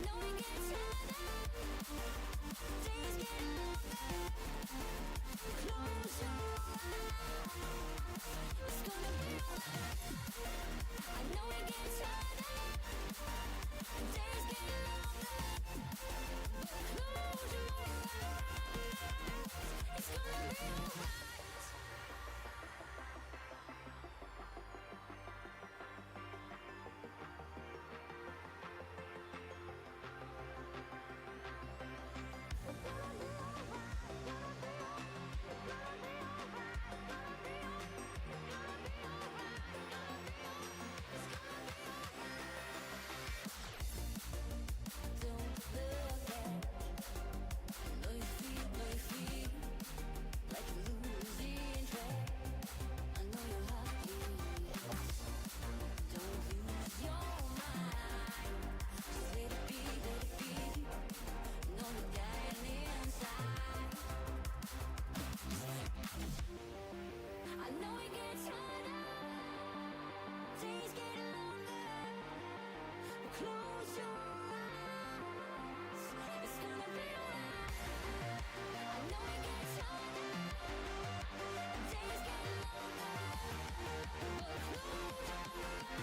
know we get tired. Days get longer. Close your eyes. It's gonna be alright. I know we get tired. Days get longer. Close your eyes. It's gonna be alright. I know it gets harder, days get longer, but close your eyes, it's gonna be alright. I know it gets harder, days get longer, but close your eyes.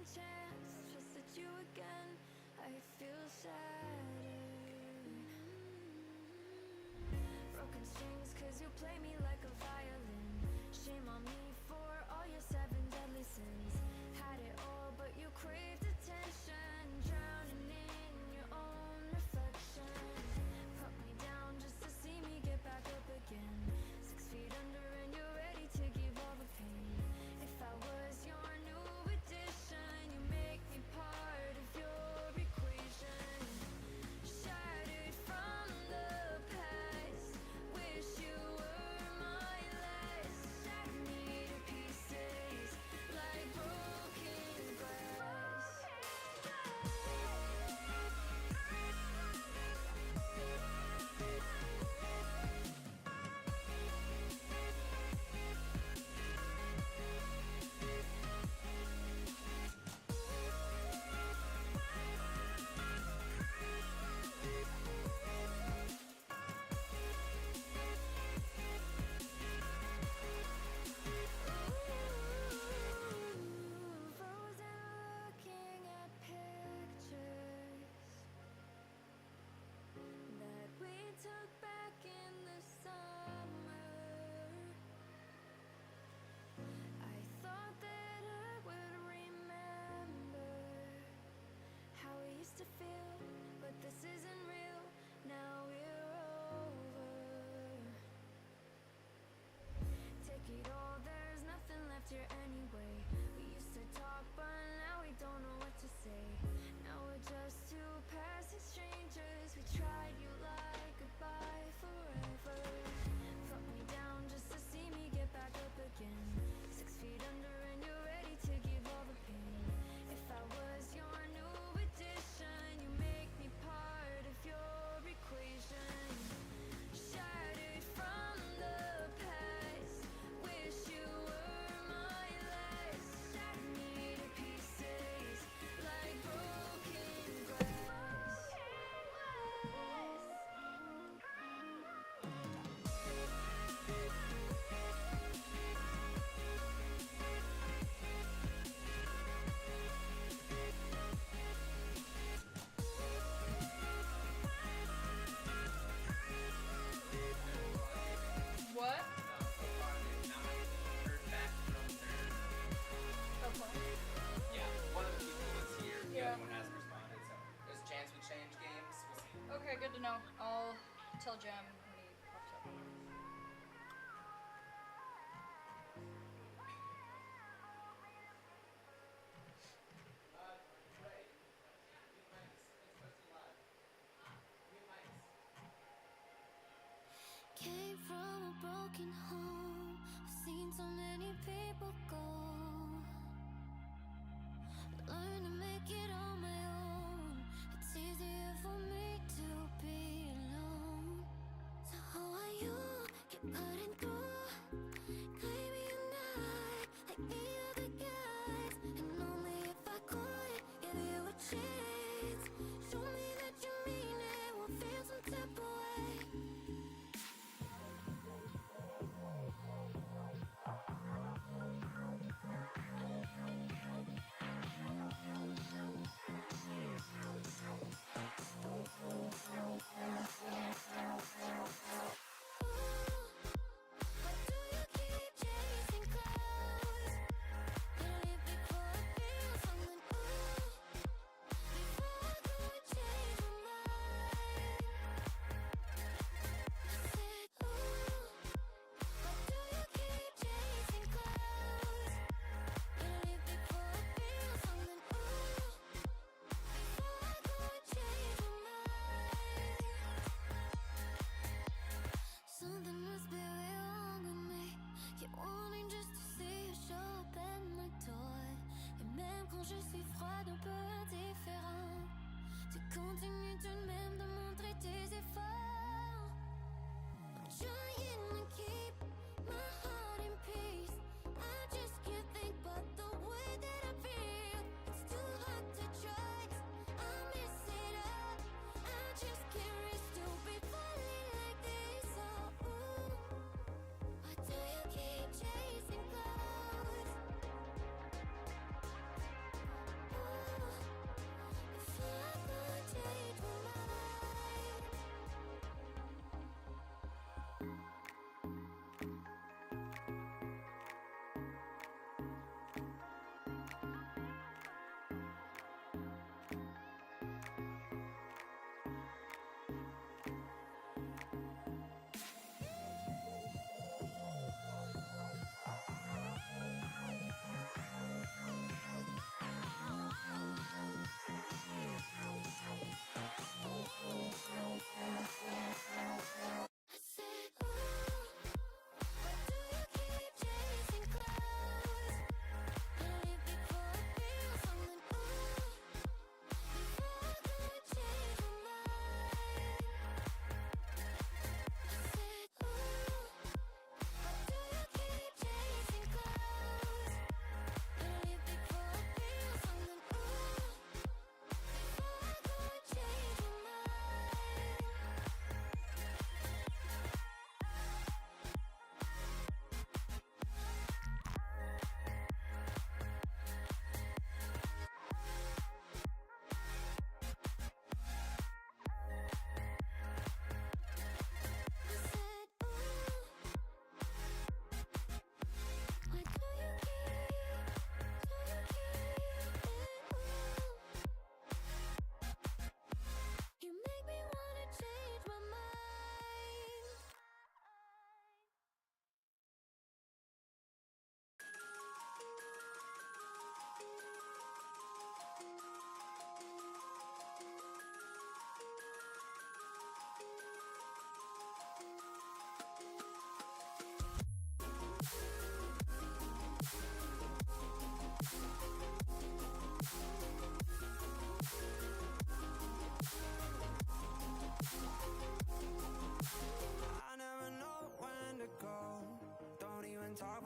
second chance, trusted you again. I feel shattered. Broken strings cause you play me like a violin. Shame on me for all your 7 deadly sins. Had it all but you craved attention, drowning in your own reflection. Put me down just to see me get back up again. 6 feet under and you're ready to give all the pain. If I was your new addition, you make me part of your equation. Shattered from the past, wish you were my last. Shatter me to pieces like broken glass. Frozen looking at pictures that we took back in the summer. I thought that I would remember how we used to feel, but this isn't real. Now we're over. Take it all, there's nothing left here anyway. We used to talk, but now we don't know what to say. Now we're just two passing strangers. We tried you like goodbye forever. Put me down just to see me get back up again. 6 feet under and you're ready to give all the pain. If I was your new addition, you make me part of your equation. Shattered from the past, wish you were my last. Shatter me to pieces like broken glass. What? So far, they've not heard back from their. Okay. Yeah, one of the people was here. The Yeah. other one hasn't responded. So there's a chance we change games. We'll see. Okay, good to know. I'll tell Jem when he pops up. Right. Mute mics. Xbox Live. Mute mics. Came from a broken home. I've seen so many people go. Learn to make it on my own. It's easier for me to be alone. So how are you? Keep cutting through. Claiming you're not like the other guys. And only if I could give you a chance. Show me that you mean it. Won't feel some type of way.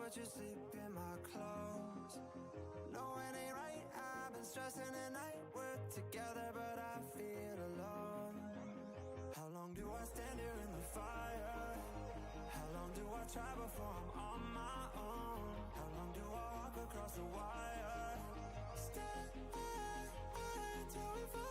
but you sleep in my clothes. No, it ain't right, I've been stressing at night. We're together, but I feel alone. How long do I stand here in the fire? How long do I try before I'm on my own? How long do I walk across the wire? Stay till we fall.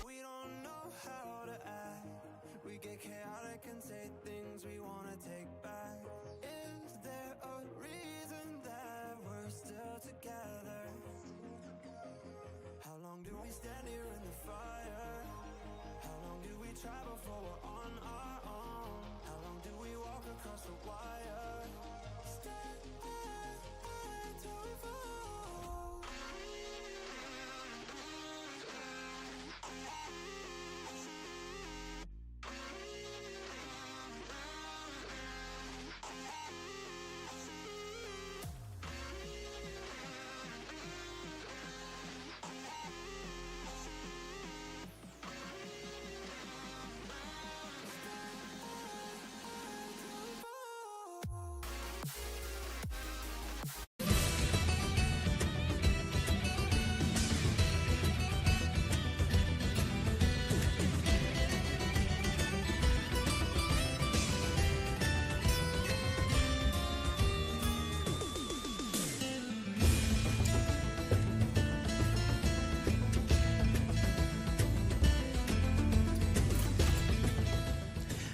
We don't know how to act. We get chaotic and say things we wanna take back. Is there a reason that we're still together? How long do we stand here in the fire? How long do we try before we're on our own? How long do we walk across the wire? Stay till we fall.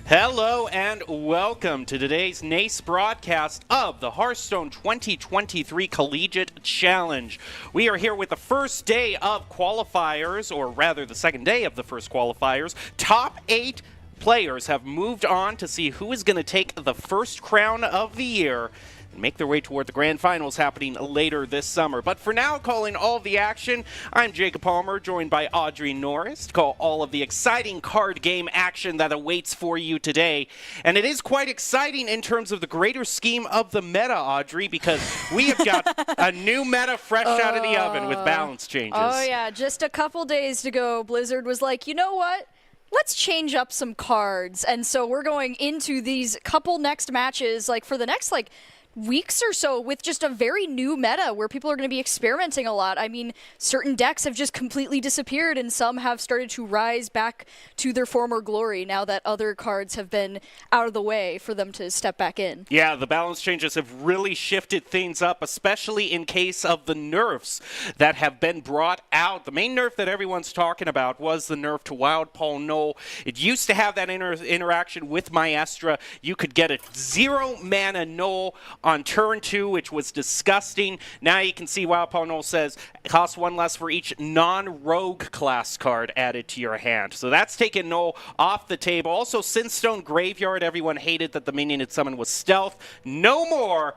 Hello and welcome to today's NACE broadcast of the Hearthstone 2023 Collegiate Challenge. We are here with the first day of qualifiers, or rather the second day of the first qualifiers. Top 8 players have moved on to see who is going to take the first crown of the year and make their way toward the grand finals happening later this summer. But for now, calling all the action, I'm Jacob Palmer, joined by Audrey Norris to call all of the exciting card game action that awaits for you today. And it is quite exciting in terms of the greater scheme of the meta, Audrey, because we have got a new meta fresh out of the oven with balance changes. Oh, yeah. Just a couple days to go, Blizzard was like, you know what? Let's change up some cards. And so we're going into these couple next matches, like for the next, weeks or so with just a very new meta where people are going to be experimenting a lot. I mean, certain decks have just completely disappeared and some have started to rise back to their former glory now that other cards have been out of the way for them to step back in. Yeah, the balance changes have really shifted things up, especially in case of the nerfs that have been brought out. The main nerf that everyone's talking about was the nerf to Wild Paul Null. It used to have that interaction with Maestra. You could get a 0-mana Null on turn 2, which was disgusting. Now you can see Wild Paul Null says it costs 1 less for each non-rogue class card added to your hand. So that's taken Null off the table. Also, Sinstone Graveyard, everyone hated that the minion it summoned was stealth. No more.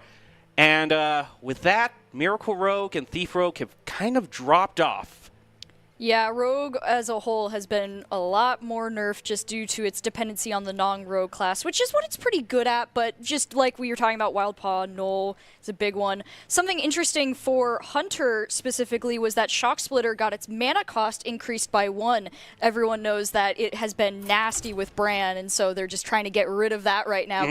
And with that, Miracle Rogue and Thief Rogue have kind of dropped off. Yeah, Rogue as a whole has been a lot more nerfed just due to its dependency on the non-rogue class, which is what it's pretty good at, but just like we were talking about, Wild Paw, Null is a big one. Something interesting for Hunter specifically was that Shock Splitter got its mana cost increased by 1. Everyone knows that it has been nasty with Bran, and so they're just trying to get rid of that right now.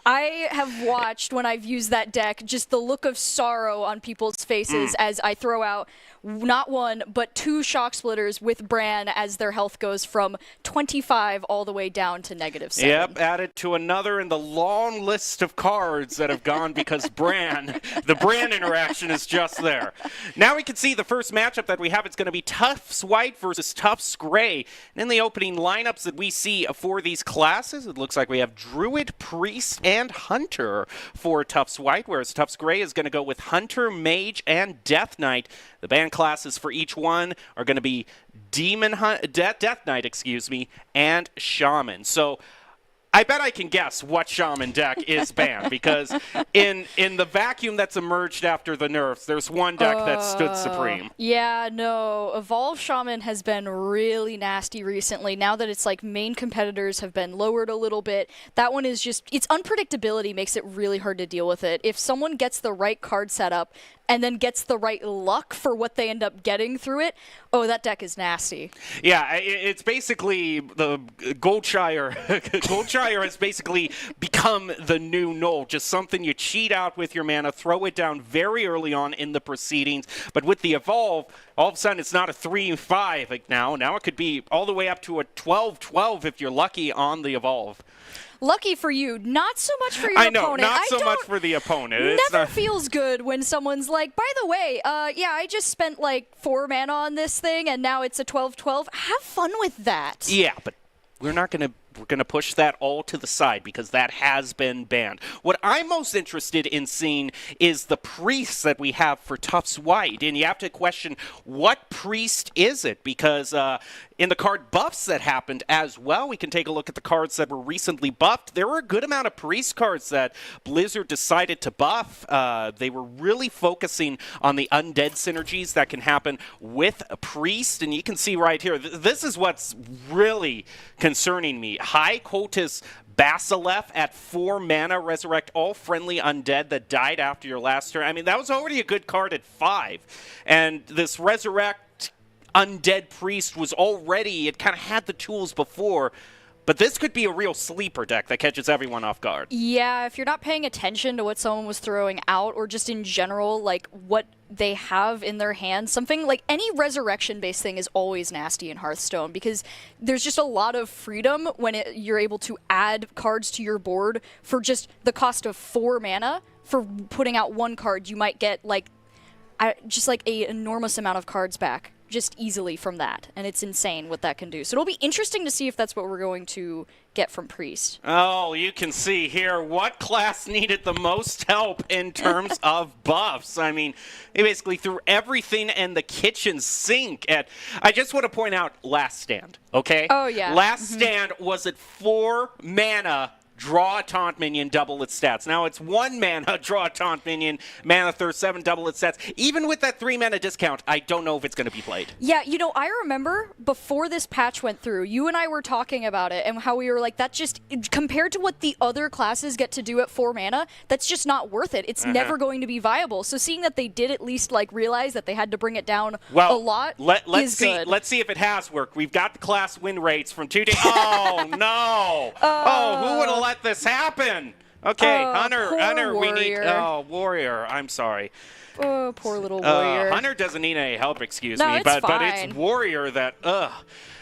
I have watched, when I've used that deck, just the look of sorrow on people's faces as I throw out not one, but 2 shock splitters with Bran as their health goes from 25 all the way down to -7. Yep, added to another in the long list of cards that have gone because the Bran interaction is just there. Now we can see the first matchup that we have. It's going to be Tufts White versus Tufts Gray. And in the opening lineups that we see for these classes, it looks like we have Druid, Priest, and Hunter for Tufts White, whereas Tufts Gray is going to go with Hunter, Mage, and Death Knight. The band classes for each one are going to be Death Knight, and Shaman. So I bet I can guess what Shaman deck is banned, because in the vacuum that's emerged after the nerfs, there's one deck that stood supreme. Yeah, no. Evolve Shaman has been really nasty recently. Now that it's like main competitors have been lowered a little bit, that one is just, its unpredictability makes it really hard to deal with it. If someone gets the right card setup and then gets the right luck for what they end up getting through it, oh, that deck is nasty. Yeah, it's basically the Goldshire. Goldshire has basically become the new Null, just something you cheat out with your mana, throw it down very early on in the proceedings. But with the Evolve, all of a sudden it's not a 3-5 like now. Now it could be all the way up to a 12-12 if you're lucky on the Evolve. Lucky for you, not so much for your opponent. I know, opponent. not so much for the opponent. Never feels good when someone's like, by the way, yeah, I just spent like 4 mana on this thing and now it's a 12-12. Have fun with that. Yeah, but we're going to push that all to the side because that has been banned. What I'm most interested in seeing is the priests that we have for Tufts White. And you have to question, what priest is it? Because in the card buffs that happened as well, we can take a look at the cards that were recently buffed. There were a good amount of priest cards that Blizzard decided to buff. They were really focusing on the undead synergies that can happen with a priest. And you can see right here, this is what's really concerning me. High Cultist Basileff at 4 mana, resurrect all friendly undead that died after your last turn. I mean, that was already a good card at 5. And this resurrect undead priest was already, it kind of had the tools before. But this could be a real sleeper deck that catches everyone off guard. Yeah, if you're not paying attention to what someone was throwing out, or just in general, like what they have in their hands, something like any resurrection-based thing is always nasty in Hearthstone, because there's just a lot of freedom when you're able to add cards to your board for just the cost of 4 mana. For putting out 1 card, you might get like just like an enormous amount of cards back just easily from that, and it's insane what that can do. So it'll be interesting to see if that's what we're going to get from Priest. Oh, you can see here what class needed the most help in terms of buffs. I mean, they basically threw everything in the kitchen sink at, I just want to point out Last Stand, okay? Oh, yeah. Last Stand was at 4 mana, draw a taunt minion, double its stats. Now it's 1 mana, draw a taunt minion, mana thirst 7, double its stats. Even with that 3 mana discount, I don't know if it's going to be played. Yeah, you know, I remember before this patch went through, you and I were talking about it and how we were like, that just, compared to what the other classes get to do at 4 mana, that's just not worth it. It's never going to be viable. So seeing that they did at least like realize that they had to bring it down a lot let's is see, good. Let's see if it has worked. We've got the class win rates from 2 days. Oh, no. Who would have let this happen? Okay, Hunter, we need... Oh, Warrior, I'm sorry. Oh, poor little Warrior. Hunter doesn't need any help, excuse No, me, it's but fine. it's Warrior that,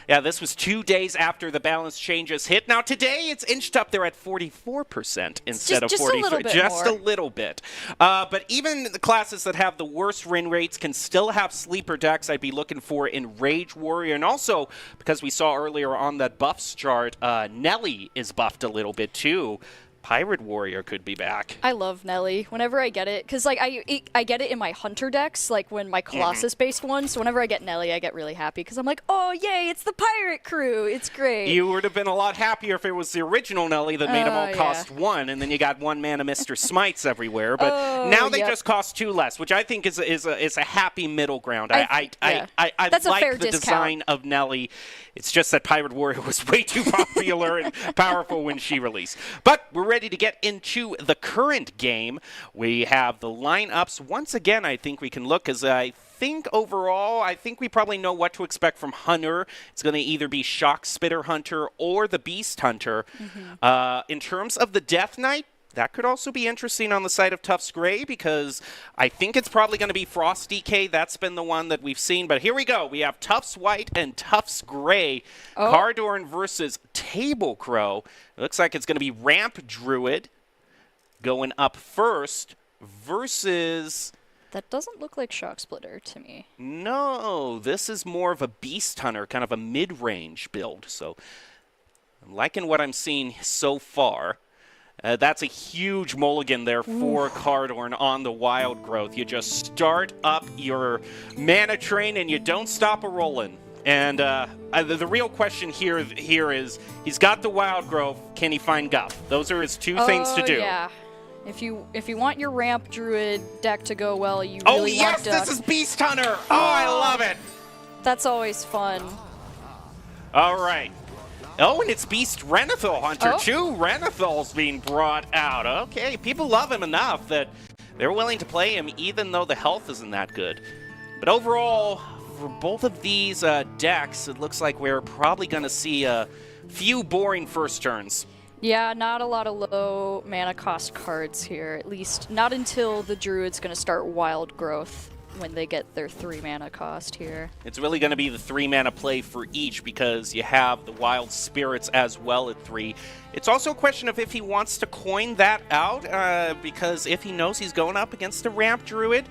Yeah, this was 2 days after the balance changes hit. Now, today, it's inched up there at 44% instead of 43%. Just a little bit. But even the classes that have the worst win rates can still have sleeper decks I'd be looking for in Rage Warrior. And also, because we saw earlier on that buffs chart, Nelly is buffed a little bit too. Pirate Warrior could be back. I love Nelly whenever I get it, because like I get it in my Hunter decks, like when my Colossus-based one. So whenever I get Nelly, I get really happy because I'm like, oh yay, it's the pirate crew. It's great. You would have been a lot happier if it was the original Nelly that made them all cost 1, and then you got 1 mana Mr. Smites everywhere. But now they just cost 2 less, which I think is a happy middle ground. I That's like a fair the discount. design of Nelly. It's just that Pirate Warrior was way too popular and powerful when she released. But we're ready to get into the current game. We have the lineups. Once again, I think we can look, as I think overall, I think we probably know what to expect from Hunter. It's going to either be Shock Spitter Hunter or the Beast Hunter. In terms of the Death Knight, That could also be interesting on the side of Tufts Gray because I think it's probably going to be Frost DK. That's been the one that we've seen. But here we go. We have Tufts White and Tufts Gray. Oh. Cardorn versus Table Crow. It looks like it's going to be Ramp Druid going up first versus... That doesn't look like Shock Splitter to me. No, this is more of a Beast Hunter, kind of a mid-range build. So I'm liking what I'm seeing so far. That's a huge mulligan there for Cardorn on the Wild Growth. You just start up your mana train and you don't stop a-rolling. And the real question here is, he's got the Wild Growth, can he find Guff? Those are his two things to do. Yeah. If you want your Ramp Druid deck to go well, you Oh really yes, want to... this is Beast Hunter! Oh, I love it! That's always fun. All right. Oh, and it's Beast Renathal Hunter, too. Renathal's being brought out. Okay, people love him enough that they're willing to play him even though the health isn't that good. But overall, for both of these decks, it looks like we're probably going to see a few boring first turns. Yeah, not a lot of low mana cost cards here, at least not until the Druid's going to start Wild Growth when they get their 3 mana cost here. It's really going to be the 3 mana play for each because you have the Wild Spirits as well at 3. It's also a question of if he wants to coin that out because if he knows he's going up against a Ramp Druid,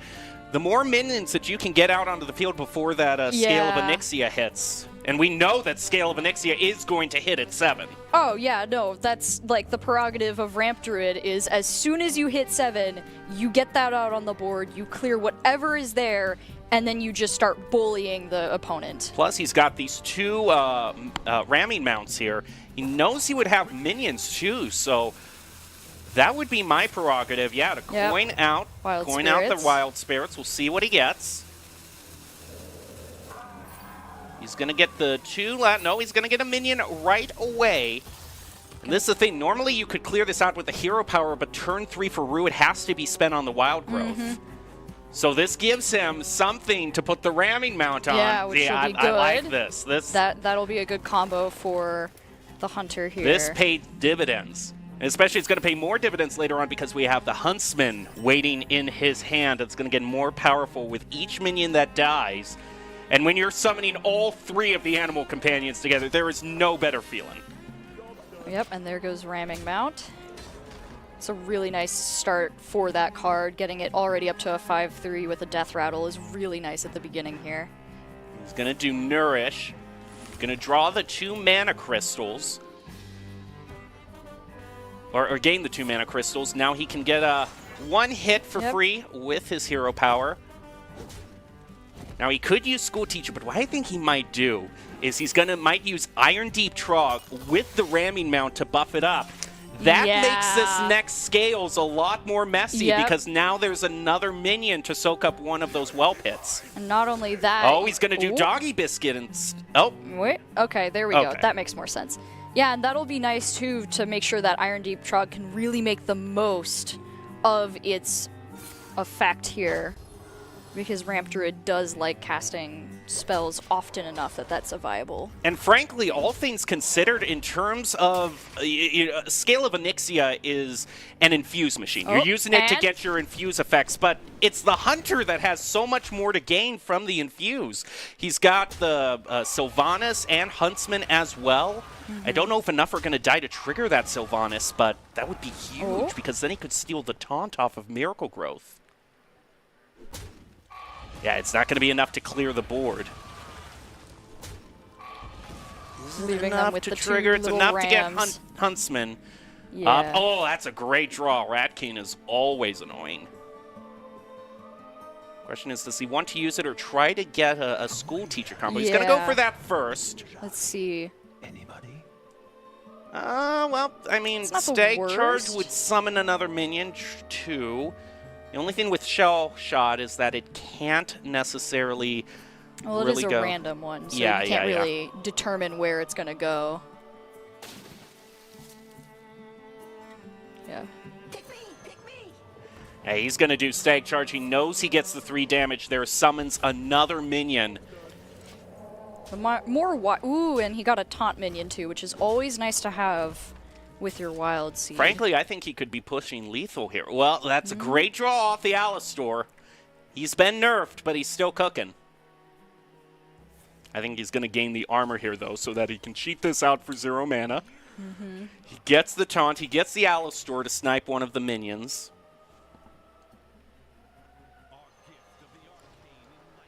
the more minions that you can get out onto the field before that Scale of Onyxia hits. And we know that Scale of Onyxia is going to hit at 7. Oh, yeah, no, that's like the prerogative of Ramp Druid is as soon as you hit 7, you get that out on the board, you clear whatever is there, and then you just start bullying the opponent. Plus, he's got these 2 ramming mounts here. He knows he would have minions, too, so that would be my prerogative, yeah, to coin out the Wild Spirits. We'll see what he gets. He's going to get the 2... No, he's going to get a minion right away. And this is the thing. Normally, you could clear this out with the hero power, but turn 3 for Rue, it has to be spent on the Wild Growth. So this gives him something to put the ramming mount on. Yeah, which will be good. I like this. That'll be a good combo for the Hunter here. This paid dividends. And especially, it's going to pay more dividends later on because we have the Huntsman waiting in his hand. It's going to get more powerful with each minion that dies. And when you're summoning all 3 of the animal companions together, there is no better feeling. Yep, and there goes Ramming Mount. It's a really nice start for that card. Getting it already up to a 5/3 with a Death Rattle is really nice at the beginning here. He's going to do Nourish. Going to draw the 2 mana crystals. Or gain the 2 mana crystals. Now he can get a 1 hit for free with his hero power. Now, he could use School Teacher, but what I think he might do is might use Iron Deep Trog with the ramming mount to buff it up. That makes this next Scales a lot more messy because now there's another minion to soak up one of well pits. And not only that... Oh, he's going to do Doggy Biscuit and... Wait, okay, there we go. That makes more sense. Yeah, and that'll be nice, too, to make sure that Iron Deep Trog can really make the most of its effect here. Because Ramp Druid does like casting spells often enough that that's a viable. And frankly, all things considered, in terms of Scale of Onyxia is an infuse machine. You're using it to get your infuse effects, but it's the Hunter that has so much more to gain from the infuse. He's got the Sylvanas and Huntsman as well. I don't know if enough are going to die to trigger that Sylvanas, but that would be huge because then he could steal the taunt off of Miracle Growth. Yeah, it's not going to be enough to clear the board. Leaving them with the trigger. It's enough rams. to get Huntsman up. Oh, that's a great draw. Rat King is always annoying. Question is, does he want to use it or try to get a School Teacher combo? He's going to go for that first. Let's see. Anybody? Well, I mean, Stag Charge would summon another minion, too. The only thing with Shell Shot is that it can't necessarily it is a random one, so you can't really determine where it's going to go. Yeah. Pick me! Yeah, he's going to do Stag Charge. He knows he gets the 3 damage there, summons another minion. Ooh, and he got a Taunt minion, too, which is always nice to have with your wild seed. Frankly, I think he could be pushing lethal here. Well, that's a great draw off the Alistor. He's been nerfed, but he's still cooking. I think he's going to gain the armor here, though, so that he can cheat this out for 0 mana. He gets the taunt. He gets the Alistor to snipe one of the minions.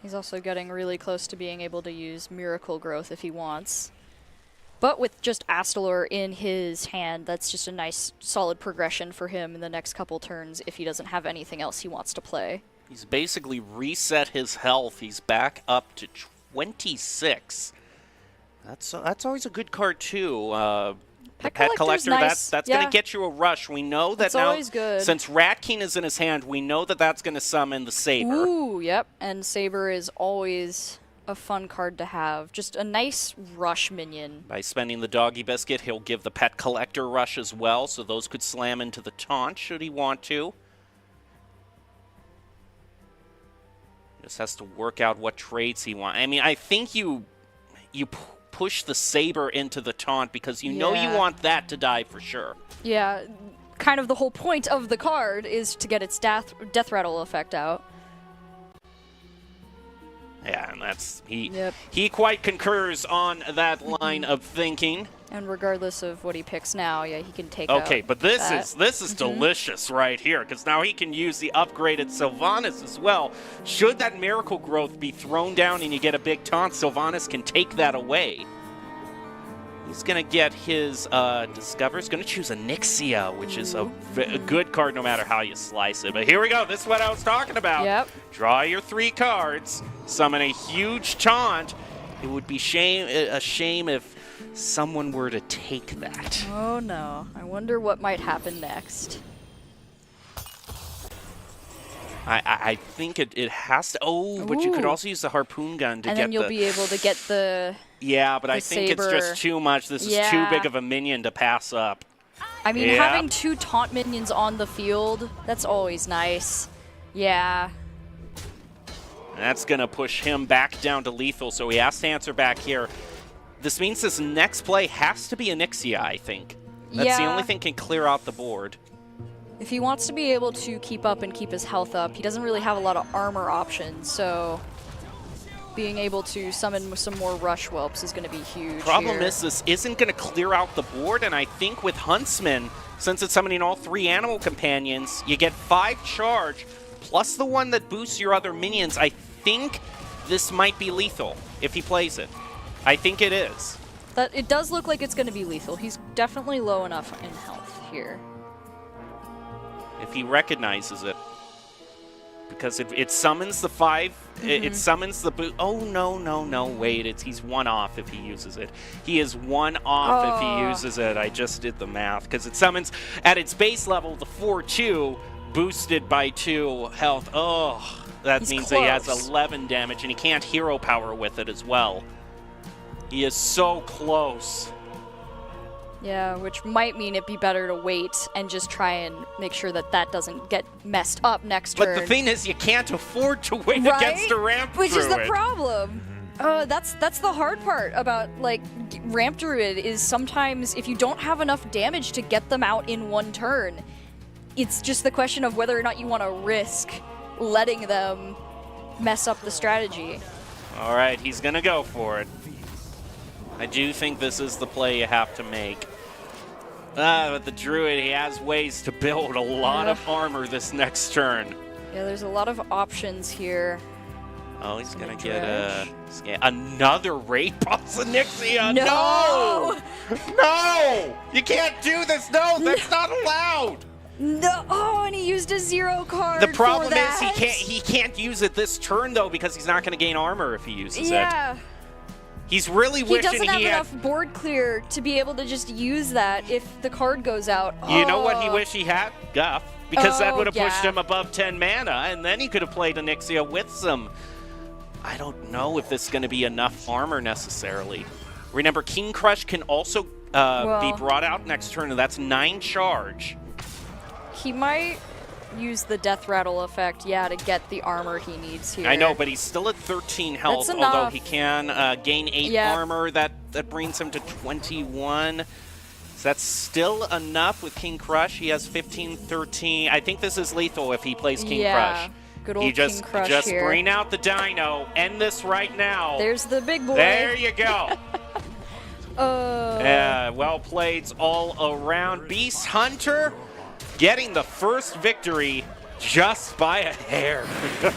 He's also getting really close to being able to use Miracle Growth if he wants. But with just Astalor in his hand, that's just a nice, solid progression for him in the next couple turns if he doesn't have anything else he wants to play. He's basically reset his health. He's back up to 26. That's always a good card, too. The Pet Collector, nice. that's Yeah. going to get you a rush. We know that That's now, always good. since Rat King is in his hand, we know that that's going to summon the Saber. Ooh, yep. And Saber is always a fun card to have. Just a nice rush minion. By spending the Doggy Biscuit, he'll give the Pet Collector rush as well, so those could slam into the taunt should he want to. Just has to work out what trades he wants. I mean, I think you push the Saber into the taunt because you know you want that to die for sure. Yeah, kind of the whole point of the card is to get its death rattle effect out. Yeah, and that's Yep. he quite concurs on that line of thinking. And regardless of what he picks now, yeah, he can take out Okay, but this that. is delicious right here because now he can use the upgraded Sylvanas as well. Should that Miracle Growth be thrown down and you get a big taunt, Sylvanas can take that away. He's going to get his Discover. He's going to choose a Nixia, which is a good card no matter how you slice it. But here we go. This is what I was talking about. Yep. Draw your 3 cards. Summon a huge taunt. It would be a shame if someone were to take that. Oh no, I wonder what might happen next. I think it has to. Oh, but you could Ooh. also use the harpoon gun to And get then you'll be able to get the... Yeah, but I the think it's Saber. just too much. This is too Yeah. big of a minion to pass up. I mean, Yeah. having 2 taunt minions on the field, that's always nice. Yeah. That's going to push him back down to lethal, so he has to answer back here. This means this next play has to be a Nixia, I think. That's the Yeah. only thing can clear out the board. If he wants to be able to keep up and keep his health up, he doesn't really have a lot of armor options, so being able to summon some more Rush Whelps is going to be huge. Problem here. is this isn't going to clear out the board, and I think with Huntsman, since it's summoning all 3 animal companions, you get 5 charge, plus the one that boosts your other minions. I think this might be lethal if he plays it. I think it is. It does look like it's going to be lethal. He's definitely low enough in health here. If he recognizes it. Because it summons the 5, it summons the boot. Oh, no, wait, he's 1 off if he uses it. He is 1 off if he uses it. I just did the math. Because it summons, at its base level, the 4/2, boosted by 2 health. Oh, that He's means that he has close. 11 damage, and he can't hero power with it as well. He is so close. Yeah, which might mean it'd be better to wait and just try and make sure that that doesn't get messed up next But turn. the thing is, you can't afford to wait Right? against a ramp Which is the druid. problem. That's the hard part about like Ramp Druid is sometimes if you don't have enough damage to get them out in 1 turn, it's just the question of whether or not you want to risk letting them mess up the strategy. All right, he's going to go for it. I do think this is the play you have to make. But the Druid, he has ways to build a lot of armor this next turn. Yeah, there's a lot of options here. Oh, he's going to Dredge. get another Raid Boss Nixia. No! No! You can't do this. No, that's not allowed. No! Oh, and he used a 0 card. The problem for is that. he can't use it this turn, though, because he's not going to gain armor if he uses it. Yeah. He's really He wishing doesn't have he had... enough board clear to be able to just use that if the card goes out. You know what he Oh. wished he had? Guff. Because that Oh, would have pushed yeah. him above 10 mana, and then he could have played Onyxia with some... I don't know if this is going to be enough armor necessarily. Remember, King Crush can also be Well- brought out next turn, and that's 9 charge. He might use the Death Rattle effect, yeah, to get the armor he needs here. I know, but he's still at 13 health, That's although enough. he can gain 8 Yeah. armor. That brings him to 21. That's still enough with King Crush. He has 15, 13. I think this is lethal if he plays King Crush. Good old He just King Crush here. bring out the dino. End this right now. There's the big boy. There you go. Oh. Well played all around. Beast Hunter getting the first victory just by a hair.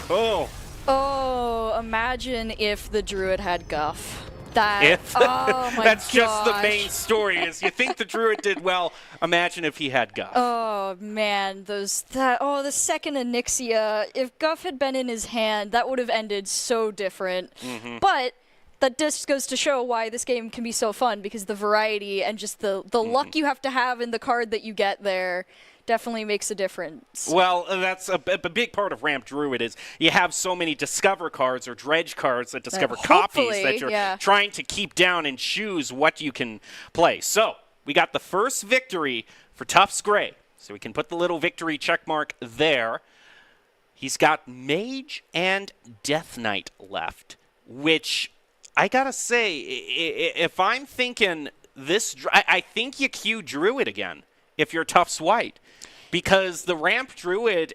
Oh. Oh, imagine if the Druid had Guff. Oh my That's just the gosh. main story. Is you think the Druid did well? Imagine if he had Guff. Oh man, the second Onyxia. If Guff had been in his hand, that would have ended so different. But that just goes to show why this game can be so fun, because the variety and just the luck you have to have in the card that you get there definitely makes a difference. Well, that's a big part of Ramp Druid is you have so many Discover cards or Dredge cards that discover copies that you're trying to keep down and choose what you can play. So we got the first victory for Tufts Gray. So we can put the little victory check mark there. He's got Mage and Death Knight left, which I gotta say, if I'm thinking this, I think you queue Druid again if you're Tufts White. Because the Ramp Druid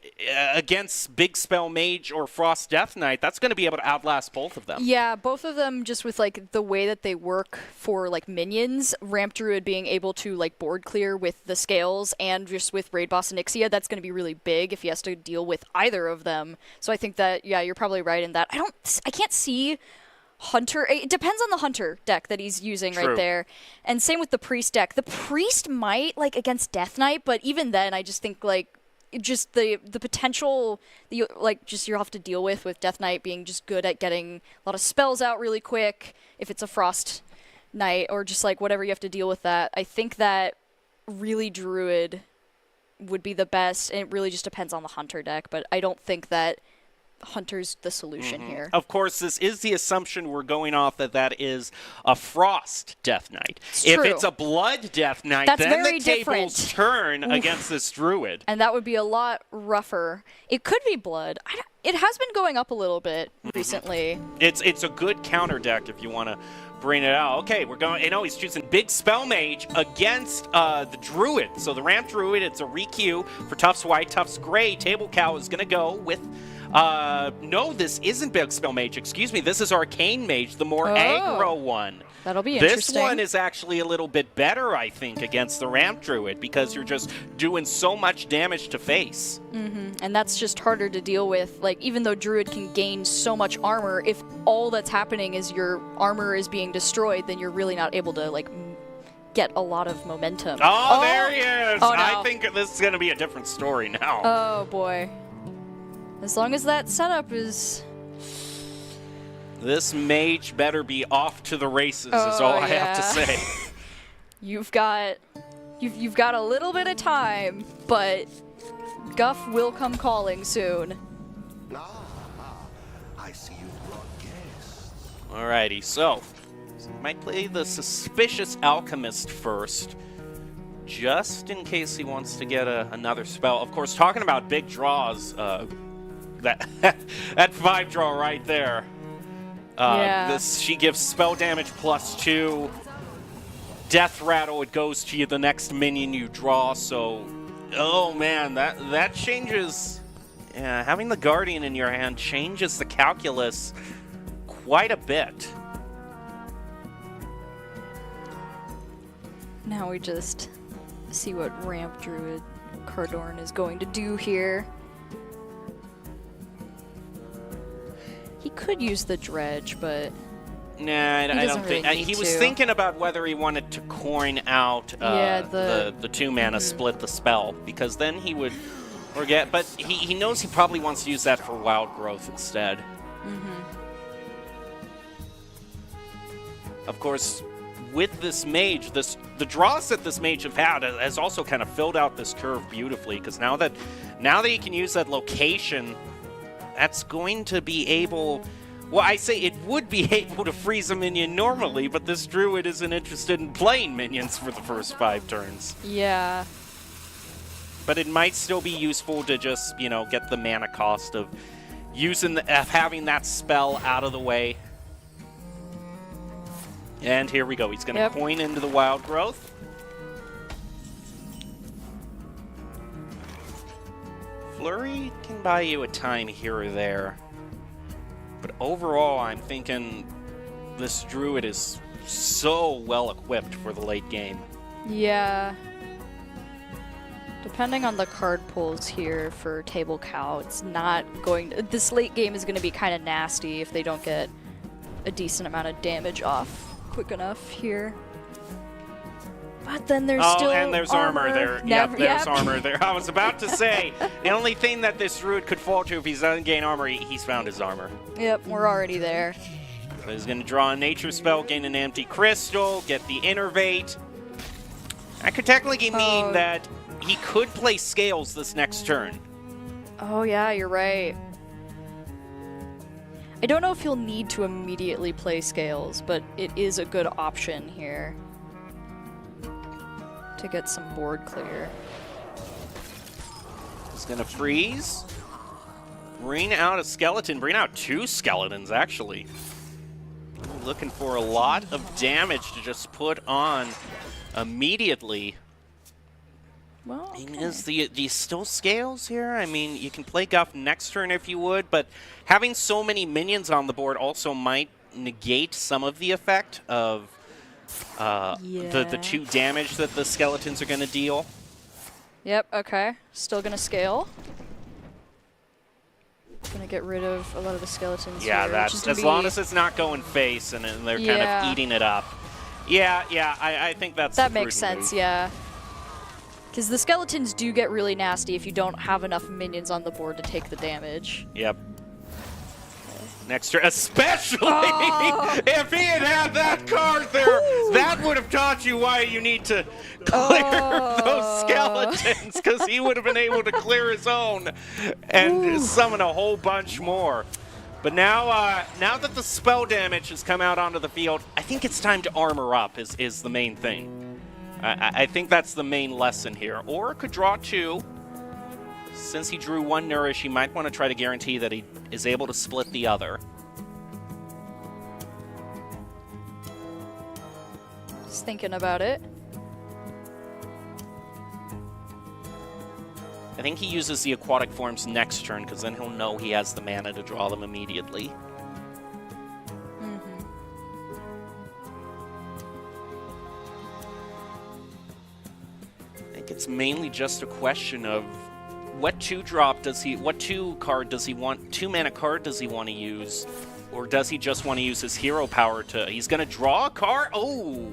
against Big Spell Mage or Frost Death Knight, that's going to be able to outlast both of them. Yeah, both of them just with like the way that they work for like minions, Ramp Druid being able to like board clear with the scales and just with Raid Boss Onyxia, that's going to be really big if he has to deal with either of them. So I think that, yeah, you're probably right in that. I can't see Hunter. It depends on the Hunter deck that he's using right there. And same with the Priest deck. The Priest might, like, against Death Knight, but even then, I just think, like, just the potential, you'll have to deal with Death Knight being just good at getting a lot of spells out really quick, if it's a Frost Knight, or just, like, whatever you have to deal with that. I think that really Druid would be the best, and it really just depends on the Hunter deck, but I don't think that Hunter's the solution here. Of course, this is the assumption we're going off that is a Frost Death Knight. If it's a Blood Death Knight, that's then very the tables turn against this Druid. And that would be a lot rougher. It could be Blood. It has been going up a little bit recently. It's a good counter deck if you want to bring it out. Okay, we're going. He's choosing Big Spell Mage against the Druid. So the Ramp Druid, it's a re-queue for Tufts White. Tufts Gray. Table Cow is going to go with. No, this isn't Big Spell Mage. Excuse me. This is Arcane Mage, the more aggro one. That'll be This interesting. one is actually a little bit better, I think, against the Ramp Druid because you're just doing so much damage to face. And that's just harder to deal with. Like, even though Druid can gain so much armor, if all that's happening is your armor is being destroyed, then you're really not able to, like, get a lot of momentum. Oh, there he is! Oh, no. I think this is going to be a different story now. Oh, boy. As long as that setup is... This mage better be off to the races, is all I have to say. You've got a little bit of time, but Guff will come calling soon. I see you brought guests. Alrighty, so might play the Suspicious Alchemist first, just in case he wants to get another spell. Of course, talking about big draws, that 5 draw right there. She gives spell damage +2. Death Rattle, it goes to the next minion you draw. So, oh man, that changes. Yeah, having the Guardian in your hand changes the calculus quite a bit. Now we just see what Ramp Druid Cardorn is going to do here. He could use the Dredge, but nah, I don't think really he was thinking about whether he wanted to coin out the 2-mana split the spell, because then he would forget. But he knows he probably wants to use that for Wild Growth instead. Of course, with this mage, the draws that this mage have had has also kind of filled out this curve beautifully, because now that he can use that location, that's going to be able... Well, I say it would be able to freeze a minion normally, but this Druid isn't interested in playing minions for the first 5 turns. Yeah. But it might still be useful to just, get the mana cost of having that spell out of the way. And here we go. He's going to coin into the Wild Growth. Flurry can buy you a time here or there. But overall, I'm thinking this Druid is so well equipped for the late game. Yeah. Depending on the card pulls here for table cow, it's not going to... This late game is going to be kind of nasty if they don't get a decent amount of damage off quick enough here. But then there's still and there's armor there. Never, There's armor there. I was about to say, the only thing that this Druid could fall to if he doesn't gain armor, he's found his armor. Yep, we're already there. So he's going to draw a nature spell, gain an empty crystal, get the innervate. That could technically mean that he could play Scales this next turn. Oh yeah, you're right. I don't know if he'll need to immediately play Scales, but it is a good option here to get some board clear. He's going to freeze. Bring out a skeleton. Bring out 2 skeletons, actually. Looking for a lot of damage to just put on immediately. Well, I mean, is the still Scales here? I mean, you can play Guff next turn if you would, but having so many minions on the board also might negate some of the effect of the 2 damage that the skeletons are going to deal. Yep, okay. Still gonna scale. Gonna get rid of a lot of the skeletons Yeah, here, that's as long as it's not going face and they're kind of eating it up. Yeah, I think that's that the makes prudent sense, move. yeah. Because the skeletons do get really nasty if you don't have enough minions on the board to take the damage. Yep. Next turn, especially if he had that card there, that would have taught you why you need to clear those skeletons, because he would have been able to clear his own and summon a whole bunch more. But now, now that the spell damage has come out onto the field, I think it's time to armor up is the main thing. I think that's the main lesson here. Or could draw 2. Since he drew 1 Nourish, he might want to try to guarantee that he is able to split the other. Just thinking about it. I think he uses the aquatic forms next turn, because then he'll know he has the mana to draw them immediately. I think it's mainly just a question of what 2-drop does he, what 2 card does he want, 2 mana card does he want to use? Or does he just want to use his hero power to, he's going to draw a card? Oh!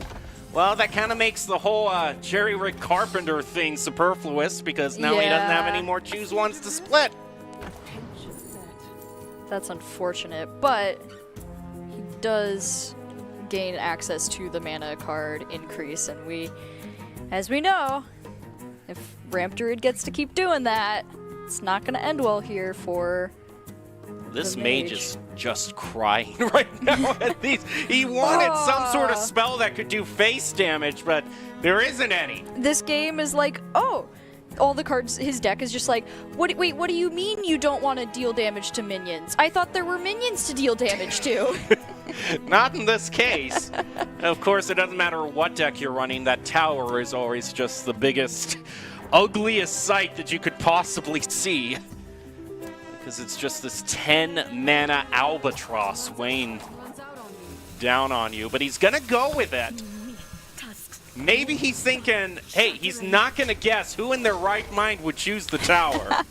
Well, that kind of makes the whole Jerry Rick Carpenter thing superfluous, because now he doesn't have any more choose ones to split. That's unfortunate, but he does gain access to the mana card increase, and we, as we know, if Ramp Druid gets to keep doing that, it's not going to end well here for this the mage is just crying right now at these. He wanted some sort of spell that could do face damage, but there isn't any. This game is like, oh, all the cards, his deck is just like, wait, what do you mean you don't want to deal damage to minions? I thought there were minions to deal damage to. Not in this case. Of course, it doesn't matter what deck you're running, that tower is always just the biggest, ugliest sight that you could possibly see. Because it's just this 10 mana albatross weighing down on you, but he's gonna go with it. Maybe he's thinking, hey, he's not gonna guess who in their right mind would choose the tower.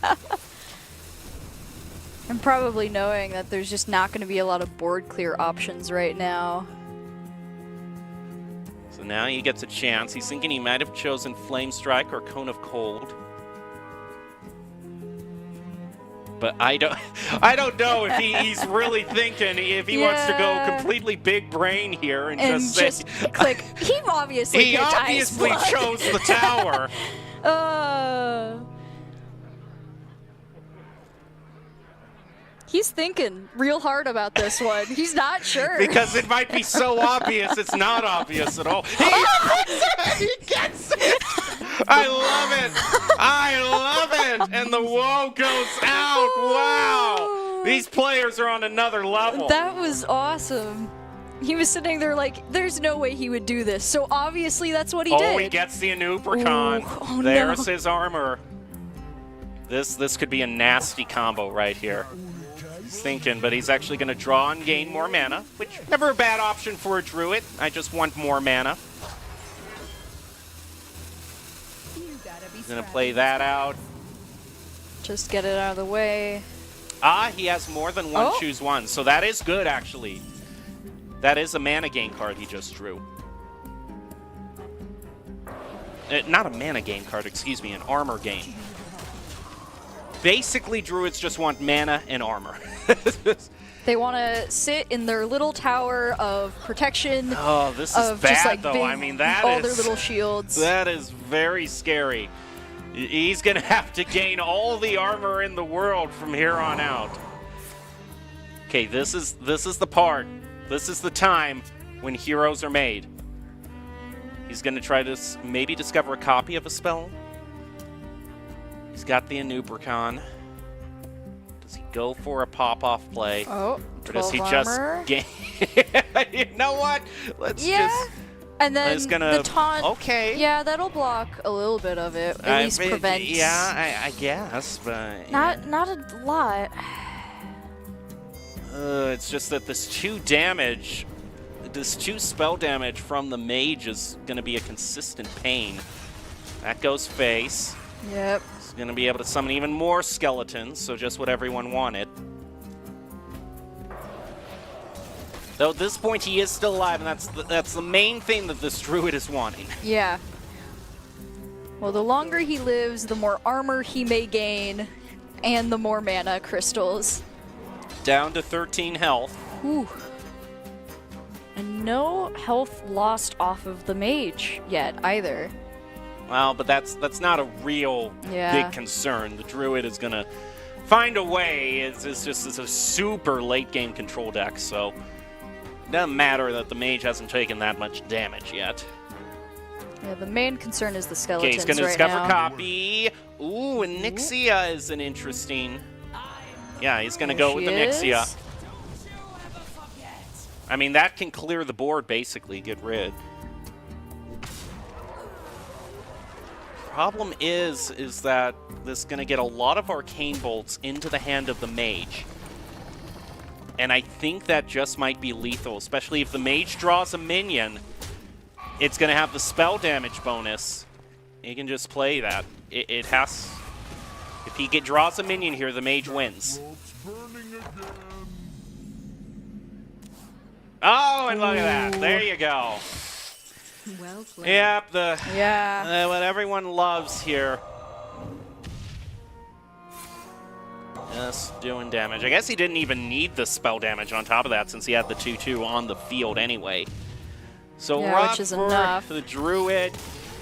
And probably knowing that there's just not going to be a lot of board clear options right now. So now he gets a chance. He's thinking he might have chosen Flame Strike or Cone of Cold. But I don't know if he's really thinking, if he wants to go completely big brain here and just say, click. He obviously chose the tower. He's thinking real hard about this one. He's not sure. Because it might be so obvious, it's not obvious at all. He gets it! I love it! I love it! And the woe goes out! Wow! These players are on another level. That was awesome. He was sitting there like, there's no way he would do this. So obviously that's what he did. Oh, he gets the Anupricon. There's his armor. This could be a nasty combo right here. He's thinking, but he's actually going to draw and gain more mana, which never a bad option for a druid. I just want more mana. He's going to play that out. Just get it out of the way. Ah, he has more than one Oh. choose one, so that is good, actually. That is a mana gain card he just drew. Not a mana gain card, excuse me, an armor gain. Basically, druids just want mana and armor. They want to sit in their little tower of protection. Oh, this is of bad, just, like, though. big- I mean, that all is... their little shields. That is very scary. He's going to have to gain all the armor in the world from here on out. Okay, this is the part. This is the time when heroes are made. He's going to try to maybe discover a copy of a spell. He's got the Anubricon. Does he go for a pop-off play? Oh, Or does 12 he armor. just gain? You know what? Let's Yeah. just... And then He's gonna... the taunt. Okay. Yeah, that'll block a little bit of it. At least prevent. Yeah, I guess, but... Not a lot. It's just that this 2 damage, this 2 spell damage from the mage is going to be a consistent pain. That goes face. Yep. He's going to be able to summon even more skeletons, so just what everyone wanted. Though at this point he is still alive, and that's the main thing that this druid is wanting. Yeah. Well, the longer he lives, the more armor he may gain, and the more mana crystals. Down to 13 health. Whew. And no health lost off of the mage yet either. Well, but that's not a real Yeah. big concern. The druid is going to find a way. It's a super late game control deck, so it doesn't matter that the mage hasn't taken that much damage yet. Yeah, the main concern is the Okay, skeletons he's going to right discover now. copy. Ooh, and Nixia is an interesting... Yeah, he's going to There go with she the Nixia. is. I mean, that can clear the board, basically, get rid. Problem is that this is going to get a lot of arcane bolts into the hand of the mage. And I think that just might be lethal, especially if the mage draws a minion. It's going to have the spell damage bonus. He can just play that. It has... If he draws a minion here, the mage wins. Oh, and look at that. There you go. Well played. Yep, Yeah. what everyone loves here. Just doing damage. I guess he didn't even need the spell damage on top of that since he had the 2/2 on the field anyway. So Yeah, rough which is for enough. the druid.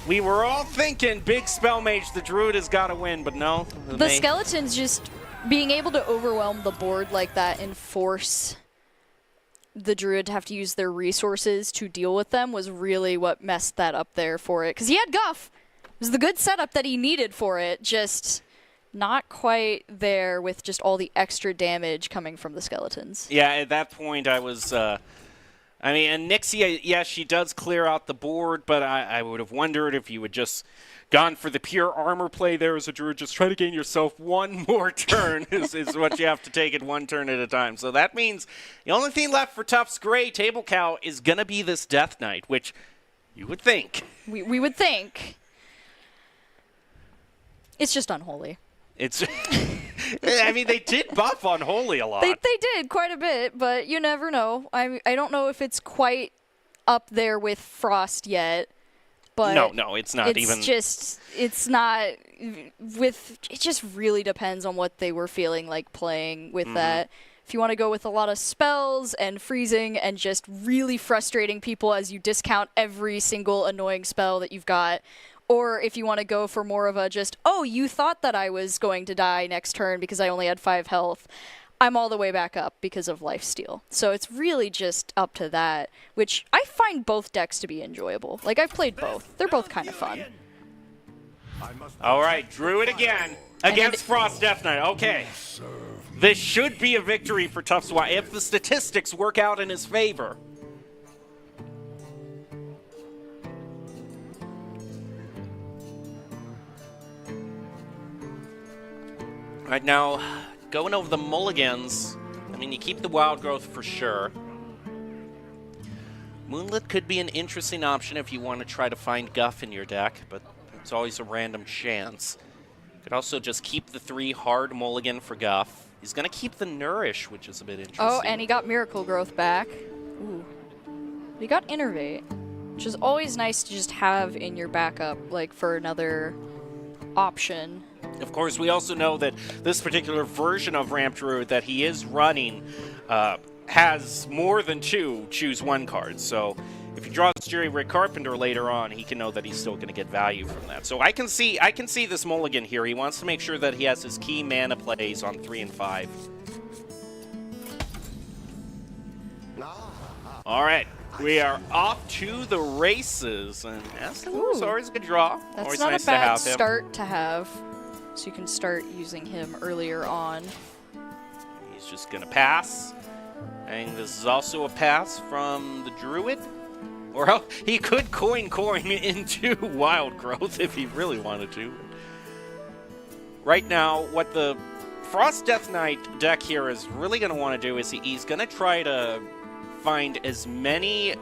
We were all thinking big spell mage, the druid has got to win, but no. The skeletons just being able to overwhelm the board like that and force the druid to have to use their resources to deal with them was really what messed that up there for it. Because he had Guff. It was the good setup that he needed for it, just not quite there with just all the extra damage coming from the skeletons. Yeah, at that point I was... I mean, and Nixia, yes, she does clear out the board, but I would have wondered if you had just gone for the pure armor play there as a druid. Just try to gain yourself one more turn is what you have to take it one turn at a time. So that means the only thing left for Tufts Gray table cow is going to be this Death Knight, which you would think. We would think. It's just unholy. It's... I mean, they did buff Unholy a lot. They did quite a bit, but you never know. I don't know if it's quite up there with Frost yet. But No, it's not even... It's not with... It just really depends on what they were feeling like playing with that. If you want to go with a lot of spells and freezing and just really frustrating people as you discount every single annoying spell that you've got, or if you want to go for more of a just, oh, you thought that I was going to die next turn because I only had 5 health, I'm all the way back up because of lifesteal. So it's really just up to that, which I find both decks to be enjoyable. Like, I've played both. They're both kind of fun. All right, Druid again against Frost Death Knight. Okay. This should be a victory for Tufts if the statistics work out in his favor. Right now, going over the mulligans, I mean, you keep the wild growth for sure. Moonlit could be an interesting option if you want to try to find Guff in your deck, but it's always a random chance. You could also just keep the 3 hard mulligan for Guff. He's going to keep the Nourish, which is a bit interesting. Oh, and he got Miracle Growth back. Ooh. He got Innervate, which is always nice to just have in your backup, like for another option. Of course, we also know that this particular version of Ramp Druid that he is running has more than 2 choose 1 cards. So if he draws Jerry Rick Carpenter later on, he can know that he's still going to get value from that. So I can see this mulligan here. He wants to make sure that he has his key mana plays on 3 and 5. All right. We are off to the races, and Aston is always a good draw. That's always not nice a bad to have him. start to have, so you can start using him earlier on. He's just going to pass. And this is also a pass from the Druid. Or he could coin into Wild Growth if he really wanted to. Right now, what the Frost Death Knight deck here is really going to want to do is he's going to try to find as many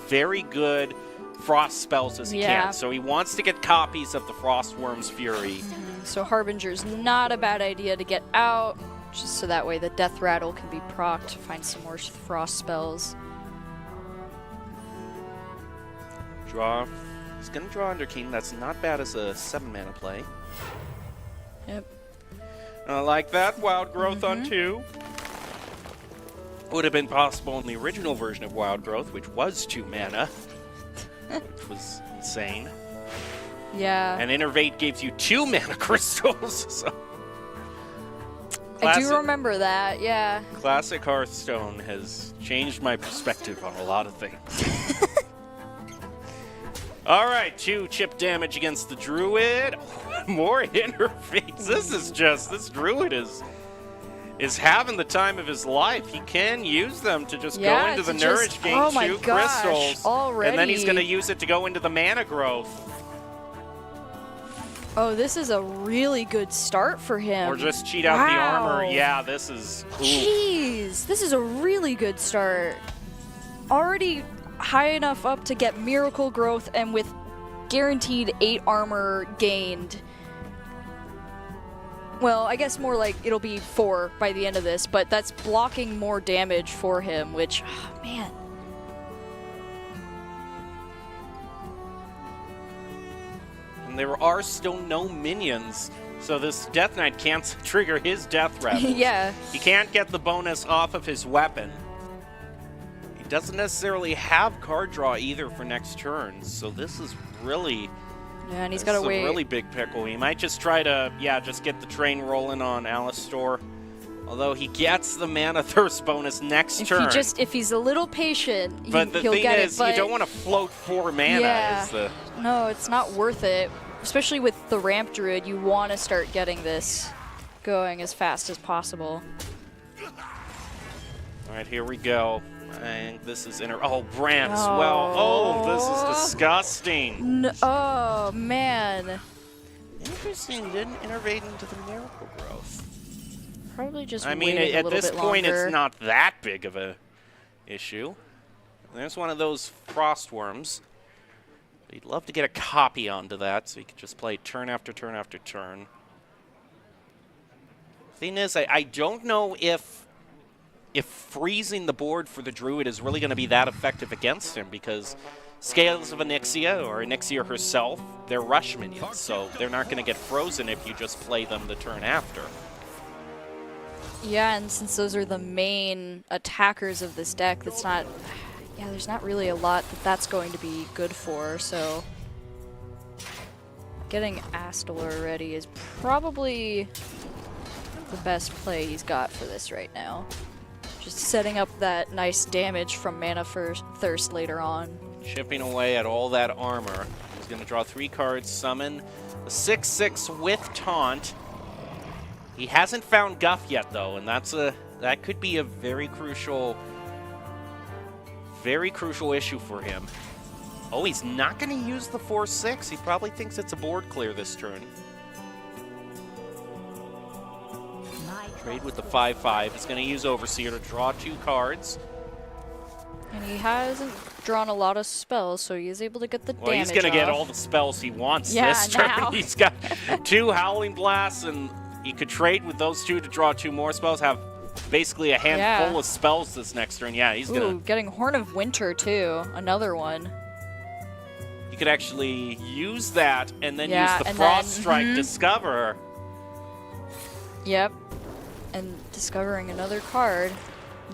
very good Frost spells as he can. So he wants to get copies of the Frostworm's Fury. So Harbinger's not a bad idea to get out, just so that way the Death Rattle can be procced to find some more Frost spells. Draw. He's going to draw Underking. That's not bad as a 7-mana play. Yep. I like that. Wild Growth on 2. Would have been possible in the original version of Wild Growth, which was 2 mana, which was insane. Yeah. And Innervate gives you 2 mana crystals. So. I do remember that, yeah. Classic Hearthstone has changed my perspective on a lot of things. All right, 2 chip damage against the Druid. More Interface. This Druid is having the time of his life. He can use them to just go into the Nourish, gain 2 crystals. Already. And then he's going to use it to go into the mana growth. Oh, this is a really good start for him. Or just cheat out the armor. Yeah, this is... Ooh. Jeez, this is a really good start. Already high enough up to get Miracle Growth and with guaranteed 8 armor gained. Well, I guess more like it'll be 4 by the end of this, but that's blocking more damage for him, which, oh, man. And there are still no minions, so this Death Knight can't trigger his Death Rattle. Yeah. He can't get the bonus off of his weapon. He doesn't necessarily have card draw either for next turn, so this is really... Yeah, and he's got to wait. a really big pickle. He might just try to, just get the train rolling on Alistor. Although he gets the Mana Thirst bonus next turn. If he's a little patient, he'll get it. But the thing is, you don't want to float 4 mana. Yeah. No, it's not worth it. Especially with the Ramp Druid, you want to start getting this going as fast as possible. All right, here we go. And this is Brant's. Oh. Well, this is disgusting. No, oh, man. Interesting. Didn't innervate into the Miracle Growth. Probably just I mean, at this point, it's not that big of a issue. There's one of those Frostworms. He'd love to get a copy onto that, so he could just play turn after turn after turn. Thing is, I don't know if freezing the board for the Druid is really going to be that effective against him, because Scales of Onyxia, or Onyxia herself, they're rush minions, so they're not going to get frozen if you just play them the turn after. Yeah, and since those are the main attackers of this deck, that's not... Yeah, there's not really a lot that's going to be good for, so... Getting Astolor ready is probably the best play he's got for this right now. Just setting up that nice damage from Mana Thirst later on. Chipping away at all that armor. He's going to draw 3 cards, summon a 6/6 with Taunt. He hasn't found Guff yet, though, and that could be a very crucial issue for him. Oh, he's not going to use the 4/6. He probably thinks it's a board clear this turn. Trade with the 5/5. He's going to use Overseer to draw 2 cards. And he hasn't drawn a lot of spells, so he is able to get the Well, damage he's going to get off. all the spells he wants Yeah, this turn. now. He's got 2 Howling Blasts, and he could trade with those 2 to draw 2 more spells, have basically a handful of spells this next turn. Yeah, he's going Ooh, getting Horn of Winter, too. Another one. You could actually use that and then Yeah, use the and Frost then- Strike Discover. Yep. And discovering another card.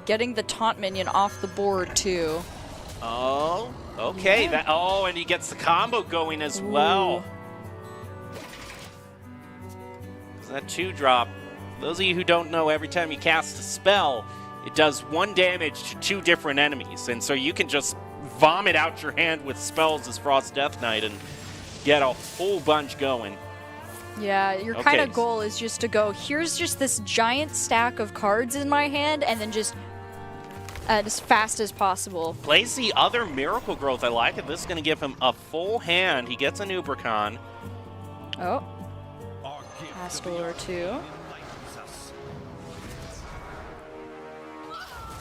Getting the taunt minion off the board, too. Oh, okay. Yeah. And he gets the combo going as well. So that 2-drop. Those of you who don't know, every time you cast a spell, it does 1 damage to 2 different enemies. And so you can just vomit out your hand with spells as Frost Death Knight and get a whole bunch going. Yeah, your Okay. kind of goal is just to go, here's just this giant stack of cards in my hand, and then just as fast as possible. Plays the other Miracle Growth. I like it. This is going to give him a full hand. He gets a Nubricon. Oh, Our gift to Astor the or 2. enlightens us.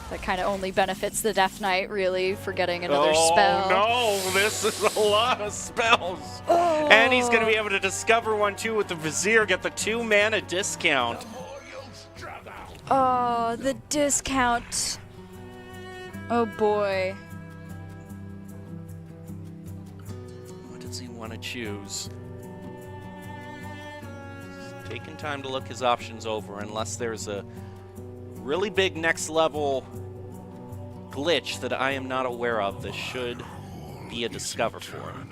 That kind of only benefits the Death Knight, really, for getting another Oh, spell. no, this is a lot of spells. And he's going to be able to discover 1 too with the Vizier, get the 2 mana discount. Royals drag out. Oh, the discount. Oh, boy. What does he want to choose? He's taking time to look his options over, unless there's a really big next level glitch that I am not aware of. This should be a discover for him.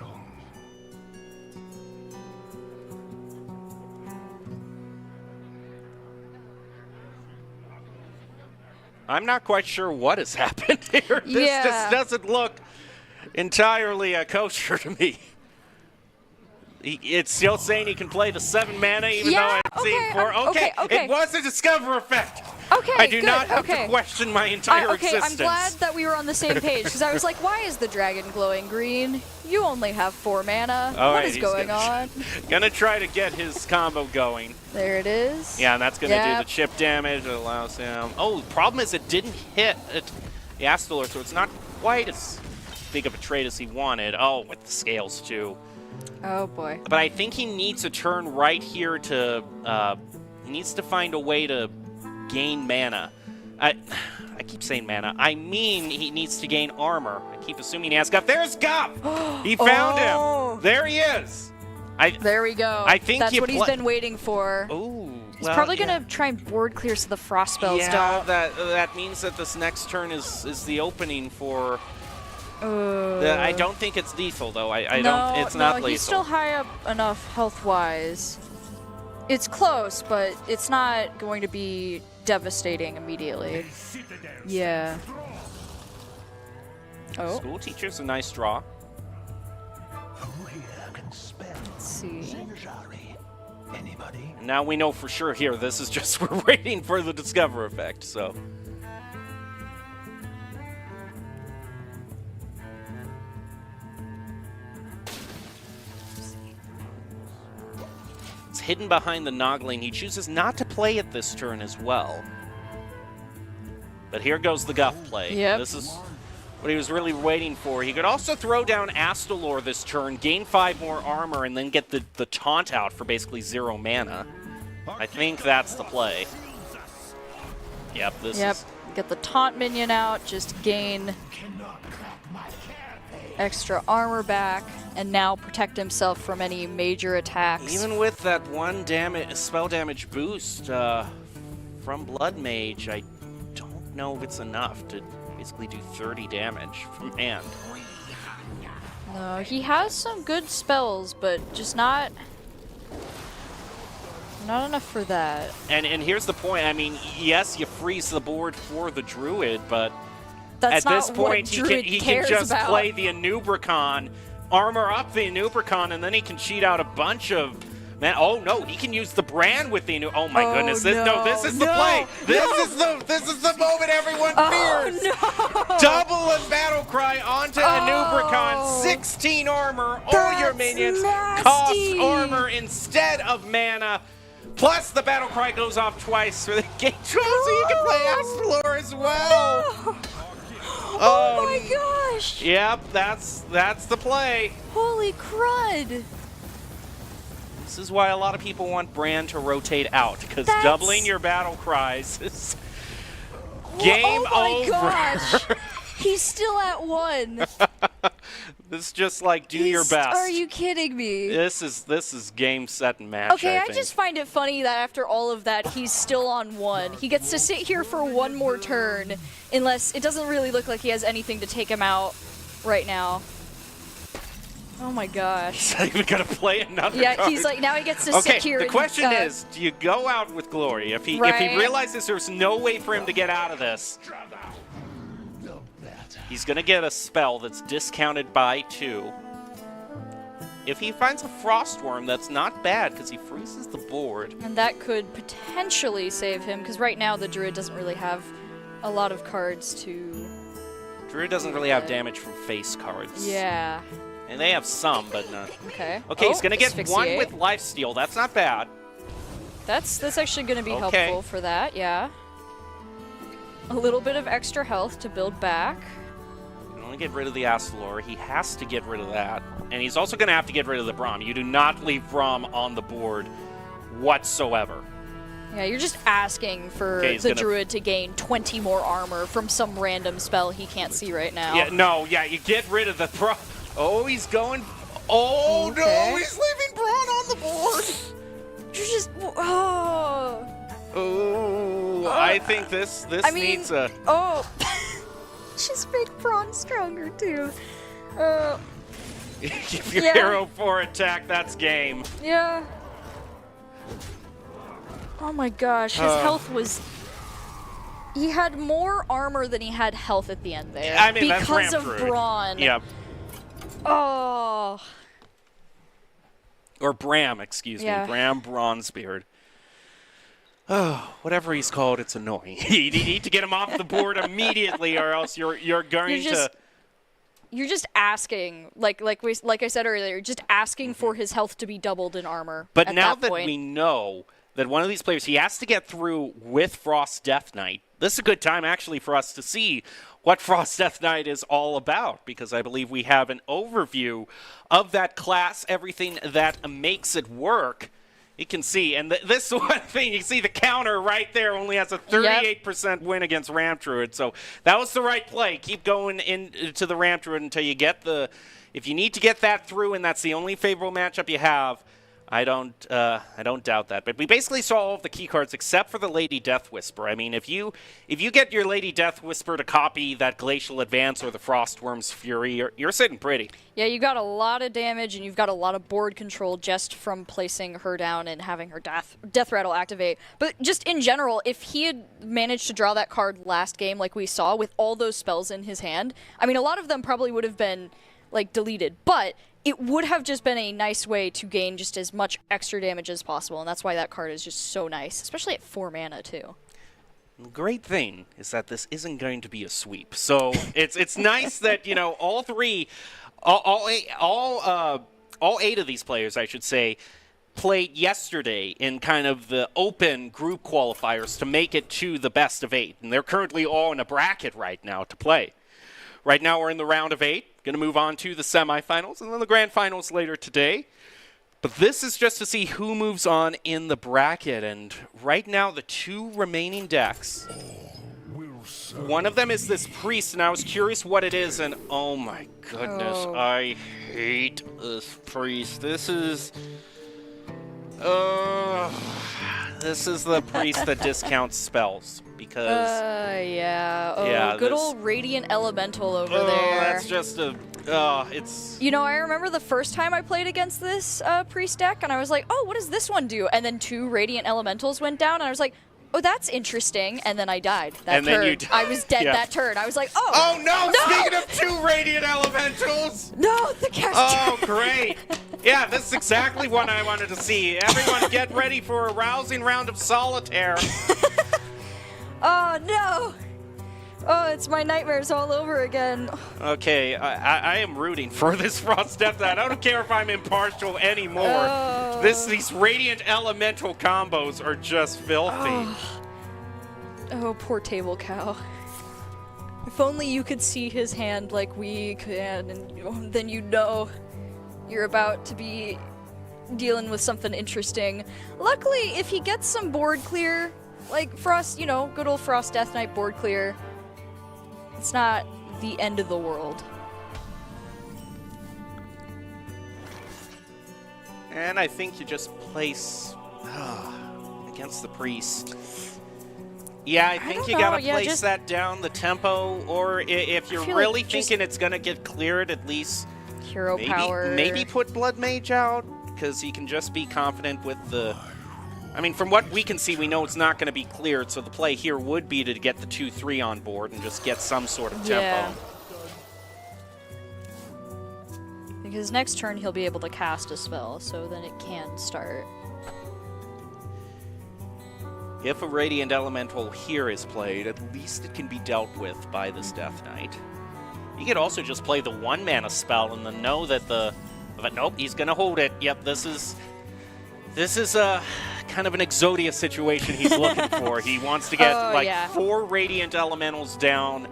I'm not quite sure what has happened here. This Yeah. just doesn't look entirely kosher to me. It's still saying he can play the 7 mana, even though Yeah, I'm seeing 4. okay, okay. It was a discover effect. Okay, I do good, not have okay. to question my entire Okay, existence. I'm glad that we were on the same page, because I was like, why is the dragon glowing green? You only have 4 mana. All What right, is he's going gonna- on? Gonna try to get his combo going. There it is. Yeah, and that's gonna do Yep. the chip damage. It allows him. Oh, the problem is it didn't hit the Astalor, so it's not quite as big of a trade as he wanted. Oh, with the scales too. Oh, boy. But I think he needs a turn right here to. He needs to find a way to gain mana. I keep saying mana. I mean, he needs to gain armor. I keep assuming he has Guff. There's Guff! He found Oh. him! There he is! There we go. I think that's you what he's been waiting for. Oh, He's probably gonna try and board clear so the frost spells Yeah, don't. that means that this next turn is the opening for. Uh, I don't think it's lethal though. I no, don't. It's not no, lethal. he's still high up enough health-wise. It's close, but it's not going to be devastating immediately. Yeah. Oh, School teacher's a nice draw. Who here can spell let's see. Zinjari? Anybody? And now we know for sure here. This is just we're waiting for the discover effect. So. It's hidden behind the Nogling. He chooses not to play it this turn as well. But here goes the Guff play. Yep. This is what he was really waiting for. He could also throw down Astalor this turn, gain 5 more armor, and then get the taunt out for basically 0 mana. I think that's the play. Yep, this Yep. is... Get the taunt minion out, just gain extra armor back, and now protect himself from any major attacks. Even with that 1 spell damage boost from Blood Mage, I don't know if it's enough to basically do 30 damage from hand. No, he has some good spells, but just not enough for that. And here's the point. I mean, yes, you freeze the board for the Druid, but That's at not this point, what he Druid can cares just about. play the Anubricon, armor up the Anubricon, and then he can cheat out a bunch of... Man, oh no, he can use the brand with the Oh my Oh, goodness! no, This is the no, play. no. This is the moment everyone fears. Oh, no! Double and battle cry onto Anubricon. 16 armor. All your That's minions nasty. cost armor instead of mana. Plus, the battle cry goes off twice for the gate drop, so you can play Astalor as well. No. Oh my gosh! Yep, that's the play. Holy crud! This is why a lot of people want Bran to rotate out, because That's- doubling your battle cries is game Oh my over. gosh! He's still at 1. This is just like do your best. Are you kidding me? This is game, set, and match. Okay, I think. just find it funny that after all of that, he's still on 1. He gets to sit here for one more turn, unless it doesn't really look like he has anything to take him out right now. Oh my gosh. So we gotta play another Yeah, card. he's like, now he gets to sit here. Okay, the and, question is, do you go out with Glory? If he Right. realizes there's no way for him to get out of this, he's gonna get a spell that's discounted by 2. If he finds a Frost Worm, that's not bad, because he freezes the board. And that could potentially save him, because right now the Druid doesn't really have a lot of cards to... Druid doesn't really have damage from face cards. Yeah. And they have some, but no. Okay. Okay, he's gonna get Asphyxiate. 1 with Lifesteal. That's not bad. That's actually going to be Okay. helpful for that, yeah. A little bit of extra health to build back. You can only get rid of the Astalor. He has to get rid of that. And he's also going to have to get rid of the Braum. You do not leave Braum on the board whatsoever. Yeah, you're just asking for Okay, he's the gonna- Druid to gain 20 more armor from some random spell he can't see right now. Yeah, no, yeah, you get rid of the Braum. Oh, he's going... Oh, Okay. no, he's leaving Braun on the board. You're just... Oh... Oh, I think this I mean, needs a... oh... just make Braun stronger, too. Give your yeah. hero 4 attack, that's game. Yeah. Oh my gosh, his health was... He had more armor than he had health at the end there. I mean, that's because Ramp of Druid. Braun. Yeah. Oh... Or Bram, excuse Yeah. me. Bram Bronzebeard. Oh, whatever he's called, it's annoying. You need to get him off the board immediately, or else you're going to... You're just asking, like I said earlier, you're just asking for his health to be doubled in armor. But at now that that point. we know that one of these players, he has to get through with Frost Death Knight, this is a good time actually for us to see what Frost Death Knight is all about, because I believe we have an overview of that class, everything that makes it work. You can see, and this one thing, you see the counter right there only has a 38% win against Ramp Druid, so that was the right play. Keep going into the Ramp Druid until you get the... If you need to get that through, and that's the only favorable matchup you have, I don't doubt that. But we basically saw all of the key cards except for the Lady Death Whisper. I mean, if you get your Lady Death Whisper to copy that Glacial Advance or the Frostworm's Fury, you're sitting pretty. Yeah, you got a lot of damage, and you've got a lot of board control just from placing her down and having her death rattle activate. But just in general, if he had managed to draw that card last game like we saw with all those spells in his hand, I mean, a lot of them probably would have been, like, deleted. But it would have just been a nice way to gain just as much extra damage as possible, and that's why that card is just so nice, especially at 4 mana, too. The great thing is that this isn't going to be a sweep. So it's nice that, you know, all eight of these players, I should say, played yesterday in kind of the open group qualifiers to make it to the best of 8. And they're currently all in a bracket right now to play. Right now we're in the round of 8. Going to move on to the semifinals and then the grand finals later today. But this is just to see who moves on in the bracket. And right now the 2 remaining decks, one of them is this Priest, and I was curious what it is, and oh my goodness, Oh. I hate this Priest. This is the Priest that discounts spells, because Yeah. Oh, Yeah, good this- old Radiant Elemental over there. that's just it's... You know, I remember the first time I played against this Priest deck, and I was like, oh, what does this one do? And then 2 Radiant Elementals went down, and I was like, oh, that's interesting. And then I died that And turn. then you died. I was dead Yeah. that turn. I was like, oh. Oh no! No! Speaking of 2 Radiant Elementals! No, the caster. Oh, great! Yeah, this is exactly what I wanted to see. Everyone get ready for a rousing round of solitaire. Oh, no. Oh, it's my nightmares all over again. Okay, I am rooting for this Frost Death Knight. I don't care if I'm impartial anymore. Oh. These Radiant Elemental combos are just filthy. Oh, poor Table Cow. If only you could see his hand like we can, and then you know you're about to be dealing with something interesting. Luckily, if he gets some board clear, like Frost, good old Frost Death Knight board clear, it's not the end of the world. And I think you just place against the priest. Yeah, I think you know, gotta yeah, place just- that down the tempo, or if you're feel really like just- thinking it's gonna get cleared, at least Hero power. maybe put Blood Mage out, because he can just be confident with the... I mean, from what we can see, we know it's not going to be cleared, so the play here would be to get the 2-3 on board and just get some sort of tempo. Yeah. Because next turn he'll be able to cast a spell, so then it can start. If a Radiant Elemental here is played, at least it can be dealt with by this Death Knight. You could also just play the 1-mana spell and then know that but nope, he's going to hold it. Yep, this is a kind of an Exodia situation he's looking for. He wants to get 4 Radiant Elementals down,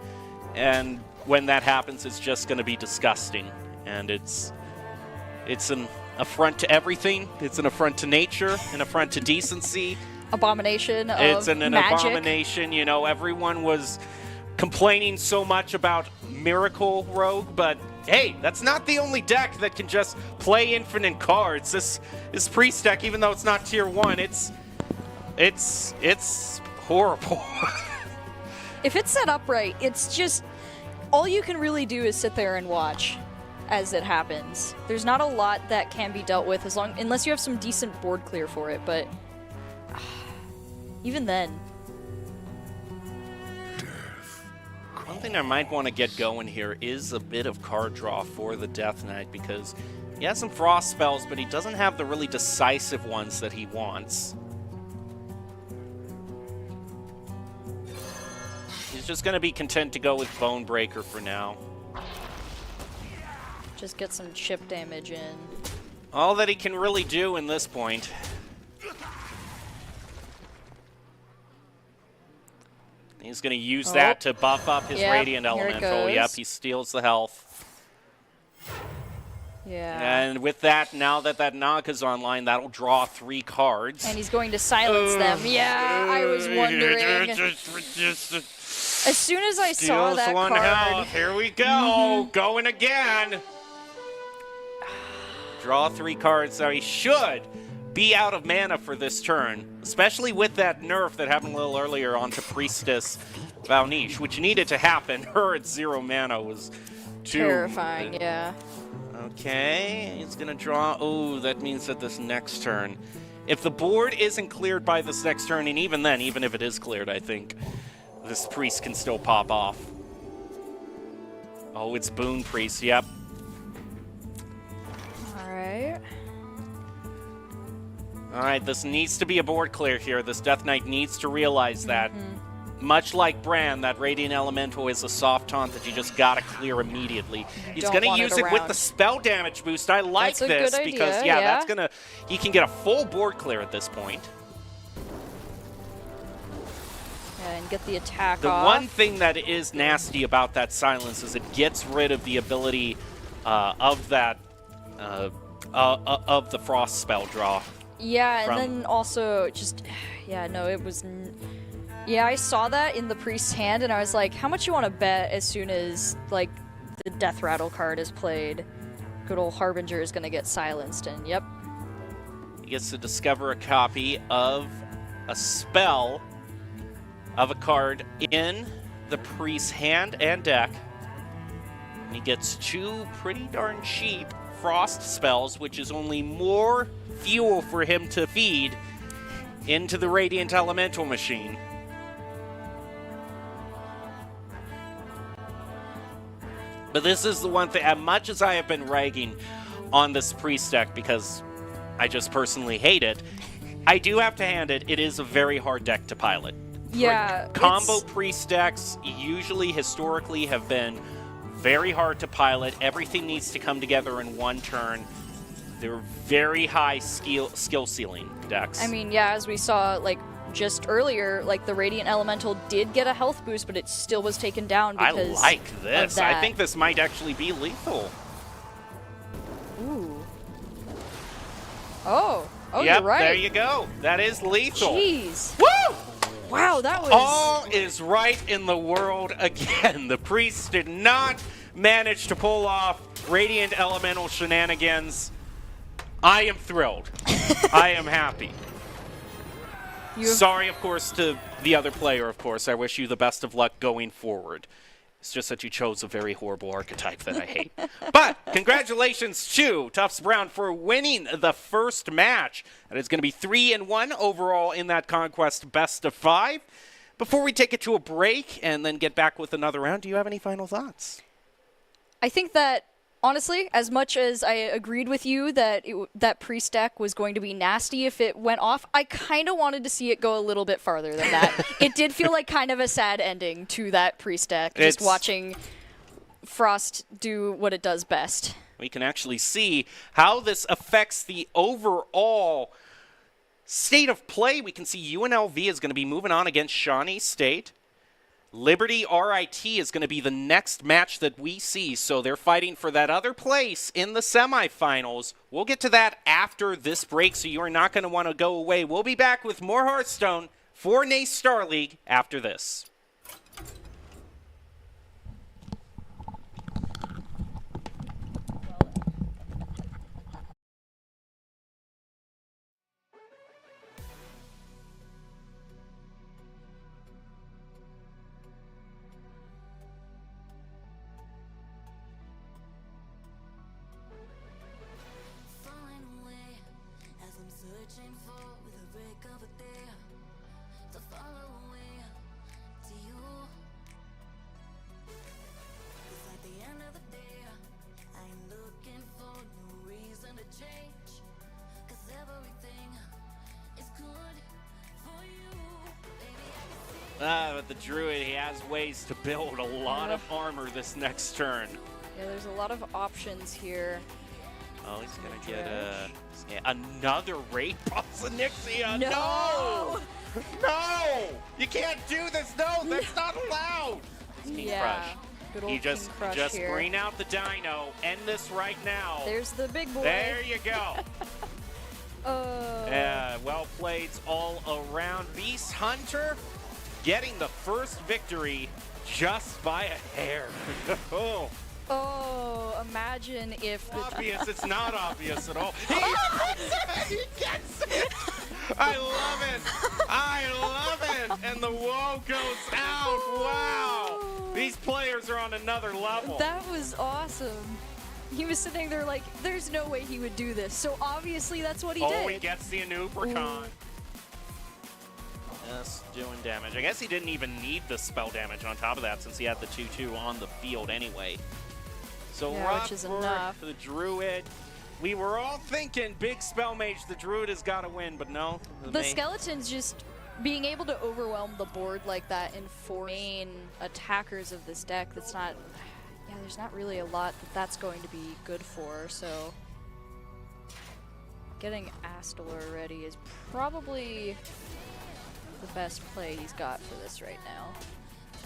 and when that happens, it's just going to be disgusting. And it's an affront to everything. It's an affront to nature, an affront to decency. Abomination of It's an magic. abomination. Everyone was complaining so much about Miracle Rogue, but hey, that's not the only deck that can just play infinite cards. This Priest deck, even though it's not tier 1, it's horrible. If it's set up right, it's just all you can really do is sit there and watch as it happens. There's not a lot that can be dealt with unless you have some decent board clear for it, but even then. One thing I might want to get going here is a bit of card draw for the Death Knight, because he has some Frost spells, but he doesn't have the really decisive ones that he wants. He's just going to be content to go with Bonebreaker for now. Just get some chip damage in. All that he can really do in this point. He's going to use that to buff up his Yep, Radiant here it Elemental. goes. Yep, he steals the health. Yeah. And with that, now that Naga's online, that'll draw 3 cards. And he's going to silence them. Yeah, I was wondering. As soon as I saw Steals that 1 card, health. Here we go. Going again. Draw 3 cards. So he should be out of mana for this turn, especially with that nerf that happened a little earlier onto Priestess Valniche, which needed to happen. Her at 0 mana was too terrifying, yeah. Okay, he's gonna draw. Oh, that means that this next turn, if the board isn't cleared by this next turn, and even then, even if it is cleared, I think this Priest can still pop off. Oh, it's Boon Priest, yep. Alright. Alright, this needs to be a board clear here. This Death Knight needs to realize that. Much like Bran, that Radiant Elemental is a soft taunt that you just gotta clear immediately. He's Don't gonna want use it it with around. the spell damage boost. I like That's a this good because, idea, yeah, yeah. that's gonna. He can get a full board clear at this point. Yeah, and get the attack The off. one thing that is nasty about that silence is it gets rid of the ability of that of the frost spell draw. Yeah, and from- then also just, yeah, no, it was, yeah, I saw that in the priest's hand, and I was like, how much you want to bet as soon as, like, the Death Rattle card is played? Good old Harbinger is going to get silenced, and yep. He gets to discover a copy of a spell of a card in the priest's hand and deck. And he gets 2 pretty darn cheap frost spells, which is only more fuel for him to feed into the Radiant Elemental machine. But this is the one thing, as much as I have been ragging on this priest deck because I just personally hate it, I do have to hand it, it is a very hard deck to pilot. Yeah, Combo it's- pre-stacks usually historically have been very hard to pilot. Everything needs to come together in one turn. They're very high skill ceiling decks. I mean, yeah, as we saw, like, just earlier, like, the Radiant Elemental did get a health boost, but it still was taken down I because like this. of that. I think this might actually be lethal. Ooh. Oh, Yep, you're right. there you go. That is lethal. Jeez. Woo! Wow, that was... All is right in the world again. The Priest did not manage to pull off Radiant Elemental shenanigans. I am thrilled. I am happy. Sorry, of course, to the other player, of course. I wish you the best of luck going forward. It's just that you chose a very horrible archetype that I hate. But congratulations to Tufts Brown for winning the first match. That is going to be 3-1 overall in that Conquest Best of 5. Before we take it to a break and then get back with another round, do you have any final thoughts? I think that, honestly, as much as I agreed with you that that pre-stack was going to be nasty if it went off, I kind of wanted to see it go a little bit farther than that. It did feel like kind of a sad ending to that pre-stack, just watching Frost do what it does best. We can actually see how this affects the overall state of play. We can see UNLV is going to be moving on against Shawnee State. Liberty RIT is going to be the next match that we see, so they're fighting for that other place in the semifinals. We'll get to that after this break, so you are not going to want to go away. We'll be back with more Hearthstone for NACE Star League after this. Falling away as I'm searching for with a break of a day to follow away to you. It's like the end of the day. I ain't looking for no reason to change, 'cause everything is good for you. Baby, I can see. But the Druid, he has ways to build a lot of armor this next turn. Yeah, there's a lot of options here. Oh, he's going to get another Raid Bosanixia. No! No! You can't do this. No, that's not allowed. King Yeah, Crush. good old You just King Crush here. bring out the Dino. End this right now. There's the big boy. There you go. Oh. Well played all around. Beast Hunter getting the first victory just by a hair. Oh. Oh, imagine if the... Obvious. It's not obvious at all. He gets it. I love it. I love it. And the woe goes out. Wow. These players are on another level. That was awesome. He was sitting there like, there's no way he would do this. So obviously that's what he did. Oh, he gets the Anupricon. Yes, doing damage. I guess he didn't even need the spell damage on top of that since he had the 2-2 on the field anyway. So Yeah, which is enough. the Druid. We were all thinking big spell mage, the Druid has got to win, but no. The Skeletons just being able to overwhelm the board like that and four main attackers of this deck, that's not... Yeah, there's not really a lot that's going to be good for, so... Getting Astolor ready is probably the best play he's got for this right now.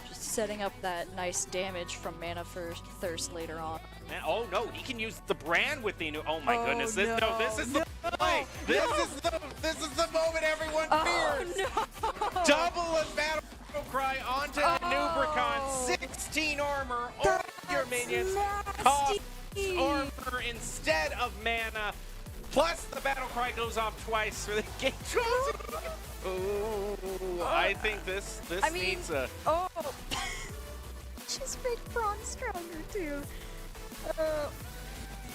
Just setting up that nice damage from Mana Thirst later on. Oh no, he can use the brand with the new. Oh my Oh, goodness! no, This is the play. This is the moment everyone fears. no! Double a battle cry onto Anupricon. 16 armor on your minions. Cost armor instead of mana. Plus the battle cry goes off twice for the game. Oh, I think this needs a. Oh! Just make Braun stronger too.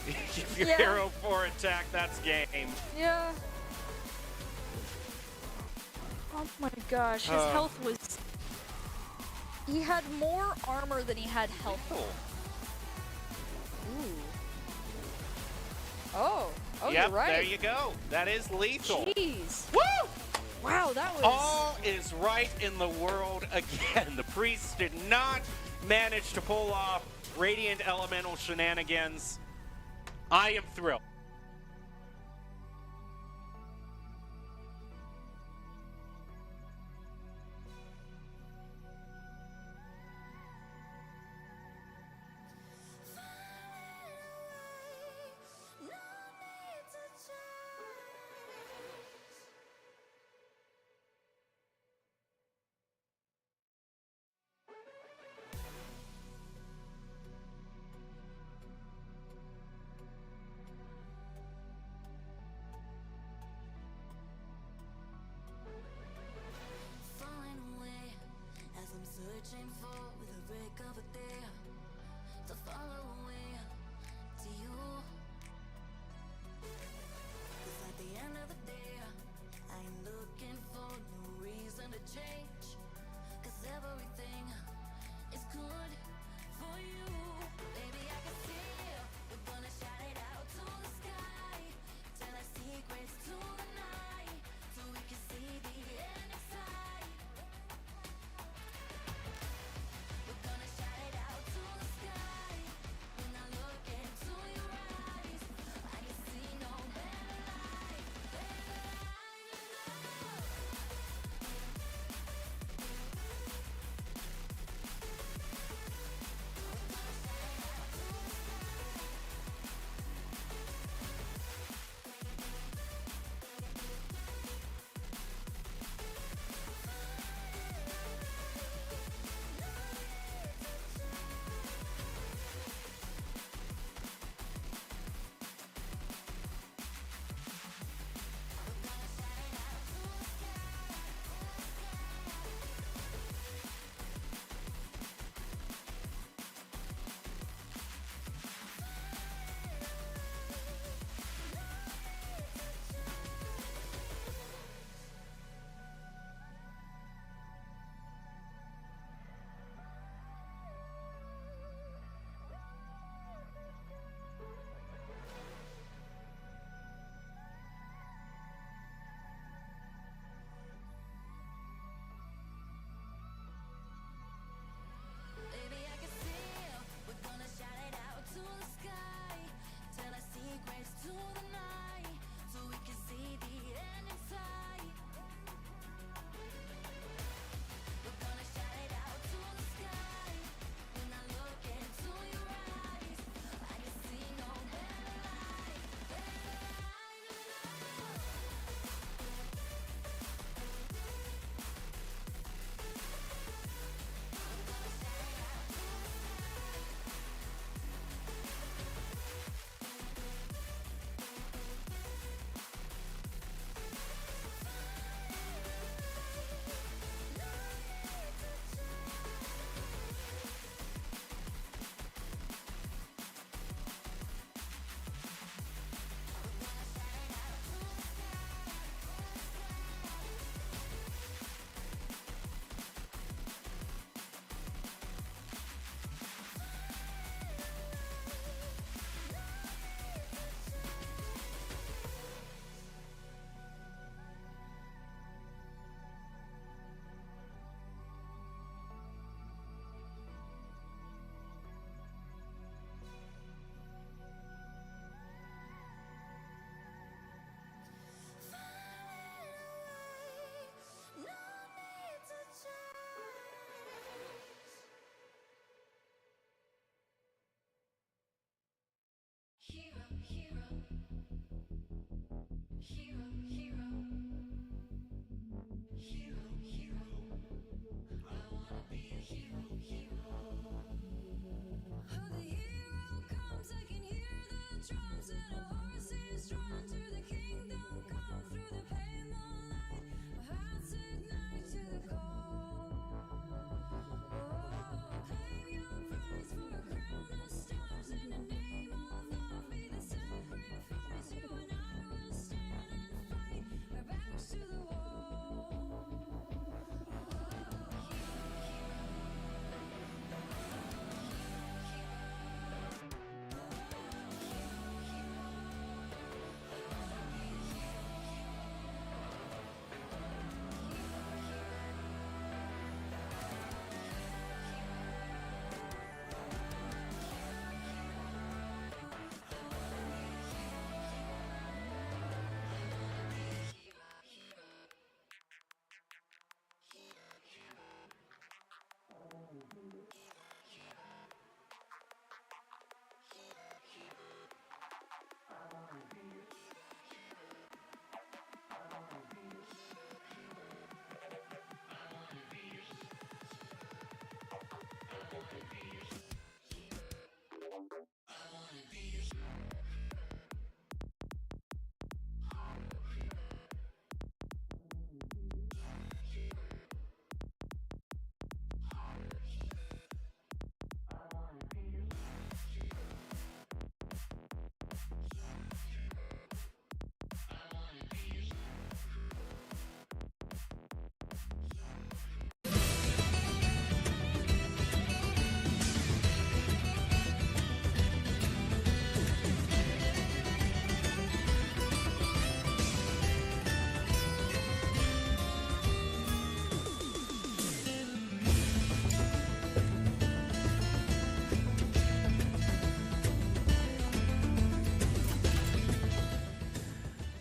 If your Yeah. hero 4 attack, that's game. Yeah. Oh my gosh, his health was... He had more armor than he had health. Ooh. Oh, Yep, you're right. there you go. That is lethal. Jeez. Woo! Wow, that was... All is right in the world again. The priest did not manage to pull off Radiant Elemental shenanigans. I am thrilled. No need to change.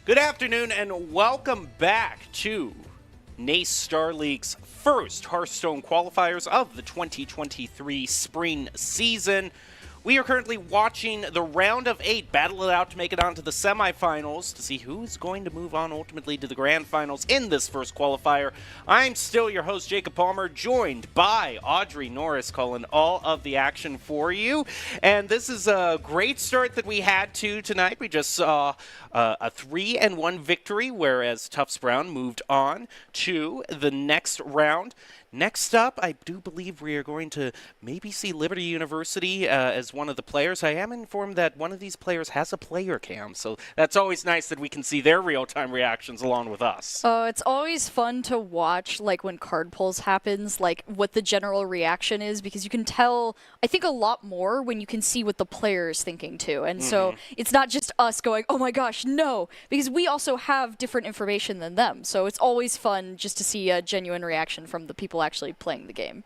Good afternoon and welcome back to NACE Star League's first Hearthstone qualifiers of the 2023 spring season. We are currently watching the round of 8 battle it out to make it onto the semifinals to see who's going to move on ultimately to the grand finals in this first qualifier. I'm still your host, Jacob Palmer, joined by Audrey Norris, calling all of the action for you. And this is a great start that we had to tonight. We just saw a 3-1 victory, whereas Tufts Brown moved on to the next round. Next up, I do believe we are going to maybe see Liberty University as one of the players. I am informed that one of these players has a player cam, so that's always nice that we can see their real-time reactions along with us. It's always fun to watch, like, when card pulls happens, like, what the general reaction is, because you can tell, I think, a lot more when you can see what the player is thinking, too. And so it's not just us going, oh my gosh, no, because we also have different information than them. So it's always fun just to see a genuine reaction from the people actually playing the game.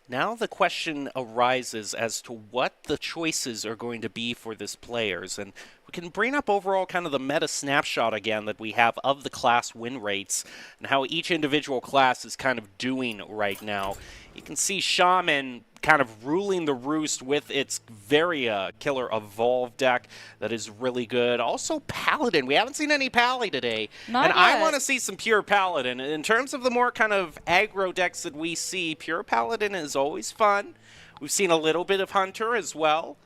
Now the question arises as to what the choices are going to be for this players, and we can bring up overall kind of the meta snapshot again that we have of the class win rates and how each individual class is kind of doing right now. You can see Shaman kind of ruling the roost with its very killer Evolve deck that is really good. Also Paladin. We haven't seen any Pally today. Not and yet. I want to see some pure Paladin. In terms of the more kind of aggro decks that we see, pure Paladin is always fun. We've seen a little bit of Hunter as well.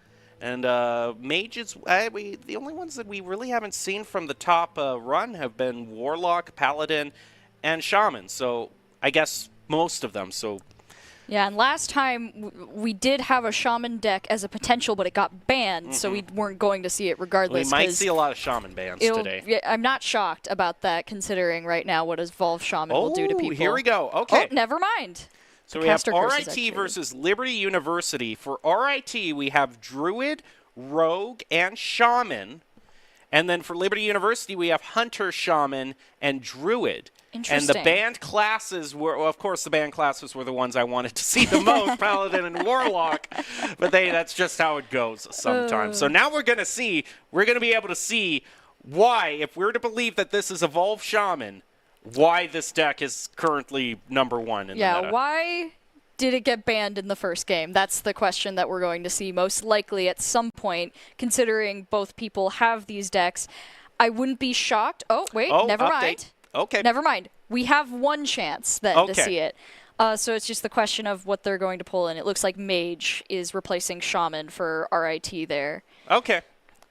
And mages, the only ones that we really haven't seen from the top run have been Warlock, Paladin, and Shaman. So I guess most of them. So Yeah, and last time we did have a Shaman deck as a potential, but it got banned, so we weren't going to see it regardless. we might see a lot of Shaman bans today. Yeah, I'm not shocked about that, considering right now what Evolve Shaman will do to people. Here we go. Okay. Oh, never mind. So we have Caster curses RIT activated. versus Liberty University. For RIT, we have Druid, Rogue, and Shaman. And then for Liberty University, we have Hunter, Shaman, and Druid. And the Interesting. banned classes were, well, of course, the banned classes were the ones I wanted to see the most, Paladin and Warlock. But that's just how it goes sometimes. So now we're going to be able to see why, if we're to believe that this is Evolve Shaman, why this deck is currently number one in the meta. Yeah, why did it get banned in the first game? That's the question that we're going to see most likely at some point, considering both people have these decks. I wouldn't be shocked. Oh, wait, never update. mind. Okay. Never mind. We have one chance then to see it. So it's just the question of what they're going to pull in. It looks like Mage is replacing Shaman for RIT there. Okay.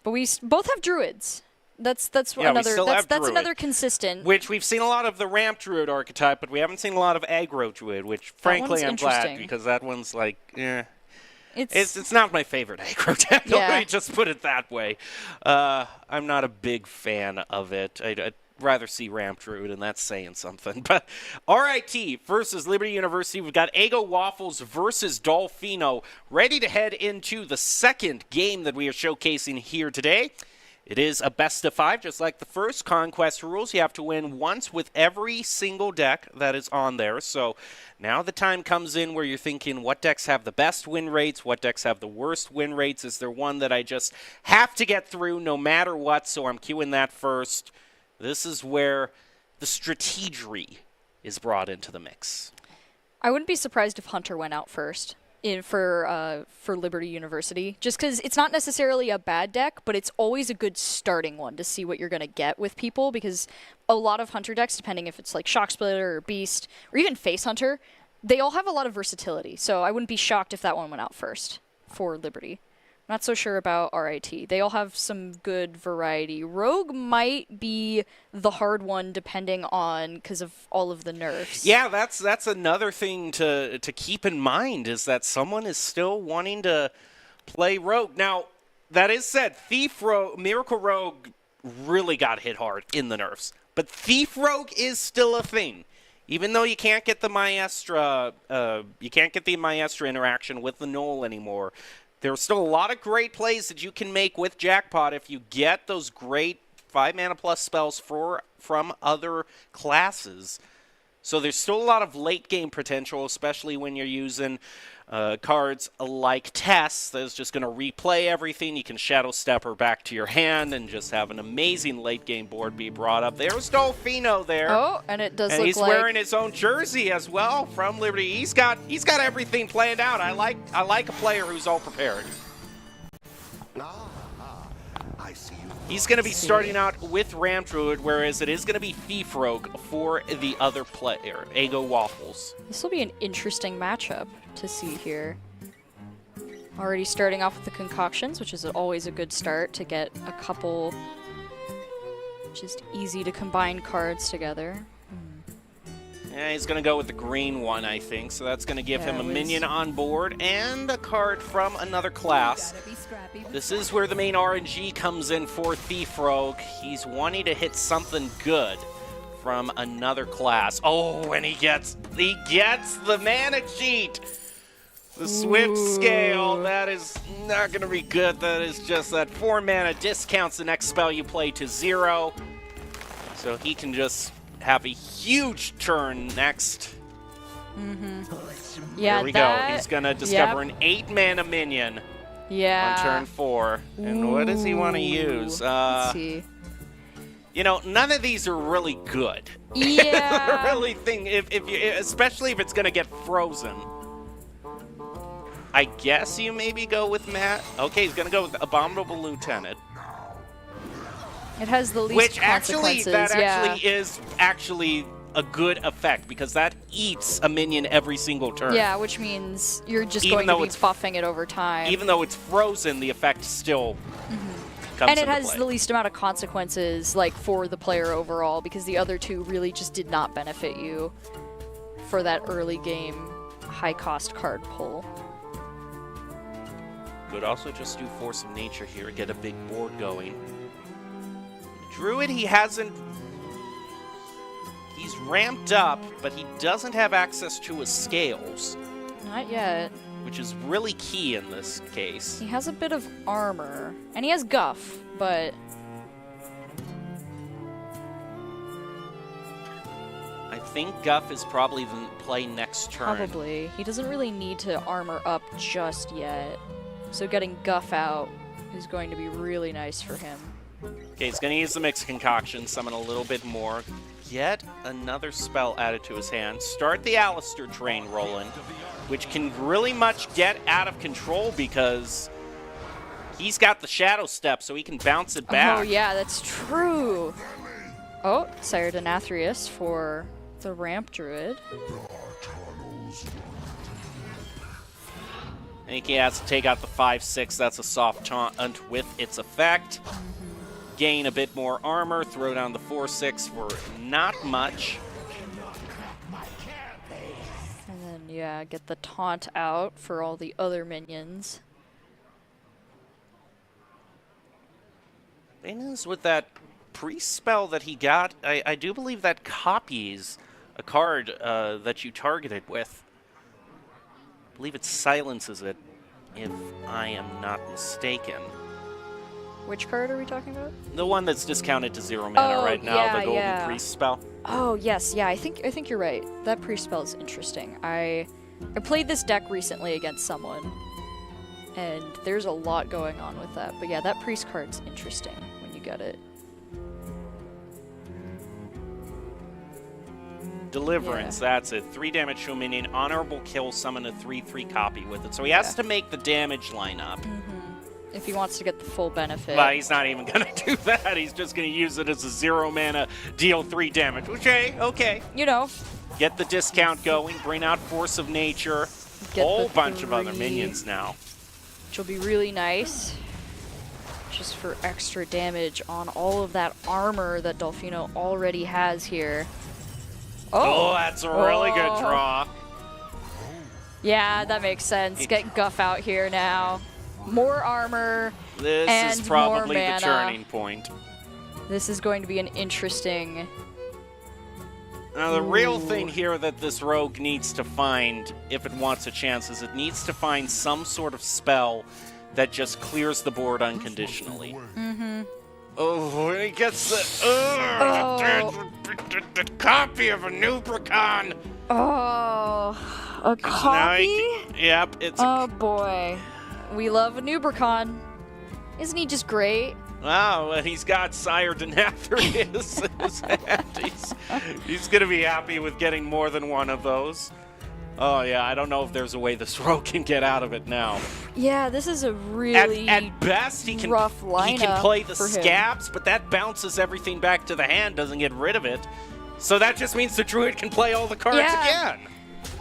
But we both have Druids. That's Yeah, we still have that's Druid. another consistent. Which we've seen a lot of the ramp Druid archetype, but we haven't seen a lot of aggro Druid, which frankly one's I'm glad interesting. because that one's like, It's It's not my favorite aggro deck. Yeah. Let me just put it that way. I'm not a big fan of it. I'd rather see Ramp Druid, and that's saying something. But RIT versus Liberty University. We've got Eggo Waffles versus Dolfino ready to head into the second game that we are showcasing here today. It is a best of 5, just like the first Conquest rules. You have to win once with every single deck that is on there. So now the time comes in where you're thinking, what decks have the best win rates? What decks have the worst win rates? Is there one that I just have to get through no matter what? So I'm queuing that first. This is where the strategery is brought into the mix. I wouldn't be surprised if Hunter went out first for Liberty University, just because it's not necessarily a bad deck, but it's always a good starting one to see what you're going to get with people, because a lot of Hunter decks, depending if it's like Shock Splitter or Beast or even Face Hunter, they all have a lot of versatility, so I wouldn't be shocked if that one went out first for Liberty. Not so sure about RIT. They all have some good variety. Rogue might be the hard one depending on because of all of the nerfs. Yeah, that's another thing to keep in mind is that someone is still wanting to play Rogue. Now, that is said, Thief Rogue, Miracle Rogue really got hit hard in the nerfs. But Thief Rogue is still a thing. Even though you can't get the Maestra, interaction with the Knoll anymore. There's still a lot of great plays that you can make with Jackpot if you get those great 5-mana plus spells from other classes. So there's still a lot of late game potential, especially when you're using cards like Tess that is just going to replay everything. You can Shadow Step her back to your hand and just have an amazing late game board be brought up. There's Dolfino there. Oh, and it does And look he's like wearing his own jersey as well from Liberty. He's got everything planned out. I like a player who's all prepared. I see you. He's going to be starting out with Ramp Druid, whereas it is going to be Thief Rogue for the other player, Ego Waffles. this will be an interesting matchup to see here. Already starting off with the concoctions, which is always a good start to get a couple just easy to combine cards together. Yeah, he's going to go with the green one, I think, so that's going to give him a it was- minion on board and a card from another class. This is where the main RNG comes in for Thief Rogue. He's wanting to hit something good from another class. Oh, and he gets the mana cheat. The Swift Scale, that is not going to be good. That is just that 4 mana discounts the next spell you play to 0. So he can just have a huge turn next. Yeah, There we that, go. He's going to discover yep. an 8 mana minion Yeah. on turn 4. And what does he want to use? Let's see. You know, none of these are really good. Yeah. really think if you, especially if it's going to get frozen. I guess you maybe go with Matt. Okay, he's going to go with Abominable Lieutenant. It has the least Which actually, consequences. that yeah. actually is actually a good effect because that eats a minion every single turn. Yeah, which means you're just Even going to though be it's- buffing it over time. Even though it's frozen, the effect still comes and it into has play. the least amount of consequences, like, for the player overall, because the other two really just did not benefit you for that early game high-cost card pull. Could also just do Force of Nature here, get a big board going. Druid, he's ramped up, but he doesn't have access to his scales, Not yet. which is really key in this case. He has a bit of armor, and he has Guff, but I think Guff is probably the play next turn. probably. He doesn't really need to armor up just yet. So getting Guff out is going to be really nice for him. Okay, he's going to use the Mixed Concoction, summon a little bit more, get another spell added to his hand, start the Alistair train rolling, which can really much get out of control because he's got the Shadow Step, so he can bounce it back. Oh, yeah, that's true. Oh, Sire Denathrius for the Ramp Druid. I think he has to take out the 5/6. That's a soft taunt with its effect. Gain a bit more armor, throw down the 4/6 for not much. And then, yeah, get the taunt out for all the other minions. Thing is, with that priest spell that he got, I do believe that copies a card that you targeted with. I believe it silences it, if I am not mistaken. Which card are we talking about? The one that's discounted to 0 mana Oh, right now, yeah, the Golden yeah. Priest spell. Oh, yes, yeah, I think you're right. That priest spell is interesting. I played this deck recently against someone, and there's a lot going on with that. But yeah, that priest card's interesting when you get it. Deliverance, that's it. 3 damage to a minion, honorable kill, summon a 3/3 copy with it. So he has Yeah. to make the damage line up. If he wants to get the full benefit. But he's not even going to do that. He's just going to use it as a 0 mana, deal 3 damage. Okay. You know, Get the discount going, bring out Force of Nature. Get Whole the bunch of other 3. minions now. which will be really nice. Just for extra damage on all of that armor that Dolfino already has here. Oh, that's a really good Oh. draw. Yeah, that makes sense. Get Guff out here now. More armor. This And is probably more the mana. turning point. This is going to be an interesting... Now, the real thing here that this rogue needs to find, if it wants a chance, is it needs to find some sort of spell that just clears the board unconditionally. Mm-hmm. Oh, and he gets the... the copy of a Nubricon! Oh, A So now copy? yep, it's Oh boy. We love a Nubricon. Isn't he just great? wow, and he's got Sire Denathrius in his hand. He's going to be happy with getting more than one of those. Oh, yeah, I don't know if there's a way this rogue can get out of it now. Yeah, this is a really At best, he can rough lineup play the for him. scabs, but that bounces everything back to the hand, doesn't get rid of it. So that just means the druid can play all the cards again.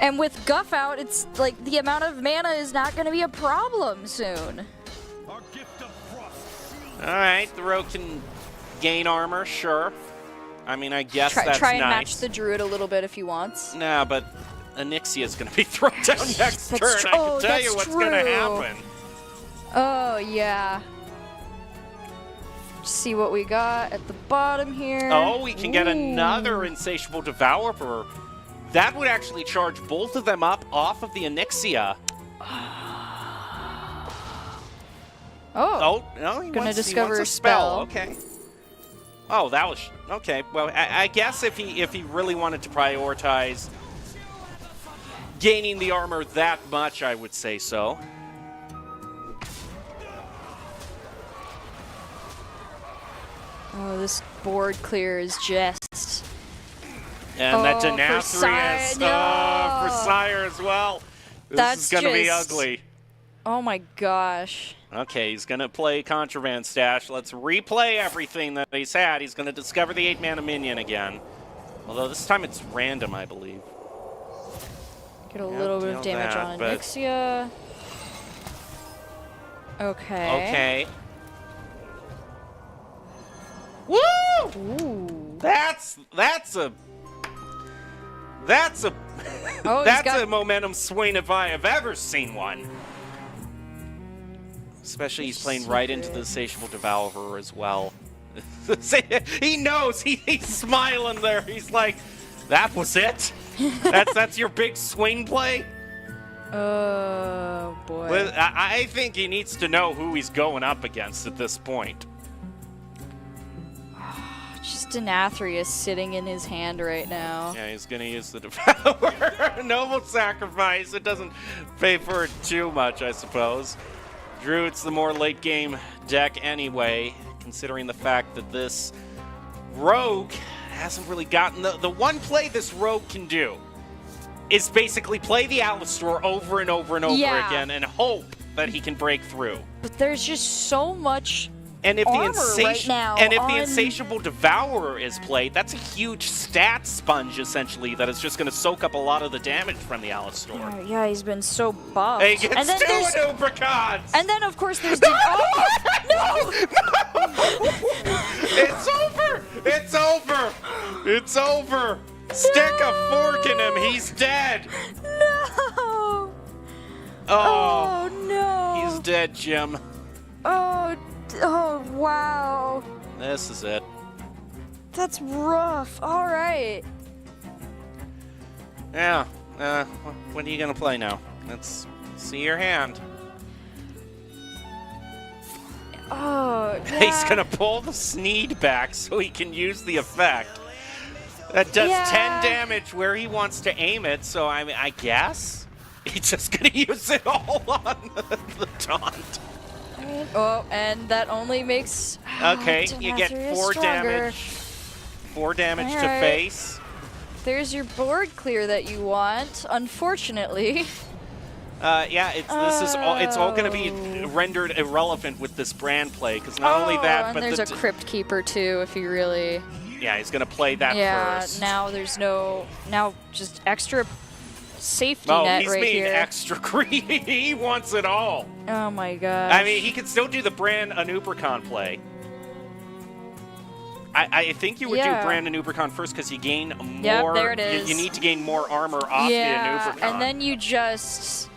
And with Guff out, it's like the amount of mana is not going to be a problem soon. All right, the rogue can gain armor, sure. I mean, I guess that's Try and nice. match the druid a little bit if he wants. Nah, but Onyxia is going to be thrown down next turn. That's I oh, can tell you that's what's going to true. happen. Oh, yeah. See what we got at the bottom here. Oh, we can get Ooh. another Insatiable Devourer. That would actually charge both of them up off of the Onyxia. Oh, Oh, no, he Gonna wants, discover he wants a a spell. spell. Okay. Oh, that was okay. Well, I guess if he really wanted to prioritize gaining the armor that much, I would say so. oh, this board clear is just... And that Oh, for Denathrius Sire, no. for Sire as well. This That's is going to be just- ugly. Oh my gosh. Okay, he's going to play Contraband Stash. Let's replay everything that he's had. He's going to discover the 8-mana minion again. Although this time it's random, I believe. Get a Yeah, little bit deal of damage that, on but- Onyxia. Okay. Okay. Woo! Ooh. That's a Oh, he's that's got- a momentum swing if I have ever seen one. Especially he's playing right into the Insatiable Devourer as well. He knows. He's smiling there. He's like, that was it? That's your big swing play? Oh boy. Well, I think he needs to know who he's going up against at this point. Just Denathrius sitting in his hand right now. Yeah, he's going to use the Devourer. Noble Sacrifice. It doesn't pay for it too much, I suppose. Druid's the more late game deck anyway, considering the fact that this rogue hasn't really gotten the one play this rogue can do is basically play the Alistor over and over and over Yeah. again and hope that he can break through. But there's just so much And if armor the right now and if on- the Insatiable Devourer is played, that's a huge stat sponge essentially that is just going to soak up a lot of the damage from the Alistor. Yeah, he's been so buffed. Hey, he and gets then two there's Ubercons! and then of course there's oh, It's over! It's over! It's over! Stick a fork in him. He's dead. no. Oh, Oh no. he's dead, Jim. Oh wow. This is it. That's rough. All right. Yeah. What are you gonna play now? Let's see your hand. Oh, He's gonna pull the Sneed back so he can use the effect. That does Yeah. 10 damage where he wants to aim it, so I mean, I guess he's just gonna use it all on the taunt. Oh, and that only makes Okay, you get Denathrius 4 stronger. damage. 4 damage to Alright. face. There's your board clear that you want. Unfortunately. Yeah, it's all going to be rendered irrelevant with this brand play because not only that, and but there's a Crypt Keeper too. If you really. yeah, he's going to play that Yeah. first. Now there's no. Now just extra safety Oh, net he's right being here. extra greedy. He wants it all. Oh my god. I mean, he could still do the Brand Anubricon play. I think you would Yeah. do Brand Anubricon first because you gain more. there it is. You need to gain more armor off yeah, the Anubricon. and then you just.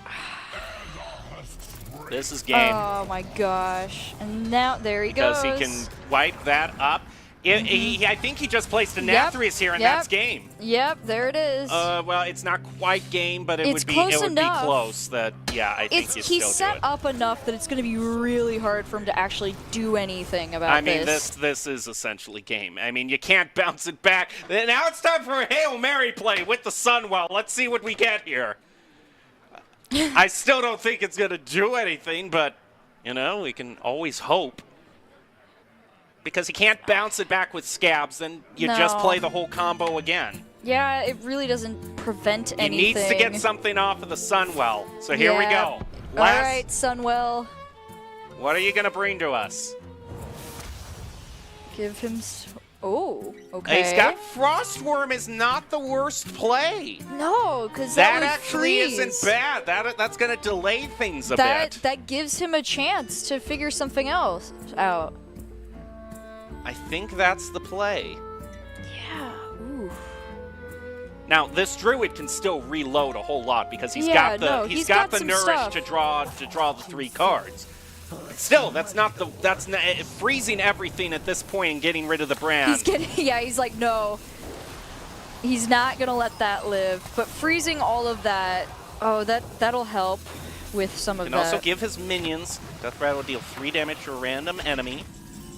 This is game. Oh my gosh. And now there he because goes. he can wipe that up. I think he just placed a Yep, Nathrius here, and yep. that's game. Yep, there it is. Well, it's not quite game, but it It's would be close enough. close. That I think you he's still set do it. up enough that it's going to be really hard for him to actually do anything about I mean, this. this is essentially game. I mean, you can't bounce it back. Now it's time for a Hail Mary play with the Sunwell. Let's see what we get here. I still don't think it's going to do anything, but, you know, we can always hope. Because he can't bounce it back with scabs, then you just No. play the whole combo again. Yeah, it really doesn't prevent He anything. needs to get something off of the Sunwell. So here we Yeah. go. All right, Sunwell. What are you going to bring to us? Give him... Oh, okay. He's got Frostworm is not the worst play. No, because That would actually freeze. isn't bad. That's going to delay things a That bit. that gives him a chance to figure something else out. I think that's the play. Yeah. Ooh. Now, this druid can still reload a whole lot because he's Yeah, got the no, he's he's got got the some nourish stuff. to draw the 3 cards. Still, that's not freezing everything at this point and getting rid of the brand. He's getting. Yeah, he's like, no. He's not gonna let that live. But freezing all of that. Oh, that'll help with some of Can that. also give his minions. Death Rattle will deal 3 damage to a random enemy.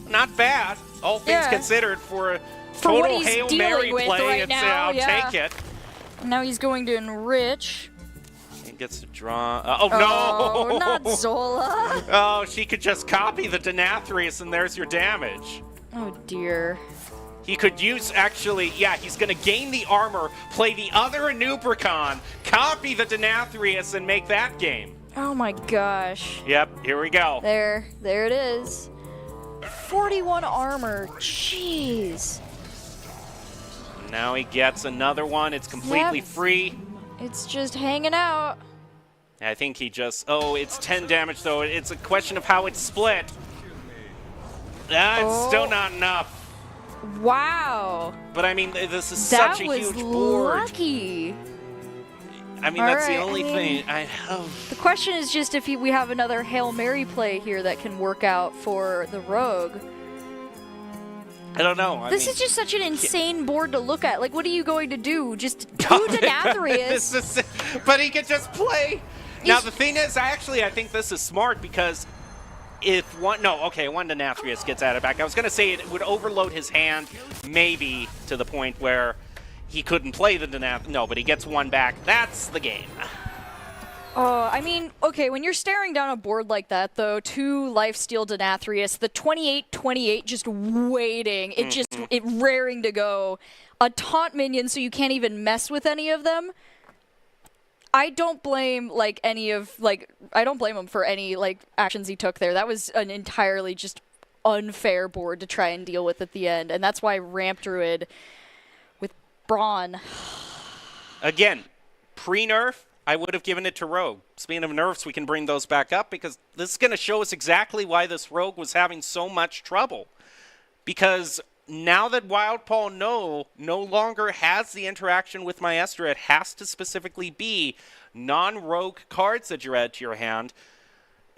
Not bad, all things Yeah. considered for a For what total he's Hail dealing Mary with play. right now, I'll yeah. take it. Now he's going to enrich. He gets to draw. Oh Oh, no! not Zola. Oh, she could just copy the Denathrius and there's your damage. Oh dear. He could use, actually, yeah, he's going to gain the armor, play the other Anubricon, copy the Denathrius, and make that game. Oh my gosh. Yep, here we go. There it is. 41 armor. Jeez. Now he gets another one. It's completely Yep. free. It's just hanging out. I think he just, oh, it's 10 damage, though. It's a question of how it's split. It's still not enough. Wow. But, I mean, this is That such a was huge board. lucky. I mean, All that's the right, only I mean- thing. The question is just if we have another Hail Mary play here that can work out for the Rogue. I don't know. This is just such an insane board to look at. Like, what are you going to do? Just do This Denathrius? is- but he could just play. Now, He's- the thing is, actually, I think this is smart because if one Denathrius gets added back, I was going to say it would overload his hand maybe to the point where he couldn't play the Denathrius. No, but he gets one back. That's the game. I mean, okay, when you're staring down a board like that, though, 2 lifesteal Denathrius, the 28-28 just waiting, it raring to go, a taunt minion so you can't even mess with any of them. I don't blame I don't blame him for any actions he took there. That was an entirely just unfair board to try and deal with at the end, and that's why Ramp Druid with Brawn. Again, pre-nerf, I would have given it to Rogue. Speaking of nerfs, we can bring those back up because this is going to show us exactly why this Rogue was having so much trouble. Because now that Wild Paw no longer has the interaction with Maestra, it has to specifically be non-rogue cards that you add to your hand.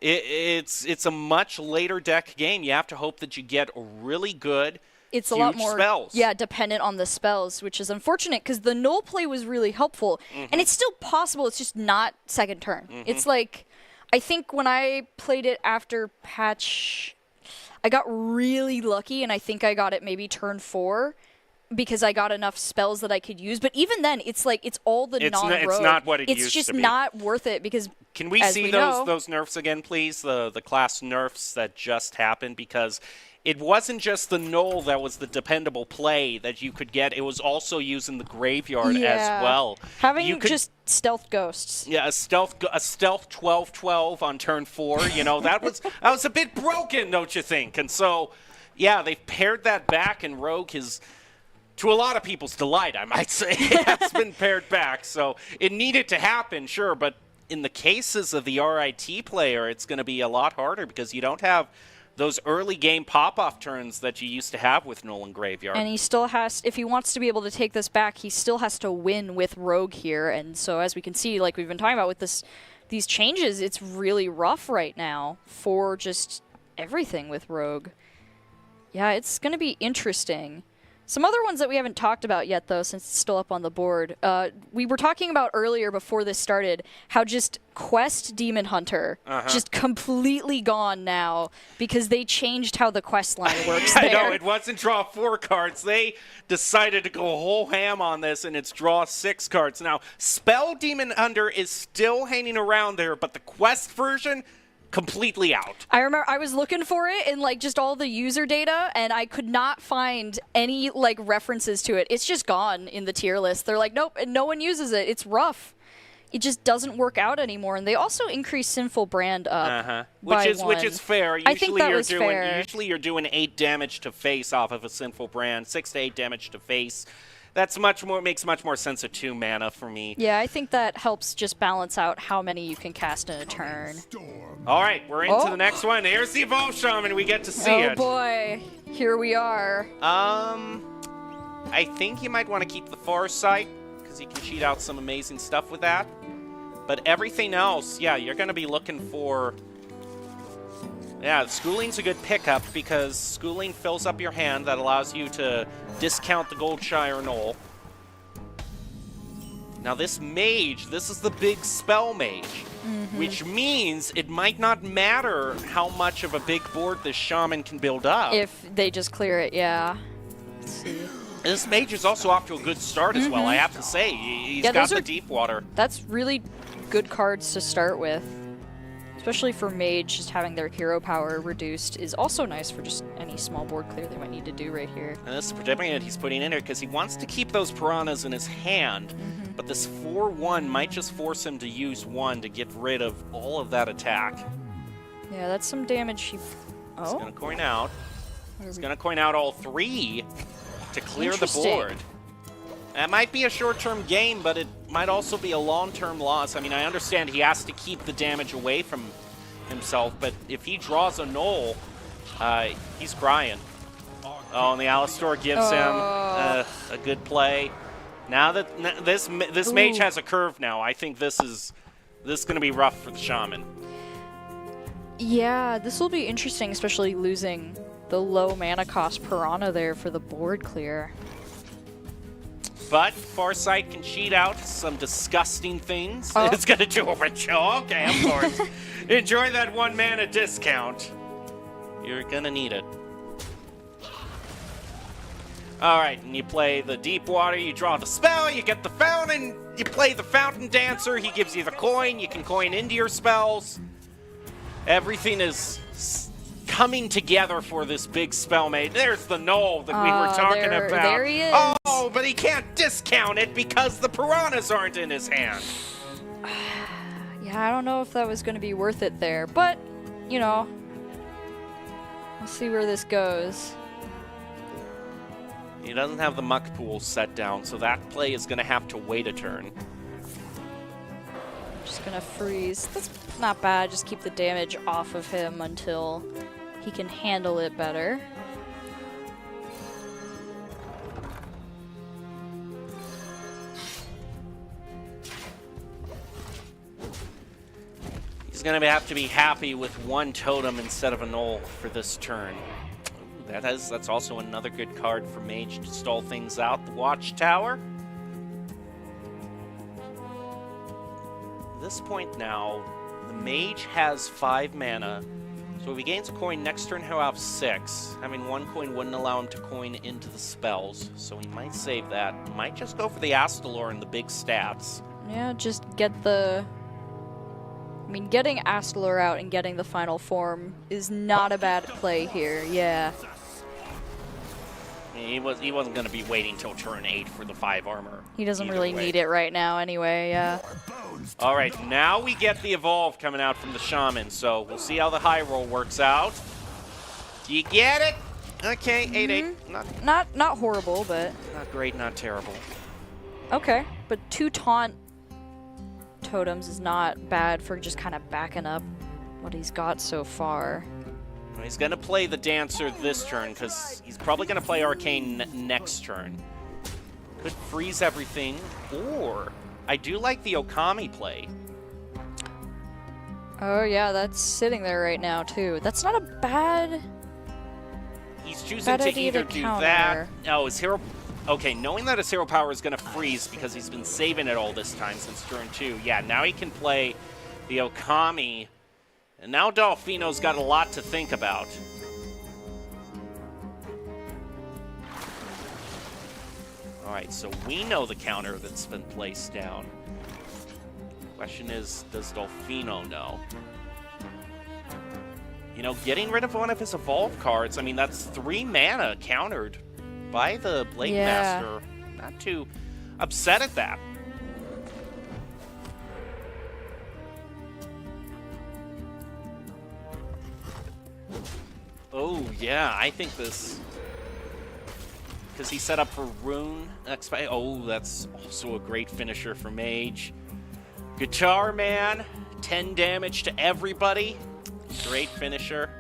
It's a much later deck game. You have to hope that you get really good, It's a lot huge more, spells. yeah, dependent on the spells, which is unfortunate because the null play was really helpful, and it's still possible. It's just not second turn. It's like, I think when I played it after patch, I got really lucky, and I think I got it maybe turn 4 because I got enough spells that I could use. But even then, it's like it's all the non-rogue. It's not what it It's used just to be. not worth it because. Can we as see we those know- those nerfs again, please? The class nerfs that just happened, because it wasn't just the null that was the dependable play that you could get. It was also using the graveyard as well. Having You could- just stealth ghosts. Yeah, a stealth 12-12 on turn 4. You know, that was a bit broken, don't you think? And so, yeah, they've pared that back, and Rogue has, to a lot of people's delight, I might say, has been pared back. So it needed to happen, sure, but in the cases of the RIT player, it's going to be a lot harder because you don't have those early game pop-off turns that you used to have with Nolan Graveyard. And he still has, if he wants to be able to take this back, he still has to win with Rogue here. And so as we can see, like we've been talking about with these changes, it's really rough right now for just everything with Rogue. Yeah, it's going to be interesting Some other ones that we haven't talked about yet, though, since it's still up on the board. We were talking about earlier before this started how just Quest Demon Hunter just completely gone now because they changed how the quest line works I there. know, it wasn't draw 4 cards. They decided to go whole ham on this, and it's draw 6 cards. Now, Spell Demon Hunter is still hanging around there, but the quest version, completely out. I remember I was looking for it in like just all the user data and I could not find any like references to it. It's just gone in the tier list. They're like, nope, and no one uses it. It's rough. It just doesn't work out anymore. And they also increased Sinful Brand up Which by is fair. I think that was fair. Usually you're doing 8 damage to face off of a Sinful Brand, 6 to 8 damage to face. That's makes much more sense at 2 mana for me. Yeah, I think that helps just balance out how many you can cast in a turn. All right, we're into the next one. Here's the Evolve Shaman. We get to see it. Oh boy, here we are. I think you might want to keep the Farsight because you can cheat out some amazing stuff with that. But everything else, yeah, you're going to be looking for... Yeah, Schooling's a good pickup because Schooling fills up your hand. That allows you to discount the Goldshire Knoll. Now this Mage, this is the big Spell Mage, which means it might not matter how much of a big board this Shaman can build up. If they just clear it, yeah. Let's see. This Mage is also off to a good start as well, I have to say. He's got the Deep Water. That's really good cards to start with. Especially for Mage, just having their hero power reduced is also nice for just any small board clear they might need to do right here. And this is the predicament he's putting in here because he wants to keep those Piranhas in his hand, but this 4-1 might just force him to use 1 to get rid of all of that attack. Yeah, that's some damage he... Oh? He's going to coin out. He's going to coin out all 3 to clear the board. That might be a short-term gain, but it might also be a long-term loss. I mean, I understand he has to keep the damage away from himself, but if he draws a Knoll, he's crying. Oh, and the Alistor gives him a good play. Now that this Mage has a curve now, I think this is going to be rough for the Shaman. Yeah, this will be interesting, especially losing the low mana cost Piranha there for the board clear. But Farsight can cheat out some disgusting things. It's going to do a ritual. Okay, of course. Enjoy that 1 mana discount. You're going to need it. All right, and you play the Deep Water, you draw the spell, you get the Fountain, you play the Fountain Dancer, he gives you the coin, you can coin into your spells. Everything is coming together for this big spell mate. There's the Knoll that we were talking about. There he is. Oh, but he can't discount it because the Piranhas aren't in his hand. Yeah, I don't know if that was going to be worth it there, but, you know, we'll see where this goes. He doesn't have the Muck Pool set down, so that play is going to have to wait a turn. Just going to freeze. That's not bad. Just keep the damage off of him until he can handle it better. He's going to have to be happy with 1 totem instead of a Knoll for this turn. Ooh, that's also another good card for Mage to stall things out. The Watchtower. At this point now, the Mage has 5 mana. So if he gains a coin next turn, he'll have 6. Having 1 coin wouldn't allow him to coin into the spells, so he might save that. Might just go for the Astalor and the big stats. Yeah, just get the... I mean, getting Astalor out and getting the final form is not a bad play here, yeah. He wasn't going to be waiting till turn 8 for the 5 armor. He doesn't really need it right now anyway, yeah. All right, now we get the Evolve coming out from the Shaman, so we'll see how the high roll works out. Do you get it? Okay, 8-8. Not horrible, but... Not great, not terrible. Okay, but 2 taunt totems is not bad for just kind of backing up what he's got so far. Well, he's going to play the Dancer this turn because he's probably going to play Arcane next turn. Could freeze everything, or I do like the Okami play. Oh yeah, that's sitting there right now too. That's not a bad he's choosing Bad to idea either to do counter. that. Oh, his hero. Okay, knowing that his hero power is going to freeze because he's been saving it all this time since turn 2. Yeah, now he can play the Okami. And now Dolphino's got a lot to think about. All right, so we know the counter that's been placed down. Question is, does Dolphino know? You know, getting rid of one of his evolve cards, I mean, that's 3 mana countered by the Blade Master. Not too upset at that. Oh, yeah, I think this... Because he set up for Rune. Oh, that's also a great finisher for Mage. Guitar Man, 10 damage to everybody. Great finisher.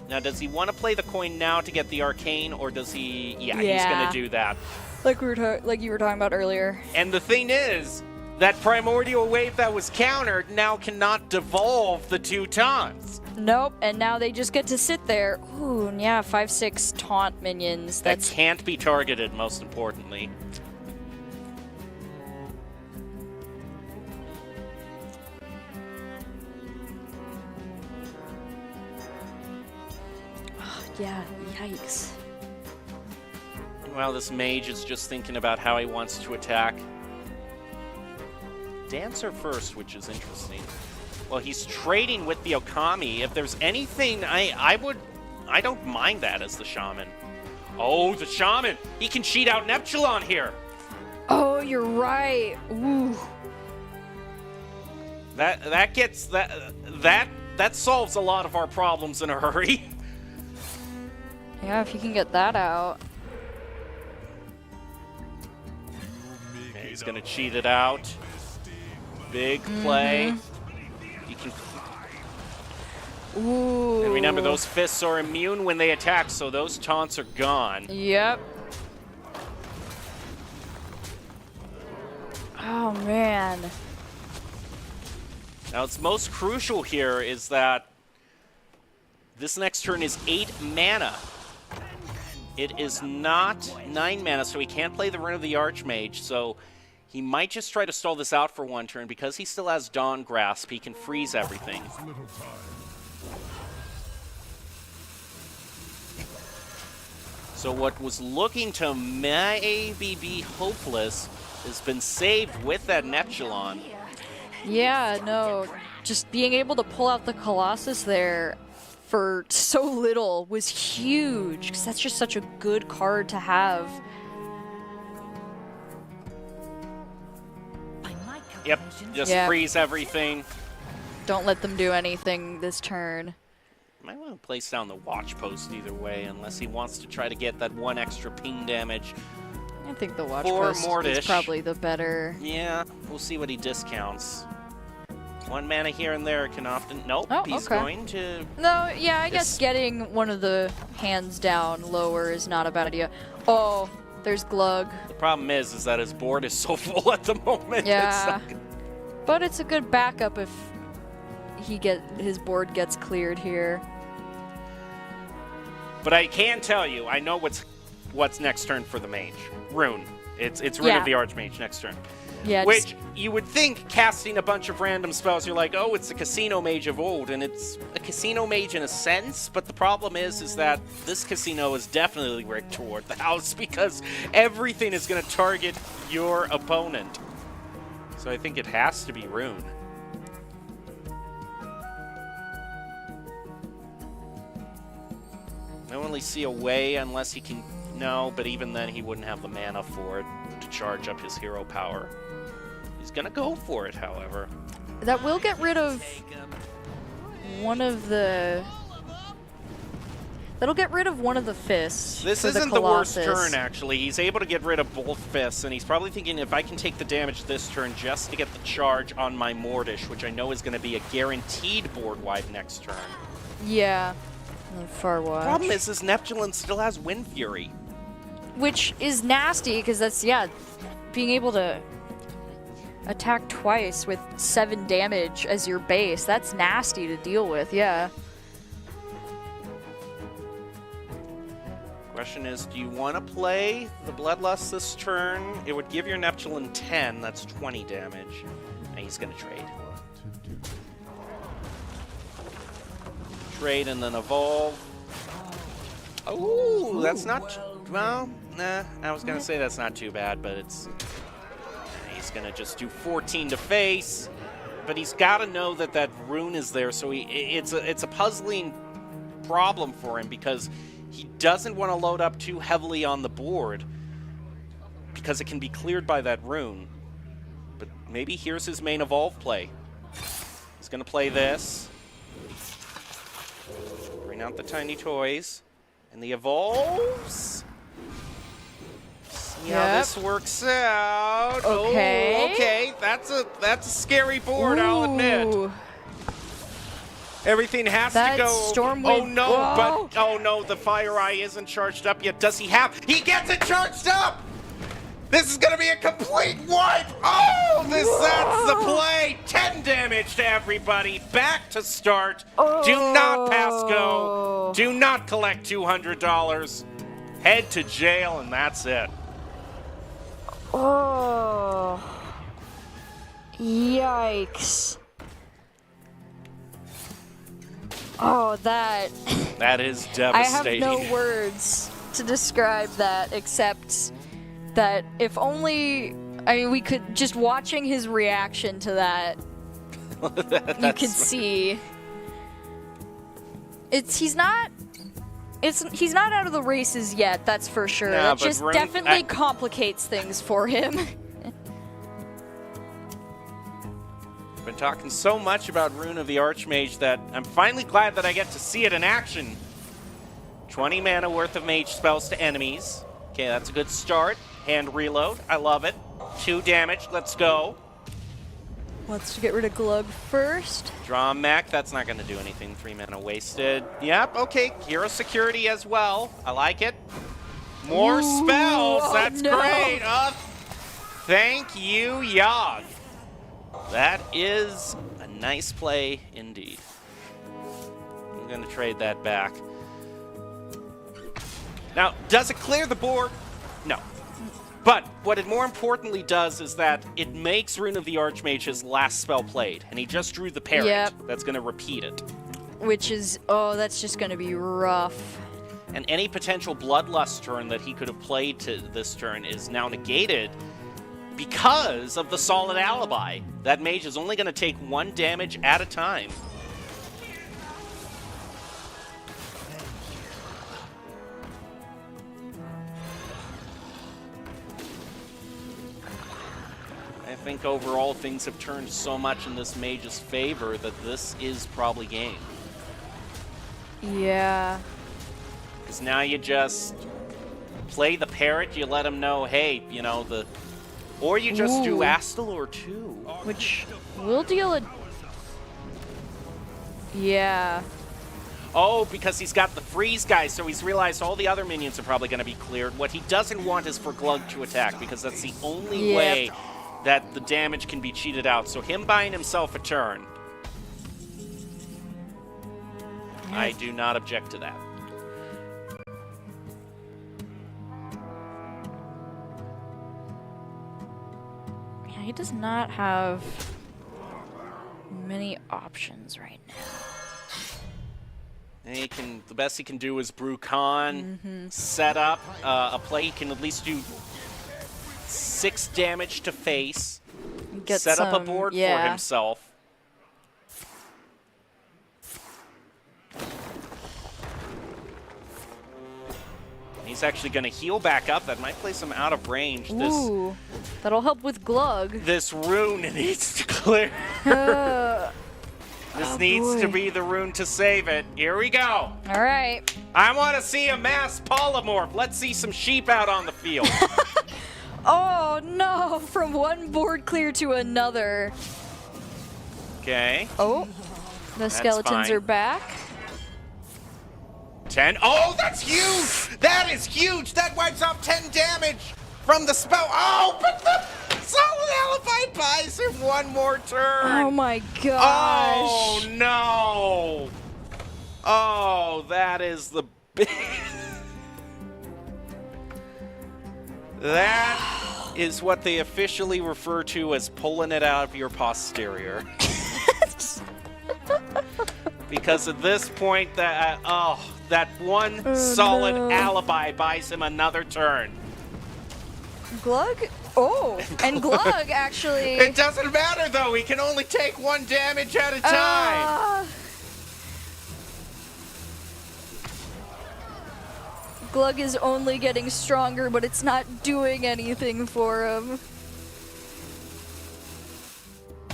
Now, does he want to play the coin now to get the Arcane, or does he... Yeah, he's going to do that. Like you were talking about earlier. And the thing is, that Primordial Wave that was countered now cannot devolve the 2 taunts. Nope, and now they just get to sit there. Ooh, yeah, 5/6 taunt minions. That That's can't be targeted, most importantly. yeah, yikes. Well, this mage is just thinking about how he wants to attack. Dancer first, which is interesting. Well, he's trading with the Okami. If there's anything, I don't mind that as the Shaman. Oh, the Shaman! He can cheat out Neptulon here! Oh, you're right. Ooh. That solves a lot of our problems in a hurry. Yeah, if you can get that out. Okay, he's gonna cheat it out. Big play. You can. Ooh. And remember, those fists are immune when they attack, so those taunts are gone. Yep. Oh, man. Now, what's most crucial here is that this next turn is 8 mana. It is not 9 mana, so he can't play the Rune of the Archmage, so he might just try to stall this out for 1 turn. Because he still has Dawn Grasp, he can freeze everything. So what was looking to maybe be hopeless has been saved with that Neptulon. Yeah, no. Just being able to pull out the Colossus there for so little was huge, because that's just such a good card to have. Yep, just freeze everything. Don't let them do anything this turn. Might want to place down the Watch Post either way, unless he wants to try to get that 1 extra ping damage. I think the Watch For Post is Mortish. probably the better. Yeah, we'll see what he discounts. 1 mana here and there can often... Nope, Oh, he's okay. going to... No, yeah, I guess This- getting one of the hands down lower is not a bad idea. Oh, there's Glug. The problem is that his board is so full at the moment. Yeah. It's like- But it's a good backup if his board gets cleared here. But I can tell you, I know what's next turn for the mage. Rune. It's Rune Yeah. of the Archmage next turn. Yeah, Which you would think casting a bunch of random spells, you're like, oh, it's the Casino Mage of old, and it's a Casino Mage in a sense, but the problem is that this Casino is definitely rigged toward the house because everything is going to target your opponent. So I think it has to be Rune. I don't really see a way unless he can... No, but even then he wouldn't have the mana for it to charge up his hero power. He's gonna go for it, however. that will get rid of one of the... That'll get rid of one of the fists. This for isn't the worst Colossus. turn, actually. He's able to get rid of both fists, and he's probably thinking if I can take the damage this turn just to get the charge on my Mortish, which I know is going to be a guaranteed board wipe next turn. Yeah. Far watch. Problem is, Neptulon still has Wind Fury. Which is nasty, because that's, yeah, being able to attack twice with 7 damage as your base, that's nasty to deal with, yeah. Question is, do you want to play the Bloodlust this turn? It would give your Neptulin 10. That's 20 damage. And he's going to trade. Trade and then evolve. Oh, that's not... Well, nah. I was going to say that's not too bad, but it's... He's going to just do 14 to face. But he's got to know that that rune is there, so it's a puzzling problem for him because he doesn't want to load up too heavily on the board because it can be cleared by that rune. But maybe here's his main evolve play. He's going to play this. Bring out the tiny toys. And the evolves. See how this works out. Okay. Oh, okay. That's a scary board, I'll admit. Everything has to go. Stormwind. Oh no, but oh no, the Fire Eye isn't charged up yet. Does he have? He gets it charged up! This is gonna be a complete wipe! Oh, that's the play! 10 damage to everybody. Back to start. Do not pass go. Do not collect $200. Head to jail, and that's it. Oh. Yikes. Oh, that is I devastating. have no words to describe that except that if only, I mean, we could, just watching his reaction to that, you could see. He's not out of the races yet, that's for sure. No, that but just definitely complicates things for him. Been talking so much about Rune of the Archmage that I'm finally glad that I get to see it in action. 20 mana worth of mage spells to enemies. Okay, that's a good start. Hand reload, I love it. 2 damage, let's go. Let's get rid of Glug first. Draw a mech, that's not gonna do anything. 3 mana wasted. Yep, okay, hero security as well. I like it. More spells, that's great. Thank you, Yogg. That is a nice play indeed. I'm going to trade that back. Now, does it clear the board? No. But what it more importantly does is that it makes Rune of the Archmage his last spell played, and he just drew the parent. Yep. That's going to repeat it. Which is, oh, that's just going to be rough. And any potential Bloodlust turn that he could have played to this turn is now negated because of the solid alibi. That mage is only going to take 1 damage at a time. I think overall things have turned so much in this mage's favor that this is probably game. Yeah. Because now you just play the parrot, you let him know, hey, you know, or you just do Astalor too. Which will deal a... Yeah. Oh, because he's got the freeze guy, so he's realized all the other minions are probably going to be cleared. What he doesn't want is for Glug to attack, because that's the only way that the damage can be cheated out. So him buying himself a turn. I do not object to that. He does not have many options right now. And the best he can do is brew Khan, set up a play. He can at least do 6 damage to face, set up a board for himself. He's actually going to heal back up. That might place him out of range. Ooh, that'll help with Glug. This rune needs to clear. This needs to be the rune to save it. Here we go. All right. I want to see a mass polymorph. Let's see some sheep out on the field. Oh, no. From one board clear to another. Okay. Oh, the skeletons are back. 10. Oh, that's huge! That is huge! That wipes off 10 damage from the spell. Oh, but the solid alibi buys him 1 more turn. Oh my gosh. Oh, no. Oh, that is the big... That is what they officially refer to as pulling it out of your posterior. Because at this point, that one solid alibi buys him another turn. Glug? Oh, and Glug actually. It doesn't matter though. He can only take 1 damage at a time. Glug is only getting stronger, but it's not doing anything for him.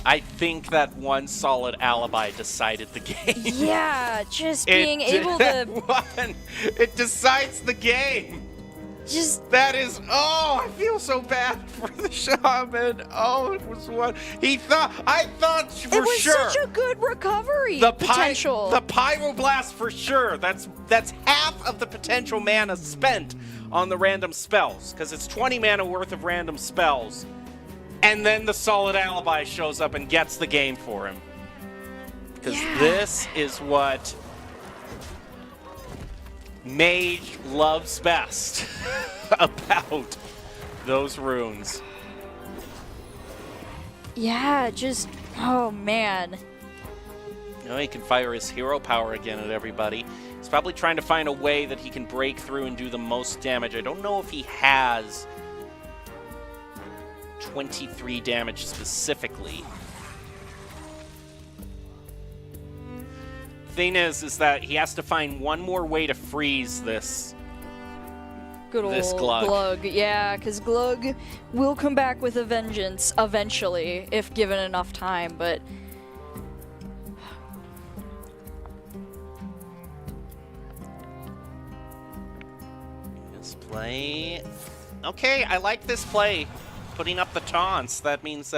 I think that one solid alibi decided the game. Yeah, just being able to It decides the game. just That is, I feel so bad for the shaman. Oh, it was one. I thought for it was sure. such a good recovery The potential. The pyroblast for sure. That's half of the potential mana spent on the random spells, because it's 20 mana worth of random spells. And then the solid alibi shows up and gets the game for him. Because this is what Mage loves best about those runes. Yeah, just, oh man. Now he can fire his hero power again at everybody. He's probably trying to find a way that he can break through and do the most damage. I don't know if he has 23 damage specifically. Thing is that he has to find one more way to freeze this. Good old This Glug. Yeah, because Glug will come back with a vengeance eventually, if given enough time, but... This play... Okay, I like this play. Putting up the taunts. That means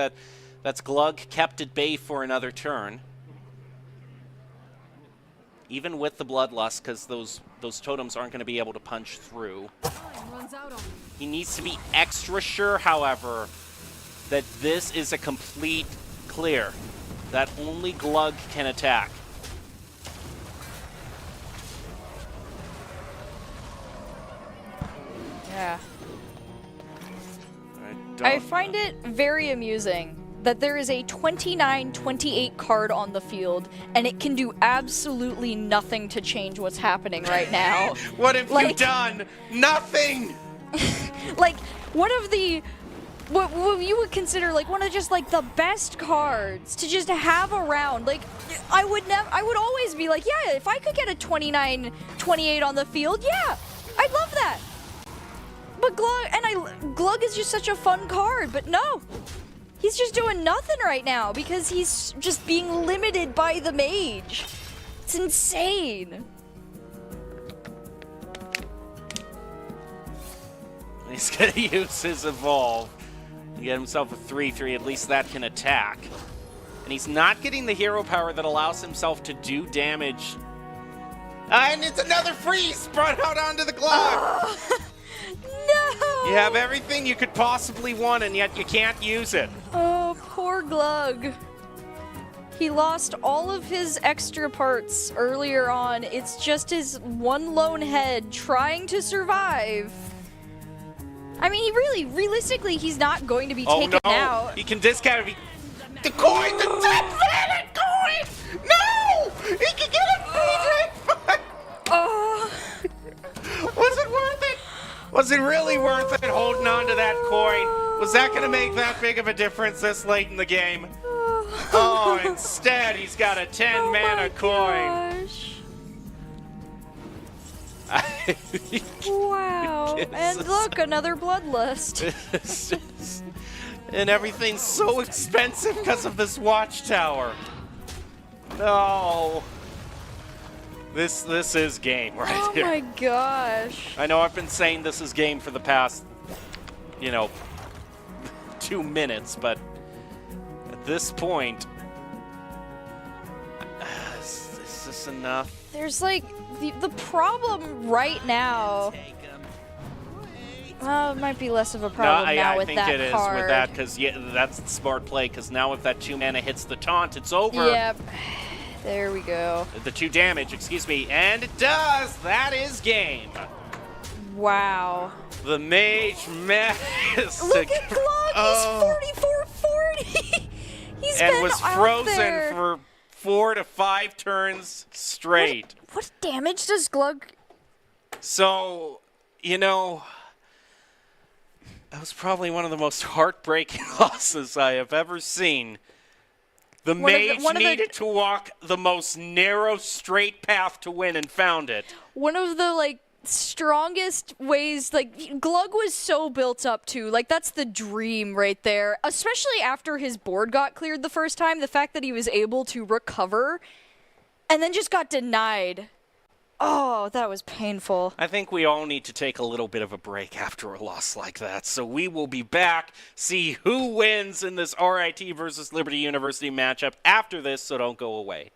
that's Glug kept at bay for another turn. Even with the Bloodlust, because those totems aren't going to be able to punch through. He needs to be extra sure, however, that this is a complete clear. That only Glug can attack. Yeah. I find it very amusing that there is a 29-28 card on the field, and it can do absolutely nothing to change what's happening right now. What have you done? Nothing! Like, what you would consider like one of just like the best cards to just have around. Like, I would always be like, yeah, if I could get a 29-28 on the field, yeah, I'd love that. But Glug is just such a fun card, but no. He's just doing nothing right now because he's just being limited by the mage. It's insane. He's going to use his Evolve to get himself a 3/3. At least that can attack. And he's not getting the hero power that allows himself to do damage. And it's another freeze brought out onto the Glug. No! You have everything you could possibly want, and yet you can't use it. Oh, poor Glug. He lost all of his extra parts earlier on. It's just his one lone head trying to survive. I mean, realistically, he's not going to be taken out. He can discount it. The coin, the 10-planet coin! No! He can get it! Oh. Was it worth it? Was it really worth it holding on to that coin? Was that going to make that big of a difference this late in the game? Oh, instead he's got a 10 mana coin. Wow. And look, another Bloodlust. And everything's so expensive because of this watchtower. No. This is game right here. Oh my gosh. I know I've been saying this is game for the past, 2 minutes, but at this point, is this enough? There's like, the problem right now. Well, it might be less of a problem now with that card. I think it is with that, because that's the smart play, because now if that 2 mana hits the taunt, it's over. Yep. There we go. The 2 damage, excuse me, and it does! That is game! Wow. The Mage managed Look to... at Glug. He's 44-40. He's and been was out frozen there. for 4 to 5 turns straight. What damage does Glug? So, you know, that was probably one of the most heartbreaking losses I have ever seen. The Mage needed to walk the most narrow, straight path to win and found it. One of the, strongest ways, Glug was so built up too. That's the dream right there. Especially after his board got cleared the first time, the fact that he was able to recover and then just got denied. Oh, that was painful. I think we all need to take a little bit of a break after a loss like that. So we will be back, see who wins in this RIT versus Liberty University matchup after this, so don't go away.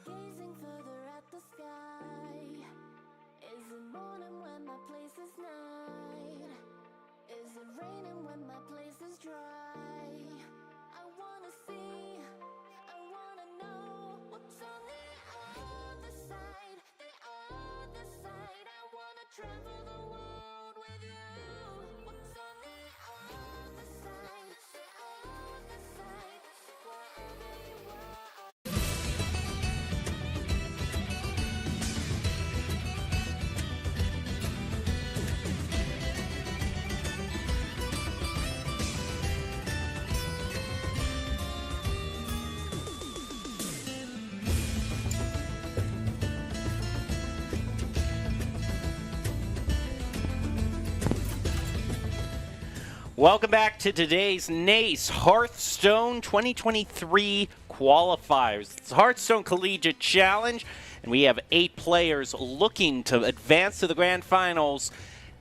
Gazing further at the sky. Is it morning when my place is night? Is it raining when my place is dry? I wanna see, I wanna know what's on the other side, the other side. I wanna travel the world with you. What's on the other side, the other side, wherever you are. Welcome back to today's NACE Hearthstone 2023 qualifiers. It's the Hearthstone Collegiate Challenge, and we have 8 players looking to advance to the grand finals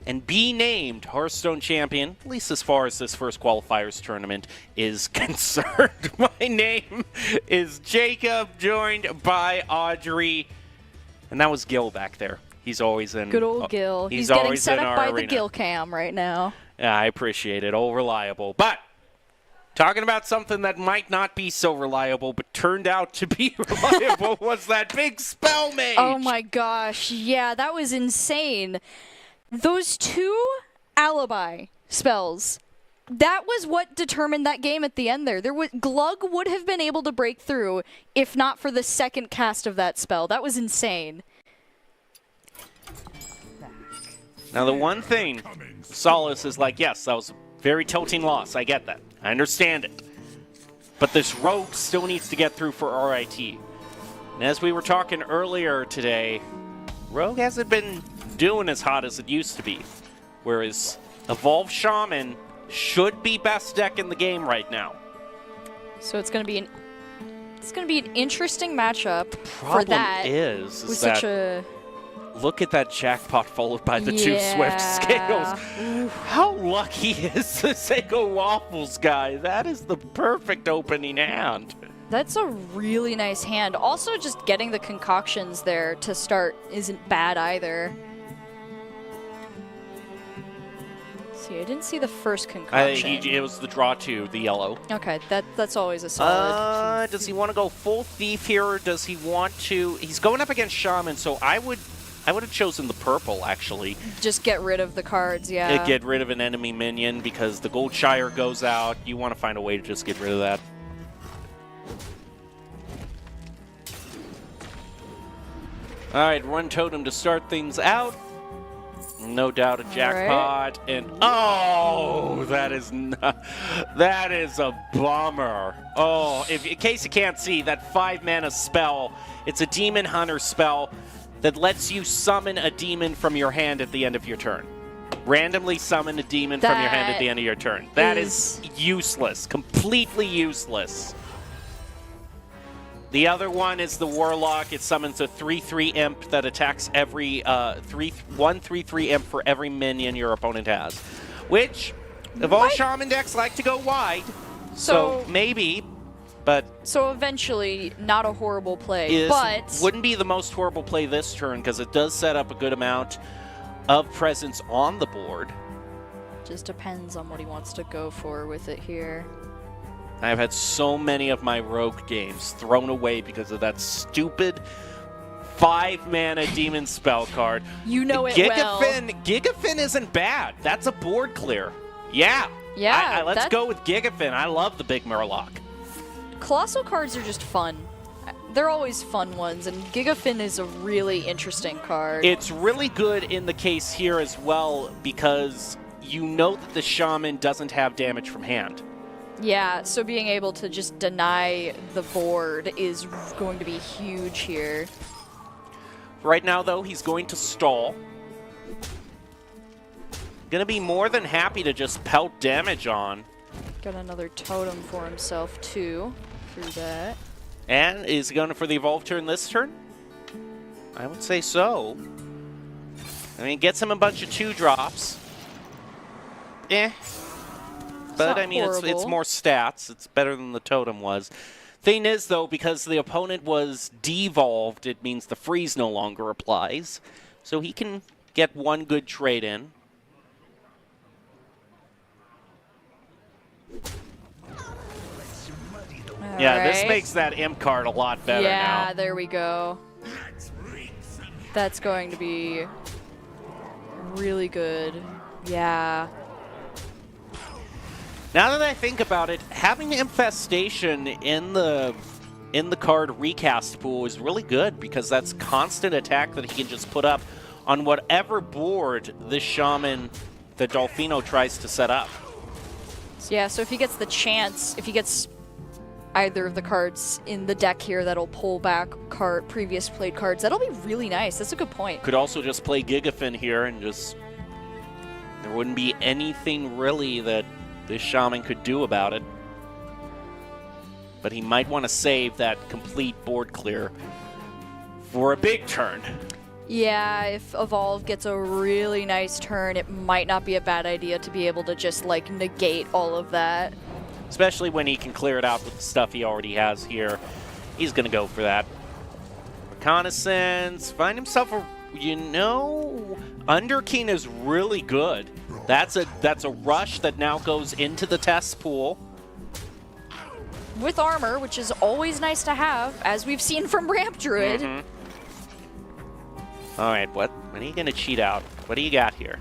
and be named Hearthstone champion, at least as far as this first qualifiers tournament is concerned. My name is Jacob, joined by Audrey, and that was Gil back there. He's always in. Good old Gil. He's getting always set in up our by the arena. Gil cam right now. Yeah, I appreciate it. All reliable. But talking about something that might not be so reliable, but turned out to be reliable, was that big spell mage. Oh my gosh. Yeah, that was insane. Those 2 alibi spells. That was what determined that game at the end there. Glug would have been able to break through if not for the second cast of that spell. That was insane. Now, the one thing, Solace is like, yes, that was a very tilting loss. I get that. I understand it. But this rogue still needs to get through for RIT. And as we were talking earlier today, Rogue hasn't been doing as hot as it used to be. Whereas Evolved Shaman should be best deck in the game right now. So it's going to be an interesting matchup Problem for that. is with that such a look at that jackpot followed by the two Swift Scales. How lucky is the Seiko Waffles guy? That is the perfect opening hand. That's a really nice hand. Also, just getting the concoctions there to start isn't bad either. See, I didn't see the first concoction. It was the draw 2, the yellow. Okay, that's always a solid. Does he want to go full thief here, or does he want to? He's going up against Shaman, so I would have chosen the purple, actually. Just get rid of the cards, yeah. Get rid of an enemy minion, because the Goldshire goes out. You want to find a way to just get rid of that. All right, run totem to start things out. No doubt a jackpot, and oh, that is a bummer. Oh, in case you can't see, that 5-mana spell, it's a Demon Hunter spell that lets you summon a demon from your hand at the end of your turn. Randomly summon a demon from your hand at the end of your turn. That is useless, completely useless. The other one is the Warlock. It summons a 3/3 imp that attacks every 1/3/3 imp for every minion your opponent has, which Evolved Shaman decks like to go wide. So maybe, but so eventually not a horrible play, but wouldn't be the most horrible play this turn because it does set up a good amount of presence on the board. Just depends on what he wants to go for with it here. I've had so many of my rogue games thrown away because of that stupid 5-mana demon spell card. You know it well. Gigafin isn't bad. That's a board clear. Yeah. Yeah. Let's go with Gigafin. I love the big Murloc. Colossal cards are just fun. They're always fun ones, and Gigafin is a really interesting card. It's really good in the case here as well because you know that the Shaman doesn't have damage from hand. Yeah, so being able to just deny the board is going to be huge here. Right now, though, he's going to stall. Going to be more than happy to just pelt damage on. Got another totem for himself, too, through that. And is he going for the evolve turn this turn? I would say so. I mean, gets him a bunch of 2-drops. But, I mean, it's more stats. It's better than the totem was. Thing is, though, because the opponent was devolved, it means the freeze no longer applies. So he can get one good trade in. Yeah, this makes that imp card a lot better now. Yeah, there we go. That's going to be really good. Yeah. Now that I think about it, having Infestation in the card recast pool is really good because that's constant attack that he can just put up on whatever board this Shaman, the Dolphino, tries to set up. So yeah, so if he gets the chance, if he gets either of the cards in the deck here that'll pull back previous played cards, that'll be really nice. That's a good point. Could also just play Gigafin here and just... there wouldn't be anything really that this Shaman could do about it. But he might want to save that complete board clear for a big turn. Yeah, if Evolve gets a really nice turn, it might not be a bad idea to be able to just, like, negate all of that. Especially when he can clear it out with the stuff he already has here. He's going to go for that. Reconnaissance. Find himself a... you know, Underking is really good. That's a rush that now goes into the test pool. With armor, which is always nice to have, as we've seen from Ramp Druid. All right, what are you going to cheat out? What do you got here?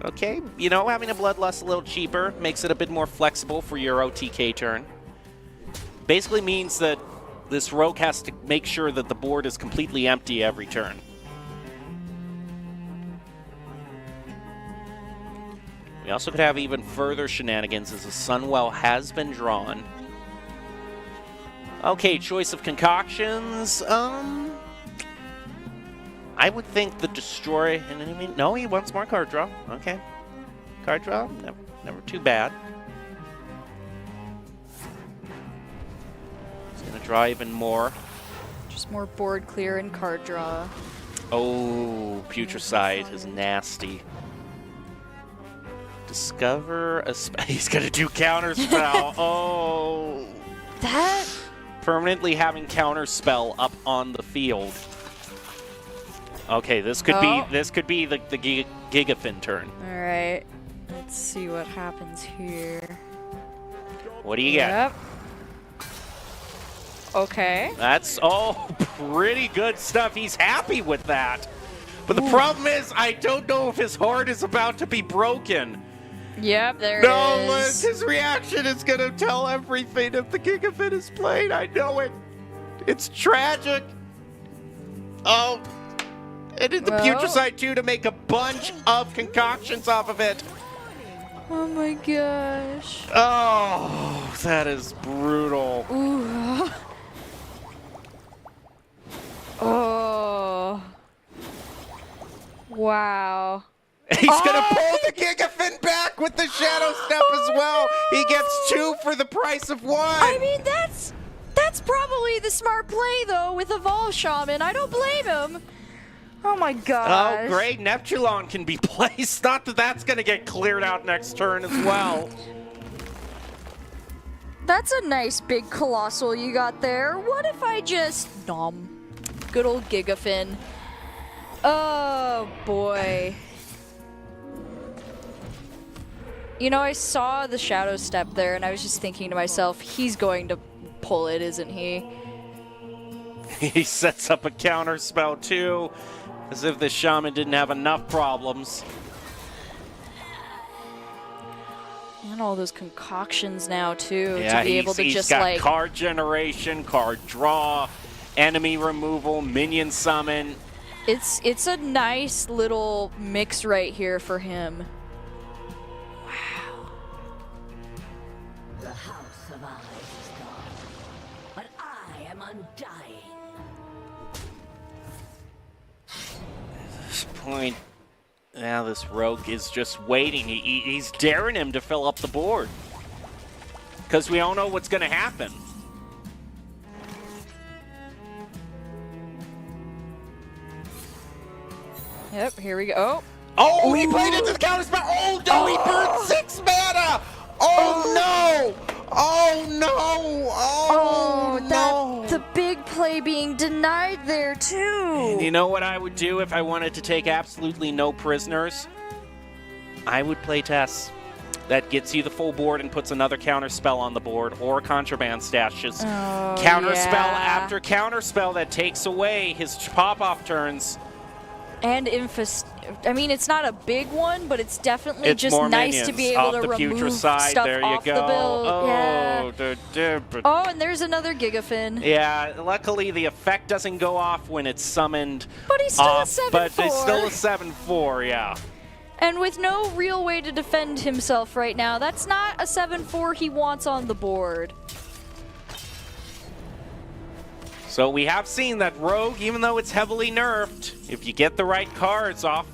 Okay, you know, having a Bloodlust a little cheaper makes it a bit more flexible for your OTK turn. Basically means that this rogue has to make sure that the board is completely empty every turn. We also could have even further shenanigans as the Sunwell has been drawn. Okay, choice of concoctions. I would think the destroy, and I mean, no, he wants more card draw. Okay. Card draw, never too bad. He's going to draw even more. Just more board clear and card draw. Oh, Putricide is nasty. Discover a he's going to do counter spell. Oh. That... Permanently having counter spell up on the field. Okay, this could be the Gigafin turn. All right. Let's see what happens here. What do you get? Yep. Okay. That's pretty good stuff. He's happy with that. But the problem is, I don't know if his heart is about to be broken. Yep, there it No, is. Liz, his reaction is going to tell everything if the Gigafin is played. I know it. It's tragic. Oh, and in the Putricide too to make a bunch of concoctions off of it. Oh my gosh. Oh, that is brutal. Ooh. Oh. Wow. He's going to pull the Gigafin back with the Shadow Step as well. He gets 2 for the price of 1. I mean, that's probably the smart play, though, with Evolve Shaman. I don't blame him. Oh, my gosh. Oh, great. Neptulon can be placed. Not that that's going to get cleared out next turn as well. That's a nice big Colossal you got there. What if I just... Nom. Good old Gigafin. Oh, boy. You know, I saw the Shadow Step there, and I was just thinking to myself, he's going to pull it, isn't he? He sets up a counter spell, too, as if the Shaman didn't have enough problems. And all those concoctions now, too, Yeah, to be able to he's just, got like... card generation, card draw, enemy removal, minion summon. It's a nice little mix right here for him. The House of Eyes is gone, but I am undying. At this point, now this rogue is just waiting. He's daring him to fill up the board. Because we all know what's going to happen. Yep, here we go. Oh, he played into the counter spell. Oh, no, he burned 6 mana. Oh, no. Oh, no. Oh, no. The big play being denied there, too. And you know what I would do if I wanted to take absolutely no prisoners? I would play Tess. That gets you the full board and puts another counter spell on the board, or Contraband stashes. Counter spell after counter spell that takes away his pop-off turns. And I mean, it's not a big one, but it's definitely It's just more nice to be able to remove Putricide. stuff There you off go. the build. Oh, Yeah. Oh, and there's another Gigafin. Yeah, luckily the effect doesn't go off when it's summoned. But he's still a off, 7/4. But it's still a 7/4, yeah. And with no real way to defend himself right now, that's not a 7/4 he wants on the board. So we have seen that Rogue, even though it's heavily nerfed, if you get the right cards off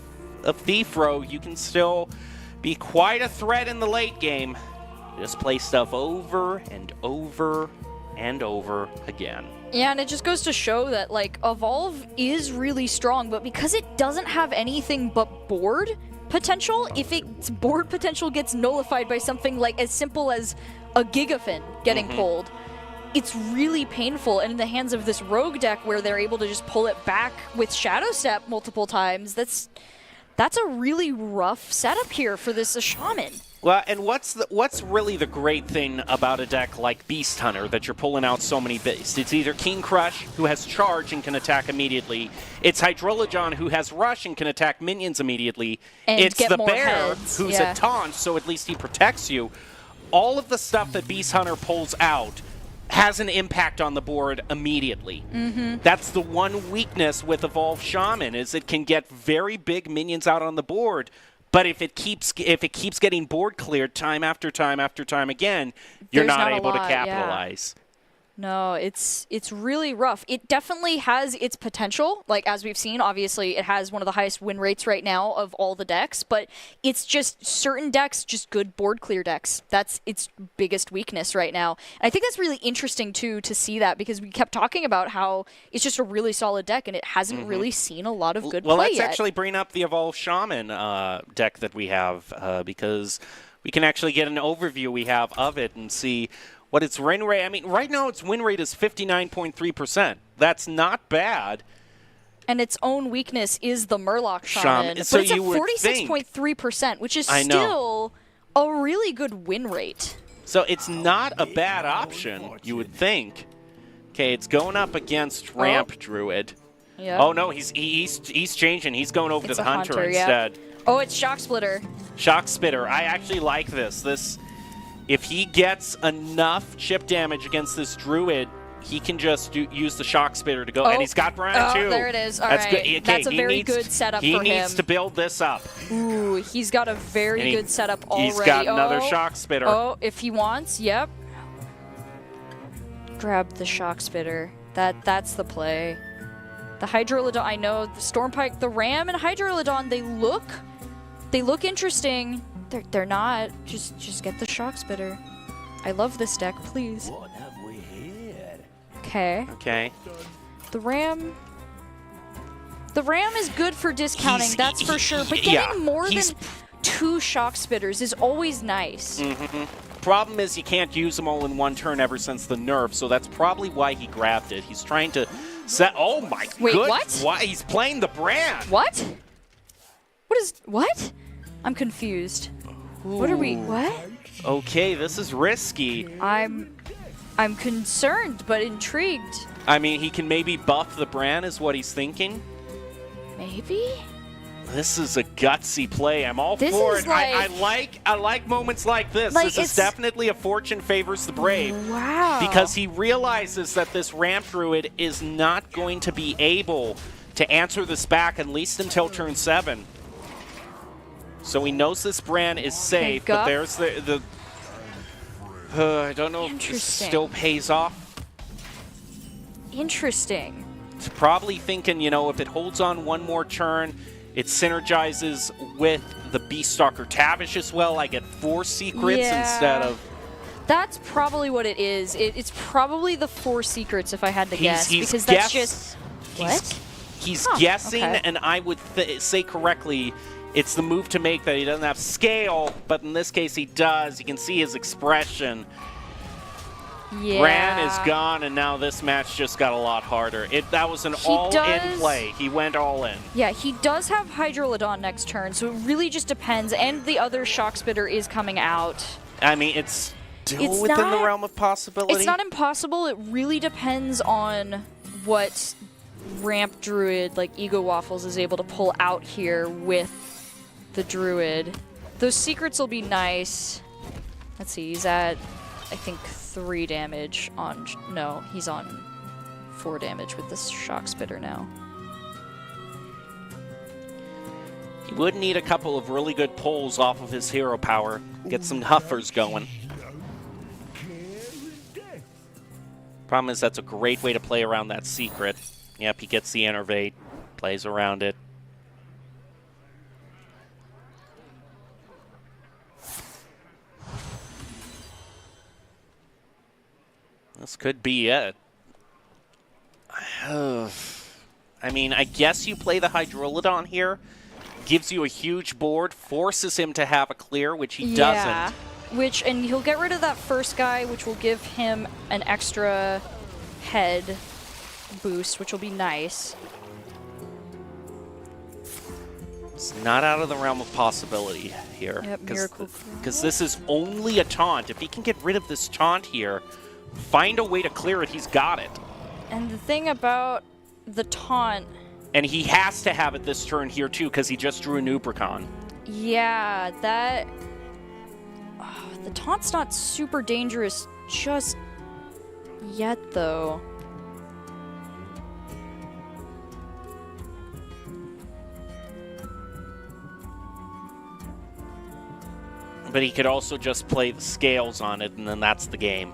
of Thief Rogue, you can still be quite a threat in the late game. Just play stuff over and over and over again. Yeah, and it just goes to show that, like, Evolve is really strong, but because it doesn't have anything but board potential, if its board potential gets nullified by something like as simple as a Gigafin getting pulled, it's really painful. And in the hands of this Rogue deck where they're able to just pull it back with Shadow Step multiple times, that's a really rough setup here for this Shaman. Well, and what's really the great thing about a deck like Beast Hunter that you're pulling out so many beasts? It's either King Crush, who has charge and can attack immediately. It's Hydrologon, who has rush and can attack minions immediately. And it's get the more Bear, heads, who's yeah. a taunt, so at least he protects you. All of the stuff that Beast Hunter pulls out has an impact on the board immediately. That's the one weakness with Evolve Shaman, is it can get very big minions out on the board. But if it keeps getting board cleared time after time after time again, you're There's not not a able to lot, yeah. capitalize. No, it's really rough. It definitely has its potential. Like, as we've seen, obviously it has one of the highest win rates right now of all the decks, but it's just certain decks, just good board clear decks. That's its biggest weakness right now. And I think that's really interesting, too, to see that, because we kept talking about how it's just a really solid deck, and it hasn't really seen a lot of good Well, play let's yet. actually bring up the Evolved Shaman deck that we have, because we can actually get an overview we have of it and see what its win rate. I mean, right now its win rate is 59.3%. That's not bad. And its own weakness is the Murloc Shaman. Shaman. So But it's at you would think- 46.3%, which is I know. still a really good win rate. So it's not a bad option, you would think. Okay, it's going up against Ramp Druid. Yeah. Oh no, he's changing. He's going over It's to the a Hunter yeah. instead. Oh, it's Shock Splitter. Shock Spitter. I actually like this. If he gets enough chip damage against this Druid, he can just use the Shock Spitter to go. And he's got Brian too. Oh, there it is. All That's right. good. Okay, That's a very good setup for him. He needs to build this up. Ooh, he's got a very good setup already. He's got another Shock Spitter. Oh, if he wants, yep. Grab the Shock Spitter. That's the play. The Hydrolodon, I know, the Stormpike, the Ram, and Hydrolodon, they look interesting. They're not. Just get the Shock Spitter. I love this deck, please. What have we here? Okay. Okay. The Ram is good for discounting, that's for sure. But getting more than 2 Shock Spitters is always nice. Problem is you can't use them all in one turn ever since the nerf, so that's probably why he grabbed it. He's trying to set. Oh my Wait, good. what? Why he's playing the brand? What? What? I'm confused. What are we? What? Okay, this is risky. I'm concerned but intrigued. I mean, he can maybe buff the brand, is what he's thinking. Maybe? This is a gutsy play. I'm all This for is it. like- I like moments like this. Like, This is it's- definitely a fortune favors the brave. Wow. Because he realizes that this Ramp Druid is not going to be able to answer this back at least until turn 7. So he knows this brand is safe, but Gup. there's the I don't know if this Interesting. still pays off. Interesting. It's probably thinking, you know, if it holds on one more turn, it synergizes with the Beaststalker Tavish as well. I get 4 secrets Yeah. instead of... That's probably what it is. It's probably the 4 secrets if I had to guess. he's because guess- that's just... What? He's Huh, guessing, okay. and I would say correctly, it's the move to make that he doesn't have scale, but in this case he does. You can see his expression. Yeah. Bran is gone, and now this match just got a lot harder. That was an all-in play. He went all in. Yeah, he does have Hydrolodon next turn, so it really just depends. And the other Shock Spitter is coming out. I mean, it's still It's within the not- realm of possibility. It's not impossible. It really depends on what Ramp Druid, like Ego Waffles, is able to pull out here with the Druid. Those secrets will be nice. Let's see, he's at, I think, 3 damage on... No, he's on 4 damage with this Shock Spitter now. He would need a couple of really good pulls off of his hero power. Get some huffers going. Problem is that's a great way to play around that secret. Yep, he gets the Innervate, plays around it. This could be it. I mean, I guess you play the Hydrolodon here. Gives you a huge board, forces him to have a clear, which he doesn't. And he'll get rid of that first guy, which will give him an extra head boost, which will be nice. It's not out of the realm of possibility here. Yep, Miracle Because this is only a taunt. If he can get rid of this taunt here, find a way to clear it, he's got it. And the thing about the taunt... And he has to have it this turn here, too, because he just drew a Nubricon. Yeah, that... the taunt's not super dangerous just yet, though. But he could also just play the scales on it, and then that's the game.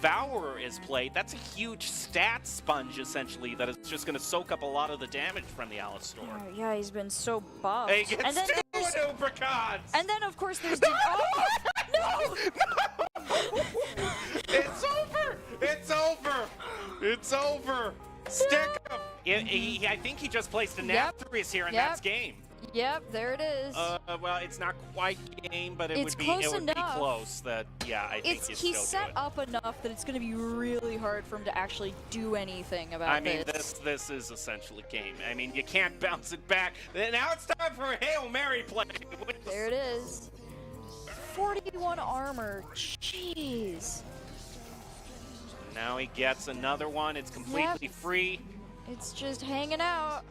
Devourer is played, that's a huge stat sponge, essentially, that is just going to soak up a lot of the damage from the Alistar. Yeah, he's been so buffed. He gets and then two there's- Ubercuts! And then, of course, there's... oh, no! It's over! It's over! It's over! Stick him! I think he just placed a Yep. Nathrius here, and Yep. that's game. Yep, there it is. Well, it's not quite game, but it It's would be close it would be enough. close. That I think He's still set do it. up enough that it's going to be really hard for him to actually do anything about I mean, this. this is essentially game. I mean, you can't bounce it back. Now it's time for a Hail Mary play. There it is. 41 armor. Jeez. Now he gets another one. It's completely Yep. free. It's just hanging out.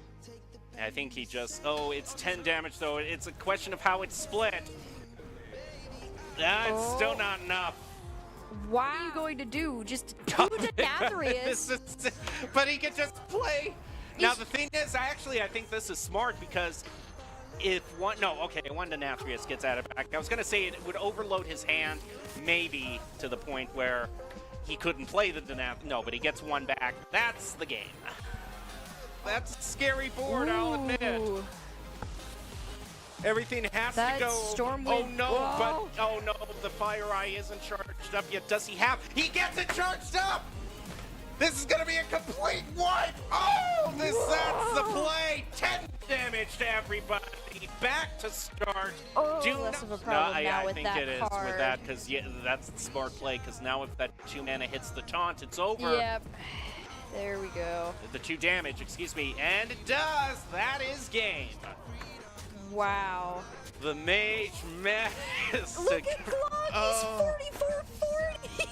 I think he just... Oh, it's 10 damage, though. It's a question of how it's split. It's still not enough. What are you going to do? Just do the Nathrius. But he can just play. Now, He's- the thing is, I think this is smart because if one... No, okay, one to Nathrius gets added back. I was going to say it would overload his hand, maybe, to the point where he couldn't play the Nathrius. No, but he gets one back. That's the game. That's a scary board, I'll admit. Ooh. Everything has That to go. Stormwind- Oh no, Whoa. but oh no, the Fire Eye isn't charged up yet. Does he have? He gets it charged up! This is gonna be a complete wipe! Oh, that's the play! 10 damage to everybody. Back to start. Oh, Do less not- of a problem now I with think that it is card. with that, because that's the smart play, because now if that 2 mana hits the taunt, it's over. Yep. There we go. The 2 damage, excuse me, and it does! That is game. Wow. The Mage Master. Look at Glog. Oh. He's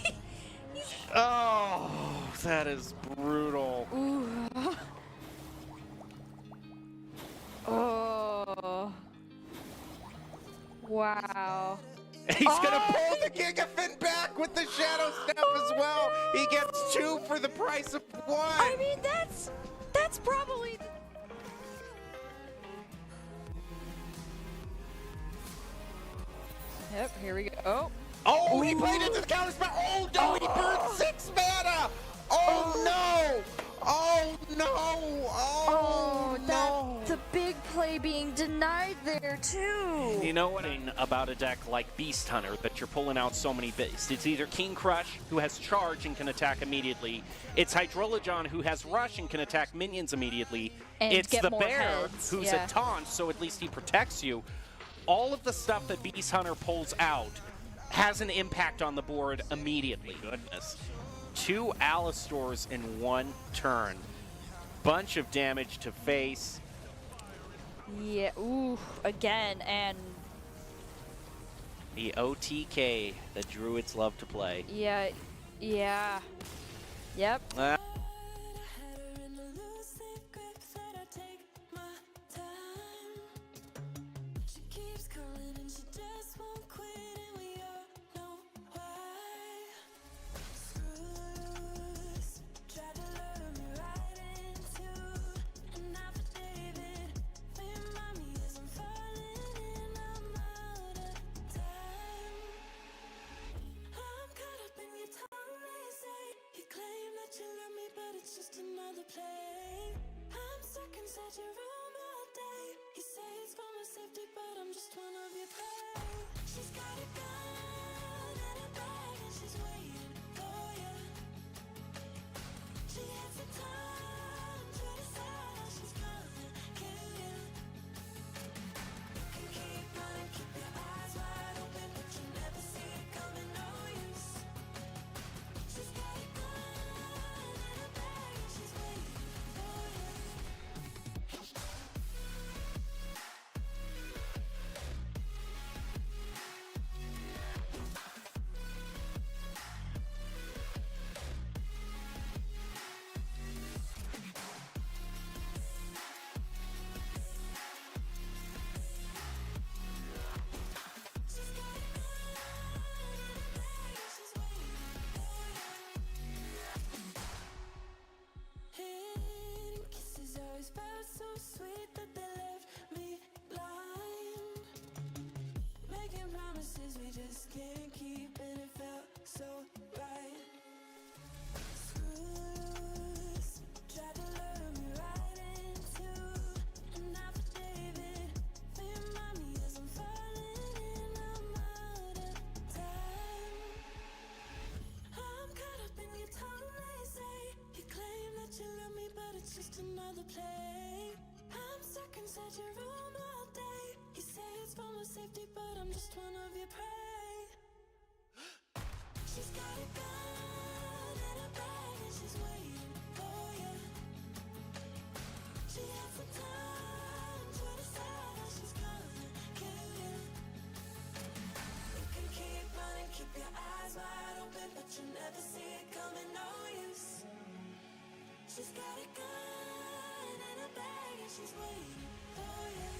44-40. Oh, that is brutal. Ooh. Oh. Wow. He's gonna pull the Gigafin back with the Shadow Step as well. He gets 2 for the price of 1. I mean, that's probably... Yep, here we go. Oh, he played into the counter spell. Oh no, he burned 6 mana. Oh no. Oh no. Oh no. That's a big play being denied there too. You know what about a deck like Beast Hunter that you're pulling out so many beasts? It's either King Crush, who has charge and can attack immediately. It's Hydrologon, who has rush and can attack minions immediately. And it's get the more Bear, heads, who's yeah. a taunt, so at least he protects you. All of the stuff that Beast Hunter pulls out has an impact on the board immediately. Goodness. 2 Alistors in 1 turn. Bunch of damage to face. Yeah, ooh, again, and The OTK that Druids love to play. yeah, yep. Uh, She keeps calling and she just won't quit, and we all know why. Screws tried to lure me right into an affidavit. Remind me as I'm falling and I'm out of time. I'm caught up in your tongue, they say. You claim that you love me, but it's just another play. I'm stuck inside your room all day. You say it's for my safety, but I'm just one of your prey. She's got a gun and a bag and she's waiting for you. She hits the time to decide how she's gonna kill you. Can keep running, keep your eyes wide open, but you never see it coming, no use. She's got a gun and a bag and she's waiting for you. Hidden kisses always felt so sweet that they left me blind. Making promises we just can't keep, and it felt so right. another play. I'm stuck inside your room all day. You say it's for my safety, but I'm just one of your prey. She's got a gun and a bag and she's waiting for you. She had some time to decide how she's gonna kill you. You can keep running, keep your eyes wide open, but you never see it coming, no use. She's got a gun and a bag and she's waiting for you.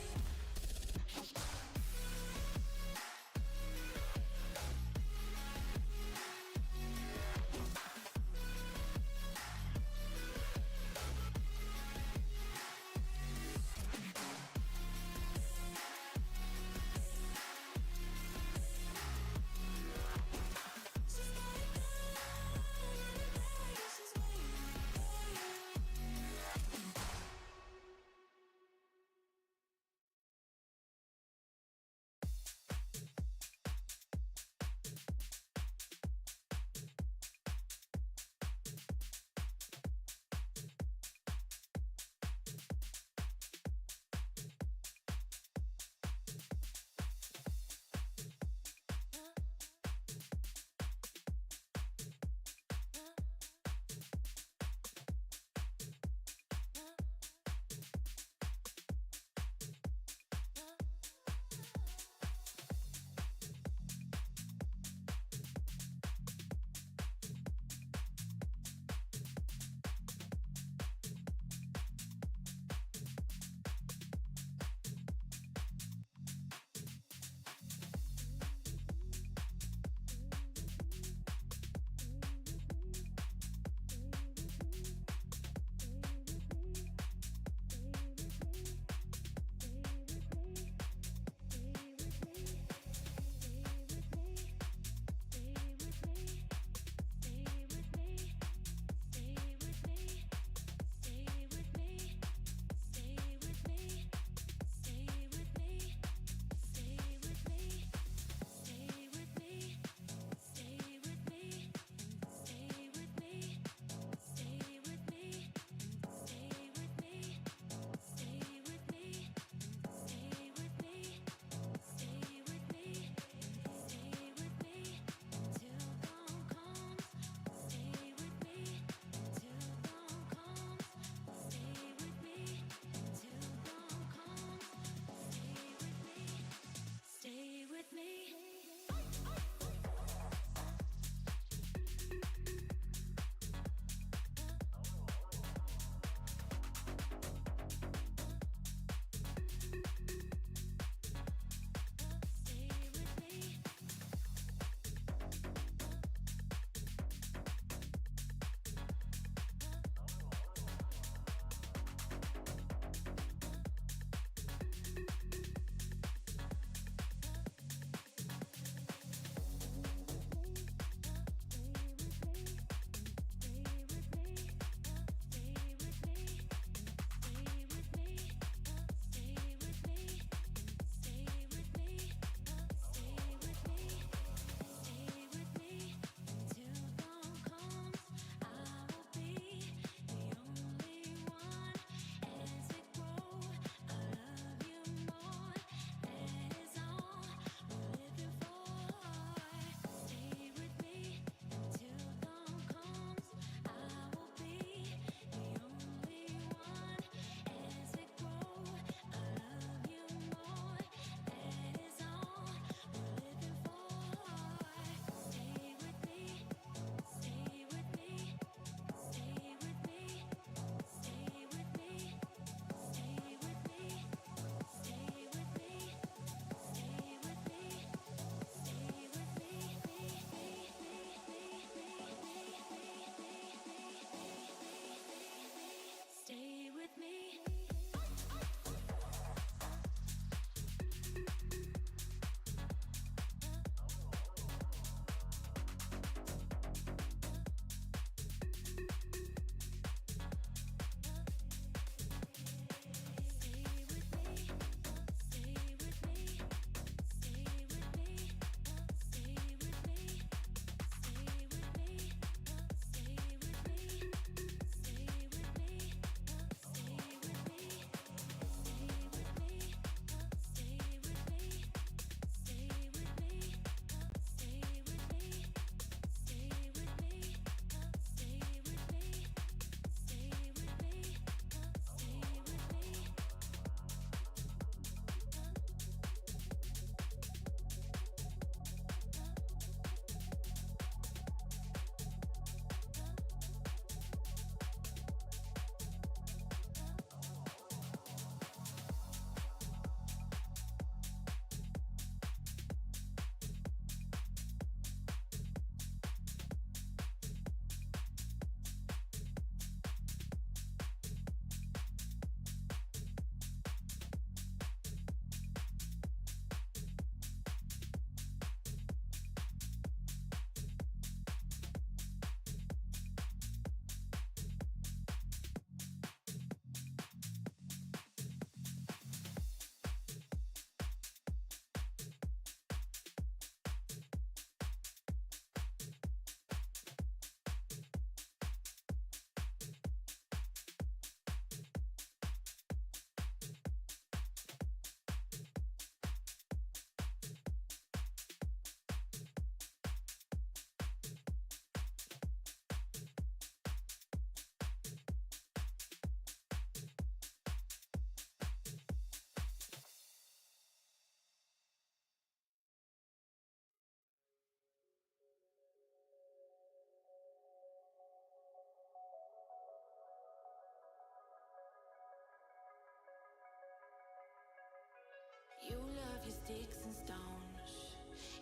You love your sticks and stones.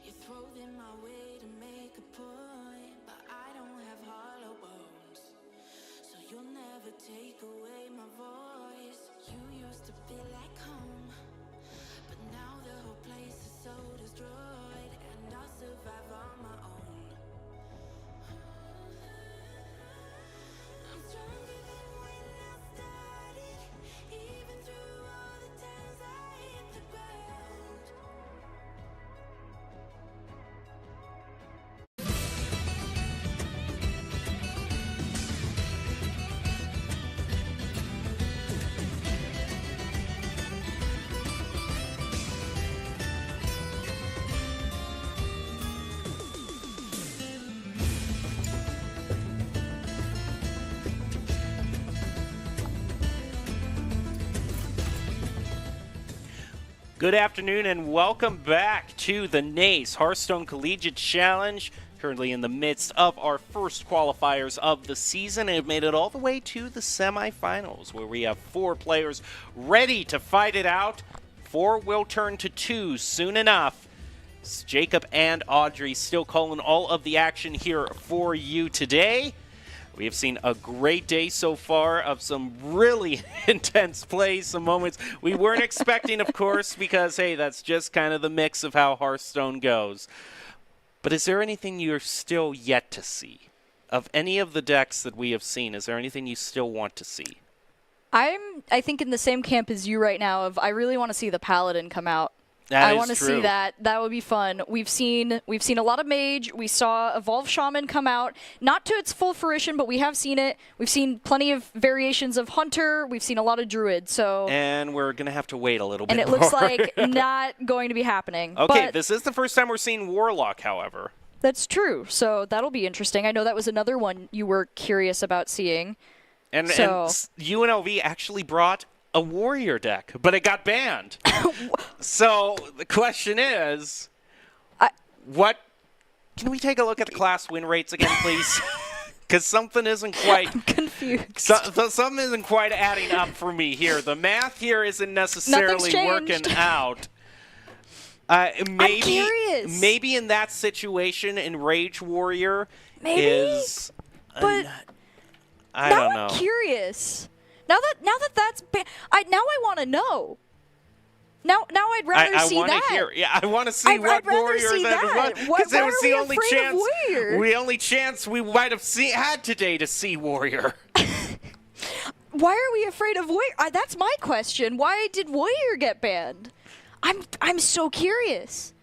You throw them my way to make a point, but I don't have hollow bones, so you'll never take away my voice. You used to be like home, but now the whole place is so destroyed, and I'll survive on my own. I'm stronger than when I started, even through all the times I hit the ground. Good afternoon and welcome back to the NACE Hearthstone Collegiate Challenge. Currently in the midst of our first qualifiers of the season and have made it all the way to the semifinals, where we have 4 players ready to fight it out. 4 will turn to 2 soon enough. It's Jacob and Audrey still calling all of the action here for you today. We have seen a great day so far of some really intense plays, some moments we weren't expecting, of course, because, hey, that's just kind of the mix of how Hearthstone goes. But is there anything you're still yet to see? Of any of the decks that we have seen, is there anything you still want to see? I think in the same camp as you right now of I really want to see the Paladin come out. I want to see that. That would be fun. We've seen a lot of Mage. We saw Evolve Shaman come out, not to its full fruition, but we have seen it. We've seen plenty of variations of Hunter. We've seen a lot of Druid. So and we're gonna have to wait a little bit. And it more. looks like not going to be happening. Okay, but this is the first time we're seeing Warlock, however. That's true. So that'll be interesting. I know that was another one you were curious about seeing. And UNLV actually brought a warrior deck, but it got banned. So the question is, what? Can we take a look at the class win rates again, please? Because something isn't quite. I'm confused. Something isn't quite adding up for me here. The math here isn't necessarily working out. I'm curious. Maybe in that situation, Enrage Warrior is. But I don't know. I'm curious. Now that that's now I want to know. Now I'd rather see that. I want to see what Warrior that was, because it was the only chance we might have had today to see Warrior. Why are we afraid of Warrior? That's my question. Why did Warrior get banned? I'm so curious.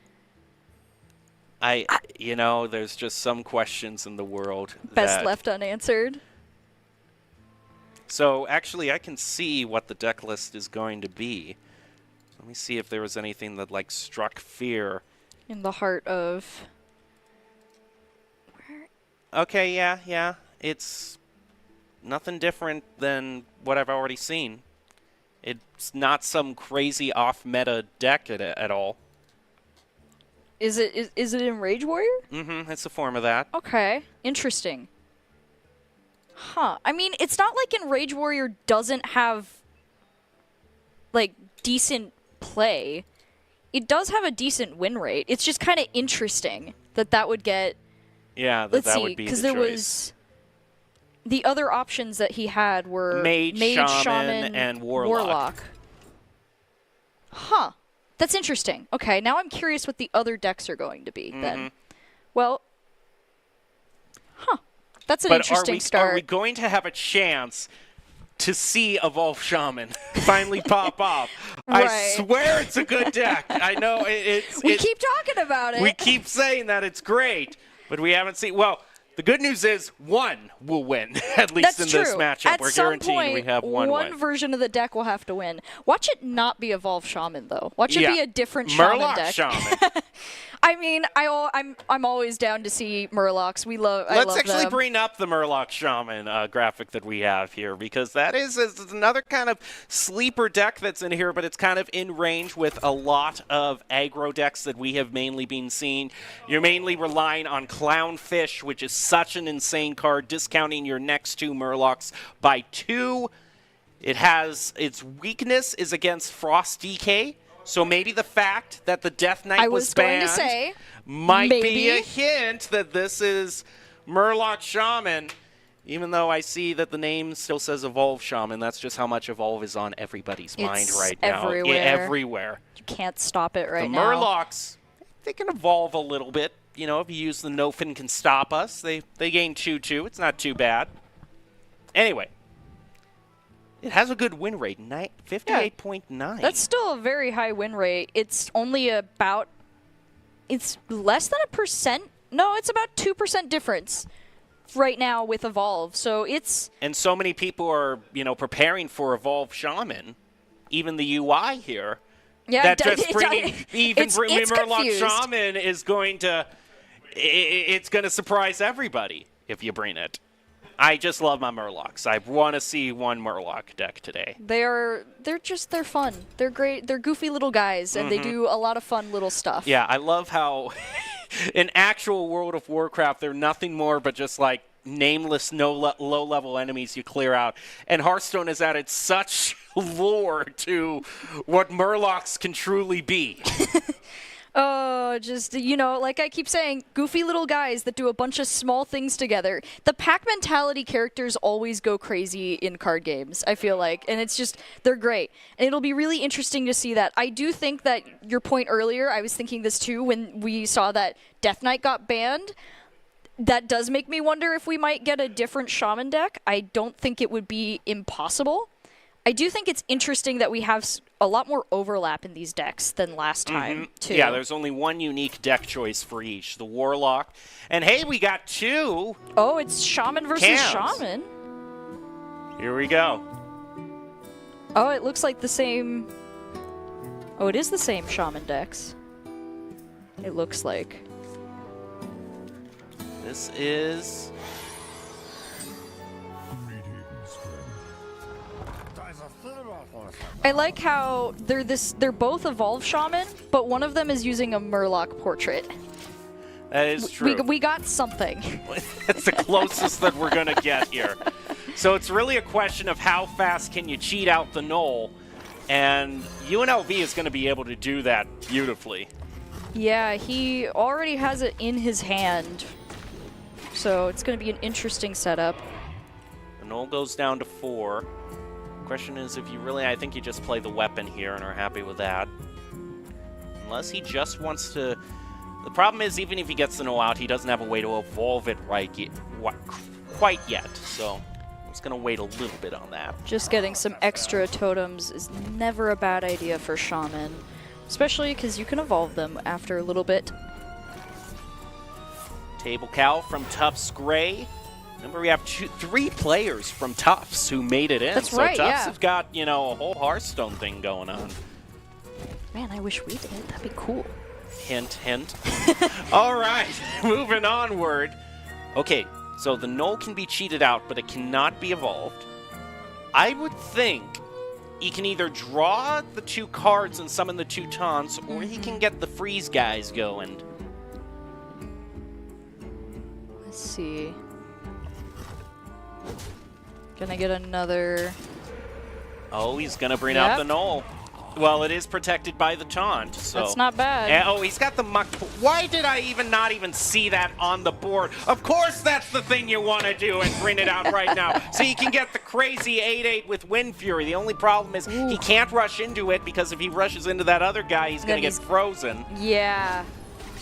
There's just some questions in the world best left unanswered. So actually, I can see what the deck list is going to be. Let me see if there was anything that struck fear in the heart of. Okay, yeah. It's nothing different than what I've already seen. It's not some crazy off-meta deck at all. Is it Enrage Warrior? Mm-hmm. It's a form of that. Okay, interesting. Huh. I mean, it's not like Enrage Warrior doesn't have, decent play. It does have a decent win rate. It's just kind of interesting that would get... Yeah, Let's that see, would be the because there choice. was... The other options that he had were Mage, Shaman, and Warlock. Huh. That's interesting. Okay, now I'm curious what the other decks are going to be, then. Well... Huh. That's an interesting start. Are we going to have a chance to see Evolve Shaman finally pop up? Right. I swear it's a good deck. I know we keep talking about it. We keep saying that it's great, but we haven't seen. Well, the good news is one will win, at least That's in this true. matchup. We're guaranteeing we have one win. One version of the deck will have to win. Watch it not be Evolve Shaman, though. Watch it be a different Shaman deck. Shaman. I mean, I'm always down to see Murlocs. Let's actually bring up the Murloc Shaman graphic that we have here, because that is another kind of sleeper deck that's in here, but it's kind of in range with a lot of aggro decks that we have mainly been seeing. You're mainly relying on Clownfish, which is such an insane card, discounting your next 2 Murlocs by 2. It has its weakness is against Frost DK. So maybe the fact that the Death Knight I was going to banned say, might be maybe. a hint that this is Murloc Shaman. Even though I see that the name still says Evolve Shaman, that's just how much Evolve is on everybody's mind right now. Everywhere. Everywhere. You can't stop it right The now. Murlocs, they can evolve a little bit. You know, if you use the Nofin can stop us, they gain 2-2. It's not too bad. Anyway, it has a good win rate, 58.9. That's still a very high win rate. It's only about, it's less than 1%. No, it's about 2% difference right now with Evolve. So it's... And so many people are, you know, preparing for Evolve Shaman, even the UI here. Yeah, that just bringing even it's Murloc confused. Shaman is going to, it's going to surprise everybody if you bring it. I just love my Murlocs. I want to see one Murloc deck today. They're fun. They're great. They're goofy little guys, and they do a lot of fun little stuff. Yeah, I love how in actual World of Warcraft, they're nothing more but just like nameless, low-level enemies you clear out. And Hearthstone has added such lore to what Murlocs can truly be. Oh, just, you know, like I keep saying, goofy little guys that do a bunch of small things together. The pack mentality characters always go crazy in card games, I feel like. And it's just, they're great. And it'll be really interesting to see that. I do think that your point earlier, I was thinking this too, when we saw that Death Knight got banned. That does make me wonder if we might get a different Shaman deck. I don't think it would be impossible. I do think it's interesting that we have a lot more overlap in these decks than last time, too. Yeah, there's only one unique deck choice for each, the Warlock. And hey, we got two. Oh, it's Shaman versus Cams. Shaman. Here we go. Oh, it looks like the same... Oh, it is the same Shaman decks. It looks like. This is... I like how they're both Evolve Shaman, but one of them is using a Murloc portrait. That is true. We got something. It's the closest that we're going to get here. So it's really a question of how fast can you cheat out the Null, and UNLV is going to be able to do that beautifully. Yeah, he already has it in his hand, so it's going to be an interesting setup. The Null goes down to 4. Question is if you really, I think you just play the weapon here and are happy with that. Unless he just wants to, the problem is even if he gets the Null out, he doesn't have a way to evolve it quite yet. So I'm just going to wait a little bit on that. Just getting some extra totems is never a bad idea for Shaman, especially because you can evolve them after a little bit. Table Cow from Tufts Gray. Remember, we have 3 players from Tufts who made it in. That's so right, Tufts yeah. have got, you know, a whole Hearthstone thing going on. Man, I wish we did. That'd be cool. Hint, hint. All right, moving onward. Okay, so the Null can be cheated out, but it cannot be evolved. I would think he can either draw the 2 cards and summon the 2 taunts, or he can get the freeze guys going. Let's see. Gonna get another... Oh, he's going to bring out the Null. Well, it is protected by the taunt, so... That's not bad. And, oh, he's got the muck... Why did I not even see that on the board? Of course that's the thing you want to do and bring it out right now. So you can get the crazy 8/8 with Wind Fury. The only problem is he can't rush into it because if he rushes into that other guy, he's going to get frozen. Yeah.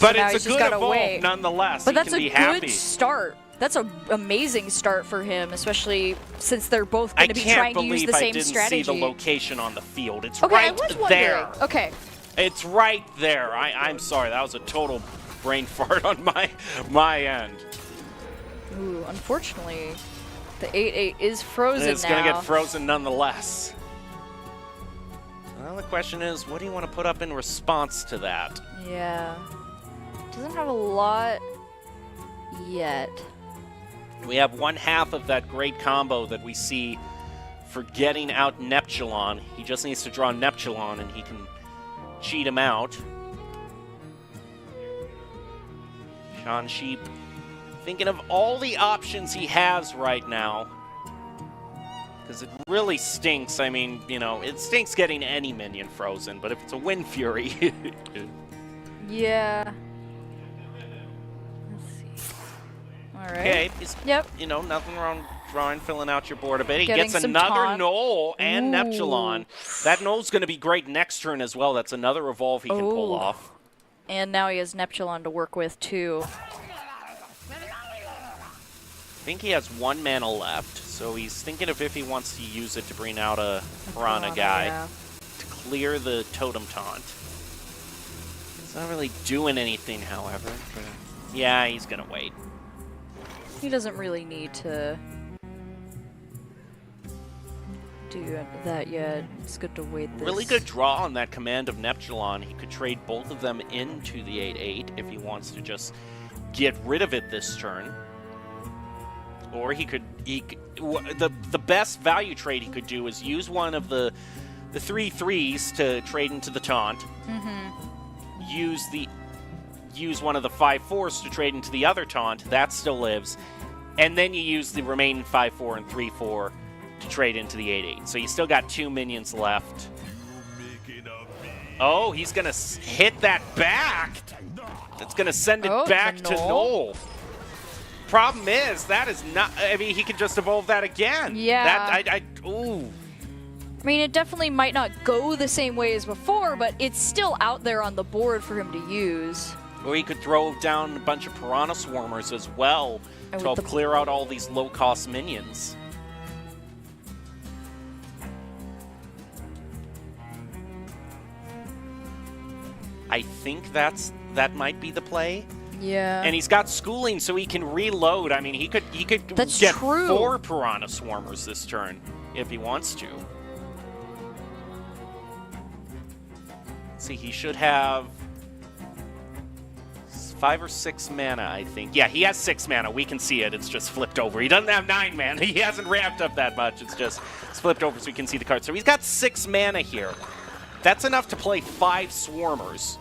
But So now it's he's a just good gotta evolve wait. nonetheless. But he that's can a be good happy. start. That's an amazing start for him, especially since they're both I going to be can't trying to use believe the I same didn't strategy. see the location on the field. It's Okay, I right was there. wondering. Okay. It's right there. I'm sorry. That was a total brain fart on my end. Ooh, unfortunately, the 8/8 is frozen It's now. going to get frozen nonetheless. Well, the question is, what do you want to put up in response to that? Yeah. Doesn't have a lot yet. We have 1/2 of that great combo that we see for getting out Neptulon. He just needs to draw Neptulon and he can cheat him out. Sean Sheep thinking of all the options he has right now. Because it really stinks. I mean, you know, it stinks getting any minion frozen, but if it's a Wind Fury... Yeah. Let's see. All right. Okay, Yep. you know, nothing wrong drawing, filling out your board a bit. He Getting gets some another taunt. Knoll and Ooh. Neptulon. That Knoll's going to be great next turn as well. That's another evolve he can pull Ooh. off. And now he has Neptulon to work with, too. I think he has 1 mana left, so he's thinking of if he wants to use it to bring out a Piranha guy Yeah. to clear the Totem Taunt. He's not really doing anything, however. Yeah, he's going to wait. He doesn't really need to do that yet. It's good to wait this. Really good draw on that command of Neptulon. He could trade both of them into the 8/8 if he wants to just get rid of it this turn. Or he could the best value trade he could do is use one of the 3/3s to trade into the taunt. Use one of the 5/4s to trade into the other taunt. That still lives. And then you use the remaining 5/4 and 3/4 to trade into the 8/8. So you still got 2 minions left. Oh, he's going to hit that back. That's going to send it back to Knoll. Problem is, that is not... I mean, he could just evolve that again. Yeah. Ooh. I mean, it definitely might not go the same way as before, but it's still out there on the board for him to use. Or he could throw down a bunch of Piranha Swarmers as well And to with help clear out all these low-cost minions. I think that might be the play. Yeah. And he's got schooling, so he can reload. I mean, he could That's get true. 4 Piranha Swarmers this turn if he wants to. See, he should have 5 or 6 mana, I think. Yeah, he has 6 mana. We can see it. It's just flipped over. He doesn't have 9 mana. He hasn't ramped up that much. It's flipped over so we can see the card. So he's got 6 mana here. That's enough to play 5 Swarmers.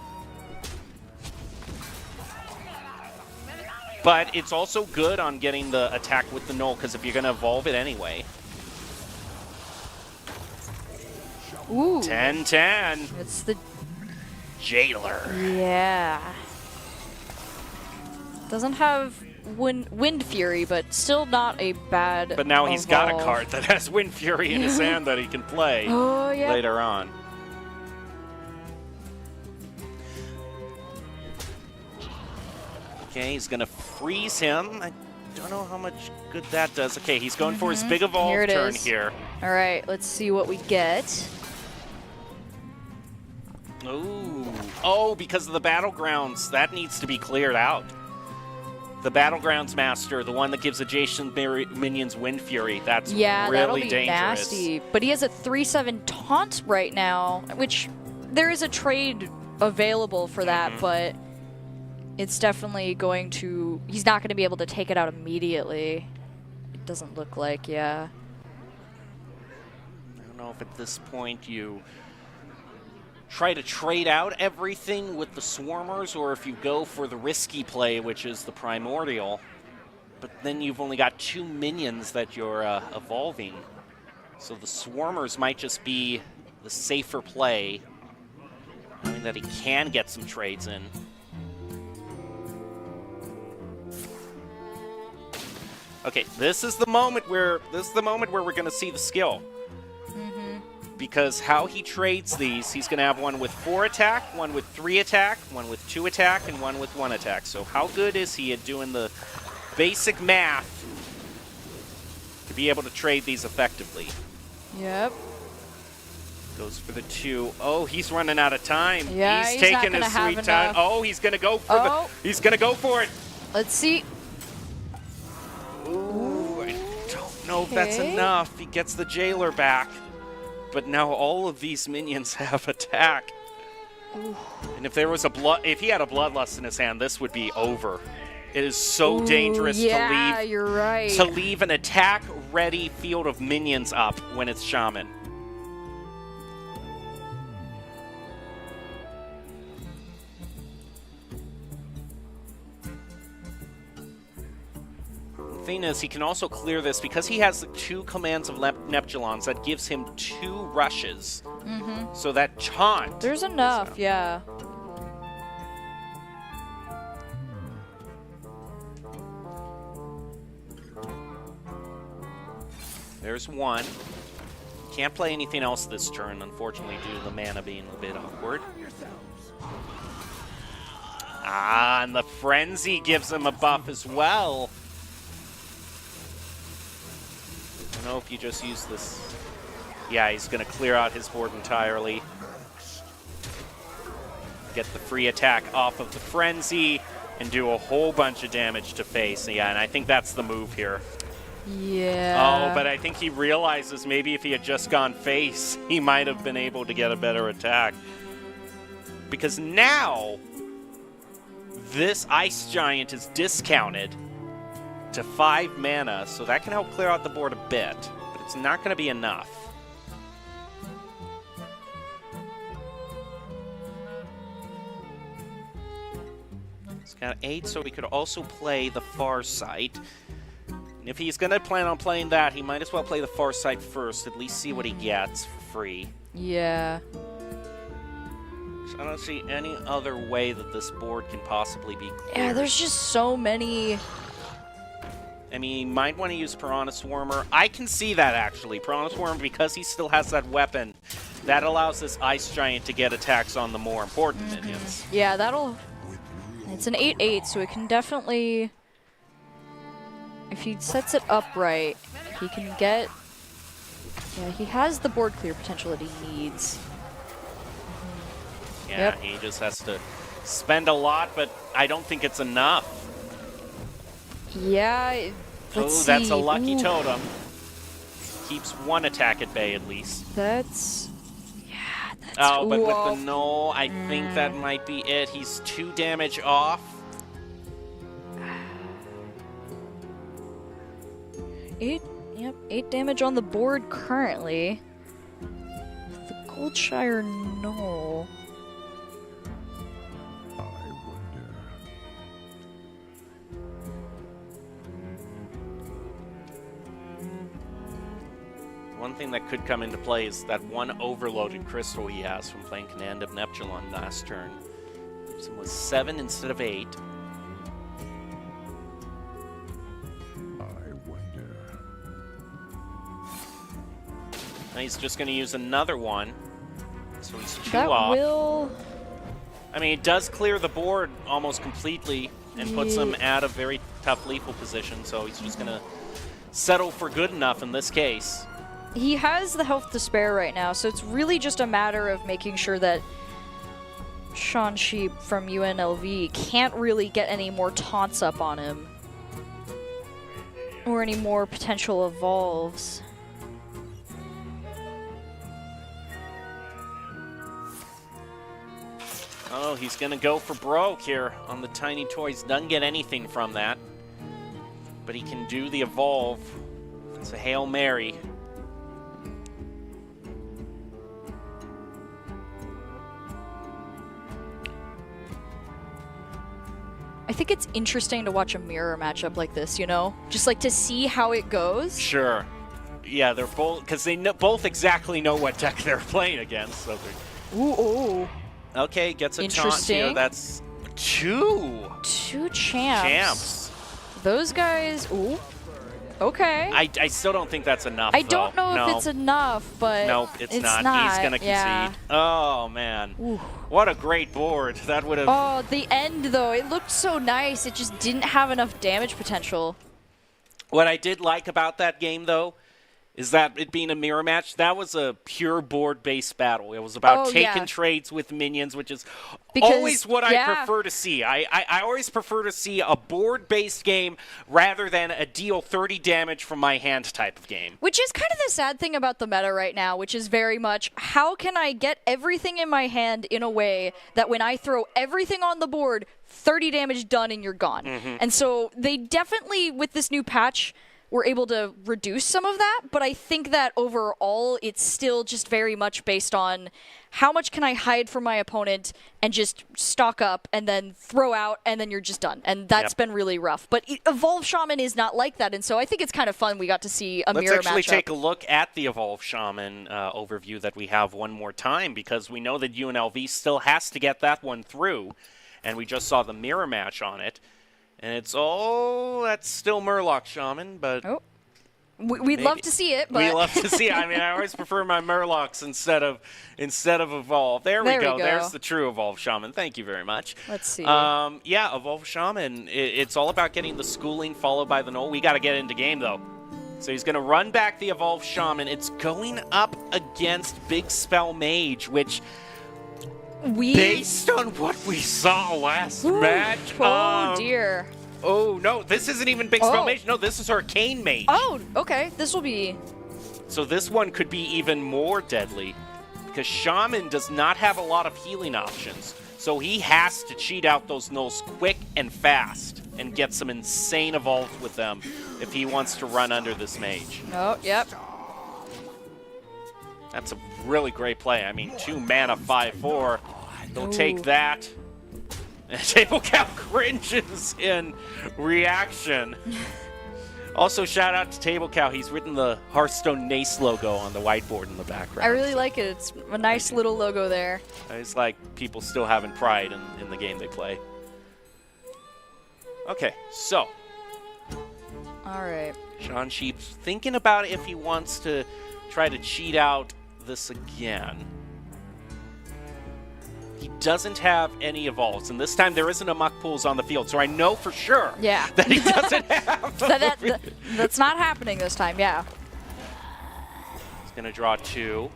But it's also good on getting the attack with the Knoll, because if you're going to evolve it anyway. Ooh. 10-10. It's the... Jailer. Yeah. Doesn't have Wind Fury, but still not a bad But now he's got a evolve. card that has Wind Fury in his hand that he can play Oh, yeah. later on. Okay, he's going to freeze him. I don't know how much good that does. Okay, he's going for his big evolve Here it turn is. here. All right, let's see what we get. Ooh. Oh, because of the Battlegrounds. That needs to be cleared out. The Battlegrounds Master, the one that gives adjacent minions Wind Fury. That's Yeah, that'll really be dangerous. nasty. But he has a 3/7 taunt right now, which there is a trade available for that, but it's definitely going to... He's not going to be able to take it out immediately. It doesn't look like, yeah. I don't know if at this point you try to trade out everything with the Swarmers, or if you go for the risky play, which is the Primordial. But then you've only got 2 minions that you're evolving. So the Swarmers might just be the safer play, knowing that he can get some trades in. Okay, this is the moment where we're going to see the skill. Because how he trades these, he's going to have one with 4 attack, one with 3 attack, one with 2 attack, and one with 1 attack. So how good is he at doing the basic math to be able to trade these effectively? Yep. Goes for the 2. Oh, he's running out of time. Yeah, he's not taking gonna his have sweet time. enough. Oh, he's going to go for Oh. he's going to go for it. Let's see. Ooh, I don't know if that's Okay. enough. He gets the Jailer back. But now all of these minions have attack. And if there was if he had a Bloodlust in his hand, this would be over. It is so dangerous Yeah, you're right. to leave an attack-ready field of minions up when it's Shaman. thing is, he can also clear this because he has the 2 commands of Neptulons. That gives him 2 rushes. So that taunt. There's enough, yeah. There's 1. Can't play anything else this turn, unfortunately, due to the mana being a bit awkward. Ah, and the Frenzy gives him a buff as well. I don't know if you just use this. Yeah, he's going to clear out his board entirely. Get the free attack off of the Frenzy and do a whole bunch of damage to face. Yeah, and I think that's the move here. Yeah. Oh, but I think he realizes maybe if he had just gone face, he might have been able to get a better attack. Because now, this Ice Giant is discounted to 5 mana, so that can help clear out the board a bit, but it's not going to be enough. He's got 8, so he could also play the Far Sight. If he's going to plan on playing that, he might as well play the Far Sight first, at least see what he gets for free. Yeah. So I don't see any other way that this board can possibly be cleared. Yeah, there's just so many. I mean, he might want to use Piranha Swarmer. I can see that, actually. Piranha Swarmer, because he still has that weapon, that allows this Ice Giant to get attacks on the more important minions. Yeah, that'll... It's an 8/8, so it can definitely... If he sets it up right, he can get... Yeah, he has the board clear potential that he needs. Yeah, Yep. he just has to spend a lot, but I don't think it's enough. Yeah, let's see. That's a lucky Ooh, totem. Keeps 1 attack at bay, at least. That's... Yeah, that's... Oh, but with Whoa. the null, I think that might be it. He's 2 damage off. Yep, 8 damage on the board currently. The Goldshire Knoll. One thing that could come into play is that 1 overloaded crystal he has from playing Command of Neptulon last turn. So it was 7 instead of 8. And he's just going to use another one. So he's 2 That off. will... I mean, it does clear the board almost completely and puts him at a very tough lethal position. So he's just going to settle for good enough in this case. He has the health to spare right now, so it's really just a matter of making sure that Sean Sheep from UNLV can't really get any more taunts up on him. Or any more potential evolves. Oh, he's going to go for broke here on the Tiny Toys. Doesn't get anything from that. But he can do the evolve. It's a Hail Mary. I think it's interesting to watch a mirror matchup like this, you know? Just like to see how it goes. Sure. Yeah, they're both, because they both exactly know what deck they're playing against. So Ooh. okay, gets a taunt here. That's 2. 2 champs. Those guys, ooh. Okay. I still don't think that's enough, I don't know if it's enough, but Nope, it's not. He's going to concede. Yeah. Oh, man. Ooh. What a great board. That would have... Oh, the end, though. It looked so nice. It just didn't have enough damage potential. What I did like about that game, though, is that it being a mirror match, that was a pure board-based battle. It was about taking trades with minions, which is always what I prefer to see. I always prefer to see a board-based game rather than a deal 30 damage from my hand type of game. Which is kind of the sad thing about the meta right now, which is very much, how can I get everything in my hand in a way that when I throw everything on the board, 30 damage done and you're gone. And so they definitely, with this new patch, we're able to reduce some of that, but I think that overall it's still just very much based on how much can I hide from my opponent and just stock up and then throw out and then you're just done. And that's been really rough. But Evolve Shaman is not like that, and so I think it's kind of fun we got to see a mirror matchup. Let's actually take a look at the Evolve Shaman overview that we have one more time, because we know that UNLV still has to get that one through, and we just saw the mirror match on it. And it's, that's still Murloc Shaman, but... Oh. We'd love to see it, but... We love to see it. I mean, I always prefer my Murlocs instead of Evolve. There we go. There's the true Evolve Shaman. Thank you very much. Let's see. Yeah, Evolve Shaman. It's all about getting the schooling followed by the null. We got to get into game, though. So he's going to run back the Evolve Shaman. It's going up against Big Spell Mage, which... Based on what we saw last match... Oh, dear. Oh, no, this isn't even Big Spell Mage. No, this is Arcane Mage. Oh, okay. This will be... So this one could be even more deadly, because Shaman does not have a lot of healing options. So he has to cheat out those nulls quick and fast and get some insane evolves with them if he wants to run under this mage. Oh, yep. That's a really great play. I mean, 2 mana, 5/4. He'll take that. And Table Cow cringes in reaction. Also, shout out to Table Cow. He's written the Hearthstone Nace logo on the whiteboard in the background. I really like it. It's a nice little logo there. It's like people still having pride in the game they play. Okay, so. All right. Sean Sheep's thinking about if he wants to try to cheat out this again. He doesn't have any evolves, and this time there isn't a Muck Pools on the field, so I know for sure that he doesn't have That's not happening this time, yeah. He's going to draw 2.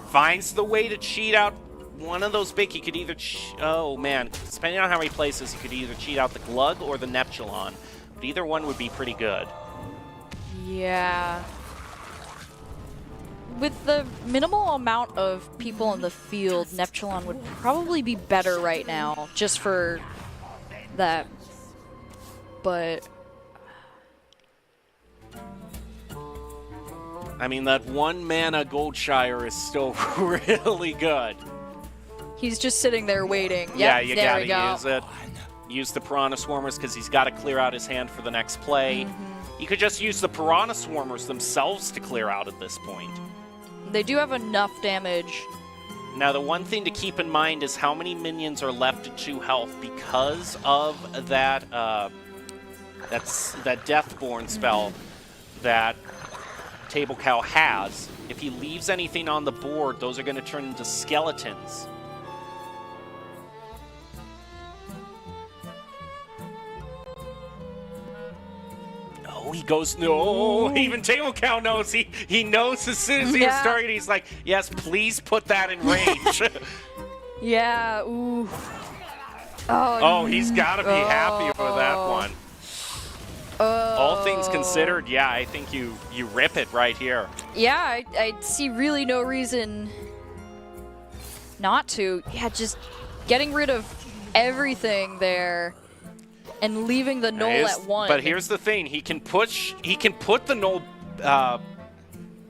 Finds the way to cheat out one of those big. He could either... oh, man. Depending on how he places, he could either cheat out the Glug or the Neptulon. But either one would be pretty good. Yeah. With the minimal amount of people on the field, Neptulon would probably be better right now, just for that. But... I mean, that 1 mana Goldshire is still really good. He's just sitting there waiting. Yep, yeah, you there gotta use it. Use the Piranha Swarmers because he's got to clear out his hand for the next play. You could just use the Piranha Swarmers themselves to clear out at this point. They do have enough damage. Now, the one thing to keep in mind is how many minions are left at 2 health because of that that Deathborn spell that Table Cow has. If he leaves anything on the board, those are going to turn into skeletons. Oh, he goes, no, even Table Cow knows. He knows as soon as he was starting, he's like, yes, please put that in range. Yeah, ooh. Oh, he's got to be happy with that one. All things considered, yeah, I think you rip it right here. Yeah, I see really no reason not to. Yeah, just getting rid of everything there and leaving the null at 1. But here's the thing: he can put the null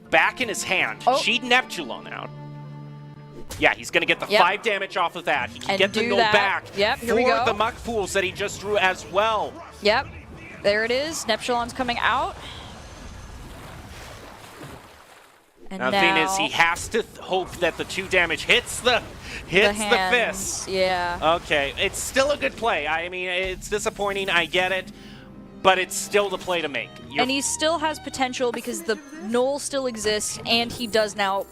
back in his hand. Cheat Neptulon out. Yeah, he's going to get the 5 damage off of that. He can get the null back here we go. For the Muck Pools that he just drew as well. Yep. There it is. Neptulon's coming out. And now the thing is, he has to hope that the 2 damage hits the fist. Yeah. Okay, it's still a good play. I mean, it's disappointing. I get it, but it's still the play to make. And he still has potential because the null still exists, and he does now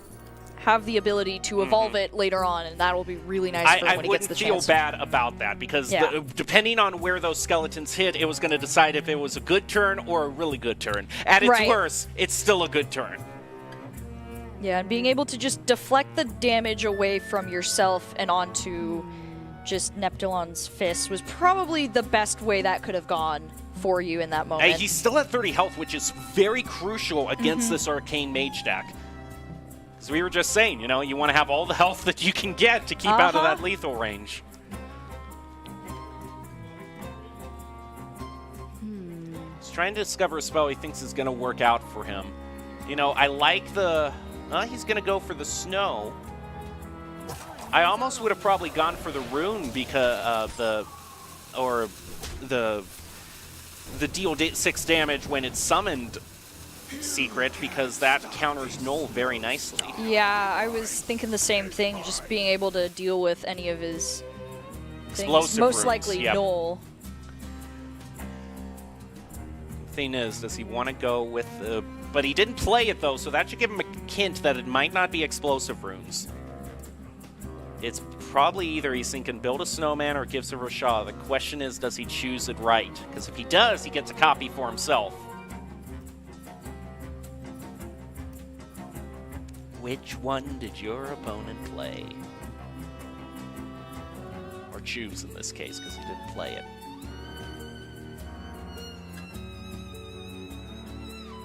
have the ability to evolve it later on, and that will be really nice for when he gets the chance. I wouldn't feel bad about that because depending on where those skeletons hit, it was going to decide if it was a good turn or a really good turn. At its worst, it's still a good turn. Yeah, and being able to just deflect the damage away from yourself and onto just Neptulon's fist was probably the best way that could have gone for you in that moment. He's still at 30 health, which is very crucial against this Arcane Mage deck. As we were just saying, you know, you want to have all the health that you can get to keep out of that lethal range. Let's trying to discover a spell he thinks is going to work out for him. You know, I like the... he's going to go for the snow. I almost would have probably gone for the rune because the deal 6 damage when it's summoned secret, because that counters Null very nicely. Yeah, I was thinking the same thing, just being able to deal with any of his things. Explosive Most runes, likely yep. Null. Thing is, does he want to go with the... But he didn't play it, though, so that should give him a hint that it might not be explosive runes. It's probably either he's thinking build a snowman or gives a Rashah. The question is, does he choose it right? Because if he does, he gets a copy for himself. Which one did your opponent play? Or choose in this case, because he didn't play it.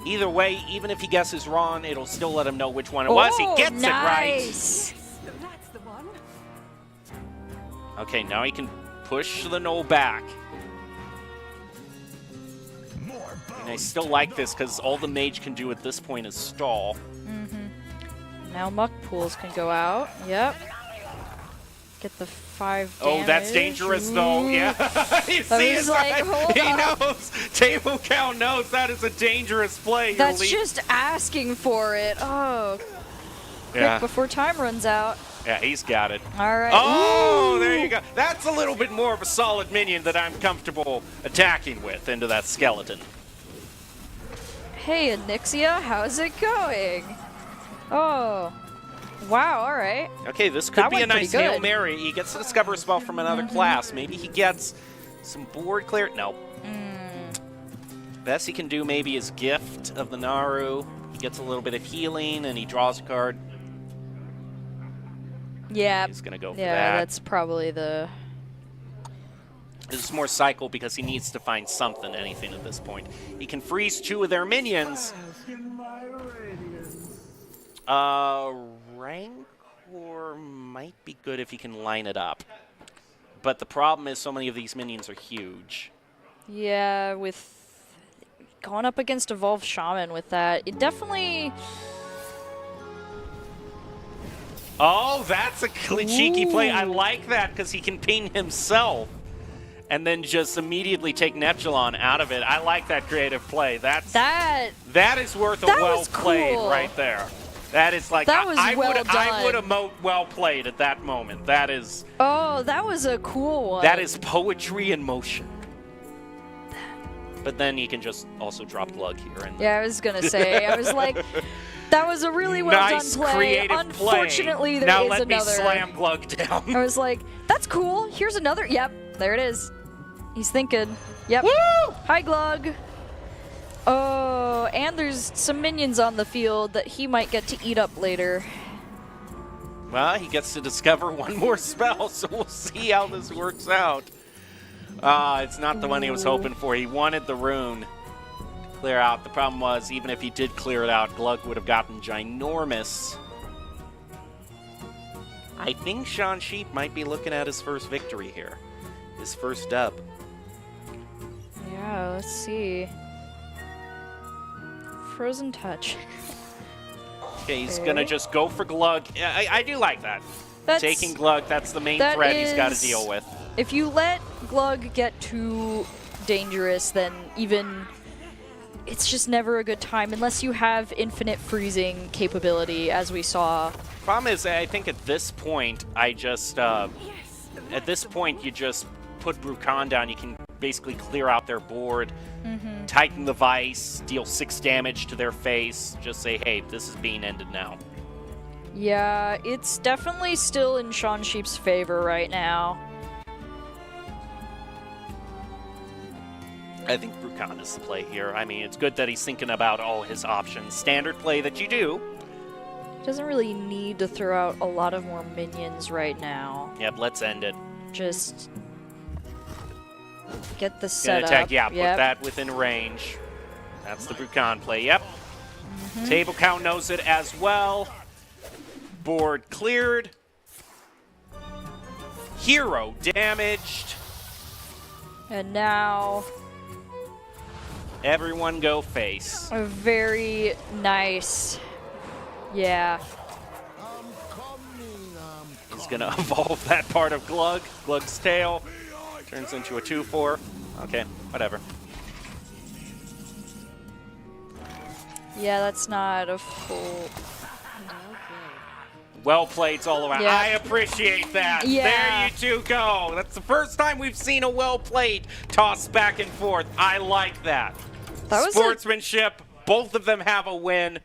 Either way, even if he guesses wrong, it'll still let him know which one it was. He gets it right. That's the one. Okay, now he can push the Null back. And I still like this because all the mage can do at this point is stall. Now Muck Pools can go out. Yep. Get the 5 damage. Oh, that's dangerous, though. Yeah. You see was it, like, right? hold He up. knows. Table count knows that is a dangerous play. You're That's lead- just asking for it. Oh, quick Yeah. before time runs out. Yeah, he's got it. All right. Oh, Ooh. there you go. That's a little bit more of a solid minion that I'm comfortable attacking with into that skeleton. Hey, Anixia, how's it going? Oh, wow, all right. Okay, this could That be a went pretty nice Hail good. Mary. He gets to discover a spell from another class. Maybe he gets some board clear. No. Best he can do maybe is Gift of the Naru. He gets a little bit of healing, and he draws a card. Yeah. He's going to go for Yeah, that. that's probably the... This is more cycle because he needs to find something, anything at this point. He can freeze 2 of their minions. Rancor might be good if he can line it up. But the problem is so many of these minions are huge. Yeah, with going up against Evolved Shaman with that, it definitely... Oh, that's a cheeky play. I like that because he can ping himself and then just immediately take Neptulon out of it. I like that creative play. That is worth a that well was played cool. right there. That is like That was I well would done. emote well played at that moment. That is Oh, that was a cool one. that is poetry in motion. But then you can just also drop Glug here and Yeah, I was gonna say. I was like, that was a really well nice done play. creative Unfortunately, play. there Now is let another. me slam Glug down. I was like, that's cool. Here's another. Yep, there it is. He's thinking. Yep. Woo! Hi, Glug. Oh, and there's some minions on the field that he might get to eat up later. Well, he gets to discover one more spell, so we'll see how this works out. It's not the one he was hoping for. He wanted the rune to clear out. The problem was, even if he did clear it out, Glug would have gotten ginormous. I think Sean Sheep might be looking at his first victory here. His first dub. Yeah, let's see. Frozen Touch. Okay, he's going to just go for Glug. I do like that. That's- Taking Glug, that's the main that threat he's got to is- deal with. If you let Glug get too dangerous, then even it's just never a good time unless you have infinite freezing capability, as we saw. Problem is, I think at this point, at this point, you just put Brukan down. You can basically clear out their board, tighten the vice, deal 6 damage to their face. Just say, hey, this is being ended now. Yeah, it's definitely still in Sean Sheep's favor right now. I think Brukan is the play here. I mean, it's good that he's thinking about all his options. Standard play that you do. He doesn't really need to throw out a lot of more minions right now. Yep, let's end it. Just get the Gonna setup. attack, yeah, put Yep. that within range. That's the Brukan play, yep. Table count knows it as well. Board cleared. Hero damaged. And now Everyone go face. Very nice. Yeah. He's going to evolve that part of Glug. Glug's tail turns into a 2-4. Okay, whatever. Yeah, that's not a full... Well played all around. Yeah. I appreciate that. Yeah. There you two go. That's the first time we've seen a well played toss back and forth. I like that. That was Sportsmanship. Both of them have a win.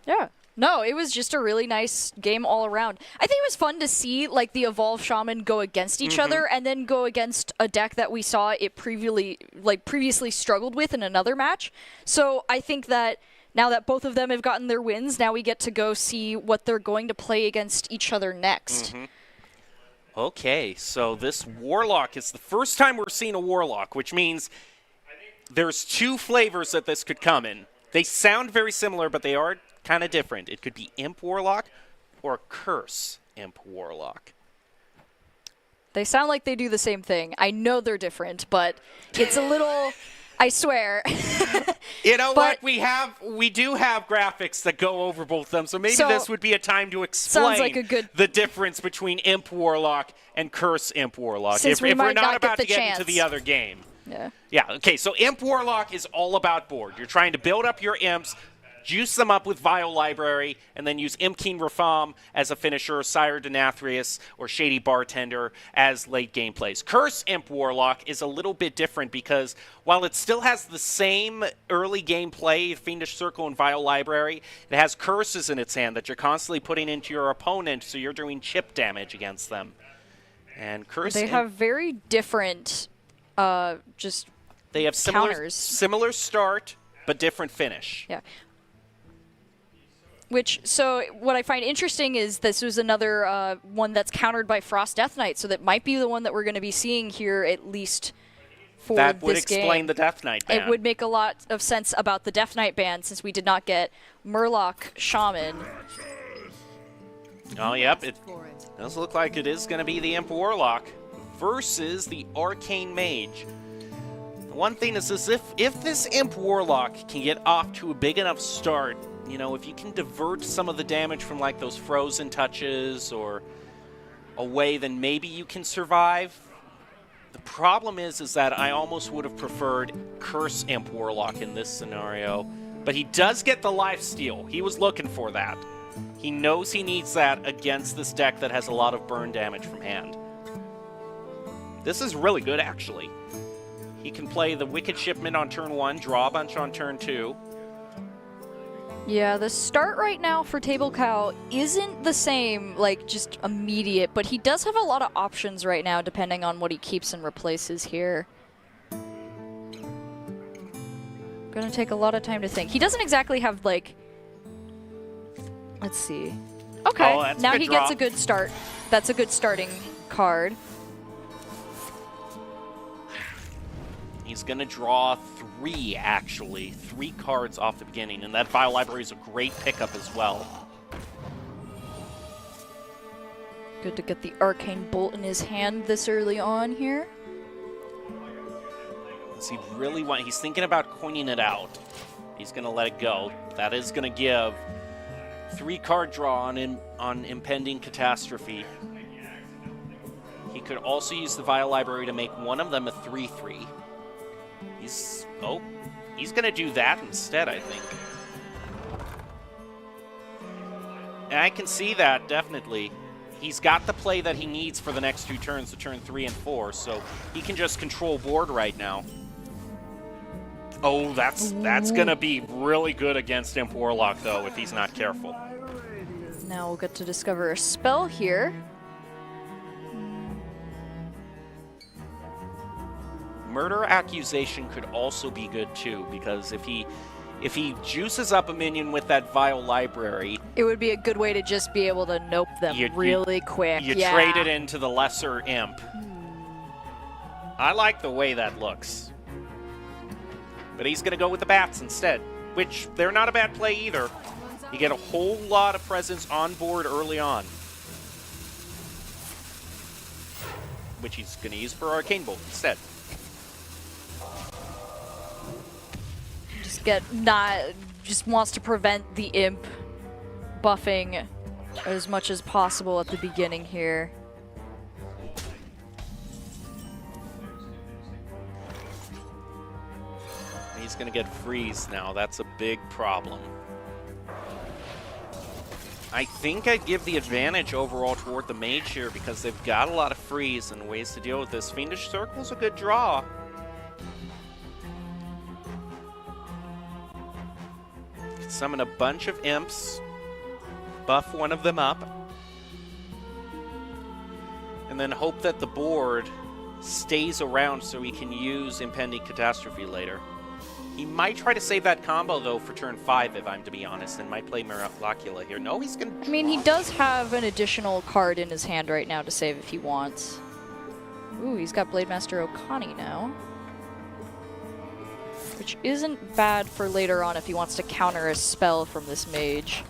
Yeah. No, it was just a really nice game all around. I think it was fun to see like the Evolve Shaman go against each other and then go against a deck that we saw it previously struggled with in another match. So I think that now that both of them have gotten their wins, now we get to go see what they're going to play against each other next. Okay, so this Warlock is the first time we're seeing a Warlock, which means there's two flavors that this could come in. They sound very similar, but they are kind of different. It could be Imp Warlock or Curse Imp Warlock. They sound like they do the same thing. I know they're different, but it's a little... I swear. You know what? We do have graphics that go over both of them, so maybe this would be a time to explain the difference between Imp Warlock and Curse Imp Warlock. Since if we're not about to get chance. into the other game. Yeah. Yeah, okay, so Imp Warlock is all about board. You're trying to build up your imps, juice them up with Vial Library, and then use Imp Keen Rafam as a finisher, Sire Denathrius, or Shady Bartender as late game plays. Curse Imp Warlock is a little bit different because while it still has the same early game play, Fiendish Circle and Vial Library, it has curses in its hand that you're constantly putting into your opponent, so you're doing chip damage against them. And Curse They have very different they have similar start, but different finish. Yeah. So what I find interesting is this was another one that's countered by Frost Death Knight, so that might be the one that we're going to be seeing here at least for this game. That would explain the Death Knight ban. It would make a lot of sense about the Death Knight ban since we did not get Murloc Shaman. Oh, yep. It does look like it is going to be the Imp Warlock versus the Arcane Mage. The one thing is this, if this Imp Warlock can get off to a big enough start, you know, if you can divert some of the damage from like those frozen touches or away, then maybe you can survive. The problem is that I almost would have preferred Curse Imp Warlock in this scenario, but he does get the lifesteal. He was looking for that. He knows he needs that against this deck that has a lot of burn damage from hand. This is really good, actually. He can play the Wicked Shipment on turn 1, draw a bunch on turn 2. Yeah, the start right now for Table Cow isn't the same, like, just immediate, but he does have a lot of options right now depending on what he keeps and replaces here. Gonna take a lot of time to think. He doesn't exactly have, like... Let's see. Okay, oh, now he gets a good start. That's a good starting card. He's going to draw 3, actually. 3 cards off the beginning, and that Vial Library is a great pickup as well. Good to get the Arcane Bolt in his hand this early on here. Does he really want... He's thinking about coining it out. He's going to let it go. That is going to give 3 card draw on Impending Catastrophe. He could also use the Vial Library to make one of them a 3/3. He's going to do that instead, I think. And I can see that, definitely. He's got the play that he needs for the next 2 turns, to turn 3 and 4, so he can just control board right now. Oh, that's going to be really good against Imp Warlock, though, if he's not careful. Now we'll get to discover a spell here. Murder Accusation could also be good too, because if he juices up a minion with that Vial Library, it would be a good way to just be able to nope them really quick. You trade it into the lesser imp. I like the way that looks. But he's going to go with the bats instead, which they're not a bad play either. You get a whole lot of presence on board early on, which he's going to use for Arcane Bolt instead. just wants to prevent the imp buffing as much as possible at the beginning here. He's going to get freeze now. That's a big problem. I think I'd give the advantage overall toward the mage here because they've got a lot of freeze and ways to deal with this. Fiendish Circle's a good draw. Summon a bunch of imps, buff one of them up, and then hope that the board stays around so he can use Impending Catastrophe later. He might try to save that combo, though, for turn 5, if I'm to be honest, and might play Miracula here. No, he's going to... I mean, he does have an additional card in his hand right now to save if he wants. Ooh, he's got Blade Master Okani now. Which isn't bad for later on if he wants to counter a spell from this mage.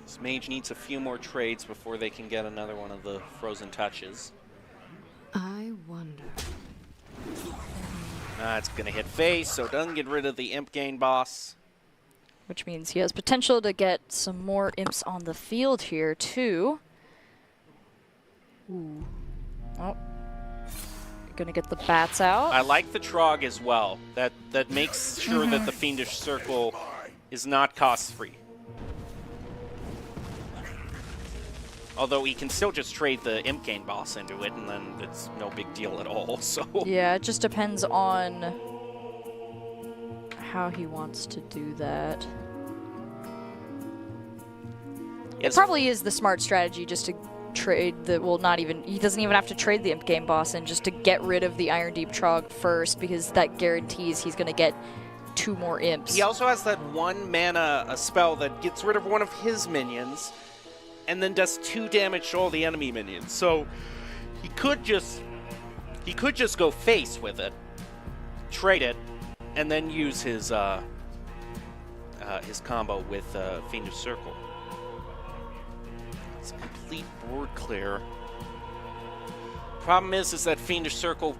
This mage needs a few more trades before they can get another one of the frozen touches. I wonder. It's going to hit face, so it doesn't get rid of the imp gain boss. Which means he has potential to get some more imps on the field here, too. Ooh. Oh. Gonna get the bats out. I like the Trog as well. That makes sure that the Fiendish Circle is not cost-free. Although he can still just trade the imp gain boss into it, and then it's no big deal at all, so... Yeah, it just depends on how he wants to do that. Yes. It probably is the smart strategy just to trade the... Well, not even... He doesn't even have to trade the imp gain boss in just to get rid of the Iron Deep Trog first, because that guarantees he's gonna get 2 more imps. He also has that 1 mana a spell that gets rid of one of his minions, and then does 2 damage to all the enemy minions. So he could just go face with it, trade it, and then use his combo with Fiendish Circle. It's a complete board clear. Problem is that Fiendish Circle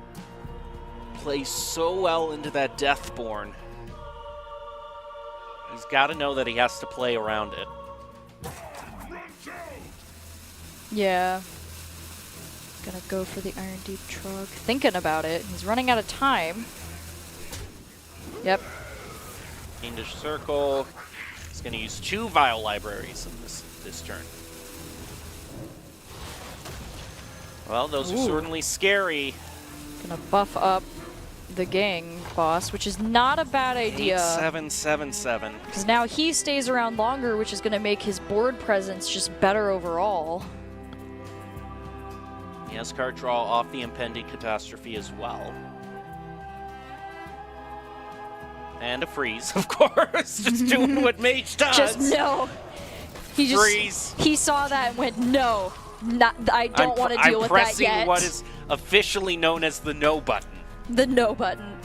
plays so well into that Deathborn. He's got to know that he has to play around it. Yeah. Gonna go for the Iron Deep Trog. Thinking about it. He's running out of time. Yep. Fiendish Circle. He's going to use 2 Vial Libraries in this turn. Well, those are certainly scary. Gonna buff up the gang boss, which is not a bad idea. 777. Because now he stays around longer, which is gonna make his board presence just better overall. He has card draw off the Impending Catastrophe as well. And a freeze, of course. Just doing what Mage does. Just no. He just Freeze. He saw that and went, no. I don't want to deal with that I'm yet. pressing what is officially known as the no button. The no button.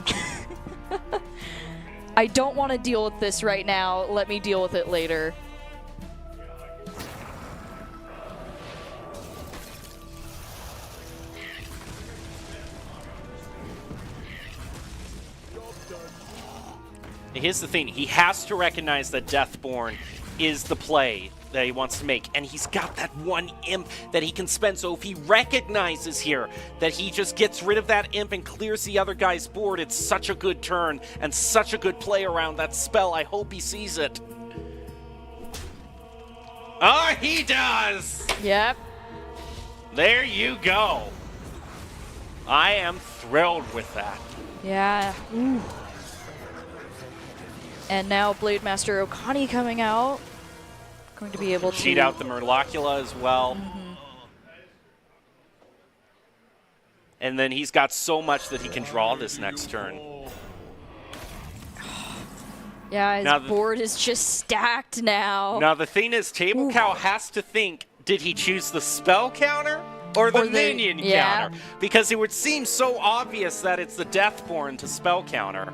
I don't want to deal with this right now. Let me deal with it later. Here's the thing. He has to recognize that Deathborn is the play that he wants to make. And he's got that 1 imp that he can spend. So if he recognizes here that he just gets rid of that imp and clears the other guy's board, it's such a good turn and such a good play around that spell. I hope he sees it. Oh, he does! Yep. There you go. I am thrilled with that. Yeah. Ooh. And now Blade Master Okani coming out. Going to be able to cheat out the Murlocula as well. And then he's got so much that he can draw this next turn. Yeah, his board is just stacked now. Now the thing is, Table Cow has to think, did he choose the spell counter or the minion counter? Because it would seem so obvious that it's the Deathborn to spell counter.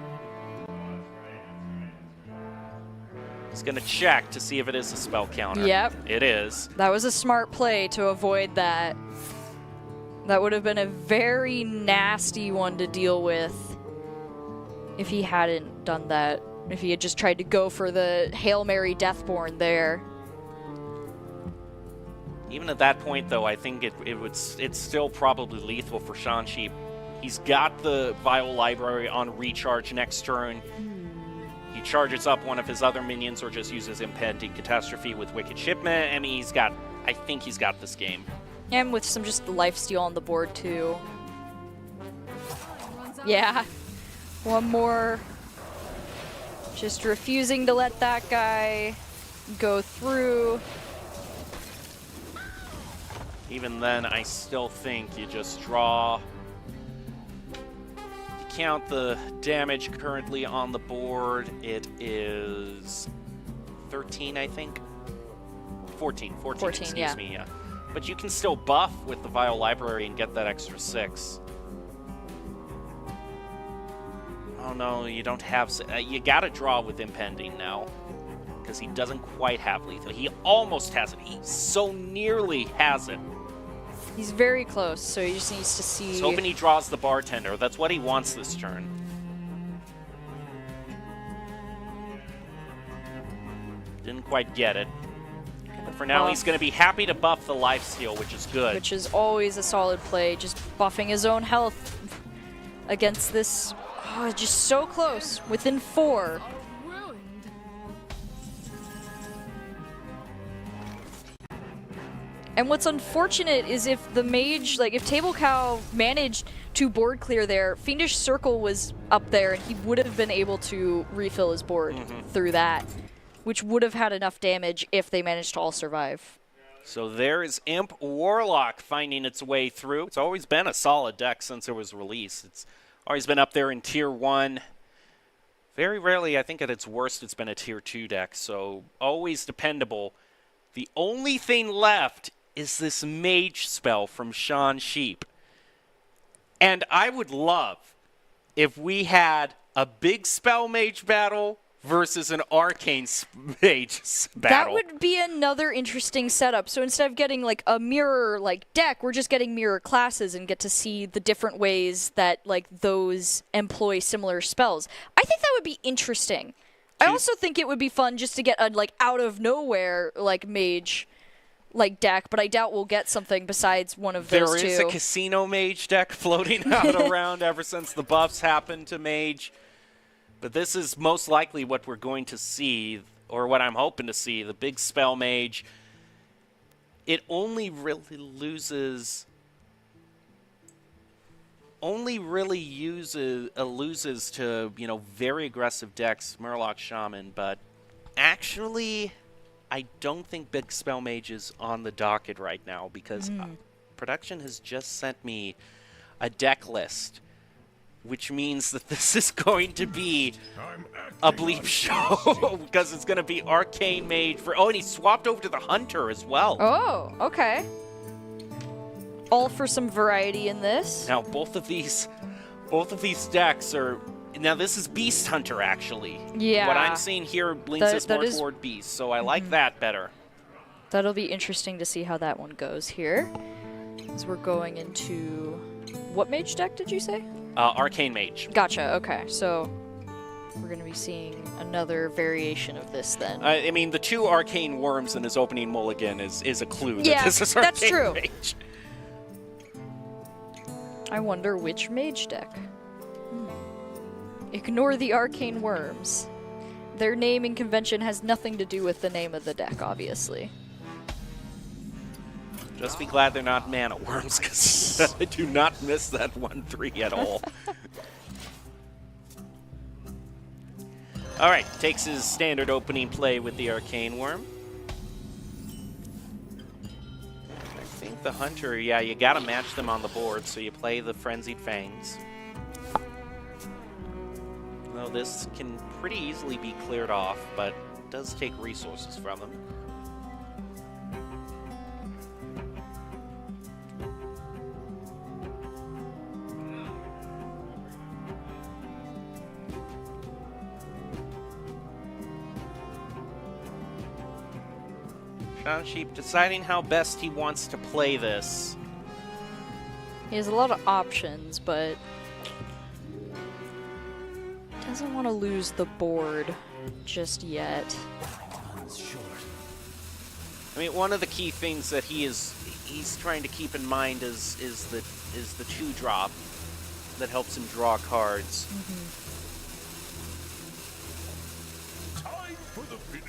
He's going to check to see if it is a spell counter. Yep. It is. That was a smart play to avoid that. That would have been a very nasty one to deal with if he hadn't done that. If he had just tried to go for the Hail Mary Deathborn there. Even at that point, though, I think it's still probably lethal for Sean Sheep. He's got the Vial Library on recharge next turn. He charges up one of his other minions or just uses Impending Catastrophe with Wicked Shipment. I mean, I think he's got this game. And with some just lifesteal on the board, too. Yeah. One more. Just refusing to let that guy go through. Even then, I still think you just draw. You count the damage currently on the board. It is 13, I think. 14, excuse yeah. me, yeah. But you can still buff with the Vial Library and get that extra 6. Oh no, you don't have... you gotta draw with Impending now. Because he doesn't quite have lethal. He almost has it. He so nearly has it. He's very close, so he just needs to see... He's hoping he draws the Bartender. That's what he wants this turn. Didn't quite get it. But for now, he's going to be happy to buff the lifesteal, which is good. Which is always a solid play, just buffing his own health against this... Oh, just so close, within 4. And what's unfortunate is if the mage, like if Table Cow managed to board clear there, Fiendish Circle was up there and he would have been able to refill his board through that, which would have had enough damage if they managed to all survive. So there is Imp Warlock finding its way through. It's always been a solid deck since it was released. It's always been up there in Tier 1. Very rarely, I think at its worst, it's been a Tier 2 deck, so always dependable. The only thing left is this Mage spell from Sean Sheep. And I would love if we had a big spell Mage battle versus an Arcane Mage battle. That would be another interesting setup. So instead of getting like a mirror like deck, we're just getting mirror classes and get to see the different ways that like those employ similar spells. I think that would be interesting. I also think it would be fun just to get a like out of nowhere like Mage like deck, but I doubt we'll get something besides one of those two. There is a Casino Mage deck floating out around ever since the buffs happened to Mage. But this is most likely what we're going to see, or what I'm hoping to see, the big spell Mage. It only really loses to, you know, very aggressive decks, Murloc Shaman, but actually I don't think big spell Mage is on the docket right now because production has just sent me a deck list, which means that this is going to be a bleep show because it's going to be Arcane Mage for... Oh, and he swapped over to the Hunter as well. Oh, okay. All for some variety in this. Now, both of these decks are... Now, this is Beast Hunter, actually. Yeah. What I'm seeing here links us more toward Beast, so I like that better. That'll be interesting to see how that one goes here. As we're going into... What Mage deck did you say? Arcane Mage. Gotcha, okay. So we're going to be seeing another variation of this then. I mean, the 2 Arcane Worms in his opening mulligan is a clue that this is Arcane that's true. Mage. I wonder which Mage deck. Ignore the Arcane Worms. Their naming convention has nothing to do with the name of the deck, obviously. Just be glad they're not Mana Worms, because I do not miss that 1-3 at all. All right, takes his standard opening play with the Arcane Worm. I think the Hunter, yeah, you got to match them on the board, so you play the Frenzied Fangs. Though this can pretty easily be cleared off, but it does take resources from them. Sean Sheep deciding how best he wants to play this. He has a lot of options, but doesn't want to lose the board just yet. I mean, one of the key things that he's trying to keep in mind is the 2-drop that helps him draw cards.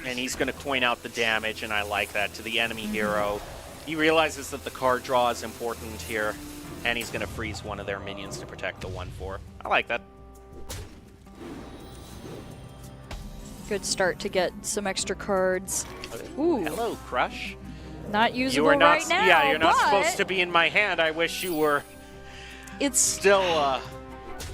And he's going to point out the damage, and I like that, to the enemy hero. He realizes that the card draw is important here, and he's going to freeze one of their minions to protect the 1/4. I like that. Good start to get some extra cards. Ooh, Hello, Crush. not You usable are not. right now. Yeah, you're not but supposed to be in my hand. I wish you were It's still.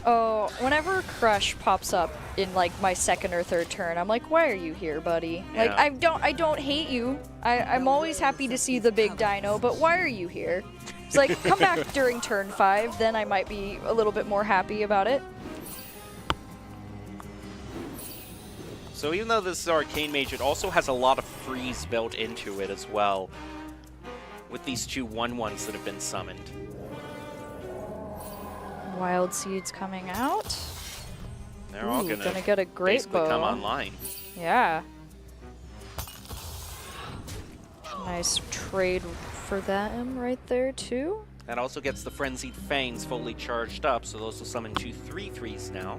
oh, whenever Crush pops up in like my second or third turn, I'm like, why are you here, buddy? Like, Yeah. I don't hate you. I'm always happy to see the big dino, but why are you here? It's like, come back during turn 5, then I might be a little bit more happy about it. So even though this is Arcane Mage, it also has a lot of freeze built into it as well, with these 2 1/1s that have been summoned. Wild Seeds coming out. They're all Ooh, gonna get a great basically bow. come online. Yeah. Nice trade for them right there, too. That also gets the Frenzied Fangs fully charged up, so those will summon 2 3/3s now.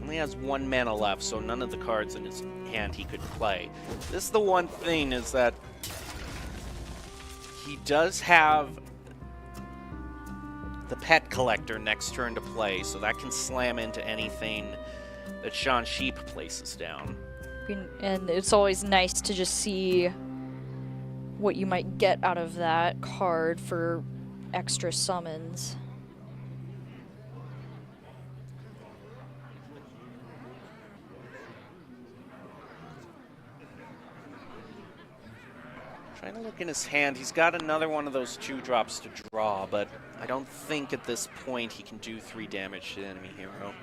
Only has 1 mana left, so none of the cards in his hand he could play. This is the one thing, is that he does have the Pet Collector next turn to play, so that can slam into anything that Sean Sheep places down. And it's always nice to just see what you might get out of that card for extra summons. Trying to look in his hand, he's got another one of those 2-drops to draw, but I don't think at this point he can do 3 damage to the enemy hero.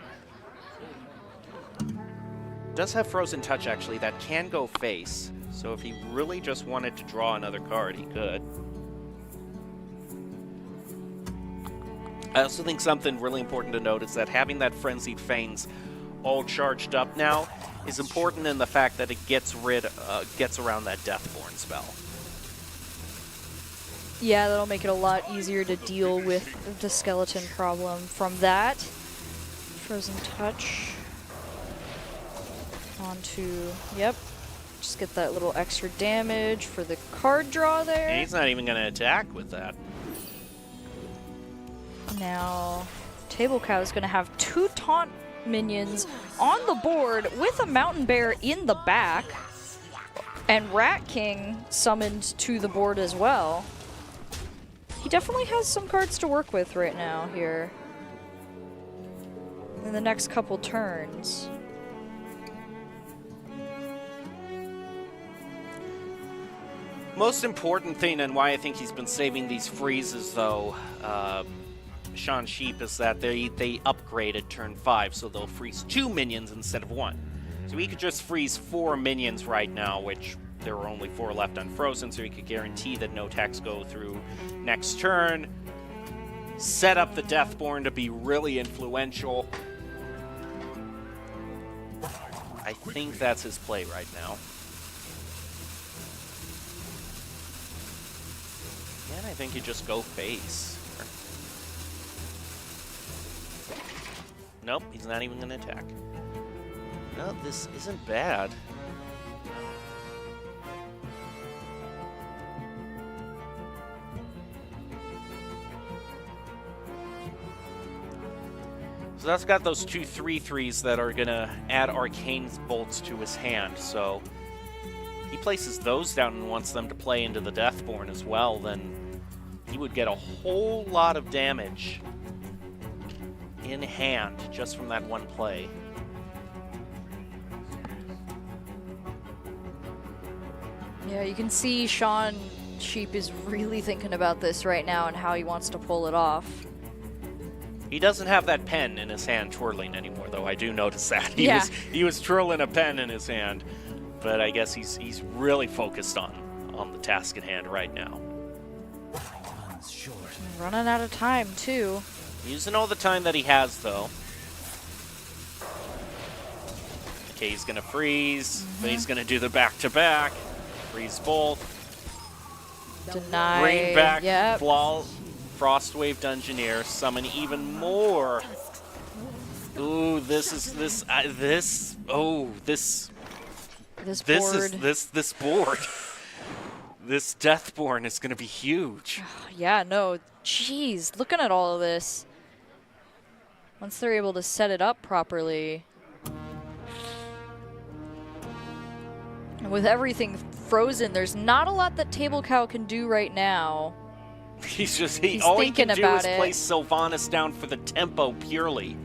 Does have Frozen Touch, actually, that can go face, so if he really just wanted to draw another card, he could. I also think something really important to note is that having that Frenzied Fangs all charged up now is important in the fact that it gets around that Deathborn spell. Yeah, that'll make it a lot easier to deal with the skeleton problem from that. Frozen Touch. Onto, yep. Just get that little extra damage for the card draw there. And he's not even going to attack with that. Now, Table Cow is going to have 2 taunt minions on the board with a Mountain Bear in the back. And Rat King summoned to the board as well. He definitely has some cards to work with right now here. In the next couple turns. Most important thing, and why I think he's been saving these freezes, though, Sean Sheep, is that they upgraded turn 5, so they'll freeze 2 minions instead of 1. So he could just freeze 4 minions right now, which there were only 4 left unfrozen, so he could guarantee that no attacks go through next turn. Set up the Deathborn to be really influential. I think that's his play right now. And I think you just go face. Nope, he's not even going to attack. No, this isn't bad. So that's got those 2 3/3s that are going to add Arcane Bolts to his hand, so he places those down and wants them to play into the Deathborn as well, then he would get a whole lot of damage in hand just from that one play. Yeah, you can see Sean Sheep is really thinking about this right now and how he wants to pull it off. He doesn't have that pen in his hand twirling anymore, though. I do notice that. Yeah. He was twirling a pen in his hand, but I guess he's really focused on the task at hand right now. Time's short. Running out of time, too. Using all the time that he has, though. Okay, he's going to freeze, but he's going to do the back-to-back. Freeze both. Deny. Bring back Yep. Frostwave Dungeoneer. Summon even more. Ooh, this board. This Deathborn is going to be huge. Yeah, no. Jeez, looking at all of this. Once they're able to set it up properly. And with everything frozen, there's not a lot that Table Cow can do right now. He's thinking all he can do about is it. place Sylvanas down for the tempo purely.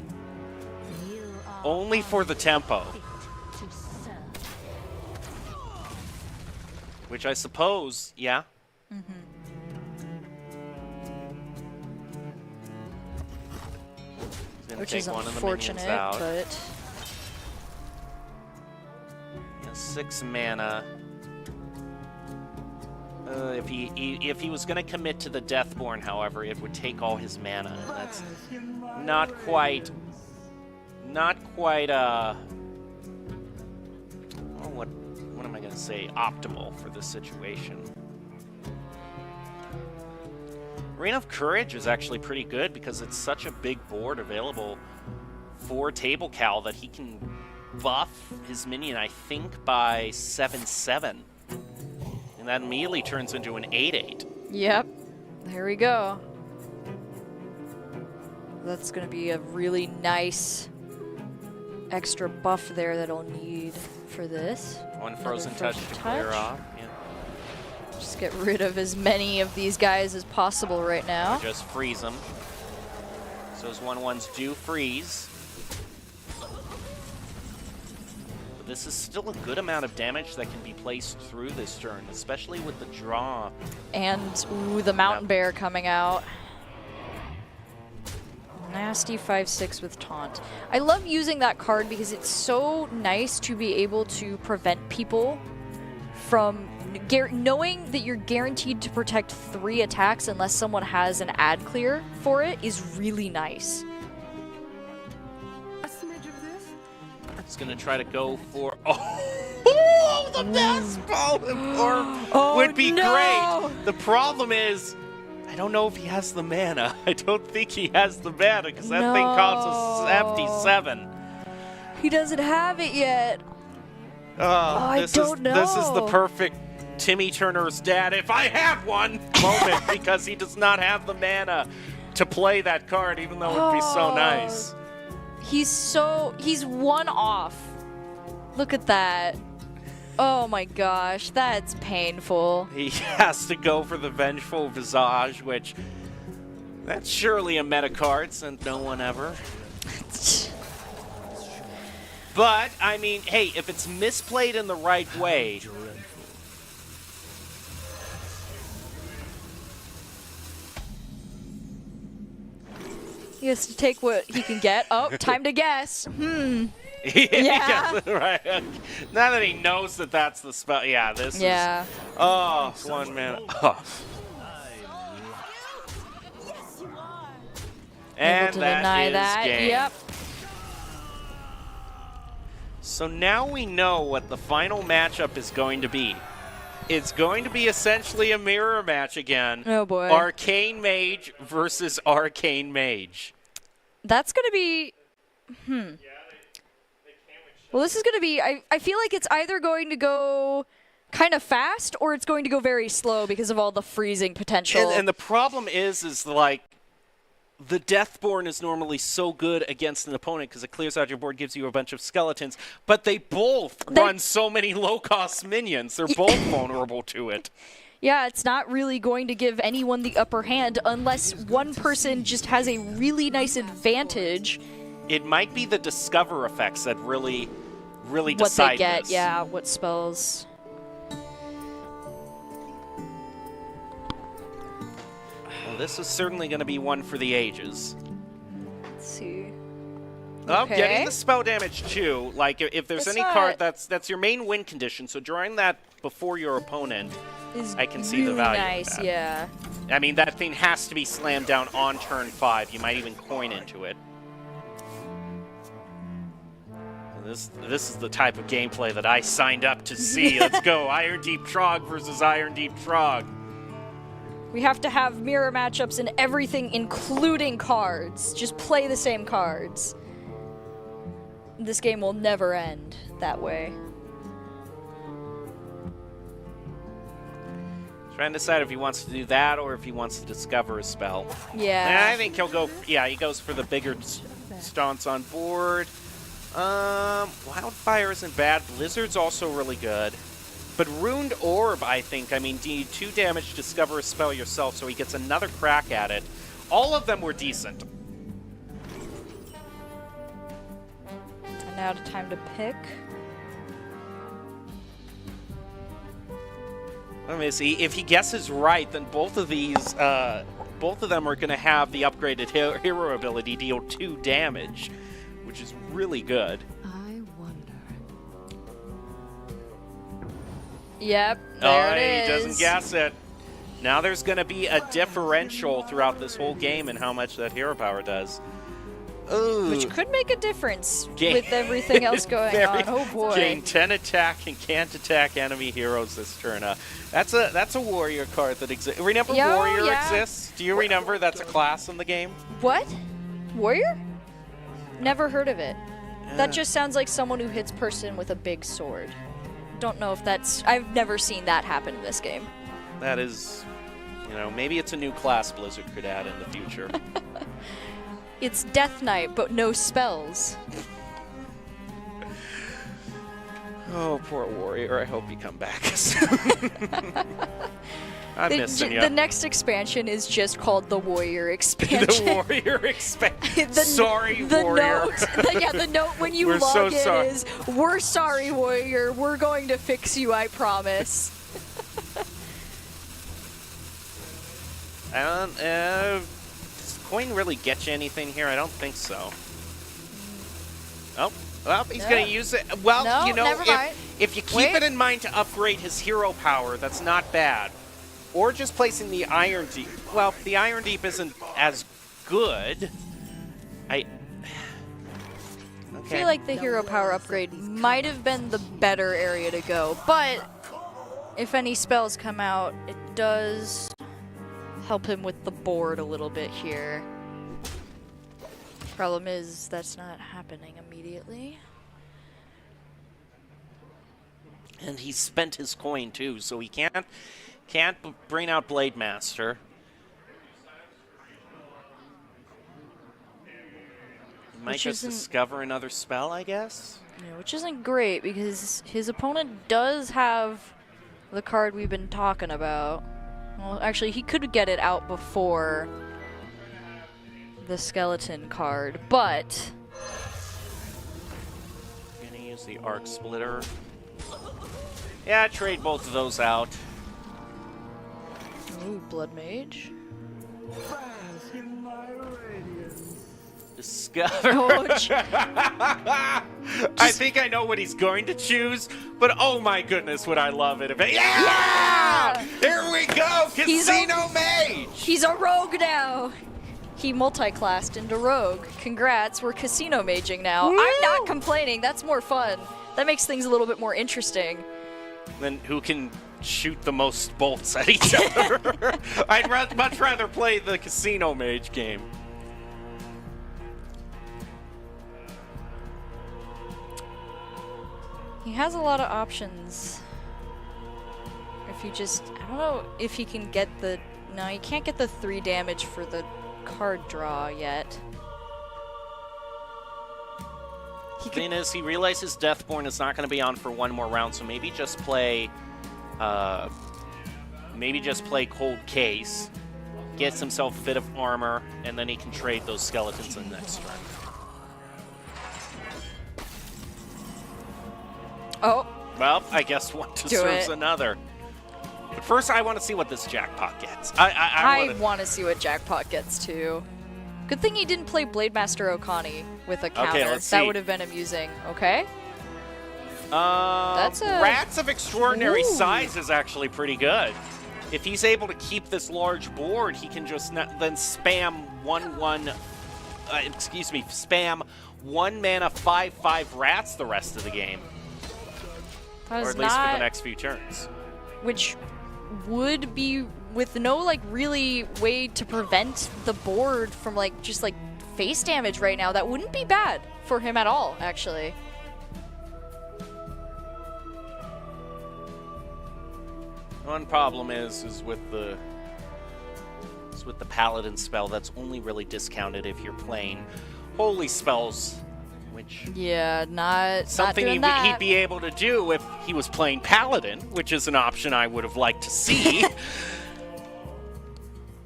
Only for the tempo. To serve. Which I suppose, yeah. He's gonna Which take is one of the unfortunate, minions out. but Yeah, 6 mana. If he was gonna commit to the Deathborn, however, it would take all his mana. And that's not quite. Oh, what am I gonna say? Optimal for this situation. Reign of Courage is actually pretty good because it's such a big board available for Table Cow that he can buff his minion, I think, by 7/7. And that immediately turns into an 8/8. yep. There we go. That's going to be a really nice extra buff there that I'll need for this. One Another frozen touch to clear off. Yeah. Just get rid of as many of these guys as possible right now. Or just freeze them. So those 1/1s do freeze. But this is still a good amount of damage that can be placed through this turn, especially with the draw. And, ooh, the Mountain Yep. Bear coming out. Nasty 5/6 with Taunt. I love using that card because it's so nice to be able to prevent people from knowing that you're guaranteed to protect 3 attacks unless someone has an ad clear for it is really nice. It's going to try to go for... Oh, the best ball would be no! great. The problem is, I don't know if he has the mana. I don't think he has the mana because that thing costs a hefty 7. He doesn't have it yet. I This don't is the know. perfect Timmy Turner's dad, if I had one, moment because he does not have the mana to play that card, even though it'd be so nice. He's one off. Look at that. Oh my gosh, that's painful. He has to go for the Vengeful Visage, which that's surely a meta card since no one ever. But, I mean, hey, if it's misplayed in the right way, He has to take what he can get. Oh, time to guess. yeah, right. Now that he knows that that's the spell, yeah, this is... Oh, 1 mana. Oh. And Able to deny that. game. Yep. So now we know what the final matchup is going to be. It's going to be essentially a mirror match again. Oh boy. Arcane Mage versus Arcane Mage. That's going to be... Well, this is going to be... I feel like it's either going to go kind of fast or it's going to go very slow because of all the freezing potential. And the problem is like, the Deathborn is normally so good against an opponent because it clears out your board, gives you a bunch of skeletons, but they both run so many low-cost minions. They're both vulnerable to it. Yeah, it's not really going to give anyone the upper hand unless one person just has a really nice advantage. It might be the Discover effects that really What decide they get, this. yeah, what spells. Well, this is certainly going to be one for the ages. see. Well, Okay. getting the spell damage too. Like if there's It's any not- card that's your main win condition, so drawing that before your opponent, Is I can see the really value of nice, that. yeah. I mean that thing has to be slammed down on turn 5. You might even coin into it. This is the type of gameplay that I signed up to see. Let's go, Iron Deep Trog versus Iron Deep Trog. We have to have mirror matchups and everything, including cards. Just play the same cards. This game will never end that way. Trying to decide if he wants to do that or if he wants to discover a spell. Yeah. I think he'll go. Yeah, he goes for the bigger stunts on board. Wildfire isn't bad. Blizzard's also really good. But Ruined Orb, I think, I mean, do you 2 damage, discover a spell yourself, so he gets another crack at it. All of them were decent. And now the time to pick. Let me see. If he guesses right, then both of these, both of them are going to have the upgraded hero ability deal 2 damage, which is really good. I wonder. Yep, there it He is. doesn't guess it. Now there's going to be a differential throughout this whole game in how much that hero power does. Ooh. Which could make a difference Gain- with everything else going on. Oh boy. Gain 10 attack and can't attack enemy heroes this turn. That's a warrior card that exists. Remember Yeah, warrior yeah. exists? Do you remember that's a class in the game? What? Warrior? Never heard of it. That just sounds like someone who hits person with a big sword. Don't know if that's... I've never seen that happen in this game. That is, you know, maybe it's a new class Blizzard could add in the future. It's Death Knight, but no spells. Oh, poor warrior. I hope you come back soon. I'm missing you. The next expansion is just called the Warrior expansion. The warrior expansion. The- Sorry, the warrior. Note, the note when you We're log so in sorry. is, "We're sorry, Warrior. We're going to fix you, I promise." Does coin really get you anything here? I don't think so. Oh, well, he's No. going to use it. Well, No, you know, never mind. if you keep Wait. it in mind to upgrade his hero power, that's not bad. Or just placing the Iron Deep. Well, the Iron Deep isn't as good. I feel like the hero power upgrade might have been the better area to go, but if any spells come out, it does help him with the board a little bit here. Problem is, that's not happening immediately. And he spent his coin too, so he can't bring out Blade Master. He might Which just isn't- discover another spell, I guess. Yeah, which isn't great because his opponent does have the card we've been talking about. Well, actually, he could get it out before the skeleton card, but I'm gonna use the Arc Splitter. Yeah, trade both of those out. ooh, Blood Mage. Bask in my radiance. Discover. Oh, I think I know what he's going to choose, but oh my goodness, would I love it if it. Yeah! Here we go! He's Casino Mage! He's a rogue now. He multi-classed into rogue. Congrats, we're casino maging now. I'm not complaining. That's more fun. That makes things a little bit more interesting. Then who can shoot the most bolts at each other? I'd much rather play the Casino Mage game. He has a lot of options. If he just, I don't know if he can get the, no, he can't get the 3 damage for the card draw yet. Thing is, he realizes Deathborn is not going to be on for one more round, so maybe just play Cold Case, gets himself a bit of armor, and then he can trade those skeletons in the next turn. Oh, Well, I guess one deserves another. But first, I want to see what this jackpot gets. I wanna- want to see what Jackpot gets too. Good thing he didn't play Blademaster Okani with a counter. let's That see. would have been amusing. Okay. That's a... Rats of extraordinary Ooh. size is actually pretty good. If he's able to keep this large board, he can just then spam spam 1 mana 5/5 rats the rest of the game. That Or is at least for the not- next few turns. Which would be with no like really way to prevent the board from like just like face damage right now. That wouldn't be bad for him at all, actually. One problem is with the paladin spell, that's only really discounted if you're playing holy spells, which Yeah, not something doing he'd that. be able to do if he was playing paladin, which is an option I would have liked to see.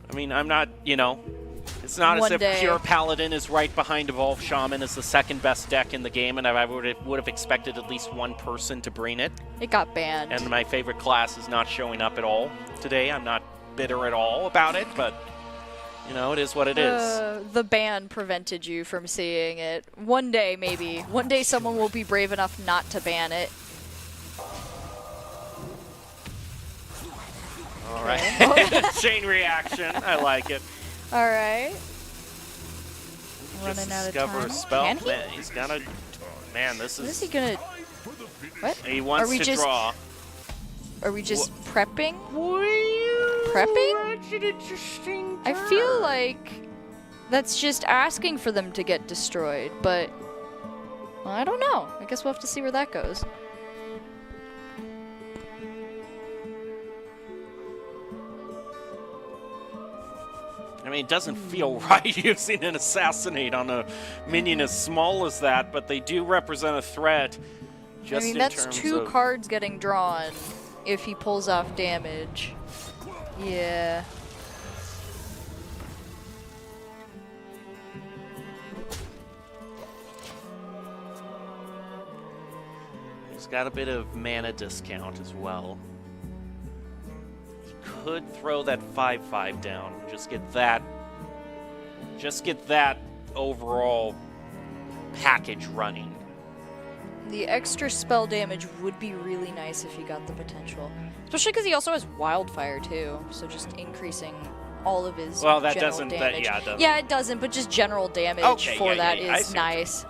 I mean, I'm not, it's not One as if day. pure paladin is right behind evolved shaman as the second best deck in the game, and I would have expected at least one person to bring it. It got banned. And my favorite class is not showing up at all today. I'm not bitter at all about it, but it is what it is. The ban prevented you from seeing it. One day, maybe. One day someone will be brave enough not to ban it. All right. Chain reaction. I like it. All right. Just Running out of discover time. a spell. Can he? Man, he's gonna. Man, this What is is. he gonna... What? He wants Are we to just- draw. Are we just prepping? Prepping? I feel like that's just asking for them to get destroyed, but well, I don't know. I guess we'll have to see where that goes. I mean, it doesn't feel right using an assassinate on a minion as small as that, but they do represent a threat. Just I mean, in that's terms 2 of, cards getting drawn if he pulls off damage. Yeah. He's got a bit of mana discount as well. He could throw that 5/5 down. Just get that overall package running. The extra spell damage would be really nice if he got the potential. Especially because he also has Wildfire too, so just increasing all of his Well, that general doesn't- that- damage. yeah, it doesn't. Yeah, it doesn't, but just general damage Okay, for yeah, that yeah, I is see what you're nice.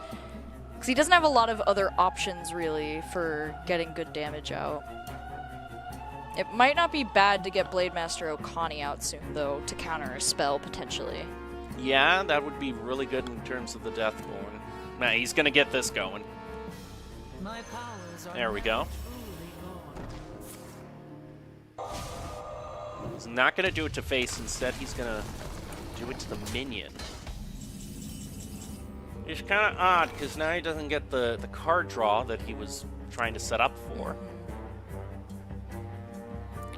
Because he doesn't have a lot of other options really for getting good damage out. It might not be bad to get Blademaster Okani out soon though, to counter a spell potentially. Yeah, that would be really good in terms of the Deathborn. Nah, he's gonna get this going. My powers are There we go. truly gone. He's not gonna do it to face. Instead, he's gonna do it to the minion. It's kind of odd because now he doesn't get the card draw that he was trying to set up for.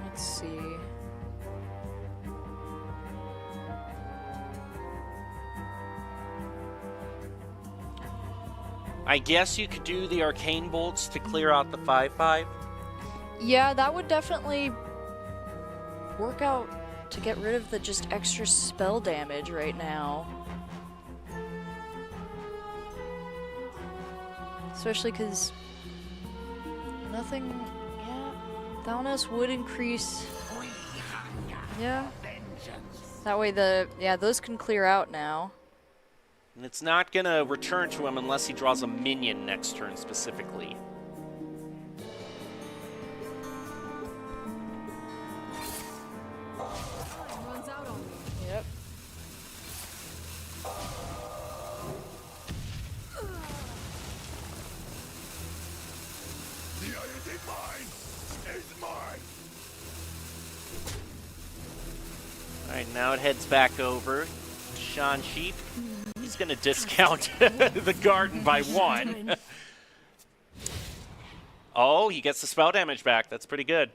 Let's see. I guess you could do the Arcane Bolts to clear out the 5/5. Yeah, that would definitely work out to get rid of the just extra spell damage right now. Especially because nothing, yeah, Thalnos would increase, yeah. That way those can clear out now. And it's not going to return to him unless he draws a minion next turn specifically. Runs out on me. Yep. Alright, now it heads back over. Sean Sheep. He's going to discount the garden by 1. Oh, he gets the spell damage back. That's pretty good.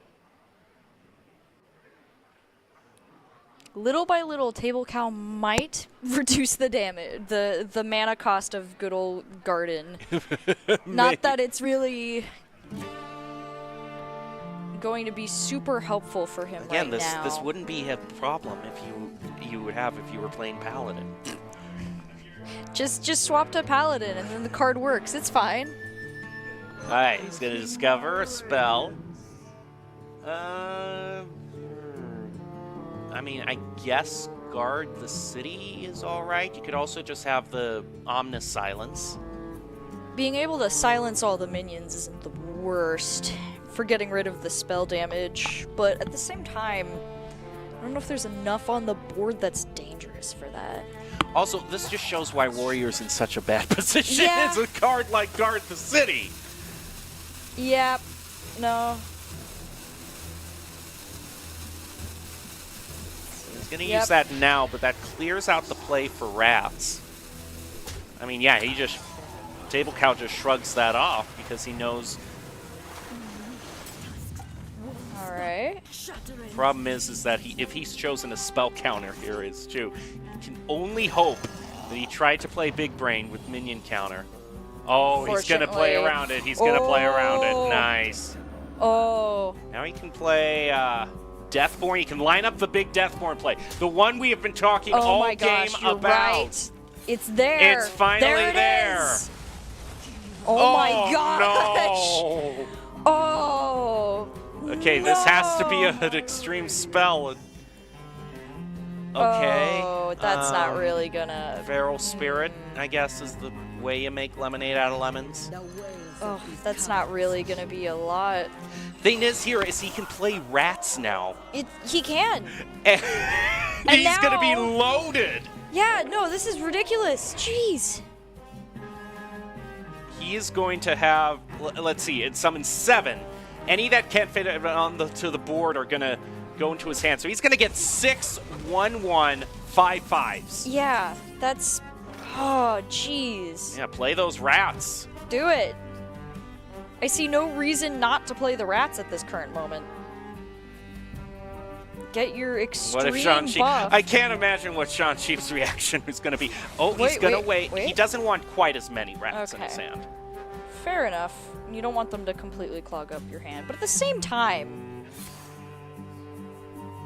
Little by little, Table Cow might reduce the damage, the mana cost of good old Garden. Not that it's really going to be super helpful for him Again, right now. this wouldn't be a problem if you would have if you were playing Paladin. Just swap to Paladin, and then the card works. It's fine. Alright, he's going to discover a spell. I mean, I guess guard the city is alright. You could also just have the Omnis Silence. Being able to silence all the minions isn't the worst for getting rid of the spell damage, but at the same time, I don't know if there's enough on the board that's dangerous for that. Also, this just shows why Warrior's in such a bad position. Yeah. It's a card like Guard the City. Yep. No. He's going to use that now, but that clears out the play for Rats. I mean, yeah, he just... Table Cow just shrugs that off because he knows... Alright. Problem is that if he's chosen a spell counter here is too, he can only hope that he tried to play Big Brain with minion counter. Oh, he's gonna play around it. He's gonna play around it. Nice. Oh. Now he can play Deathborn. He can line up the big Deathborn play. The one we have been talking all my game gosh, you're about. Right. It's there. It's finally there. Oh my gosh. No. Oh. Okay, this has to be an extreme spell. Okay. Oh, that's not really gonna... Feral Spirit, I guess, is the way you make lemonade out of lemons. Oh, that's not really gonna be a lot. Thing is here is he can play Rats now. He can. And he's now, gonna be loaded. Yeah, no, this is ridiculous. Jeez. He is going to have, let's see, it summons 7. Any that can't fit to the board are going to go into his hand. So he's going to get 6 1/1 5/5s. Yeah, that's... Oh, jeez. Yeah, play those Rats. Do it. I see no reason not to play the Rats at this current moment. Get your extreme What if Shang-Chi... buff. I can't imagine what Shang-Chi's reaction is going to be. Oh, he's going to wait. He doesn't want quite as many Rats in his hand. Fair enough. You don't want them to completely clog up your hand, but at the same time,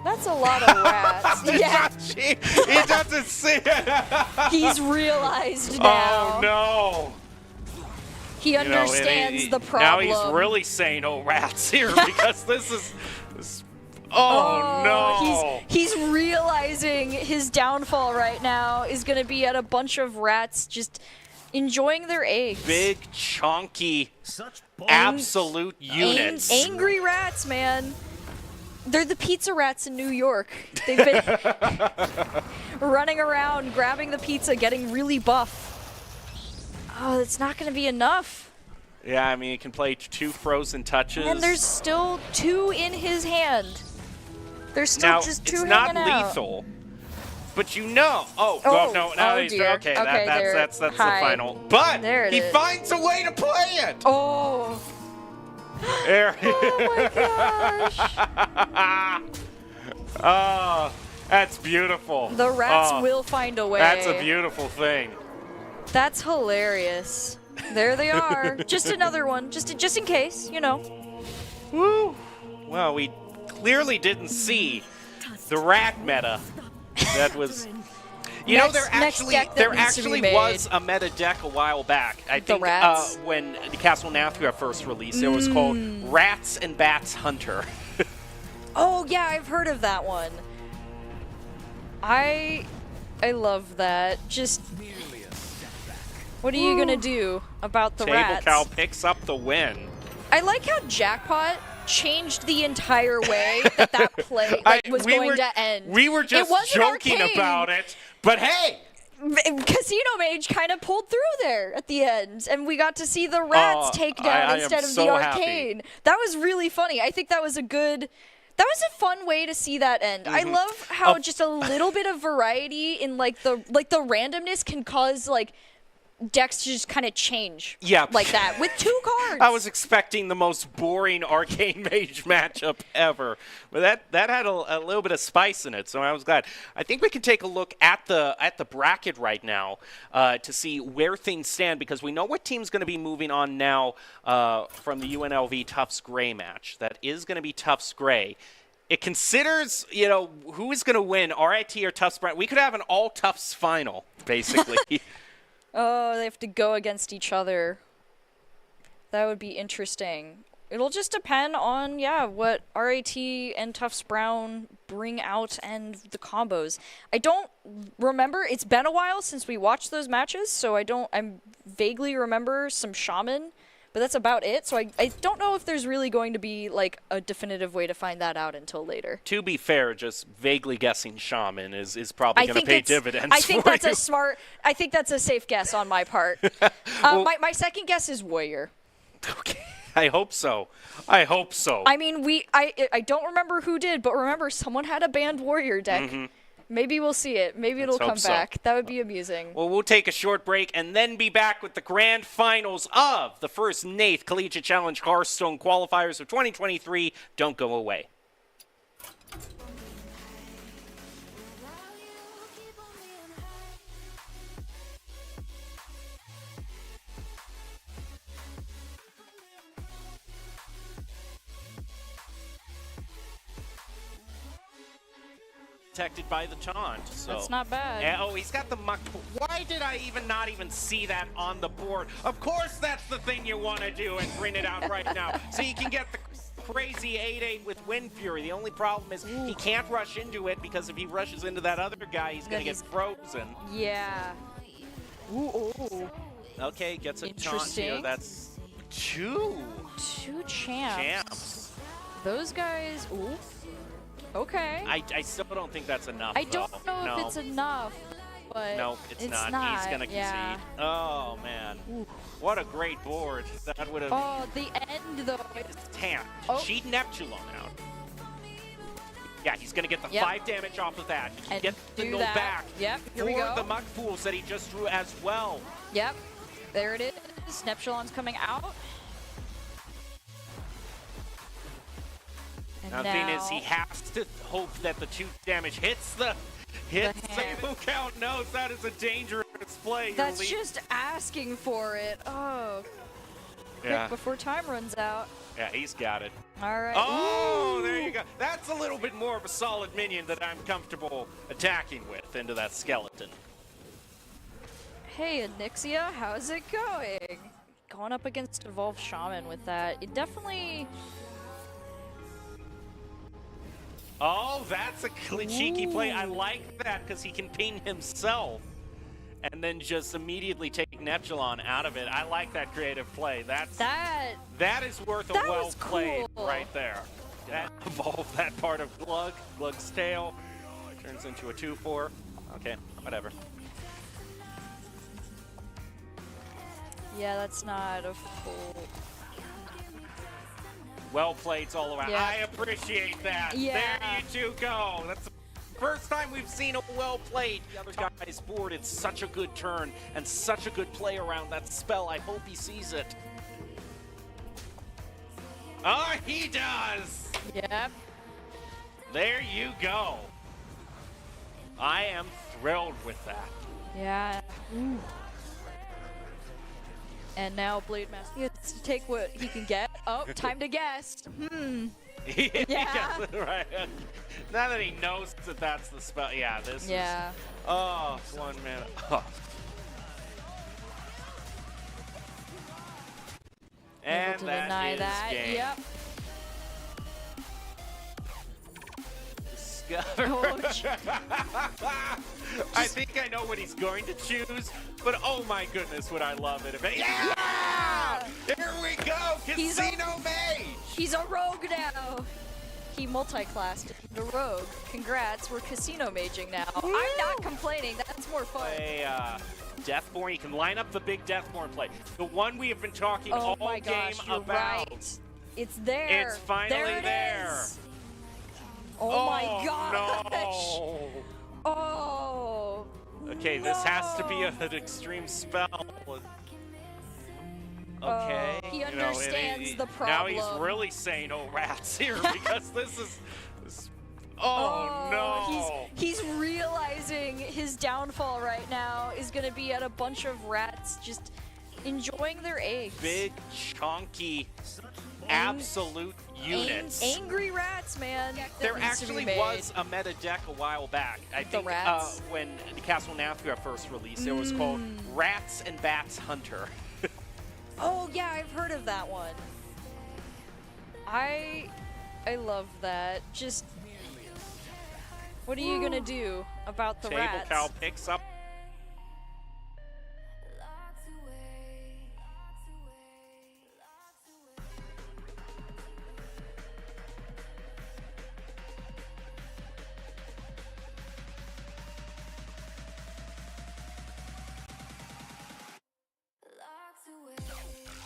that's a lot of Rats. Yeah. He doesn't see it. He's realized now. Oh, no. He understands the problem. Now he's really saying, oh, Rats here, because this is... Oh, no. He's realizing his downfall right now is going to be at a bunch of Rats just enjoying their eggs. Big, chunky, absolute units. Angry Rats, man. They're the pizza rats in New York. They've been running around, grabbing the pizza, getting really buff. Oh, it's not going to be enough. Yeah, I mean, he can play 2 frozen touches. And there's still 2 in his hand. There's still now, just 2 it's hanging not out. lethal, but you know. Oh, no, oh dear. Okay, Okay, that's the Hi. final. But There it he is. finds a way to play it. Oh. There. Oh my gosh. Oh, that's beautiful. The Rats will find a way. That's a beautiful thing. That's hilarious. There they are. Just another one, just in case, you know. Woo. Well, we clearly didn't see the rat meta. That was, you know, there actually was a meta deck a while back. I think Rats? When the Castle Nathria first released, it was called Rats and Bats Hunter. Oh yeah, I've heard of that one. I love that. Just what are you gonna do about the Table Rats? Cow picks up the win. I like how Jackpot changed the entire way that play was going to end. We were just joking about it, but hey! Casino Mage kind of pulled through there at the end, and we got to see the Rats take down instead of the Arcane. That was really funny. I think that was a fun way to see that end. I love how just a little bit of variety in the randomness can cause decks to just kind of change like that with 2 cards. I was expecting the most boring Arcane Mage matchup ever, but that had a little bit of spice in it, so I was glad. I think we can take a look at the bracket right now to see where things stand, because we know what team's going to be moving on now from the UNLV Tufts Gray match. That is going to be Tufts Gray. It considers, who is going to win, RIT or Tufts Brown. We could have an all Tufts final, basically. Oh, they have to go against each other. That would be interesting. It'll just depend on, yeah, what RAT and Tufts Brown bring out and the combos. I don't remember. It's been a while since we watched those matches, so I vaguely remember some Shaman, but that's about it. So I don't know if there's really going to be like a definitive way to find that out until later. To be fair, just vaguely guessing Shaman is probably going to pay dividends. I think for that's you. a smart. I think that's a safe guess on my part. My second guess is Warrior. Okay. I hope so. I hope so. I mean, I don't remember who did, but remember someone had a banned Warrior deck. Maybe we'll see it. Maybe it'll come hope so. back. That would be amusing. Well, we'll take a short break and then be back with the grand finals of the first Nath Collegiate Challenge Hearthstone qualifiers of 2023. Don't go away. Protected by the taunt. So. That's not bad. And, oh, he's got the muck. Why did I not even see that on the board? Of course that's the thing you want to do and print it out right now. So you can get the crazy 8/8 with Wind Fury. The only problem is he can't rush into it because if he rushes into that other guy, he's going to get frozen. Yeah. Ooh. Okay, gets a taunt Interesting. here. That's two champs. Those guys. Ooh. Okay. I still don't think that's enough. I don't know if it's enough, but no, it's not. He's gonna concede. Yeah. Oh man, what a great board! That would have. Oh, the end though. Tamp. Oh. Cheat Neptulon out. Yeah, he's gonna get the 5 damage off of that. He can get the null back. Yep. Here we go. For the Muck Pools that he just drew as well. Yep. There it is. Neptulon's coming out. Now the thing is, he has to hope that the 2 damage hits the single count. Knows that is a dangerous play. That's just asking for it. Oh. Quick before time runs out. Yeah, he's got it. All right. Oh, Ooh. there you go. That's a little bit more of a solid minion that I'm comfortable attacking with into that skeleton. Hey, Anixia, how's it going? Going up against Evolved Shaman with that. It definitely... Oh, that's a cheeky play. I like that because he can ping himself and then just immediately take Neptulon out of it. I like that creative play. That is worth a well played right there. That evolved that part of Glug. Glug's tail turns into a 2/4. Okay, whatever. Yeah, that's not a full... Well played all around. Yeah. I appreciate that. Yeah. There you two go. That's the first time we've seen a well played. The other guy's board. It's such a good turn and such a good play around that spell. I hope he sees it. Oh, he does. Yep. There you go. I am thrilled with that. Yeah. Ooh. And now Blade Master gets to take what he can get. Oh, time to guess. Yeah. Right. Now that he knows that that's the spell. Yeah, this is... Oh, 1 mana. Oh. And Able to deny is that. game. Yep. Discover. Oh, I think I know what he's going to choose, but oh my goodness, would I love it if it... Yeah! Here we go! Casino Mage! He's a rogue now! He multi-classed into rogue. Congrats, we're casino maging now. Woo! I'm not complaining, that's more fun. Play Deathborn, you can line up the big Deathborn play. The one we have been talking all my gosh, game you're about. Right. It's there. It's finally there. Oh my gosh! No. Oh. Okay, this has to be an extreme spell. Okay. He understands the problem. Now he's really saying, "Oh rats" here because this is. Oh no! He's realizing his downfall right now is gonna be at a bunch of rats just enjoying their eggs. Big chunky absolute units. Angry rats, man. There Needs to be actually made. was a meta deck a while back. I think rats? when Castle Nathria first released, it was called Rats and Bats Hunter. Oh yeah, I've heard of that one. I love that. Just what are you gonna do about the Table rats? Cow picks up. Locked away, locked away, locked away. Locked away.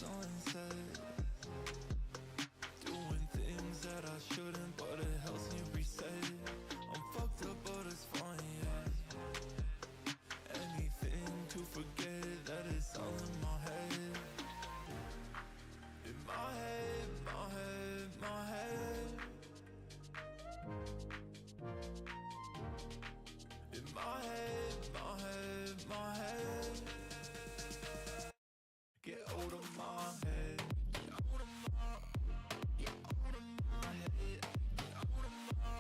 sunset. Doing things that I shouldn't, but it helps me reset. I'm fucked up, but it's fine, yeah. Anything to forget that it's all in my head. In my head, my head, my head. In my head, my head, my head. Get out of my head. Get out of my, get out of my head. Get out of my,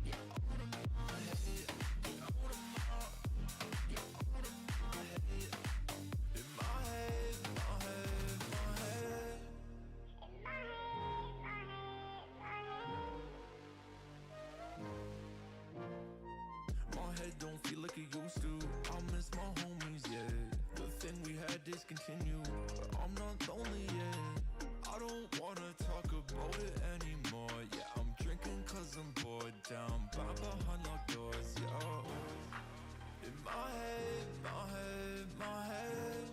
get out of my head. Get out of my, get out of my head. In my head, my head, my head. My head don't feel like it used to. I miss my homies, yeah. The thing we had discontinued, but I'm not lonely yet. I don't wanna talk about it anymore. Yeah, I'm drinking cause I'm bored. Down by behind locked doors, yeah. In my head, my head, my head.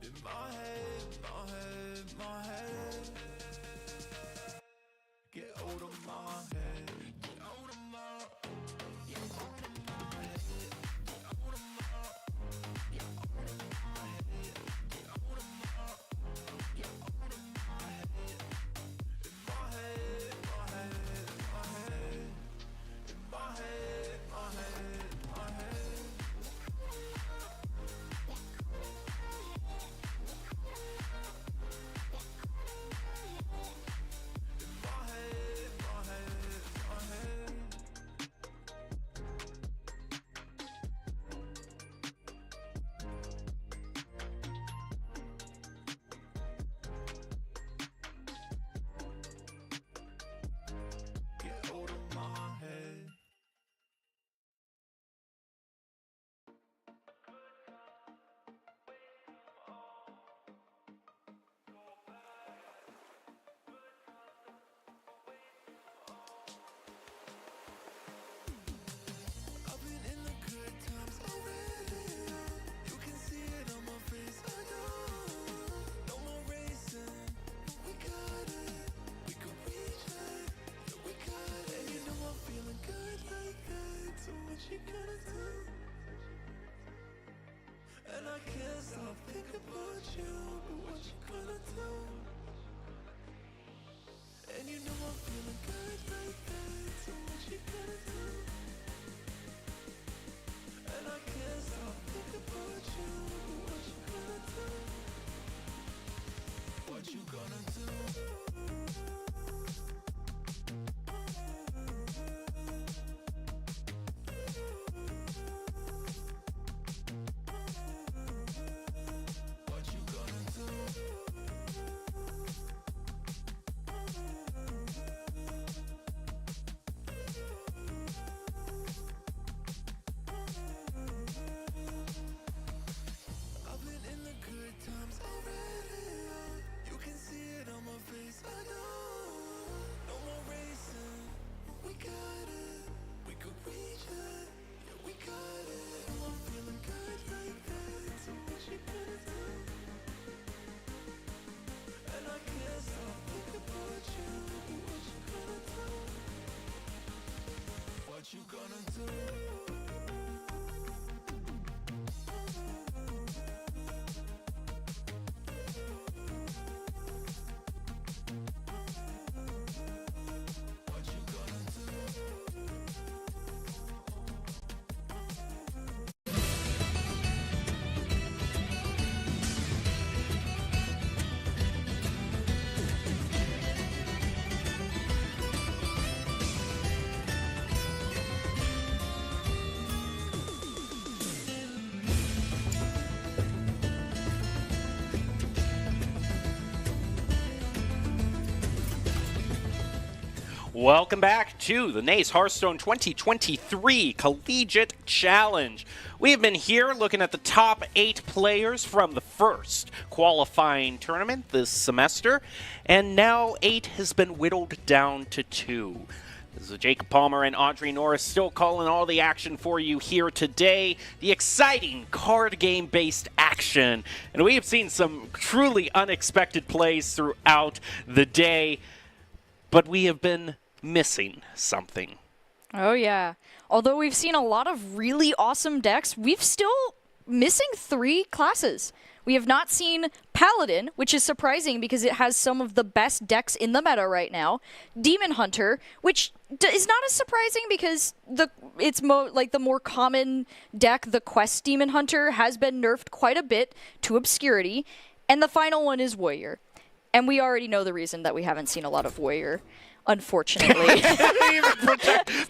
In my head, my head, my head. Get out of my head. Get out of my, get out of my head. Get out of my, get out of my head. Get out of my, get out of my head. In my head, my head, my head. In my head, my head, my head. In my head, my head, my head. Get out of my head. I've been in the good times already. You can see it on my face. I know. No more racing. We got it. We could reach it. Yeah, we got it. And you know I'm feeling good like that. So what you gonna do? And I can't stop thinking about you. But what you gonna do? And you know I'm feeling good like that. So what you gonna do? And I can't stop thinking about you. What you gonna do? What you gonna do? What you gonna do? I've been in the good times already. You can see it on my face. I know. No more racing. We got it. We could reach it. Yeah, we got it. I'm feeling good like that. So what you gonna do? And I can't stop thinking about you. What you gonna do? What you gonna do? What you gonna do? Welcome back to the NACE Hearthstone 2023 Collegiate Challenge. We have been here looking at the top 8 players from the first qualifying tournament this semester, and now 8 has been whittled down to 2. This is Jacob Palmer and Audrey Norris still calling all the action for you here today. The exciting card game-based action. And we have seen some truly unexpected plays throughout the day, but we have been missing something. Oh, yeah. Although we've seen a lot of really awesome decks, we've still missing 3 classes. We have not seen Paladin, which is surprising because it has some of the best decks in the meta right now. Demon Hunter, which is not as surprising because it's the more common deck, the Quest Demon Hunter, has been nerfed quite a bit to obscurity. And the final one is Warrior. And we already know the reason that we haven't seen a lot of Warrior, unfortunately. Even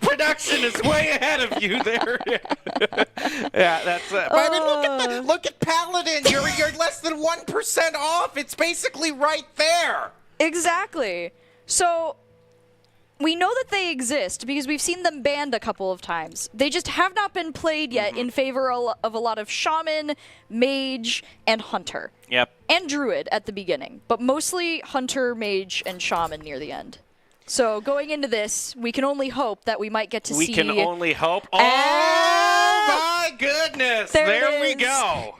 production is way ahead of you there. Yeah, that's it. But I mean, look at Paladin. You're less than 1% off. It's basically right there. Exactly. So we know that they exist because we've seen them banned a couple of times. They just have not been played yet in favor of a lot of Shaman, Mage, and Hunter. Yep. And Druid at the beginning, but mostly Hunter, Mage, and Shaman near the end. So going into this, we can only hope that we might get to see... We can only hope. Oh, my goodness. There we go.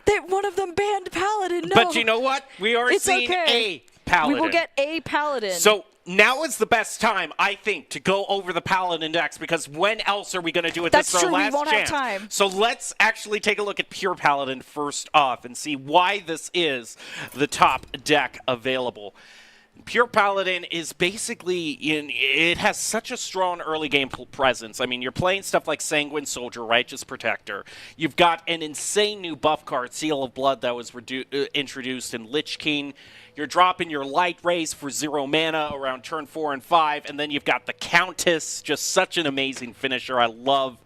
That one of them banned Paladin. No. But you know what? We are seeing a Paladin. We will get a Paladin. So now is the best time, I think, to go over the Paladin decks, because when else are we going to do it? That's this is our true. last We won't chance. have time. So let's actually take a look at Pure Paladin first off and see why this is the top deck available. Pure Paladin is basically it has such a strong early game presence. I mean, you're playing stuff like Sanguine Soldier, Righteous Protector. You've got an insane new buff card, Seal of Blood, that was introduced in Lich King. You're dropping your Light Rays for 0 mana around turn 4 and 5, and then you've got the Countess, just such an amazing finisher I love.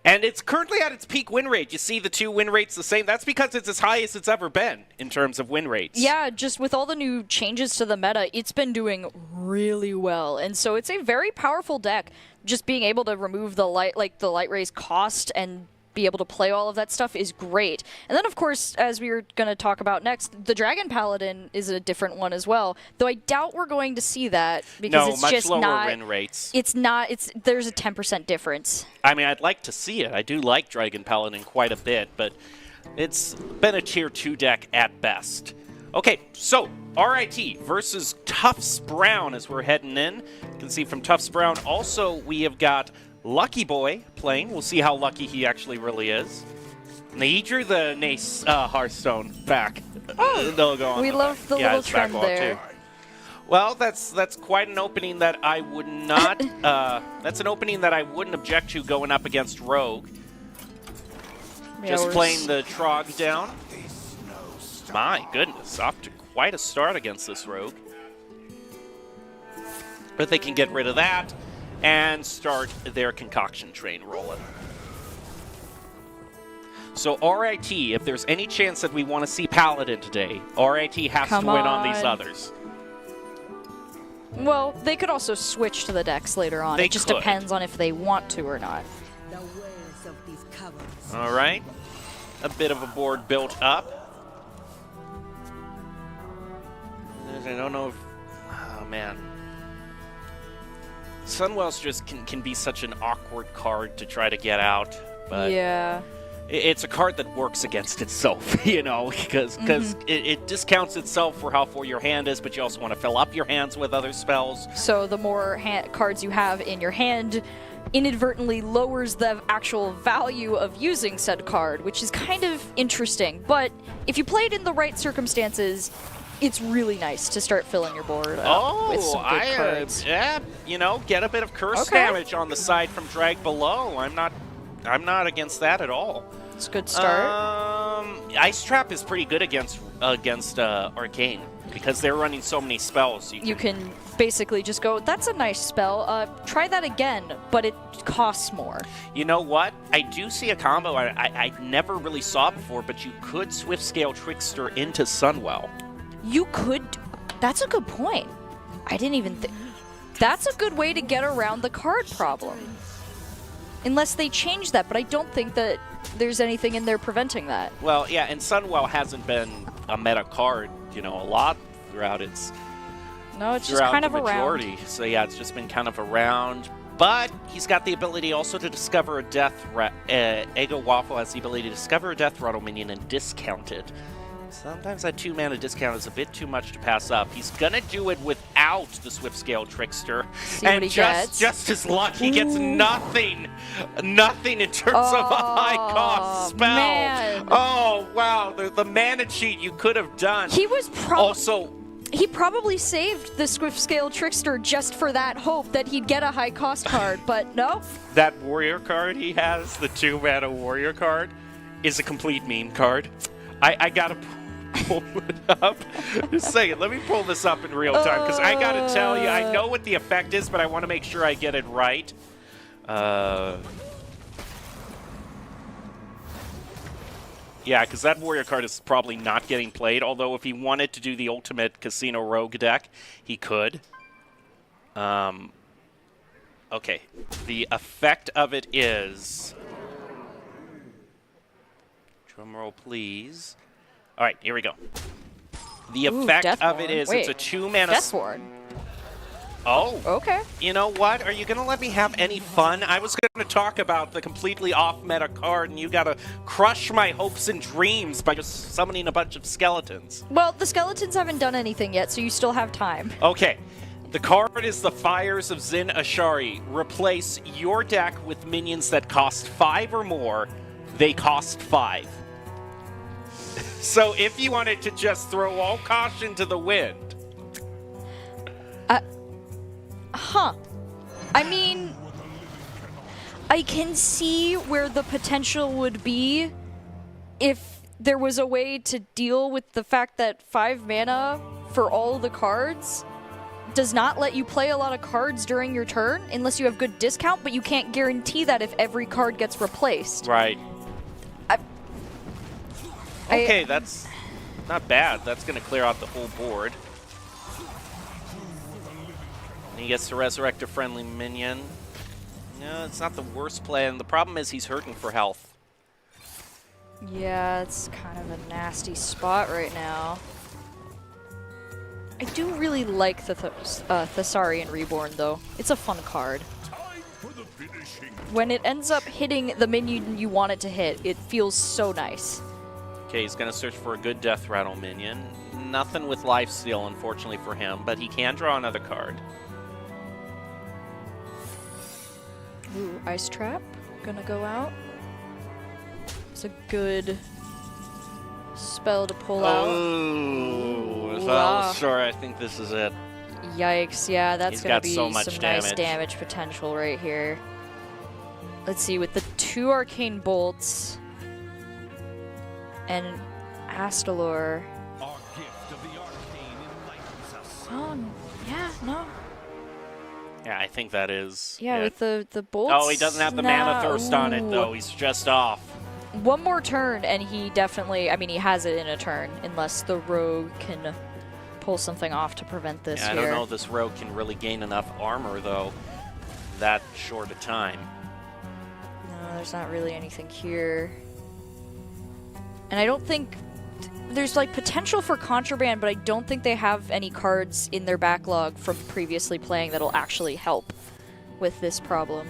And it's currently at its peak win rate. You see the 2 win rates the same. That's because it's as high as it's ever been in terms of win rates. Yeah, just with all the new changes to the meta, it's been doing really well. And so it's a very powerful deck. Just being able to remove the light rays cost and be able to play all of that stuff is great. And then, of course, as we were going to talk about next, the Dragon Paladin is a different one as well. Though I doubt we're going to see that because it's much just lower not win rates. It's not. There's a 10% difference. I mean, I'd like to see it. I do like Dragon Paladin quite a bit, but it's been a tier 2 deck at best. Okay, so RIT versus Tufts Brown as we're heading in. You can see from Tufts Brown also we have got Lucky Boy playing. We'll see how lucky he actually really is. And he drew the Nace Hearthstone back. Oh, we love the little trend there. Too. Well, that's quite an opening that I would not. That's an opening that I wouldn't object to going up against Rogue. Yeah, Just playing the Trog down. My goodness, off to quite a start against this Rogue. But they can get rid of that and start their concoction train rolling. So RIT, if there's any chance that we want to see Paladin today, RIT has to win on these others. Well, they could also switch to the decks later on. They it just could. depends on if they want to or not. All right. A bit of a board built up. I don't know if... Oh, man. Sunwell's just can be such an awkward card to try to get out. But yeah. It's a card that works against itself, you know, because it discounts itself for how full your hand is, but you also want to fill up your hands with other spells. So the more cards you have in your hand inadvertently lowers the actual value of using said card, which is kind of interesting. But if you play it in the right circumstances, it's really nice to start filling your board up with some good cards. Yeah, you know, get a bit of curse damage on the side from Drag Below. I'm not against that at all. It's a good start. Ice Trap is pretty good against Arcane because they're running so many spells. You can basically just go, that's a nice spell. Try that again, but it costs more. You know what? I do see a combo I never really saw before, but you could Swift Scale Trickster into Sunwell. You could. That's a good point. I didn't even think. That's a good way to get around the card problem. Unless they change that, but I don't think that there's anything in there preventing that. Well, yeah, and Sunwell hasn't been a meta card, you know, a lot throughout its No, it's just throughout kind the of around. majority. So yeah, it's just been kind of around. But he's got the ability also to discover a death. Ego Waffle has the ability to discover a death rattle minion and discount it. Sometimes that 2-mana discount is a bit too much to pass up. He's gonna do it without the Swift Scale Trickster. See and what he just his luck, he gets nothing. Nothing in terms of a high cost spell. Man. Oh wow, the mana cheat you could have done. He was also. He probably saved the Swift Scale Trickster just for that hope that he'd get a high cost card, but no. That warrior card he has, the 2-mana warrior card, is a complete meme card. I gotta pull it up. Just a second, let me pull this up in real time, because I gotta tell you, I know what the effect is, but I want to make sure I get it right. Yeah, because that warrior card is probably not getting played, although if he wanted to do the ultimate Casino Rogue deck, he could. Okay, the effect of it is... Drumroll, please. All right, here we go. The effect of it is it's a 2-mana... Deathborn. Oh. Okay. You know what? Are you going to let me have any fun? I was going to talk about the completely off-meta card, and you got to crush my hopes and dreams by just summoning a bunch of skeletons. Well, the skeletons haven't done anything yet, so you still have time. Okay. The card is the Fires of Zin Ashari. Replace your deck with minions that cost 5 or more. They cost 5. So if you wanted to just throw all caution to the wind... Huh. I mean, I can see where the potential would be if there was a way to deal with the fact that 5 mana for all the cards does not let you play a lot of cards during your turn unless you have good discount, but you can't guarantee that if every card gets replaced. Right. Okay, that's not bad. That's going to clear out the whole board. And he gets to resurrect a friendly minion. No, it's not the worst play, and the problem is he's hurting for health. Yeah, it's kind of a nasty spot right now. I do really like the Thessarian Reborn, though. It's a fun card. When it ends up hitting the minion you want it to hit, it feels so nice. Okay, he's going to search for a good Death Rattle minion. Nothing with Lifesteal, unfortunately for him, but he can draw another card. Ooh, Ice Trap. Gonna go out. It's a good spell to pull out. Oh, well, sure, I think this is it. Yikes, yeah, that's gonna be so much some nice damage potential right here. Let's see, with the 2 Arcane Bolts and Astalor. Our gift of the arcane enlightens us. Oh, yeah, no. Yeah, I think that is. Yeah, it. with the bolts. Oh, he doesn't have the mana thirst on it, though. He's just off. One more turn, and he definitely, I mean, he has it in a turn, unless the rogue can pull something off to prevent this yeah, I don't know if this rogue can really gain enough armor, though, that short a time. No, there's not really anything here. And I don't think... There's, like, potential for Contraband, but I don't think they have any cards in their backlog from previously playing that'll actually help with this problem.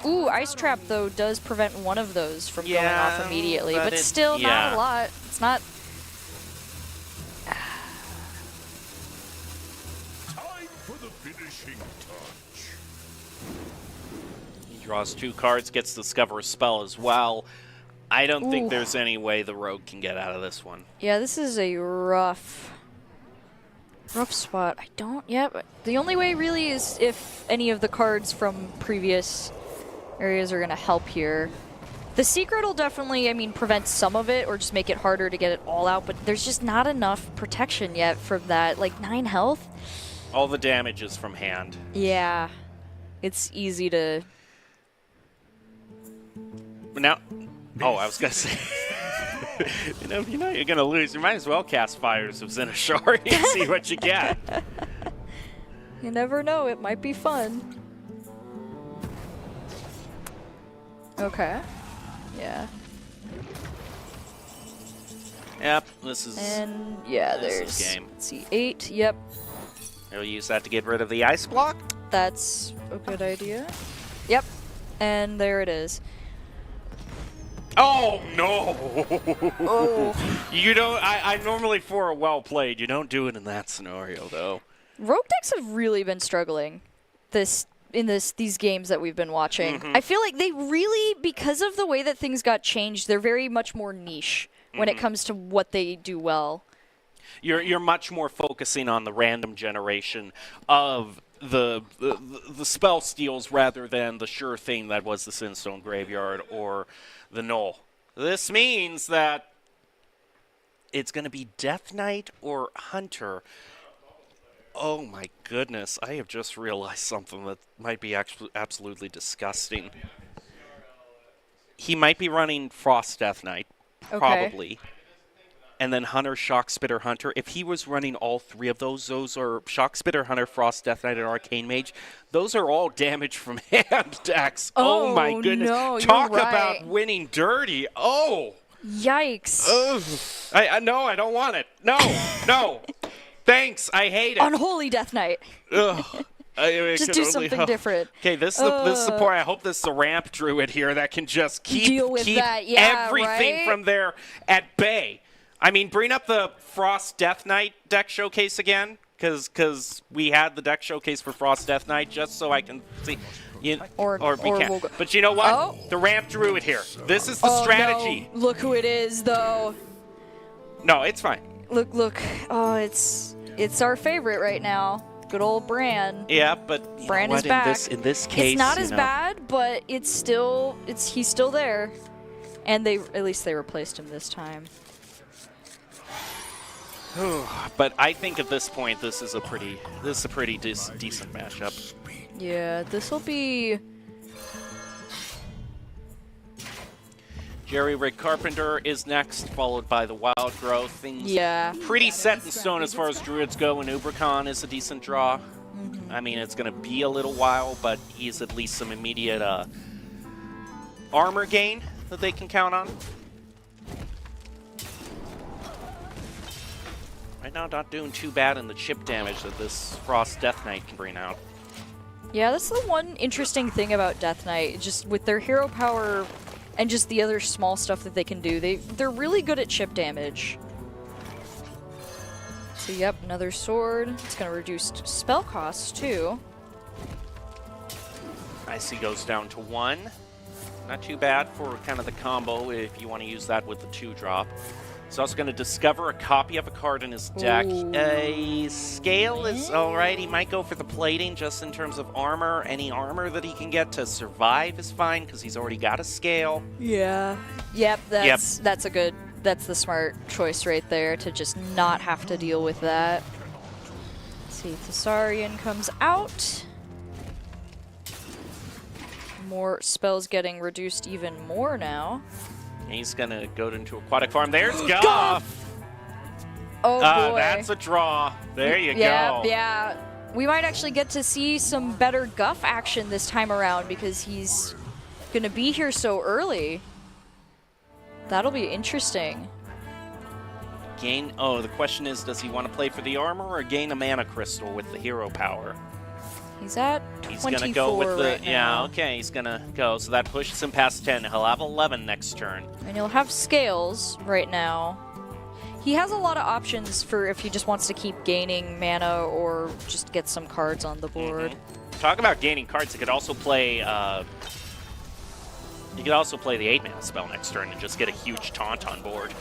Ooh, Ice Trap, though, does prevent one of those from going off immediately, but still not a lot. It's not... Time for the finishing touch. He draws 2 cards, gets to discover a spell as well. I don't think there's any way the rogue can get out of this one. Yeah, this is a rough spot. I don't... Yeah, but the only way really is if any of the cards from previous areas are going to help here. The secret will definitely, I mean, prevent some of it or just make it harder to get it all out, but there's just not enough protection yet from that. Like, 9 health? All the damage is from hand. Yeah. It's easy to... But now... Oh, I was going to say... you know you're going to lose. You might as well cast Fires of Zin Ashari and see what you get. You never know. It might be fun. Okay. Yeah. Yep, this is. And yeah, This is there's game. let's see, 8. Yep, He'll use that to get rid of the ice block. that's a good idea. Yep, and there it is. Oh no! Oh, You don't. I normally for a well played. You don't do it in that scenario though. rogue decks have really been struggling these games that we've been watching. I feel like they really, because of the way that things got changed, they're very much more niche when it comes to what they do well. You're much more focusing on the random generation of the spell steals rather than the sure thing that was the Sinstone Graveyard or the Knoll. This means that it's going to be Death Knight or Hunter. Oh my goodness, I have just realized something that might be absolutely disgusting. He might be running Frost Death Knight, probably. And then Hunter, Shock Spitter, Hunter. If he was running all three of those are Shock Spitter, Hunter, Frost Death Knight, and Arcane Mage. Those are all damage from hand decks. Oh my goodness. No, Talk you're right. about winning dirty. Oh. Yikes. I no, I don't want it. No, no. Thanks, I hate it. Unholy Death Knight. Ugh. Just do something different. Okay, this is the point. I hope this is a ramp druid here that can just Deal with keep that, yeah, everything right? from there at bay. I mean, bring up the Frost Death Knight deck showcase again, because we had the deck showcase for Frost Death Knight just so I can see. Or we can't. we'll go. But you know what? Oh. The ramp druid here. This is the strategy. No. Look who it is, though. No, it's fine. Look. Oh, it's our favorite right now. Good old Bran. Yeah, but you Bran know is what? back. In this case, it's not you as know, bad, but he's still there. And at least they replaced him this time. But I think at this point, this is a pretty decent matchup. Yeah, this will be. Jerry Rig Carpenter is next, followed by the Wild Growth. Things pretty set in stone as far as Druids go, and Ubricon is a decent draw. I mean, it's going to be a little while, but he's at least some immediate armor gain that they can count on. Right now, not doing too bad in the chip damage that this Frost Death Knight can bring out. Yeah, that's the one interesting thing about Death Knight. Just with their hero power and just the other small stuff that they can do, they're really good at chip damage. So yep, another sword. It's going to reduce spell costs too. Icy goes down to 1. Not too bad for kind of the combo if you want to use that with the 2-drop. He's also going to discover a copy of a card in his deck. A scale is alright. He might go for the plating just in terms of armor. Any armor that he can get to survive is fine because he's already got a scale. Yeah. Yep, that's the smart choice right there to just not have to deal with that. Let's see, Thessarian comes out. More spells getting reduced even more now. He's going to go into Aquatic Farm. There's Guff! Oh boy. That's a draw. There you Yeah, go. yeah. We might actually get to see some better Guff action this time around because he's going to be here so early. That'll be interesting. The question is, does he want to play for the armor or gain a mana crystal with the hero power? He's at 24 He's going to go with the... right now. okay, he's going to go. So that pushes him past 10. He'll have 11 next turn. And he'll have scales right now. He has a lot of options for if he just wants to keep gaining mana or just get some cards on the board. Talk about gaining cards. He could also play... he could also play the 8-mana spell next turn and just get a huge taunt on board.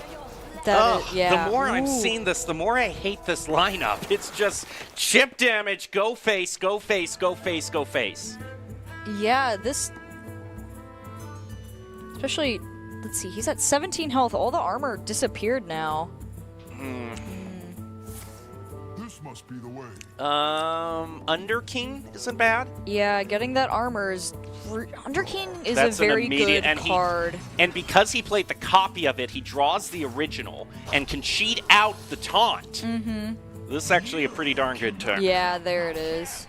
Yeah. The more I'm Ooh. seeing this, the more I hate this lineup. It's just chip damage, go face, go face, go face, go face. Yeah, this... Especially, let's see, he's at 17 health. All the armor disappeared now. This must be the way. Underking isn't bad. Yeah, getting that armor is... Underking is That's a an very immediate- good card. And because he played the copy of it, he draws the original and can cheat out the taunt. This is actually a pretty darn good turn. Yeah, there it is.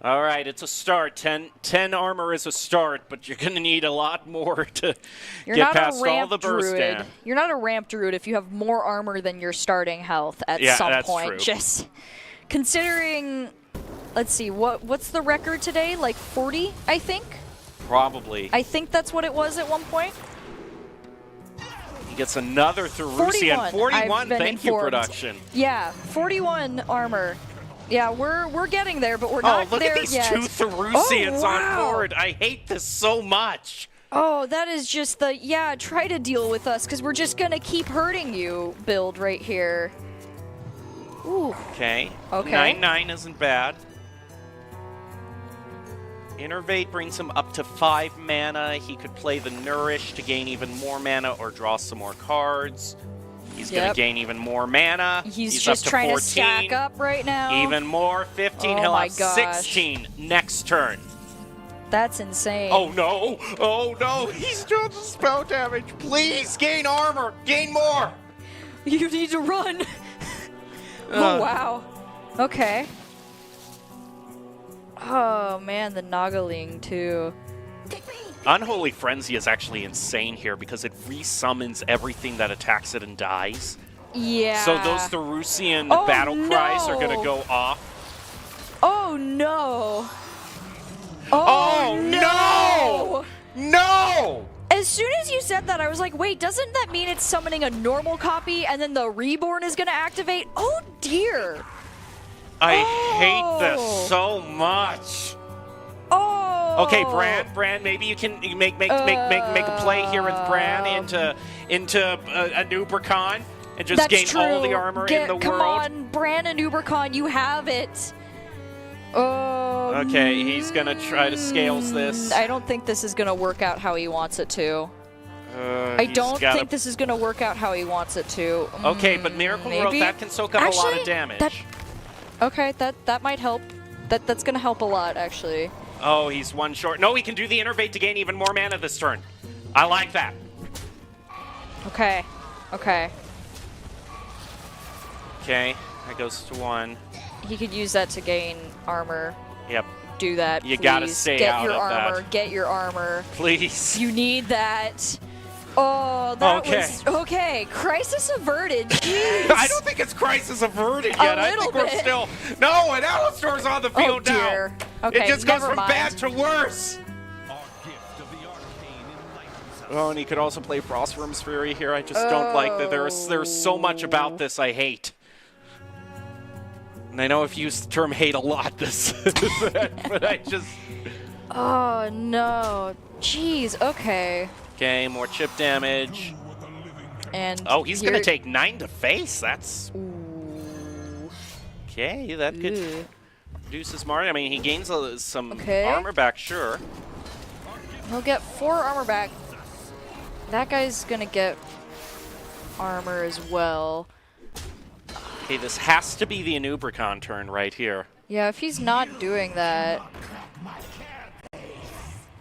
All right, it's a start. 10 armor is a start, but you're going to need a lot more to You're get not past a ramp all the burst druid. down. You're not a ramp druid if you have more armor than your starting health at Yeah, some that's point. true. Just considering, let's see, what's the record today? Like 40, I think? Probably. I think that's what it was at one point. He gets another Therusian. 41, I've been thank you, informed. production. Yeah, 41 armor. Yeah, we're getting there, but we're Oh, not look there at these yet. 2 Therusians Oh, wow. on board. I hate this so much. Oh, that is just the, yeah, try to deal with us, because we're just going to keep hurting you build right here. Ooh. Okay. Okay. 9/9 isn't bad. Innervate brings him up to 5 mana. He could play the Nourish to gain even more mana or draw some more cards. He's going Yep. to gain even more mana. He's up just to trying 14. to stack up right now. Even more. 15. Oh He'll my have gosh. 16 next turn. That's insane. Oh no! Oh no! He's doing the spell damage. Please gain armor. Gain more. You need to run. Oh, wow. Okay. Oh, man, the Nagaling, too. Unholy Frenzy is actually insane here because it resummons everything that attacks it and dies. Yeah. So those Therusian Oh, battle cries are no. going to go off. Oh, no. Oh, no! No! As soon as you said that, I was like, wait, doesn't that mean it's summoning a normal copy and then the Reborn is going to activate? Oh, dear. I hate this so much. Oh. Okay, Bran, maybe you can make a play here with Bran into a Nubricon and just That's gain true. all the armor in the Come world. on, Bran and Ubercon, you have it. Oh. Okay, he's gonna try to scales this. I don't think this is gonna work out how he wants it to. I He's don't gotta- think this is gonna work out how he wants it to. Okay, but Miracle Growth, maybe? that can soak up a lot Actually, of damage. Okay, that might help. That's gonna help a lot, actually. Oh, he's 1 short. No, he can do the Innervate to gain even more mana this turn. I like that. Okay. Okay. Okay, that goes to 1. He could use that to gain armor. Yep, Do that. You please. gotta stay Get out your of armor. that. Get your armor. please. You need that. Oh, that Okay. was okay. Crisis averted. Jeez. I don't think it's crisis averted yet. I think little we're bit. still. No, and Alistar's on the Oh field dear. now. Okay, It just goes never from mind. bad to worse. Our gift of the arcane enlightens us. Oh, and he could also play Frostworm's Fury here. I just don't like that. There's so much about this I hate. And I know I've used the term hate a lot this, but I just. Oh no. Jeez. Okay. Okay, more chip damage. And Oh, he's here- gonna take 9 to face. That's okay. That could Ooh. reduce his margin. I mean, he gains some Okay. armor back, sure. He'll get 4 armor back. That guy's gonna get armor as well. Okay, this has to be the Anubricon turn right here. Yeah, if he's not doing that,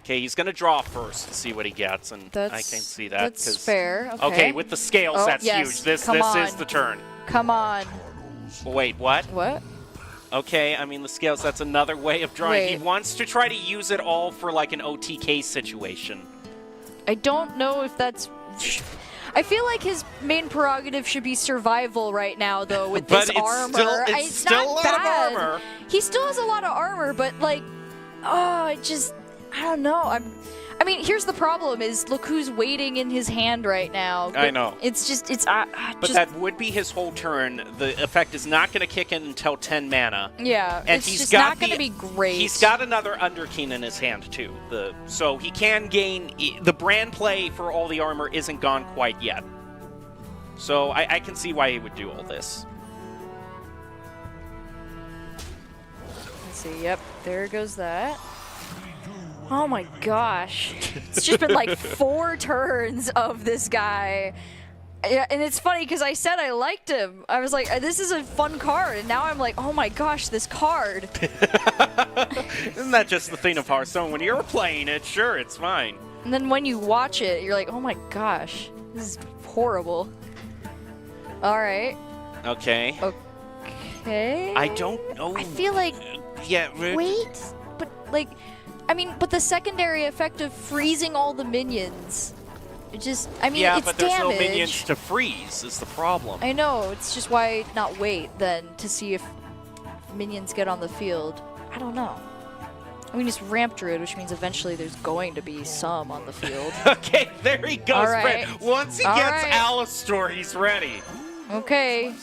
Okay, he's gonna draw first to see what he gets, and I that's can see that. That's 'cause- fair. Okay. Okay, with the scales, Oh, that's yes. huge. This Come is on. the turn. Come on. Wait, what? What? Okay, I mean the scales. That's another way of drawing. He Wait. wants to try to use it all for like an OTK situation. I don't know if that's. I feel like his main prerogative should be survival right now, though, with But this it's armor. it's still not a lot of bad. armor. He still has a lot of armor, but like, oh, I don't know. I mean, here's the problem: is look who's waiting in his hand right now. I know. It's just But that would be his whole turn. The effect is not going to kick in until 10 mana. yeah. And it's he's just got not going to be great. He's got another Underkeen in his hand too. So he can gain the brand play for all the armor isn't gone quite yet. So I can see why he would do all this. Let's see. Yep, there goes that. Oh my gosh. It's just been like 4 turns of this guy. Yeah, and it's funny because I said I liked him. I was like, this is a fun card. And now I'm like, oh my gosh, this card. Isn't that just the thing of Hearthstone? When you're playing it, sure, it's fine. And then when you watch it, you're like, oh my gosh, this is horrible. All right. Okay. Okay. I don't know. I feel like Yeah. Wait, but like, I mean, but the secondary effect of freezing all the minions, it just, I mean, Yeah, it's but there's damage. no minions to freeze is the problem. I know, it's just why not wait then to see if minions get on the field. I don't know. I mean, it's Ramp Druid, which means eventually there's going to be some on the field. Okay, there he goes, All right. Fred. Once he All gets right. Alistor, he's ready. Okay,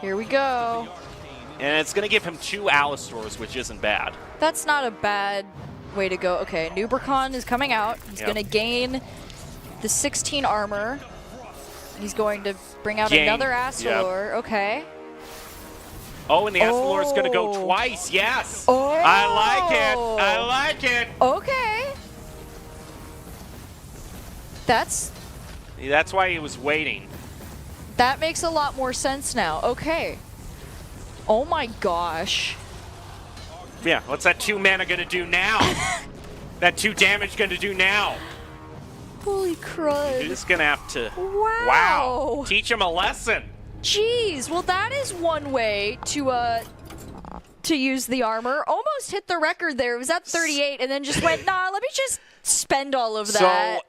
here we go. And it's going to give him 2 Alistors, which isn't bad. That's not a bad way to go. Okay, Nubricon is coming out. He's Yep. going to gain the 16 armor. He's going to bring out Gain. another Astalor. Okay. Oh, and the Astalor is going to go Oh. twice. Yes. Oh. I like it. I like it. Okay. That's That's why he was waiting. that makes a lot more sense now. Okay. Oh my gosh. Yeah, what's that 2 mana going to do now? That 2 damage going to do now? Holy You're crud. just going to have to... Wow. Wow. Teach him a lesson. Jeez. Well, that is one way to use the armor. Almost hit the record there. It was at 38 and then just went, nah, let me just spend all of that. So,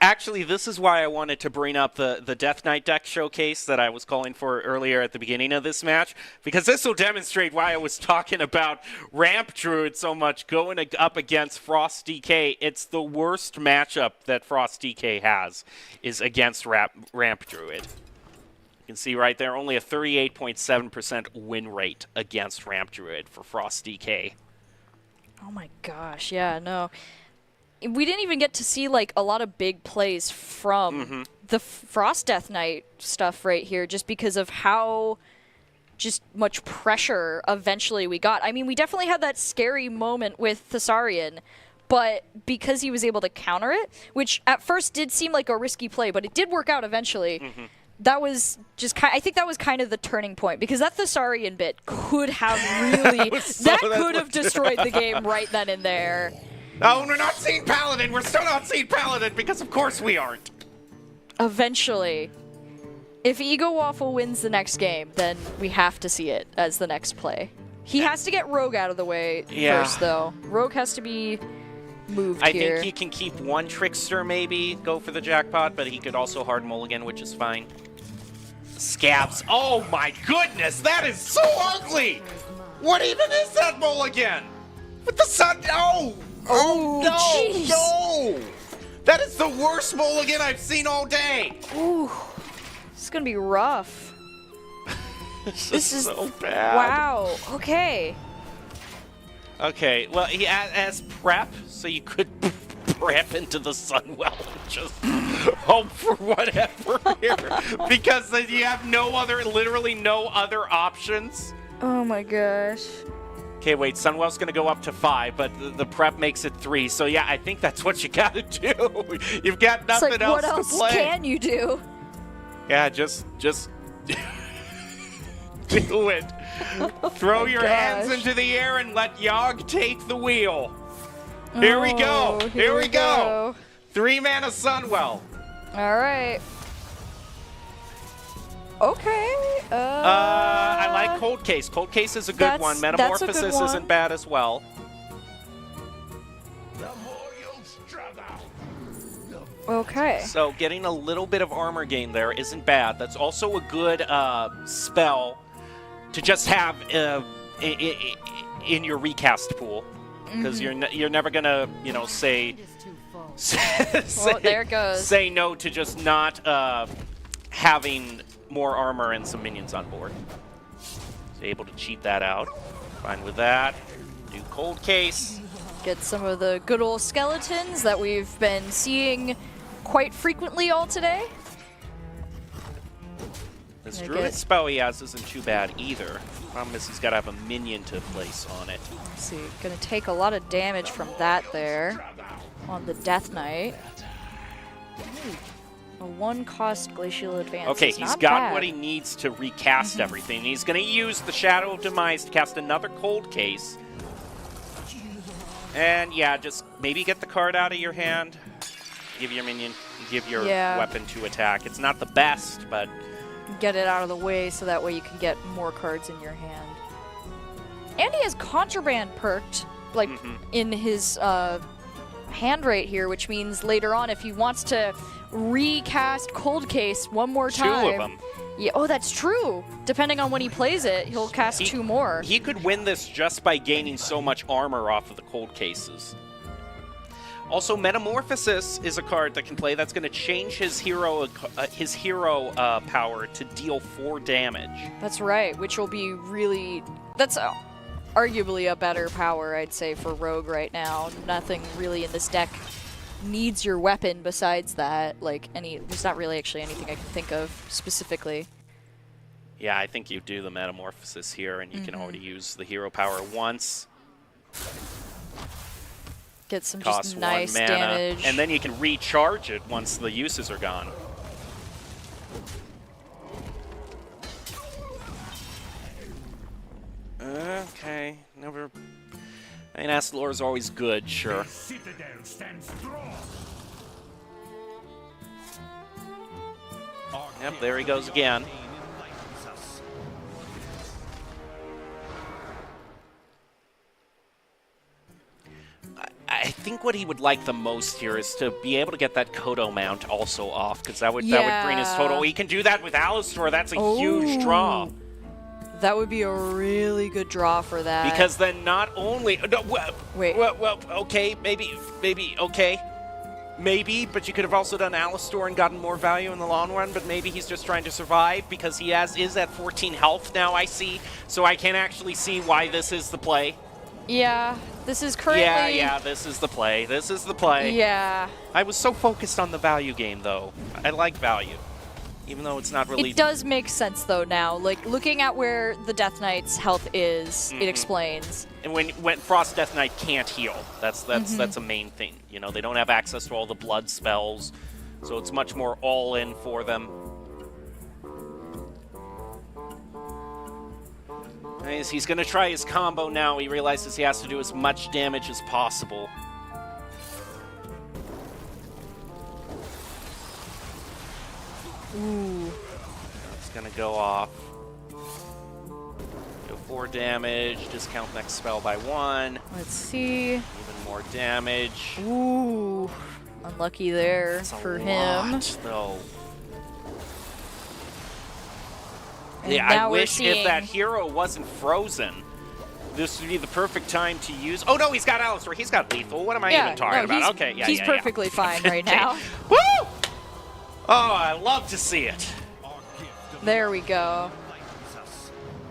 actually, this is why I wanted to bring up the Death Knight deck showcase that I was calling for earlier at the beginning of this match, because this will demonstrate why I was talking about Ramp Druid so much going up against Frost DK. It's the worst matchup that Frost DK has is against Ramp Druid. You can see right there, only a 38.7% win rate against Ramp Druid for Frost DK. Oh my gosh, yeah, no. We didn't even get to see like a lot of big plays from the Frost Death Knight stuff right here, just because of how just much pressure eventually we got. I mean, we definitely had that scary moment with Thessarian, but because he was able to counter it, which at first did seem like a risky play, but it did work out eventually. That was just I think that was kind of the turning point, because that Thessarian bit could have really that could have destroyed the game right then and there. Oh, we're not seeing Paladin. We're still not seeing Paladin because, of course, we aren't. Eventually. If Ego Waffle wins the next game, then we have to see it as the next play. He has to get Rogue out of the way first, though. Rogue has to be moved I here. think he can keep one Trickster, maybe, go for the jackpot, but he could also hard mulligan, which is fine. Scabs. Oh, my goodness. That is so ugly. What even is that mulligan? With the sun. Oh. Oh, no, jeez. no! That is the worst mulligan I've seen all day! Ooh. This is going to be rough. This is so bad. Wow. Okay. Okay, well, he as prep, so you could prep into the Sunwell and just hope for whatever here. Because then you have literally no other options. Oh my gosh. Okay, wait, Sunwell's going to go up to 5, but the prep makes it 3. So, yeah, I think that's what you got to do. You've got It's nothing like, else what else to play. can you do? Yeah, just do it. Throw your hands gosh. into the air and let Yogg take the wheel. Here we go. Oh, Here we go. 3 mana Sunwell. All right. Okay. I like Cold Case. Cold Case is a good one. that's a good Metamorphosis one. isn't bad as well. The more you'll struggle, Okay. So getting a little bit of armor gain there isn't bad. That's also a good spell to just have in your recast pool, because you're never gonna say Well, there it goes. say no to just not having more armor and some minions on board. So able to cheat that out. Fine with that. Do Cold Case. Get some of the good old skeletons that we've been seeing quite frequently all today. This Okay. Druid spell he has isn't too bad either. Problem is he's got to have a minion to place on it. Let's see, gonna take a lot of damage from that there on the Death Knight. A 1-cost glacial advance. Okay, is he's not got bad. what he needs to recast everything. He's going to use the Shadow of Demise to cast another Cold Case. And yeah, just maybe get the card out of your hand. Give your minion, give your weapon to attack. It's not the best, but... Get it out of the way so that way you can get more cards in your hand. And he has Contraband perked, like, in his hand right here, which means later on, if he wants to recast Cold Case one more time. 2 of them. Yeah, oh, that's true. Depending on when he plays it, he'll cast 2 more. He could win this just by gaining so much armor off of the Cold Cases. Also, Metamorphosis is a card that can play. That's going to change his hero power to deal 4 damage. That's right, which will be really... That's arguably a better power, I'd say, for Rogue right now. Nothing really in this deck needs your weapon besides that. Like, there's not really actually anything I can think of specifically. Yeah, I think you do the Metamorphosis here, and you can already use the hero power once. Get some Cost just nice 1 mana, damage. and then you can recharge it once the uses are gone. Okay, never... I mean, Astalor is always good, sure. Citadel stands strong. Yep, there he goes again. I think what he would like the most here is to be able to get that Kodo mount also off, because that would bring his total. He can do that with Alistor. That's a huge draw. That would be a really good draw for that. Because then not only... No, Wait. Well, okay, maybe, okay. Maybe, but you could have also done Alistor and gotten more value in the long run, but maybe he's just trying to survive because he is at 14 health now, I see. So I can actually see why this is the play. Yeah, this is currently... Yeah, this is the play. This is the play. Yeah. I was so focused on the value game, though. I like value, even though it's not really... It does make sense, though, now. Like, looking at where the Death Knight's health is, it explains. And when Frost Death Knight can't heal, that's a main thing. You know, they don't have access to all the blood spells, so it's much more all-in for them. Nice. He's going to try his combo now. He realizes he has to do as much damage as possible. Ooh. It's going to go off. Do 4 damage. Discount next spell by 1. Let's see. Even more damage. Ooh. Unlucky there for him. Lot, though. And Yeah, now I we're wish if seeing- that hero wasn't frozen, this would be the perfect time to use... Oh, no, he's got Alistor. He's got lethal. What am I even talking about? Okay, yeah, he's yeah, perfectly fine right now. Woo! Oh, I love to see it. There we go.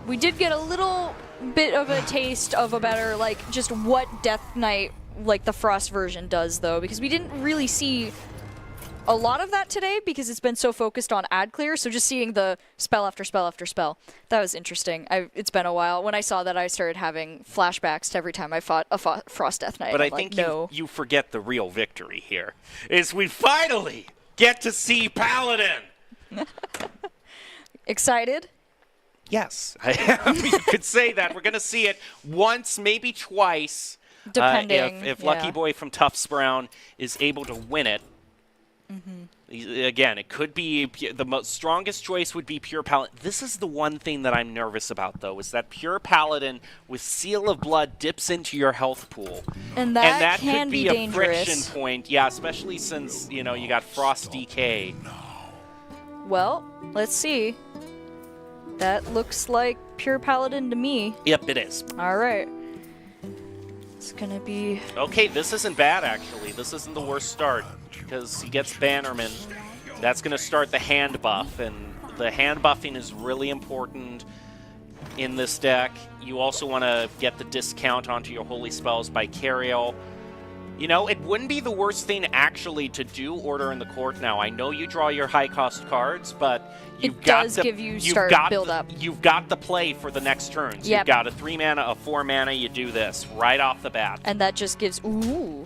We did get a little bit of a taste of a better, like, just what Death Knight, like, the Frost version does, though, because we didn't really see a lot of that today because it's been so focused on ad clear, so just seeing the spell after spell after spell, that was interesting. It's been a while. When I saw that, I started having flashbacks to every time I fought a Frost Death Knight. But I'm I think no. you forget the real victory here, is we finally get to see Paladin. Excited? Yes, I am. You could say that. We're going to see it once, maybe twice. Depending, if yeah. Lucky Boy from Tufts Brown is able to win it. Again, it could be the strongest choice would be Pure Paladin. This is the one thing that I'm nervous about, though, is that Pure Paladin with Seal of Blood dips into your health pool. And that can could be a dangerous. friction point. Yeah, especially since, you know, you got Frost DK. Well, let's see. That looks like Pure Paladin to me. Yep, it is. All right. It's gonna be... Okay, this isn't bad, actually. This isn't the worst start, because he gets Bannerman. That's going to start the hand buff, and the hand buffing is really important in this deck. You also want to get the discount onto your holy spells by Cariel. You know, it wouldn't be the worst thing, actually, to do Order in the Court now. I know you draw your high-cost cards, but you've got does give you start build-up. You've got the play for the next turns. Yep. You've got a 3 mana, a 4 mana, you do this right off the bat. And that just gives... Ooh.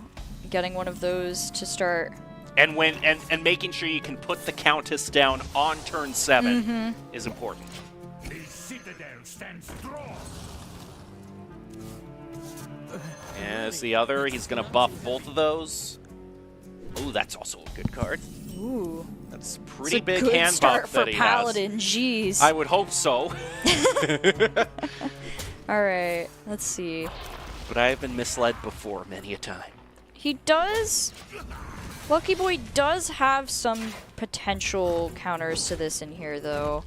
Getting one of those to start... And making sure you can put the Countess down on turn 7 is important. The Citadel stands strong. As the other, he's going to buff both of those. Ooh, that's also a good card. Ooh. That's a It's pretty a big good hand start buff for that he Paladin. Jeez. has. I would hope so. All right, let's see. But I have been misled before many a time. He does... Lucky Boy does have some potential counters to this in here, though.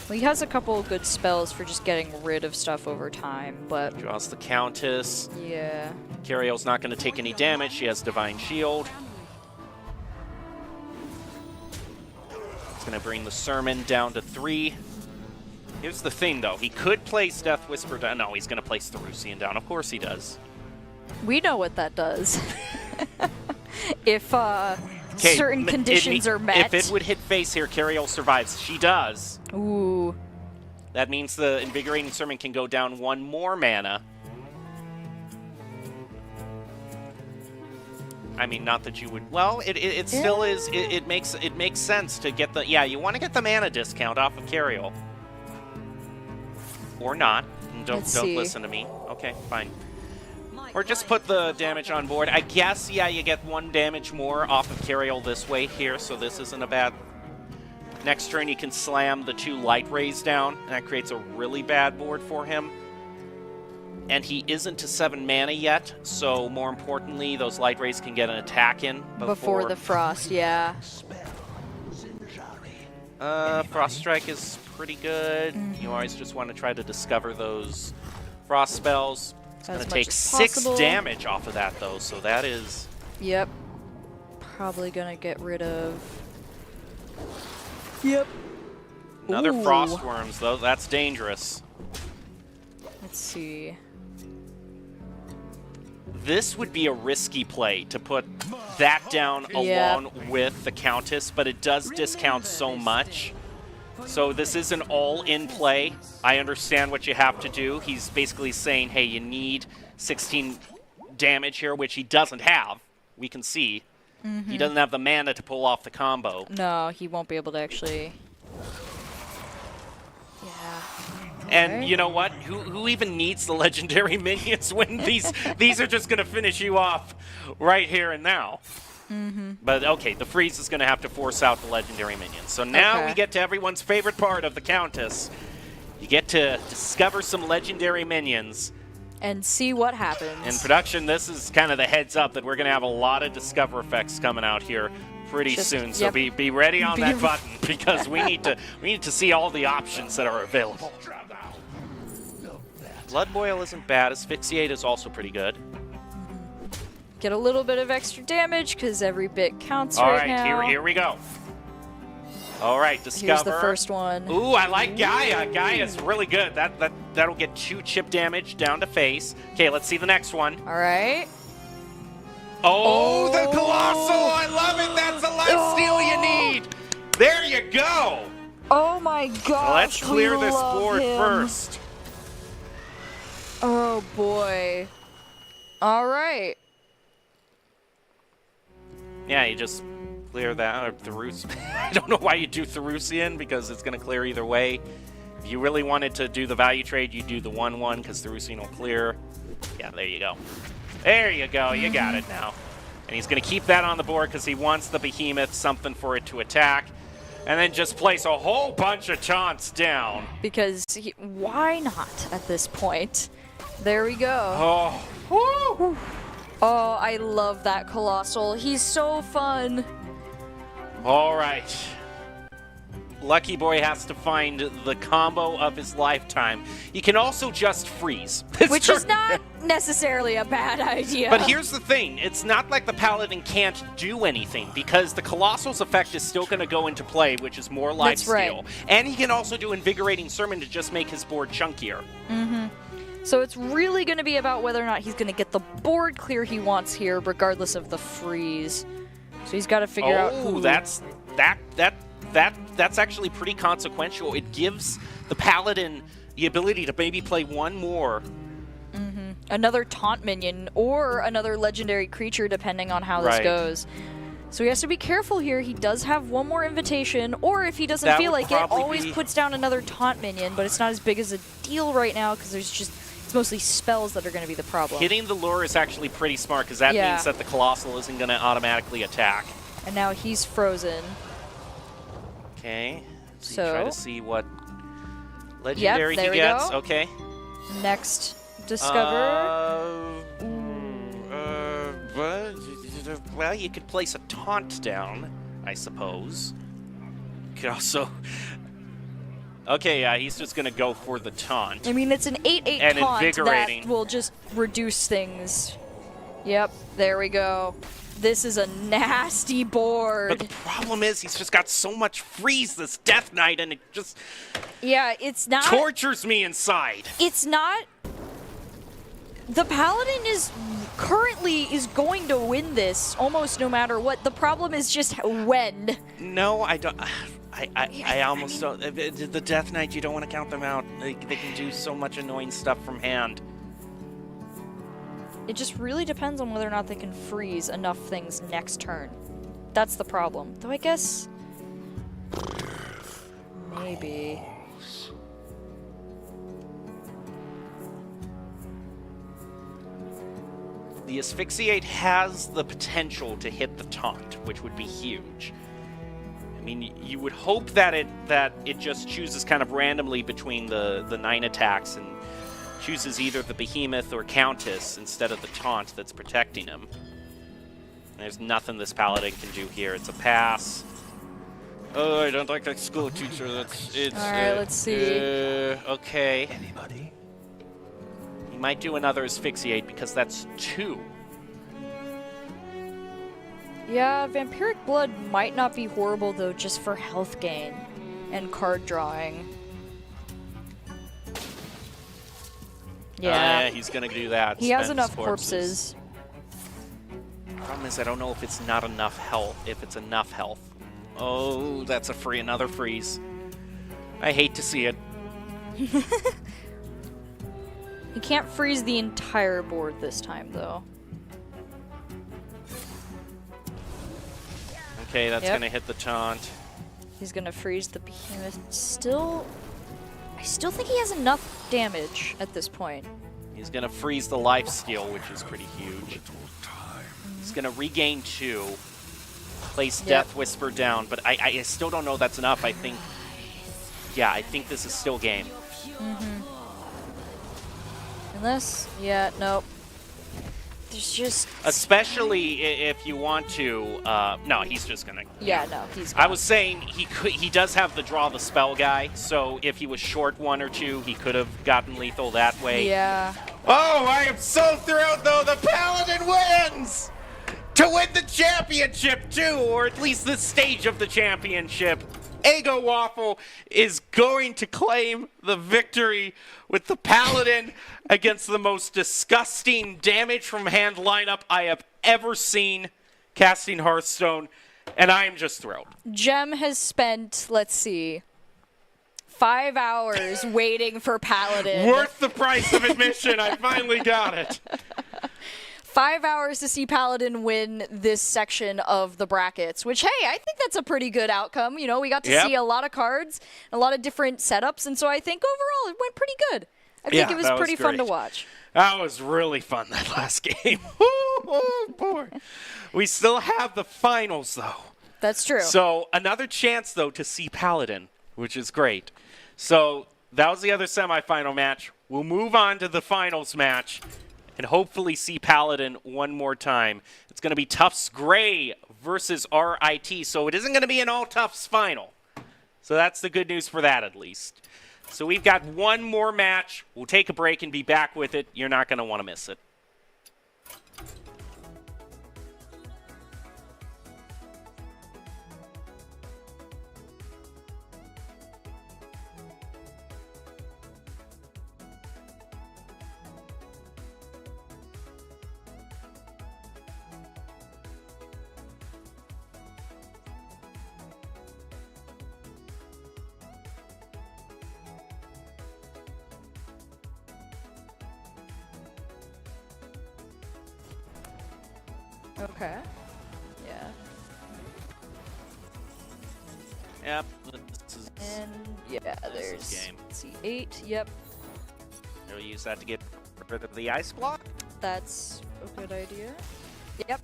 Well, he has a couple of good spells for just getting rid of stuff over time, but... Draws the Countess. Yeah. Cariel's not going to take any damage. She has Divine Shield. It's going to bring the Sermon down to 3. Here's the thing, though. He could place Death Whisper down. No, he's going to place the Rusian down. Of course he does. We know what that does. If certain conditions are met. If it would hit face here, Cariel survives. She does. Ooh. That means the Invigorating Sermon can go down 1 more mana. I mean, not that you would... Well, it still is... It makes sense to get the... Yeah, you want to get the mana discount off of Cariel. Or not. Don't listen to me. Okay, fine. Or just put the damage on board. I guess, yeah, you get 1 damage more off of Cariel this way here, so this isn't a bad... Next turn, you can slam the 2 Light Rays down, and that creates a really bad board for him. And he isn't to 7 mana yet, so more importantly, those Light Rays can get an attack in Before the Frost, yeah. Frost Strike is pretty good. You always just want to try to discover those Frost spells. It's going to take 6 damage off of that, though, so that is... Yep. Probably going to get rid of... Yep. Another Ooh. Frost Worms, though. That's dangerous. Let's see. This would be a risky play to put that down along with the Countess, but it does discount so much. So this is an all-in play. I understand what you have to do. He's basically saying, hey, you need 16 damage here, which he doesn't have. We can see. He doesn't have the mana to pull off the combo. No, he won't be able to actually... Yeah. And you know what? Who even needs the legendary minions when these are just going to finish you off right here and now? But okay, the freeze is going to have to force out the legendary minions. So now we get to everyone's favorite part of the Countess. You get to discover some legendary minions. And see what happens. In production, this is kind of the heads up that we're going to have a lot of Discover effects coming out here pretty soon. So be ready on that button because we need to see all the options that are available. Blood Boil isn't bad. Asphyxiate is also pretty good. Get a little bit of extra damage because every bit counts All right now. Here we go. All right, Discover. Here's the first one. Ooh, I like Gaia. Gaia's really good. That'll get 2 chip damage down to face. Okay, let's see the next one. All right. Oh, the Colossal! I love it. That's the lifesteal you need. There you go. Oh my gosh. Well, let's clear we this love board him. first. Oh boy. All right. Yeah, you just clear that. Or Therus. I don't know why you do Therusian because it's going to clear either way. If you really wanted to do the value trade, you do the 1/1 because Therusian will clear. Yeah, there you go. There you go. You got it now. And he's going to keep that on the board because he wants the Behemoth, something for it to attack. And then just place a whole bunch of taunts down. Because why not at this point? There we go. Oh, woo! Oh, I love that Colossal. He's so fun. All right. Lucky Boy has to find the combo of his lifetime. You can also just freeze. Which is not necessarily a bad idea. But here's the thing. It's not like the Paladin can't do anything because the Colossal's effect is still going to go into play, which is more That's lifesteal. right. And he can also do Invigorating Sermon to just make his board chunkier. So it's really going to be about whether or not he's going to get the board clear he wants here, regardless of the freeze. So he's got to figure out who... that's actually pretty consequential. It gives the Paladin the ability to maybe play 1 more. Another taunt minion or another legendary creature, depending on how this goes. So he has to be careful here. He does have 1 more invitation, or if he doesn't feel like it, always puts down another taunt minion, but it's not as big as a deal right now because there's just... It's mostly spells that are going to be the problem. Hitting the lure is actually pretty smart because that means that the Colossal isn't going to automatically attack. And now he's frozen. Okay. So try to see what legendary he gets. Okay. next discover? Well, you could place a taunt down, I suppose. You could also... Okay, yeah, he's just gonna go for the taunt. I mean, it's an 8/8 And taunt that invigorating. will just reduce things. Yep, there we go. This is a nasty board. But the problem is, he's just got so much freeze this Death Knight, and it just Yeah, it's not... tortures me inside. It's not... The Paladin is going to win this almost no matter what. The problem is just when. No, I don't. I almost don't. The Death Knight, you don't want to count them out. They can do so much annoying stuff from hand. It just really depends on whether or not they can freeze enough things next turn. That's the problem. Though I guess... maybe... The Asphyxiate has the potential to hit the taunt, which would be huge. I mean, you would hope that it just chooses kind of randomly between the 9 attacks and chooses either the Behemoth or Countess instead of the taunt that's protecting him. There's nothing this Paladin can do here. It's a pass. Oh, I don't like that school teacher. It's. All right, let's see. Okay. Anybody? He might do another Asphyxiate because that's 2. Yeah, Vampiric Blood might not be horrible, though, just for health gain and card drawing. Yeah. Yeah, he's gonna do that. He has spend enough his corpses. Problem is, I don't know if it's not enough health. If it's enough health. Oh, that's another freeze. I hate to see it. He can't freeze the entire board this time, though. Okay, that's Yep. gonna hit the taunt. He's gonna freeze the Behemoth. I still think he has enough damage at this point. He's gonna freeze the lifesteal, which is pretty huge. He's gonna regain 2. Place Yep. Death Whisper down, but I still don't know that's enough. I think this is still game. Unless, yeah, nope. There's just... Especially if you want to. No, he's just gonna. Yeah, no, he's I gone. was saying he does have the draw the spell guy, so if he was short 1 or 2, he could have gotten lethal that way. Yeah. Oh, I am so thrilled though. The Paladin wins to win the championship too, or at least this stage of the championship. Ego Waffle is going to claim the victory with the Paladin against the most disgusting damage from hand lineup I have ever seen casting Hearthstone, and I am just thrilled. Jem has spent, let's see, 5 hours waiting for Paladin. Worth the price of admission. I finally got it. 5 hours to see Paladin win this section of the brackets, which, hey, I think that's a pretty good outcome. You know, we got to Yep. see a lot of cards, a lot of different setups, and so I think overall it went pretty good. I think Yeah, it was that was pretty fun to great. watch. That was really fun, that last game. Oh, boy. We still have the finals, though. That's true. So another chance, though, to see Paladin, which is great. So that was the other semifinal match. We'll move on to the finals match and hopefully see Paladin one more time. It's going to be Tufts Gray versus RIT, so it isn't going to be an all Tufts final. So that's the good news for that, at least. So we've got one more match. We'll take a break and be back with it. You're not going to want to miss it. Okay. Yeah. Yep. This is And yeah, This is there's game. let's see, 8. Yep, We'll use that to get rid of the ice block. that's a good idea. Yep,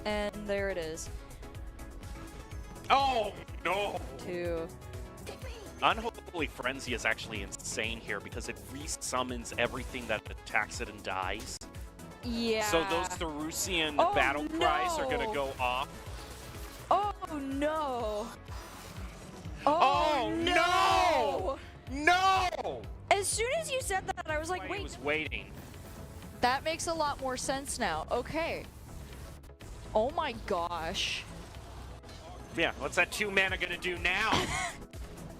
and there it is. Oh, no. 2. Unholy. Holy Frenzy is actually insane here because it resummons everything that attacks it and dies. Yeah. So those Therusian Oh, battle cries are going to no. go off. Oh no! Oh, no! No! As soon as you said that, I was like, He wait, was waiting. that makes a lot more sense now. Okay. Oh my gosh. Yeah, what's that 2 mana going to do now?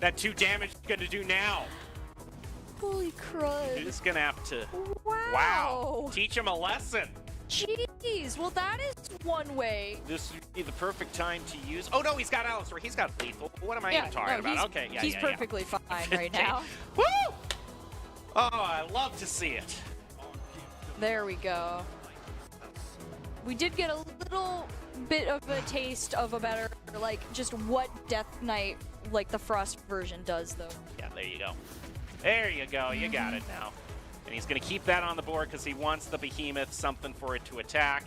That 2 damage going to do now? Holy You're crud. just going to have to... Wow. Wow! Teach him a lesson! Jeez. Well, that is one way. This would be the perfect time to use... Oh, no, he's got Alistair. He's got lethal. What am I even talking no, about? he's- Okay, yeah, He's yeah, perfectly fine right now. Woo! Oh, I love to see it. There we go. We did get a little bit of a taste of a better, like, just what Death Knight, like, the Frost version does, though. Yeah, there you go. There you go. You got it now. And he's going to keep that on the board because he wants the Behemoth, something for it to attack.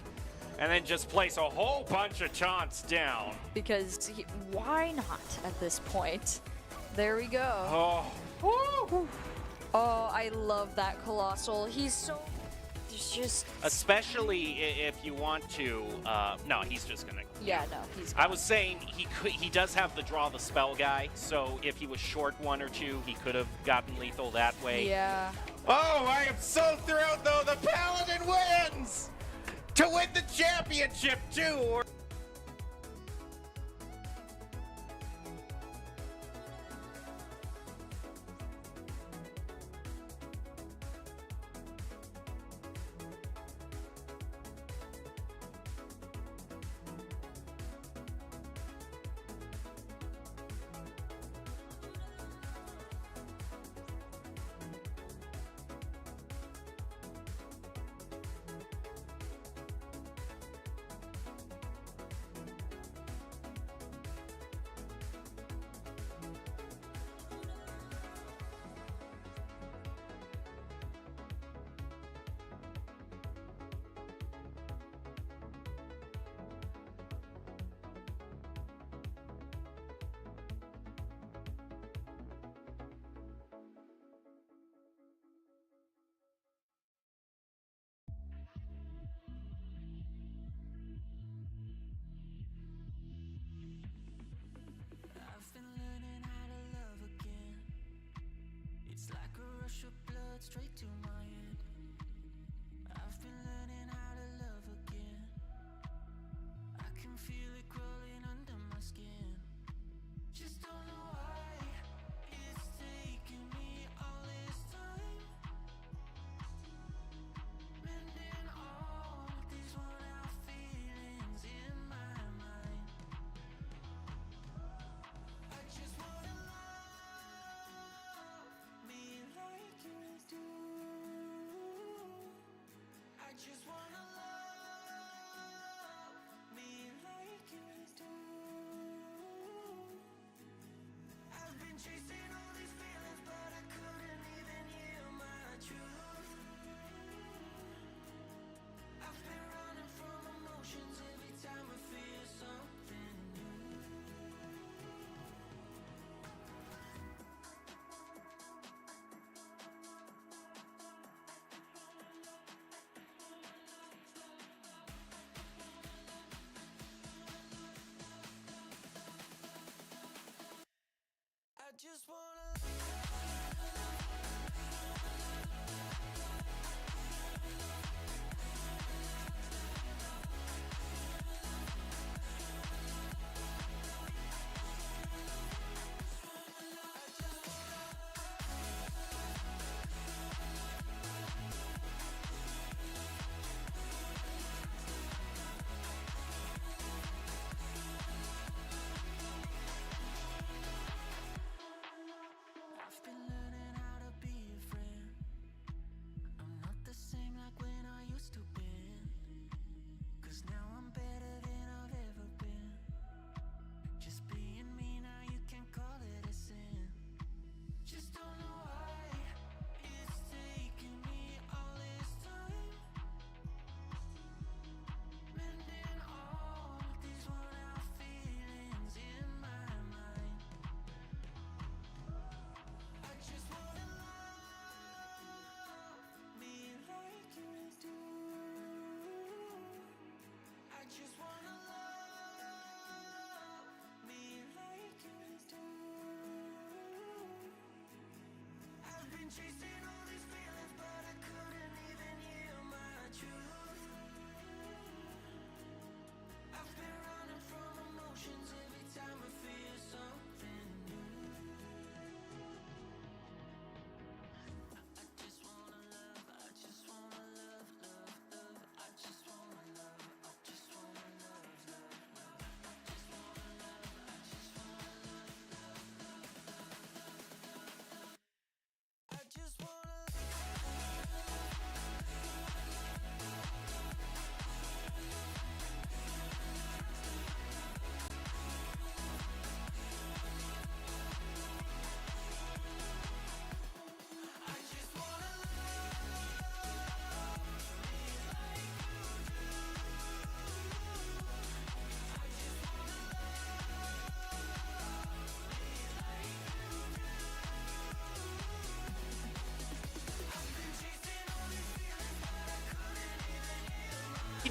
And then just place a whole bunch of taunts down. Because why not at this point? There we go. Oh. Woo! Oh, I love that Colossal. He's so... There's just... Especially if you want to... no, he's just going to... Yeah, no, he's... I was saying he does have the draw the spell guy, so if he was short 1 or 2, he could have gotten lethal that way. Yeah. Oh, I am so thrilled, though. The Paladin wins! To win the championship, too!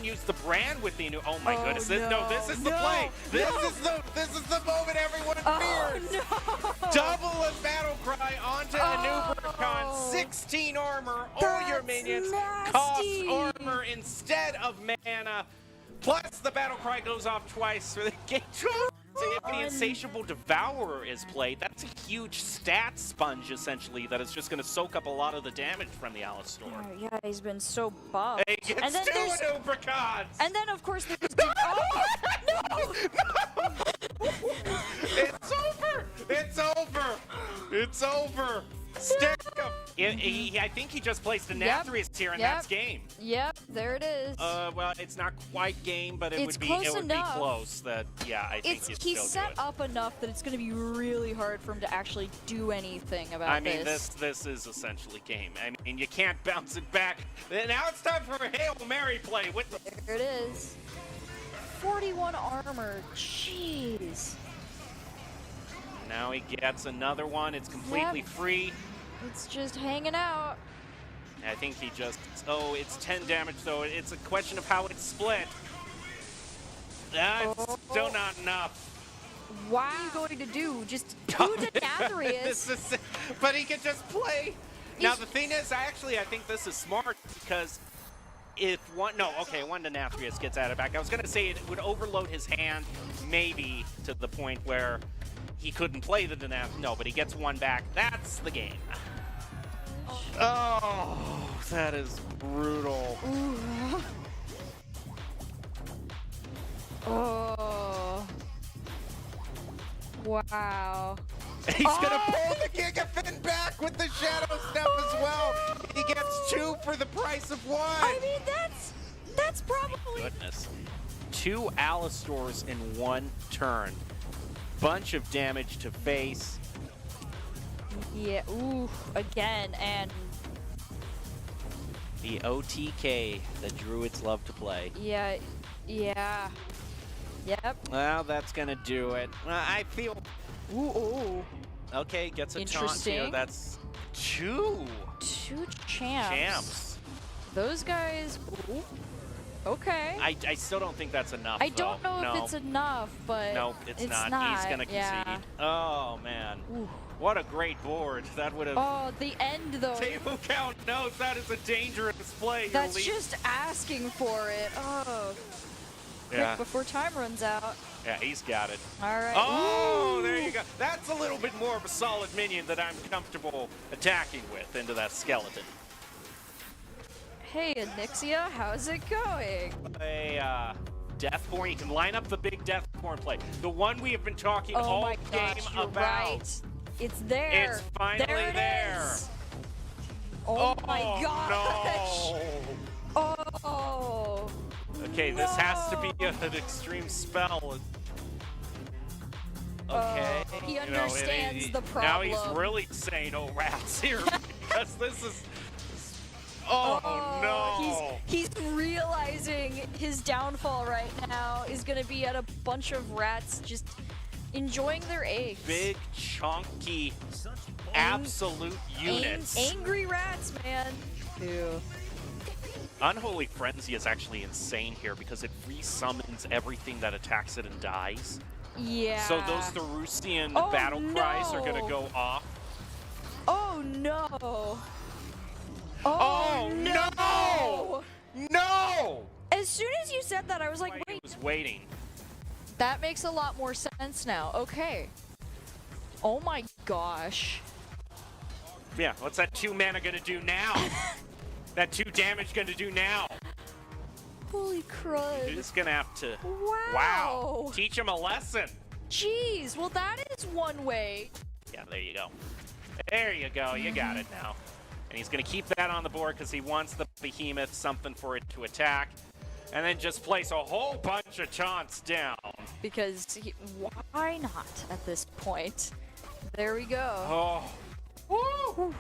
can use the brand with the new. Oh my goodness! This is the no, play. This is the moment everyone fears. No. Double a battle cry onto Anubercon. 16 armor. All your That's minions cost nasty. armor instead of mana. Plus the battle cry goes off twice for the game. If the Insatiable Devourer is played, that's a huge stat sponge, essentially, that is just going to soak up a lot of the damage from the Alistar. Yeah, he's been so buffed. He gets And then two there's- Anubercons! And then, of course, there's It's over! It's over! It's over! Stick him! I think he just placed a Yep. Nathrius here, and Yep. that's game. Yep, there it is. Well, it's not quite game, but it It's would be close it would enough. be close. That I think he'd He's still set do it. up enough that it's going to be really hard for him to actually do anything about I mean, this. this is essentially game. I mean, you can't bounce it back. Now it's time for a Hail Mary play with the. There it is. 41 armor. Jeez. Now he gets another one. It's completely Yep. free. It's just hanging out. I think he just. Oh, it's 10 damage though. It's a question of how it's split. It's still not enough. What are you going to do? Just do the Nathrius. But he can just play. Now He's- the thing is, I think this is smart because if one to Nathrius gets added back, I was gonna say it would overload his hand, maybe to the point where he couldn't play the Denath. No, but he gets one back. That's the game. Oh, that is brutal. Oh. Wow. He's gonna pull the Gigafin back with the Shadow Step as well. He gets 2 for the price of 1. I mean, that's probably... Goodness. 2 Alistors in 1 turn. Bunch of damage to face. Yeah, ooh, again, and The OTK that Druids love to play. yeah. Yep. Well, that's gonna do it. I feel. Ooh. Okay, gets a taunt Interesting. here. That's 2 Two champs. champs. Those guys, ooh. Okay. I still don't think that's enough. I don't though. know No. if it's enough, but Nope, it's not. He's gonna concede. Yeah. Oh man, Ooh. what a great board! That would have. Oh, the end though. Table count knows that is a dangerous play. here, That's Lee. just asking for it. Oh. Quick Yeah. before time runs out. Yeah, he's got it. All right. Oh, Ooh. there you go. That's a little bit more of a solid minion that I'm comfortable attacking with into that skeleton. Hey, Anixia, how's it going? A Deathborn. You can line up the big Deathborn play. The one we have been talking Oh all my game gosh, you're about. right. It's there. It's finally there. It there. is. Oh my gosh. No. Oh. Okay, this has to be an extreme spell. Okay. He You know, understands the Now he's problem. really saying, "Oh rats" here because this is. Oh, no! He's realizing his downfall right now is gonna be at a bunch of rats just enjoying their eggs. Big, chunky, absolute units. Angry rats, man. Ew. Unholy Frenzy is actually insane here because it resummons everything that attacks it and dies. Yeah. So those Therusian Oh, battle cries are no. gonna go off. Oh no. Oh, no! No! As soon as you said that, I was like, He wait, was waiting. that makes a lot more sense now. Okay. Oh my gosh. Yeah, what's that 2 mana gonna do now? That 2 damage gonna do now? Holy You're crud. just gonna have to. Wow. Teach him a lesson. Jeez, well that is one way. Yeah, there you go. There you go. You got it now. And he's going to keep that on the board because he wants the behemoth, something for it to attack. And then just place a whole bunch of taunts down. Because why not at this point? There we go. Oh. Woo!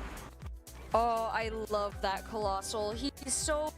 Oh, I love that Colossal. He's so...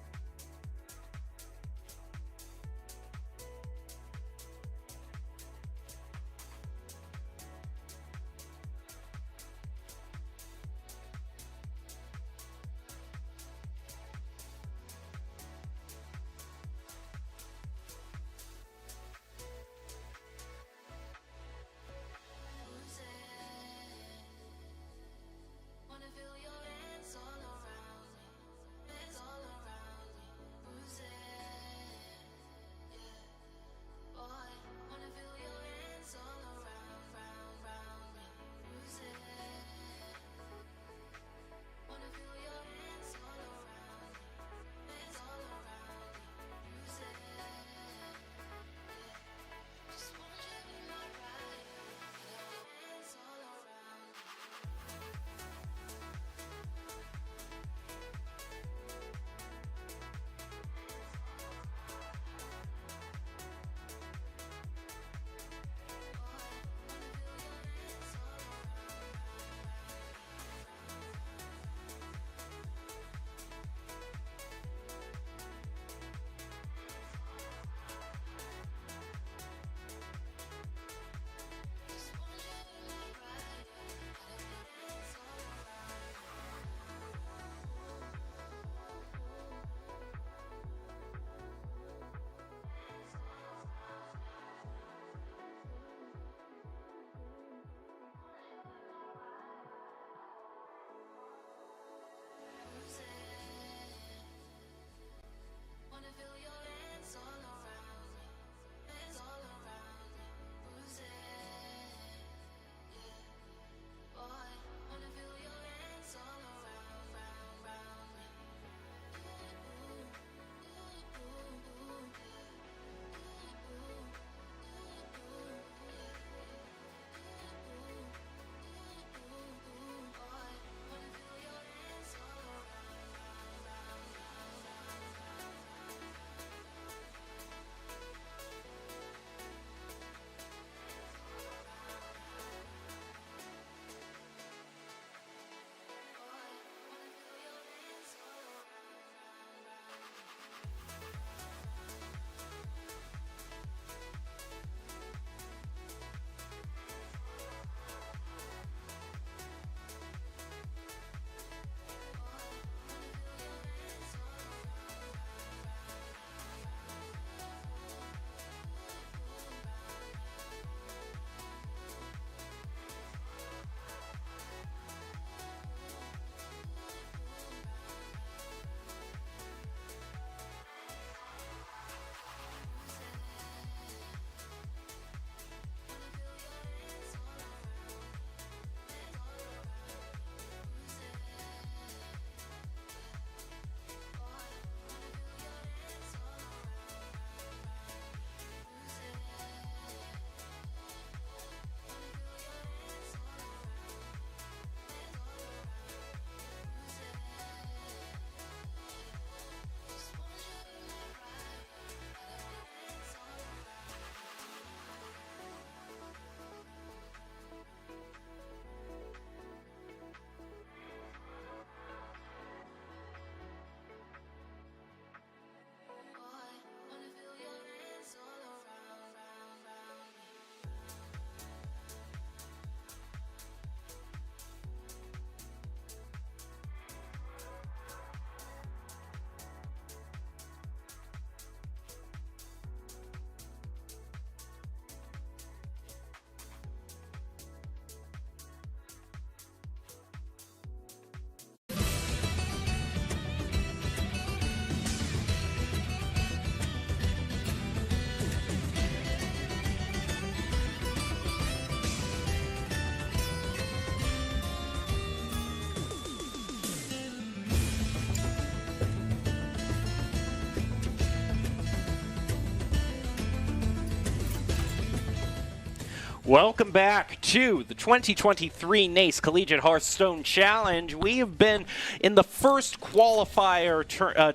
Welcome back to the 2023 NACE Collegiate Hearthstone Challenge. We have been in the first qualifier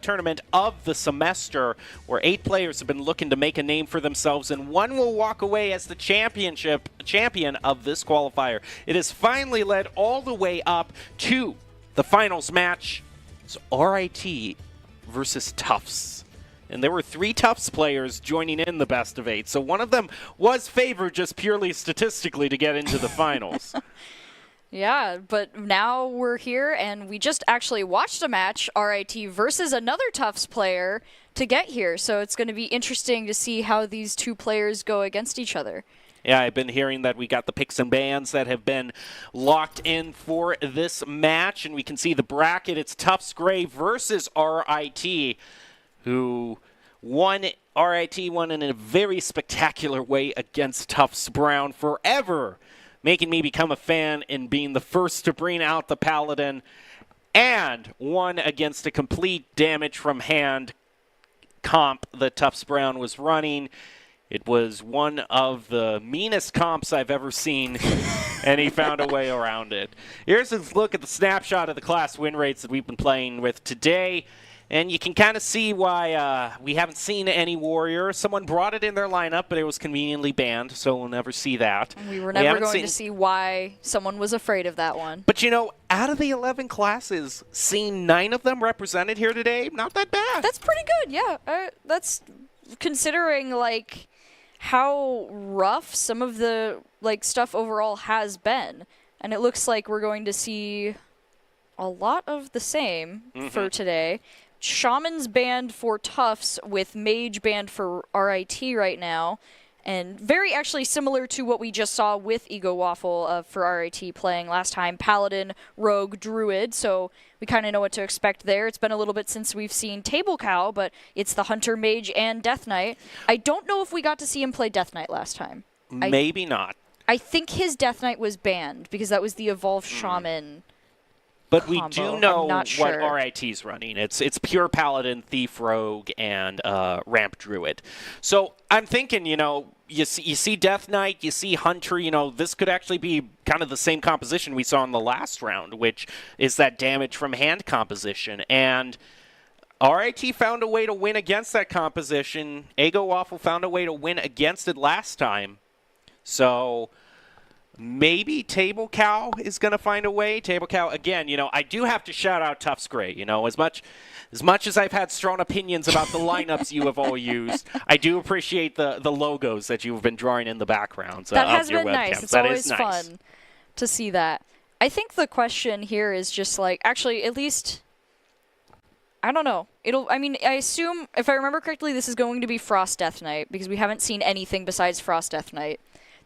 tournament of the semester, where 8 players have been looking to make a name for themselves, and one will walk away as the champion of this qualifier. It has finally led all the way up to the finals match. It's RIT versus Tufts. And there were 3 Tufts players joining in the best of 8. So one of them was favored just purely statistically to get into the finals. Yeah, but now we're here, and we just actually watched a match, RIT versus another Tufts player, to get here. So it's going to be interesting to see how these 2 players go against each other. Yeah, I've been hearing that we got the picks and bans that have been locked in for this match. And we can see the bracket. It's Tufts Gray versus RIT, who RIT won in a very spectacular way against Tufts Brown, forever making me become a fan in being the first to bring out the Paladin, and won against a complete damage from hand comp that Tufts Brown was running. It was one of the meanest comps I've ever seen, and he found a way around it. Here's a look at the snapshot of the class win rates that we've been playing with today. And you can kind of see why we haven't seen any Warrior. Someone brought it in their lineup, but it was conveniently banned, so we'll never see that. And we were never going to see why someone was afraid of that one. But, you know, out of the 11 classes, seeing 9 of them represented here today, not that bad. That's pretty good, yeah. That's considering, like, how rough some of the, like, stuff overall has been. And it looks like we're going to see a lot of the same for today. Shaman's banned for Tufts, with Mage banned for RIT right now, and very actually similar to what we just saw with Ego Waffle for RIT playing last time. Paladin, Rogue, Druid, so we kind of know what to expect there. It's been a little bit since we've seen Table Cow, but it's the Hunter, Mage, and Death Knight. I don't know if we got to see him play Death Knight last time. Maybe not. I think his Death Knight was banned, because that was the Evolved Shaman. But combo. we do know what RIT's running. It's pure Paladin, Thief, Rogue, and Ramp Druid. So I'm thinking, you know, you see Death Knight, you see Hunter, you know, this could actually be kind of the same composition we saw in the last round, which is that damage from hand composition. And RIT found a way to win against that composition. Ego Waffle found a way to win against it last time. So maybe Table Cow is going to find a way. Table Cow, again, you know, I do have to shout out Tufts Gray. You know, as much as I've had strong opinions about the lineups you have all used, I do appreciate the logos that you've been drawing in the backgrounds that of has your been webcams. nice. It's that always is nice. fun to see that. I think the question here is just like, actually, at least, I don't know. I assume, if I remember correctly, this is going to be Frost Death Knight, because we haven't seen anything besides Frost Death Knight.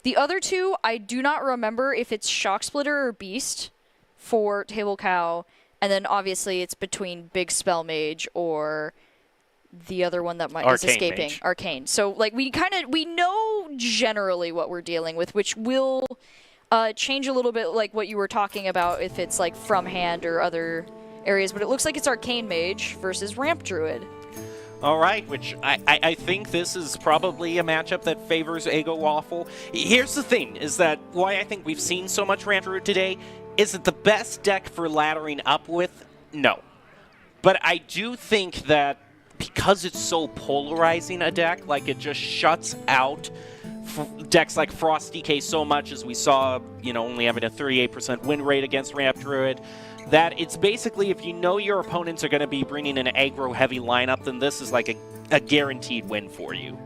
The other 2, I do not remember if it's Shock Splitter or Beast for Table Cow, and then obviously it's between Big Spell Mage or the other one that is escaping, Mage. Arcane. So like we know generally what we're dealing with, which will change a little bit, like what you were talking about, if it's like from hand or other areas. But it looks like it's Arcane Mage versus Ramp Druid. All right, which I think this is probably a matchup that favors Ego Waffle. Here's the thing, is that why I think we've seen so much Ramp Druid today. Is it the best deck for laddering up with? No. But I do think that because it's so polarizing a deck, like it just shuts out decks like Frost DK so much, as we saw, you know, only having a 38% win rate against Ramp Druid, that it's basically, if you know your opponents are going to be bringing an aggro-heavy lineup, then this is like a guaranteed win for you.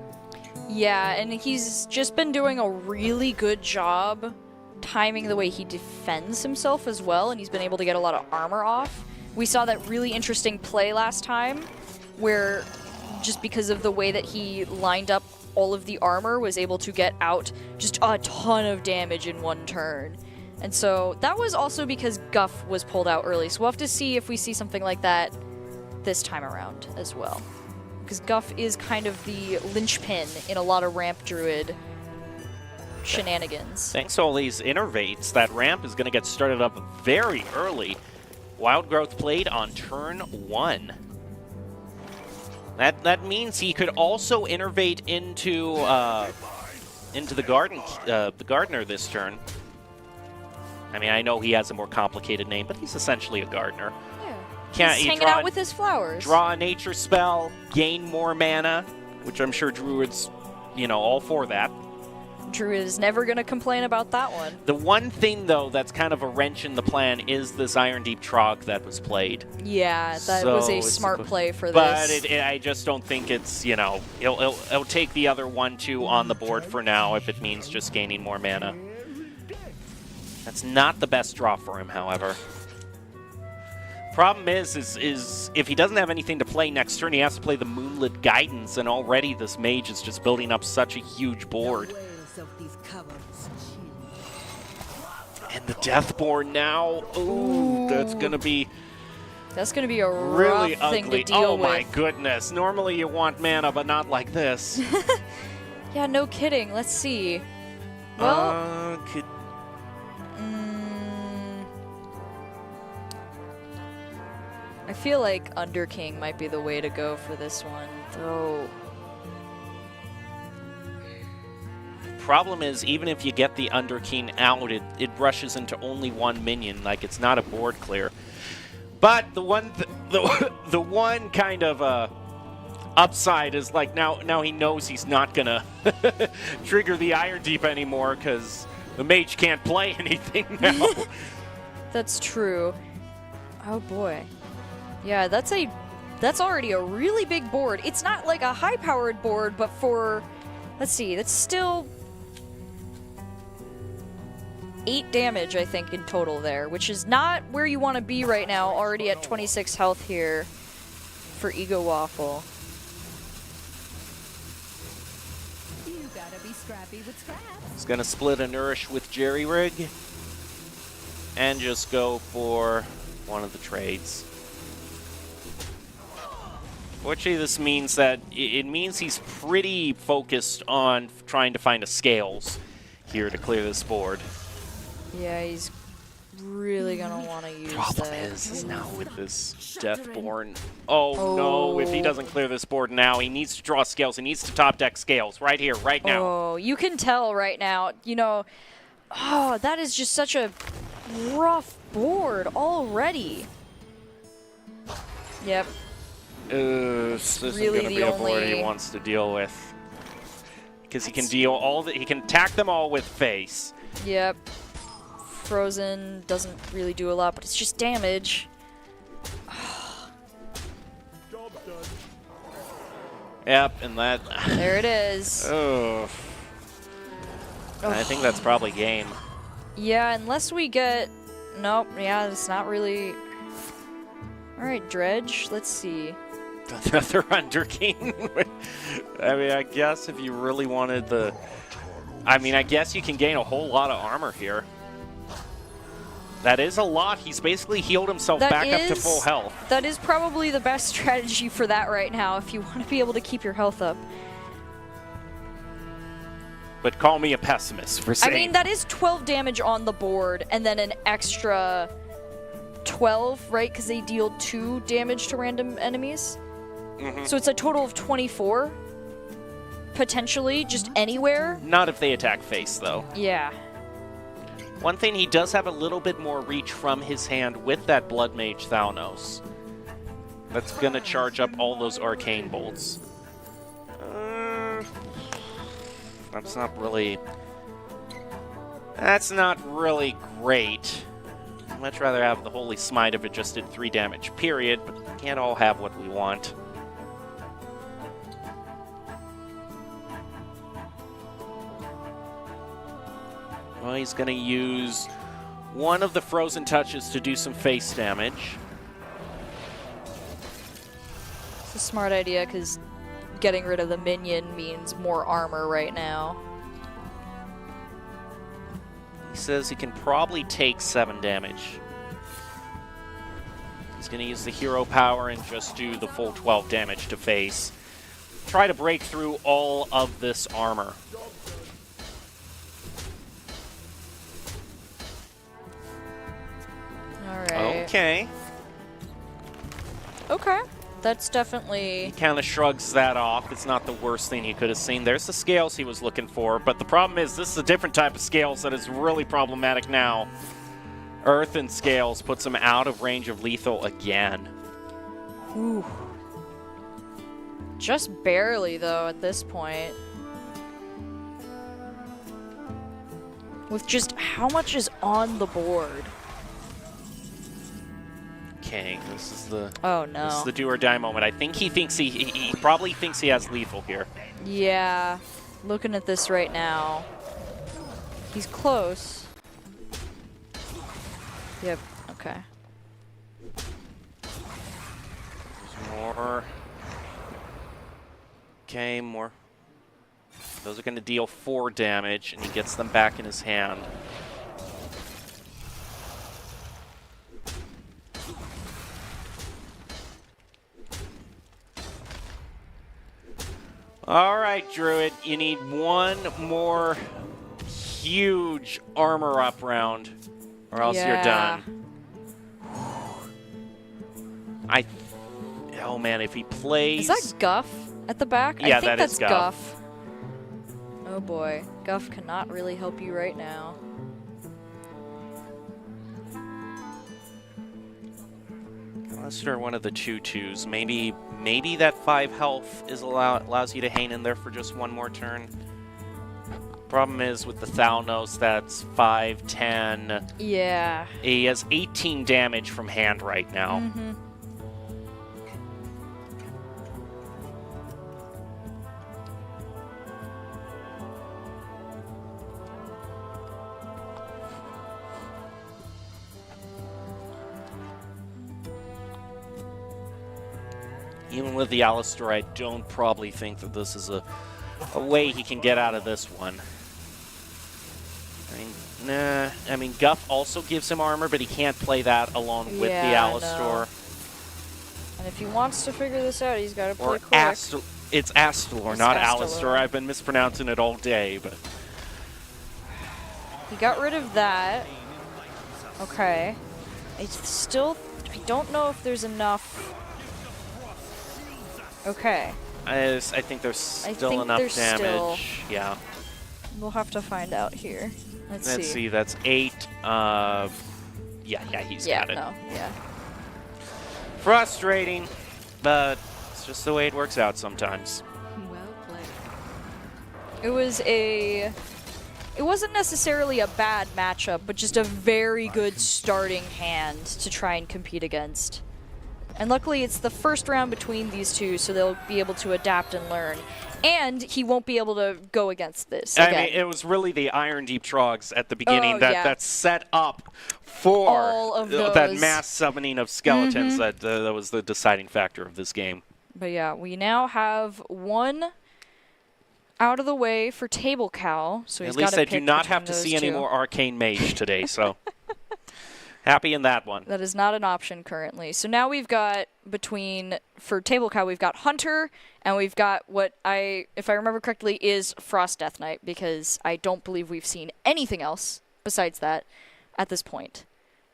Yeah, and he's just been doing a really good job timing the way he defends himself as well, and he's been able to get a lot of armor off. We saw that really interesting play last time, where just because of the way that he lined up all of the armor, was able to get out just a ton of damage in one turn. And so that was also because Guff was pulled out early. So we'll have to see if we see something like that this time around as well. Because Guff is kind of the linchpin in a lot of Ramp Druid shenanigans. Thanks to all these innervates, that Ramp is going to get started up very early. Wild Growth played on turn 1. That means he could also innervate into into the gardener this turn. I mean, I know he has a more complicated name, but he's essentially a gardener. Yeah. He's hanging out with his flowers. Draw a nature spell, gain more mana, which I'm sure Druid's, all for that. Druid is never going to complain about that one. The one thing, though, that's kind of a wrench in the plan is this Iron Deep Trog that was played. Yeah, that was a smart play for this. But I just don't think it's, it'll take the other 1/2 on the board for now if it means just gaining more mana. That's not the best draw for him, however. Problem is if he doesn't have anything to play next turn, he has to play the Moonlit Guidance, and already this mage is just building up such a huge board. And the Deathborn now. Ooh, that's gonna be a really rough thing ugly. to deal with. Oh my goodness! Normally you want mana, but not like this. Yeah, no kidding. Let's see. Well, I feel like Underking might be the way to go for this one, though. Problem is, even if you get the Underking out, it rushes into only one minion. Like, it's not a board clear. But the one kind of upside is like now he knows he's not gonna trigger the Iron Deep anymore because the mage can't play anything now. That's true. Oh boy. Yeah, that's already a really big board. It's not like a high-powered board, but let's see, that's still 8 damage, I think, in total there, which is not where you want to be right now, already at 26 health here for Ego Waffle. You gotta be scrappy with scraps. He's going to split a Nourish with Jerry Rig and just go for one of the trades. Fortunately, this means that it means he's pretty focused on trying to find a Scales here to clear this board. Yeah, he's really going to want to use Problem that. is now with this Deathborn. Oh no, if he doesn't clear this board now, he needs to draw Scales. He needs to top deck Scales right here, right now. Oh, you can tell right now, that is just such a rough board already. Yep. This isn't really going to be a board he wants to deal with. Because he can he can attack them all with face. Yep. Frozen doesn't really do a lot, but it's just damage. Yep, and that... There it is. Oh. I think that's probably game. Yeah, unless we get... Nope, yeah, it's not really... Alright, Dredge, let's see. Another Underking. I mean, I guess if you really wanted the... I mean, I guess you can gain a whole lot of armor here. That is a lot. He's basically healed himself back up to full health. That is probably the best strategy for that right now if you want to be able to keep your health up. But call me a pessimist for saying... I mean, that is 12 damage on the board and then an extra 12, right? Because they deal 2 damage to random enemies. Mm-hmm. So it's a total of 24, potentially, just anywhere. Not if they attack face, though. Yeah. One thing, he does have a little bit more reach from his hand with that Blood Mage Thalnos. That's going to charge up all those Arcane Bolts. That's not really great. I'd much rather have the Holy Smite if it just did 3 damage, period, but we can't all have what we want. Well, he's going to use one of the Frozen Touches to do some face damage. It's a smart idea because getting rid of the minion means more armor right now. He says he can probably take 7 damage. He's going to use the hero power and just do the full 12 damage to face. Try to break through all of this armor. Alright. Okay. Okay. that's definitely... He kind of shrugs that off. It's not the worst thing he could have seen. There's the scales he was looking for, but the problem is this is a different type of scales that is really problematic now. Earth and scales puts him out of range of lethal again. Ooh. Just barely, though, at this point. With just how much is on the board. Okay, this is the no. This is the do or die moment. I think he thinks he probably thinks he has lethal here. Yeah, looking at this right now. He's close. Yep, okay. More. Okay, more. Those are going to deal 4 damage, and he gets them back in his hand. All right, Druid, you need one more huge armor up round, or else you're done. Oh man, if he plays... Is that Guff at the back? Yeah, I think that is that's Guff. Oh boy, Guff cannot really help you right now. Unless you're one of the 2/2s, maybe that 5 health is allows you to hang in there for just one more turn. Problem is with the Thalnos, that's 5, 10. Yeah. He has 18 damage from hand right now. Mm-hmm. Even with the Alistar, I don't probably think that this is a way he can get out of this one. I mean, Guff also gives him armor, but he can't play that along with the Alistar. No. And if he wants to figure this out, he's got to play Or quick. it's Astalor, It's not Astalor. Alistar. I've been mispronouncing it all day, but... He got rid of that. Okay. I don't know if there's enough. Okay. I think there's still enough damage. Yeah. We'll have to find out here. Let's see. That's 8. Yeah, he's got it. Yeah. Frustrating, but it's just the way it works out sometimes. Well played. It wasn't necessarily a bad matchup, but just a very good starting hand to try and compete against. And luckily it's the first round between these two, so they'll be able to adapt and learn. And he won't be able to go against this again. I mean, it was really the Iron Deep Trogs at the beginning that set up for all of that those. mass summoning of skeletons that was the deciding factor of this game. But yeah, we now have one out of the way for Table Cow, so he's At least got to I pick do not between have to those see any two. more Arcane Mage today, so happy in that one. That is not an option currently. So now we've got for Table Cow, we've got Hunter, and we've got what if I remember correctly, is Frost Death Knight, because I don't believe we've seen anything else besides that at this point.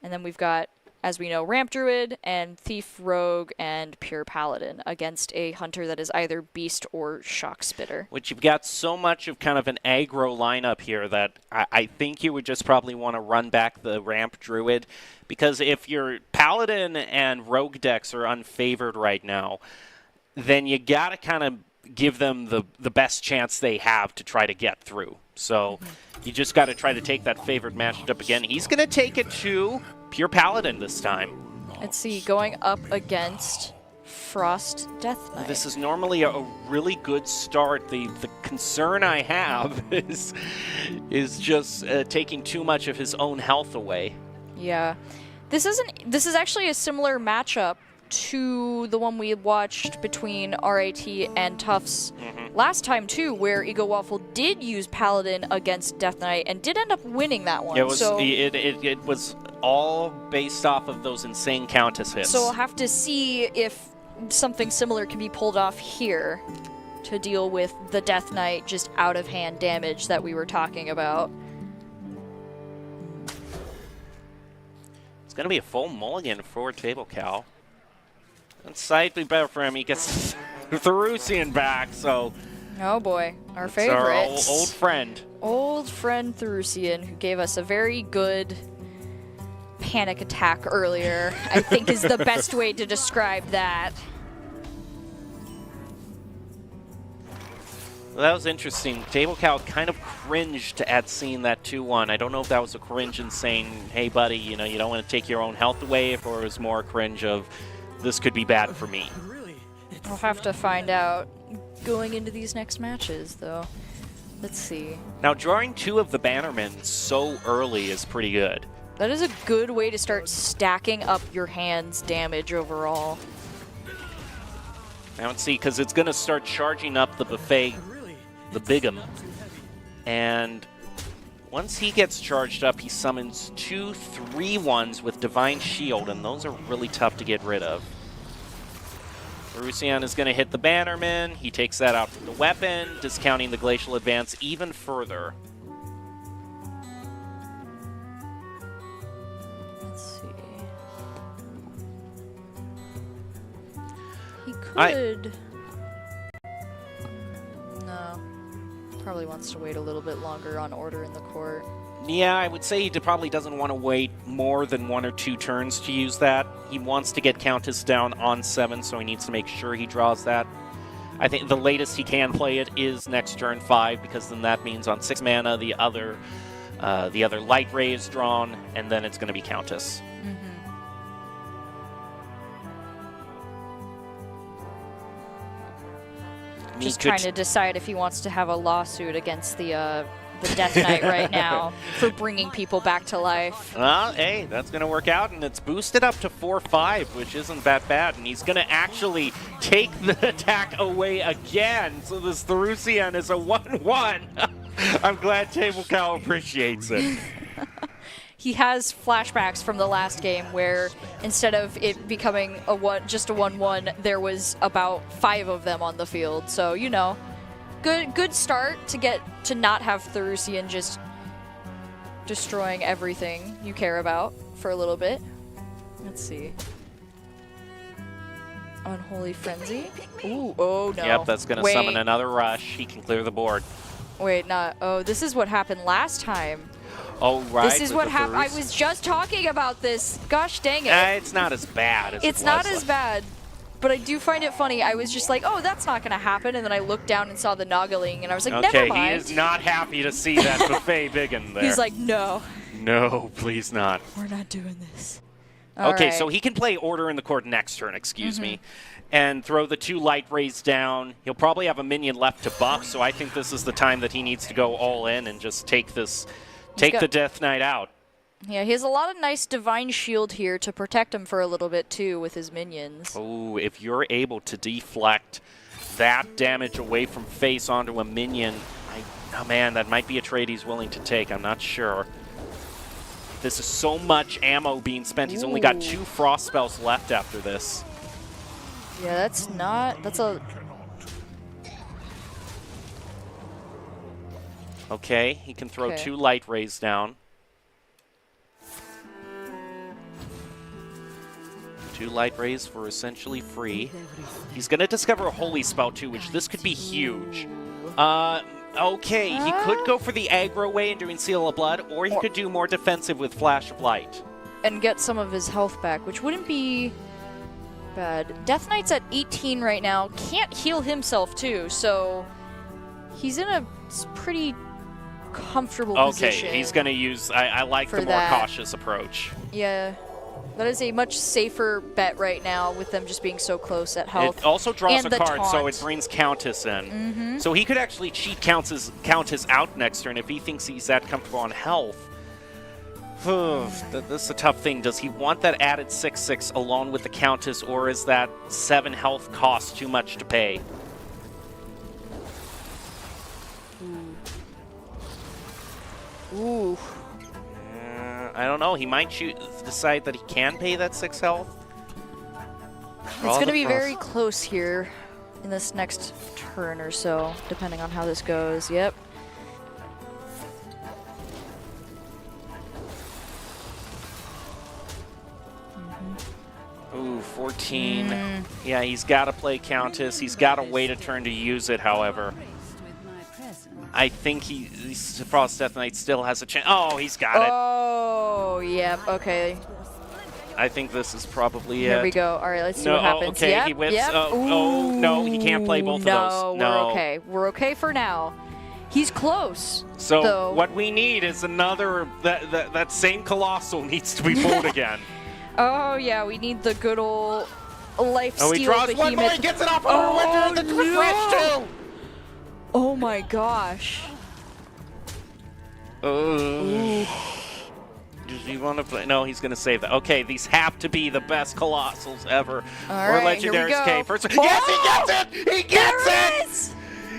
And then we've got, as we know, Ramp Druid and Thief Rogue and Pure Paladin against a Hunter that is either Beast or Shock Spitter. Which you've got so much of kind of an aggro lineup here that I think you would just probably want to run back the Ramp Druid, because if your Paladin and Rogue decks are unfavored right now, then you got to kind of give them the best chance they have to try to get through. So you just got to try to take that favored matchup again. He's going to take it to Pure Paladin this time. Let's see, going up against Frost Death Knight. This is normally a really good start. The concern I have is just taking too much of his own health away. Yeah. This is actually a similar matchup to the one we watched between RAT and Tufts last time too, where Ego Waffle did use Paladin against Death Knight and did end up winning that one. It was all based off of those insane Countess hits. So we'll have to see if something similar can be pulled off here to deal with the Death Knight just out of hand damage that we were talking about. It's going to be a full mulligan for Table Cow. It's slightly better for him. He gets Therusian back, so Oh boy, our it's favorite. our old friend. Old friend Therusian, who gave us a very good panic attack earlier, I think is the best way to describe that. Well, that was interesting. Table Cow kind of cringed at seeing that 2-1. I don't know if that was a cringe in saying, hey, buddy, you know, you don't want to take your own health away, or it was more a cringe of, this could be bad for me. We'll have to find out going into these next matches, though. Let's see. Now, drawing 2 of the Bannermen so early is pretty good. That is a good way to start stacking up your hand's damage overall. I don't see, because it's going to start charging up the buffet, the Bigum. And once he gets charged up, he summons 2 3-1s with Divine Shield, and those are really tough to get rid of. Therusian is going to hit the Bannerman. He takes that out from the weapon, discounting the Glacial Advance even further. Let's see. He could... No. Probably wants to wait a little bit longer on order in the court. Yeah, I would say he probably doesn't want to wait more than 1 or 2 turns to use that. He wants to get Countess down on 7, so he needs to make sure he draws that. I think the latest he can play it is next turn 5, because then that means on 6 mana the other Light Ray is drawn, and then it's going to be Countess. Just trying to decide if he wants to have a lawsuit against the Death Knight right now for bringing people back to life. Well, hey, that's going to work out, and it's boosted up to 4-5, which isn't that bad. And he's going to actually take the attack away again. So this Therusian is a 1-1. I'm glad Table Cow appreciates it. He has flashbacks from the last game where instead of it becoming just a 1-1, there was about 5 of them on the field. So, you know, good start to get to not have Therusian just destroying everything you care about for a little bit. Let's see. Unholy Frenzy. Ooh, oh no. Yep, that's going to summon another rush. He can clear the board. Wait, not. Oh, this is what happened last time. Oh, right. This is what happened. I was just talking about this. Gosh dang it. It's not as bad as It's not as bad, but I do find it funny. I was just like, oh, that's not going to happen. And then I looked down and saw the Noggling, and I was like, never mind. Okay, he is not happy to see that buffet Biggin there. He's like, no. No, please not. We're not doing this. Okay, right. so he can play Order in the Court next turn, excuse me, and throw the 2 Light Rays down. He'll probably have a minion left to buff, so I think this is the time that he needs to go all in and just take this... Take the Death Knight out. Yeah, he has a lot of nice Divine Shield here to protect him for a little bit, too, with his minions. Oh, if you're able to deflect that damage away from face onto a minion, oh man, that might be a trade he's willing to take. I'm not sure. This is so much ammo being spent. He's only got 2 Frost spells left after this. Yeah, that's a... Okay, he can throw 2 Light Rays down. 2 Light Rays for essentially free. He's going to discover a Holy Spell too, which this could be huge. Okay, he could go for the aggro way and doing Seal of Blood, or he could do more defensive with Flash of Light. And get some of his health back, which wouldn't be bad. Death Knight's at 18 right now. Can't heal himself too, so he's in a pretty... comfortable position. Okay, he's going to use... I like the more cautious approach. Yeah. That is a much safer bet right now with them just being so close at health. It also draws and a card, taunt. so it brings Countess in. So he could actually cheat Countess out next turn if he thinks he's that comfortable on health. This is a tough thing. Does he want that added 6/6 along with the Countess, or is that 7 health cost too much to pay? Ooh. I don't know. He might decide that he can pay that 6 health. It's going to be very close here in this next turn or so, depending on how this goes. Yep. Oof. 14. Yeah, he's got to play Countess. He's got to wait a turn to use it, however. I think Frost Death Knight still has a chance. Oh, he's got it. Oh, yep, okay. I think this is probably it. Here we go. All right, let's see what happens. Okay, yep, he whips. Yep. Oh, no, he can't play both of those. No, we're okay. We're okay for now. He's close. So though. what we need is another, that same Colossal needs to be pulled again. Oh, yeah, we need the good old life steal he draws behemoth. one more, he gets it off over the refresh too. Oh my gosh. Does he want to play? No, he's going to save that. Okay, these have to be the best Colossals ever. All or right, here we Legendaries go. K. First, Oh! yes, he gets it! He gets There it! it is!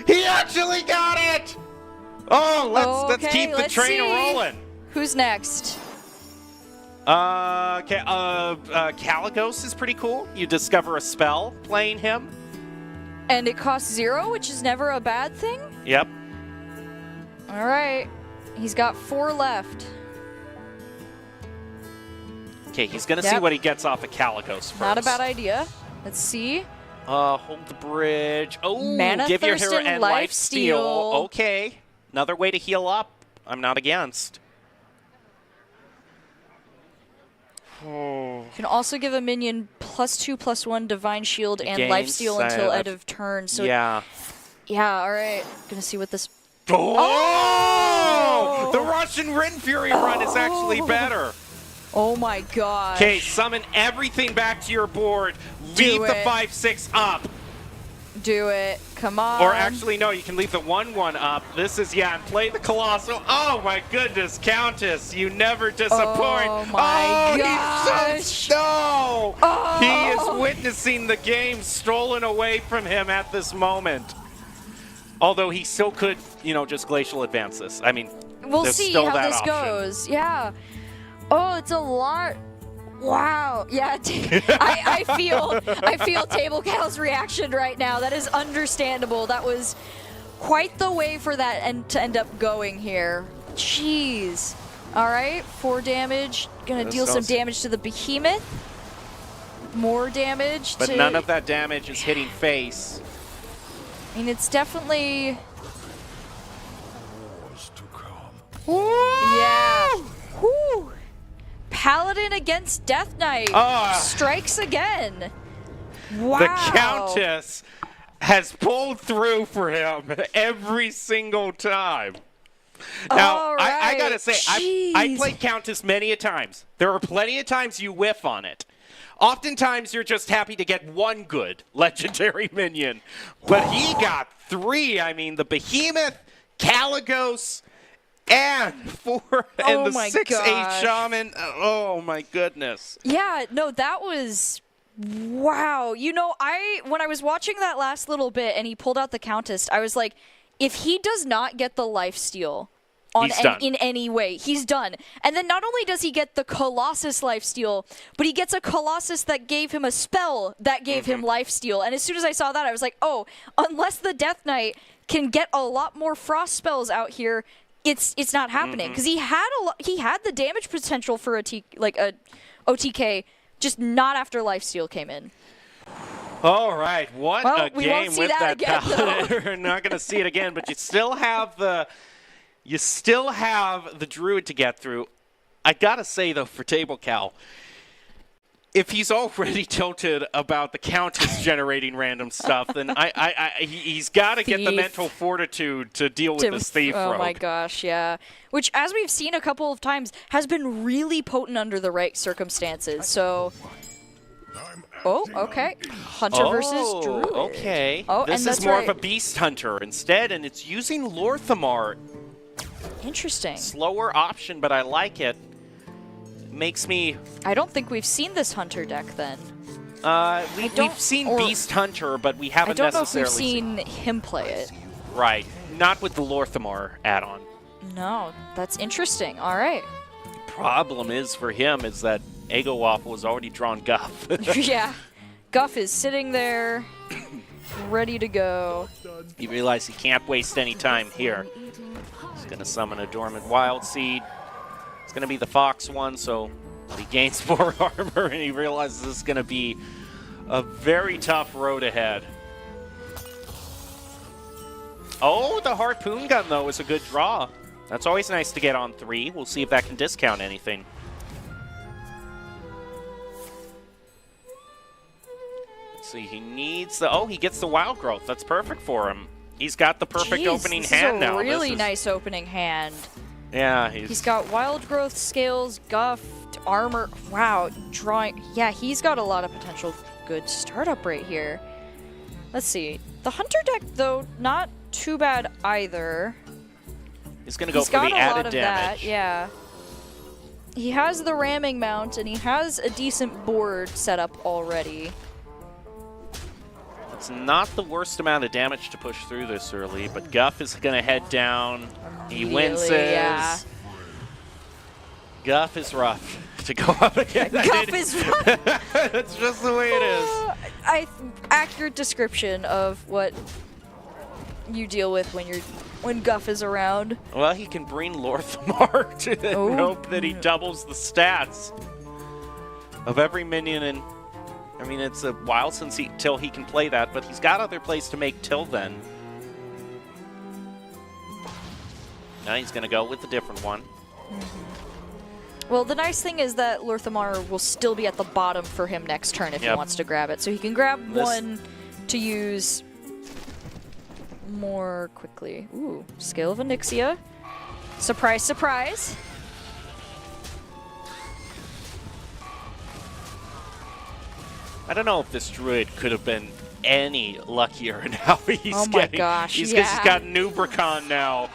He actually got it! Oh, let's Okay, keep the let's train see. rolling. Who's next? Caligos is pretty cool. You discover a spell playing him. And it costs 0, which is never a bad thing. Yep. All right. He's got 4 left. Okay, he's going to see Yep. what he gets off of Caligos first. Not a bad idea. Let's see. Hold the bridge. Oh, Mana give your Thirst hero and and life life steal. steal. Okay. Another way to heal up. I'm not against. You can also give a minion +2/+1 Divine Shield and Again, life steal until I've- end of turn. So yeah. yeah, all right. Gonna see what this. Oh! The Russian Rin Fury run is actually better. Oh my gosh. Okay, summon everything back to your board. Leave the it. 5/6 up. Do it. Come on. Or actually, no, you can leave the 1/1 up. This is, yeah, and play the Colossal. Oh my goodness, Countess, you never disappoint. Oh my gosh. He's so Oh. He is witnessing the game stolen away from him at this moment. Although he still could, just glacial advance this. I mean, We'll there's see still how that this option. goes. Yeah. Oh, it's a lot. Wow. Yeah. I feel Table Cal's reaction right now. That is understandable. That was quite the way for that to end up going here. Jeez. All right. 4 damage. Gonna This deal some goes- damage to the behemoth. More damage. But to, none of that damage is hitting face. I mean, it's definitely. Wars to come. Yeah. Whew. Paladin against Death Knight strikes again. Wow. The Countess has pulled through for him every single time. Now, All I right. gotta say, I Jeez. played Countess many a times. There are plenty of times you whiff on it. Oftentimes, you're just happy to get one good legendary minion. But he got 3. I mean, the Behemoth, Caligos, and Oh the my 6/8 gosh. Shaman. Oh my goodness. Yeah, no, that was wow. When I was watching that last little bit and he pulled out the Countess, I was like, if he does not get the lifesteal He's done. in any way, he's done. And then not only does he get the Colossus lifesteal, but he gets a Colossus that gave him a spell that gave him lifesteal. And as soon as I saw that, I was like, oh, unless the Death Knight can get a lot more frost spells out here, it's not happening, because he had the damage potential for a OTK, just not after lifesteal came in. All right, what Well, a we won't game see with that again, Paladin. We're not going to see it again, but you still have the Druid to get through. I gotta say though, for Table Cal, if he's already tilted about the Countess generating random stuff, then he's got to get the Thief. mental fortitude to deal with this thief Oh rogue. my gosh, yeah. Which, as we've seen a couple of times, has been really potent under the right circumstances. So, oh, okay. Hunter versus Druid. Okay. Oh, this and is that's more right. of a Beast Hunter instead, and it's using Lorthamar. Interesting. Slower option, but I like it. Makes me. I don't think we've seen this Hunter deck then. We've seen Beast Hunter, but we I haven't don't know if necessarily we've seen him play it. Right. Not with the Lorthamar add-on. No, that's interesting. All right. Problem is for him is that Ego Waffle has already drawn Guff. Yeah. Guff is sitting there, ready to go. He realized he can't waste any time here. He's going to summon a Dormant Wild Seed. It's going to be the Fox one, so he gains 4 armor, and he realizes this is going to be A very tough road ahead. Oh, the harpoon gun, though, is a good draw. That's always nice to get on 3. We'll see if that can discount anything. Let's see, he needs the... Oh, he gets the wild growth. That's perfect for him. He's got the perfect opening hand now. This is a really nice opening hand. Yeah, he's got wild growth, scales, guff, armor. Wow, drawing. Yeah, he's got a lot of potential good startup right here. Let's see. The hunter deck, though, not too bad either. He's going to go for the added damage. He's got a lot of that, yeah. He has the ramming mount, and he has a decent board set up already. It's not the worst amount of damage to push through this early, but Guff is going to head down. He winces. Yeah. Guff is rough to go up against. Guff is rough. That's just the way it is. Accurate description of what you deal with when Guff is around. Well, he can bring Lorthamar to the rope that he doubles the stats of every minion. And I mean, it's a while till he can play that, but he's got other plays to make till then. Now he's going to go with a different one. Well, the nice thing is that Lorthamar will still be at the bottom for him next turn if he wants to grab it. So he can grab one to use more quickly. Ooh, Skill of Onyxia. Surprise, surprise. I don't know if this druid could have been any luckier in how he's getting. Oh my gosh, he's got Nubricon now.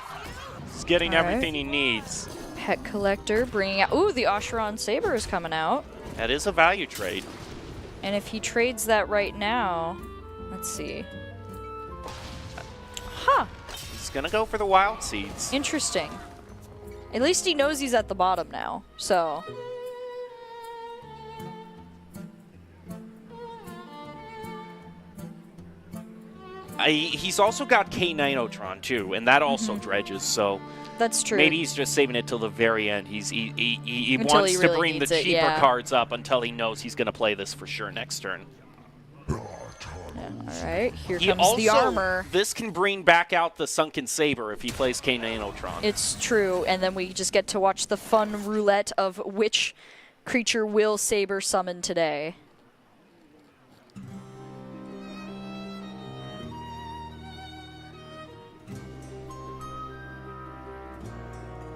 He's getting everything he needs. Pet Collector bringing out... Ooh, the Oshiron Saber is coming out. That is a value trade. And if he trades that right now... Let's see. Huh. He's going to go for the Wild Seeds. Interesting. At least he knows he's at the bottom now, so... He's also got K9otron too, and that also dredges, so... That's true. Maybe he's just saving it till the very end. He wants to bring the cheaper cards up until he knows he's going to play this for sure next turn. All right, here comes the armor. This can bring back out the Sunken Saber if he plays K9otron. It's true, and then we just get to watch the fun roulette of which creature will Saber summon today.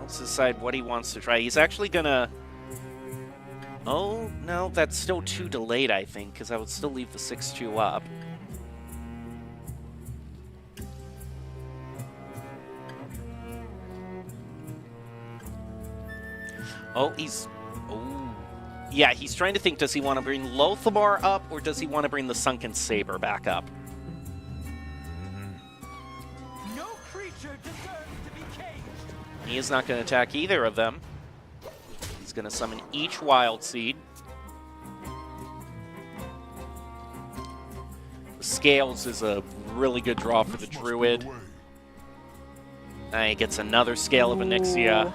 Let's decide what he wants to try. He's actually gonna... Oh, no, that's still too delayed, I think, because I would still leave the 6-2 up. Oh, he's... Oh. Yeah, he's trying to think, does he want to bring Lothamar up, or does he want to bring the Sunken Saber back up? No creature deserves to be caged. He is not going to attack either of them. He's going to summon each Wild Seed. The Scales is a really good draw for the Druid. He gets another Scale of Onyxia.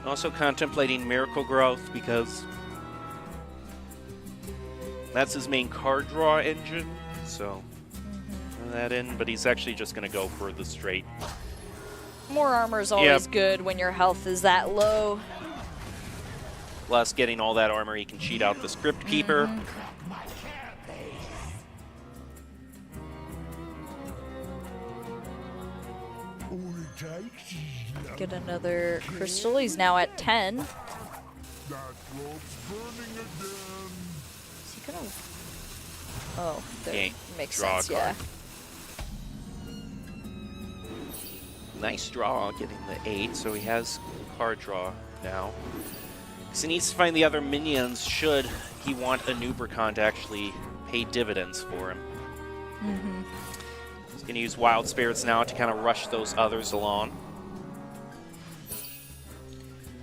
Also contemplating Miracle Growth because that's his main card draw engine, so throw that in, but he's actually just going to go for the straight. More armor is always good when your health is that low. Plus, getting all that armor, he can cheat out the Script Keeper. Get another crystal. He's now at 10. Is he gonna... Oh, there makes sense, yeah. Nice draw, getting the 8, so he has card draw now. Because he needs to find the other minions should he want a Nubricon to actually pay dividends for him. He's going to use Wild Spirits now to kind of rush those others along.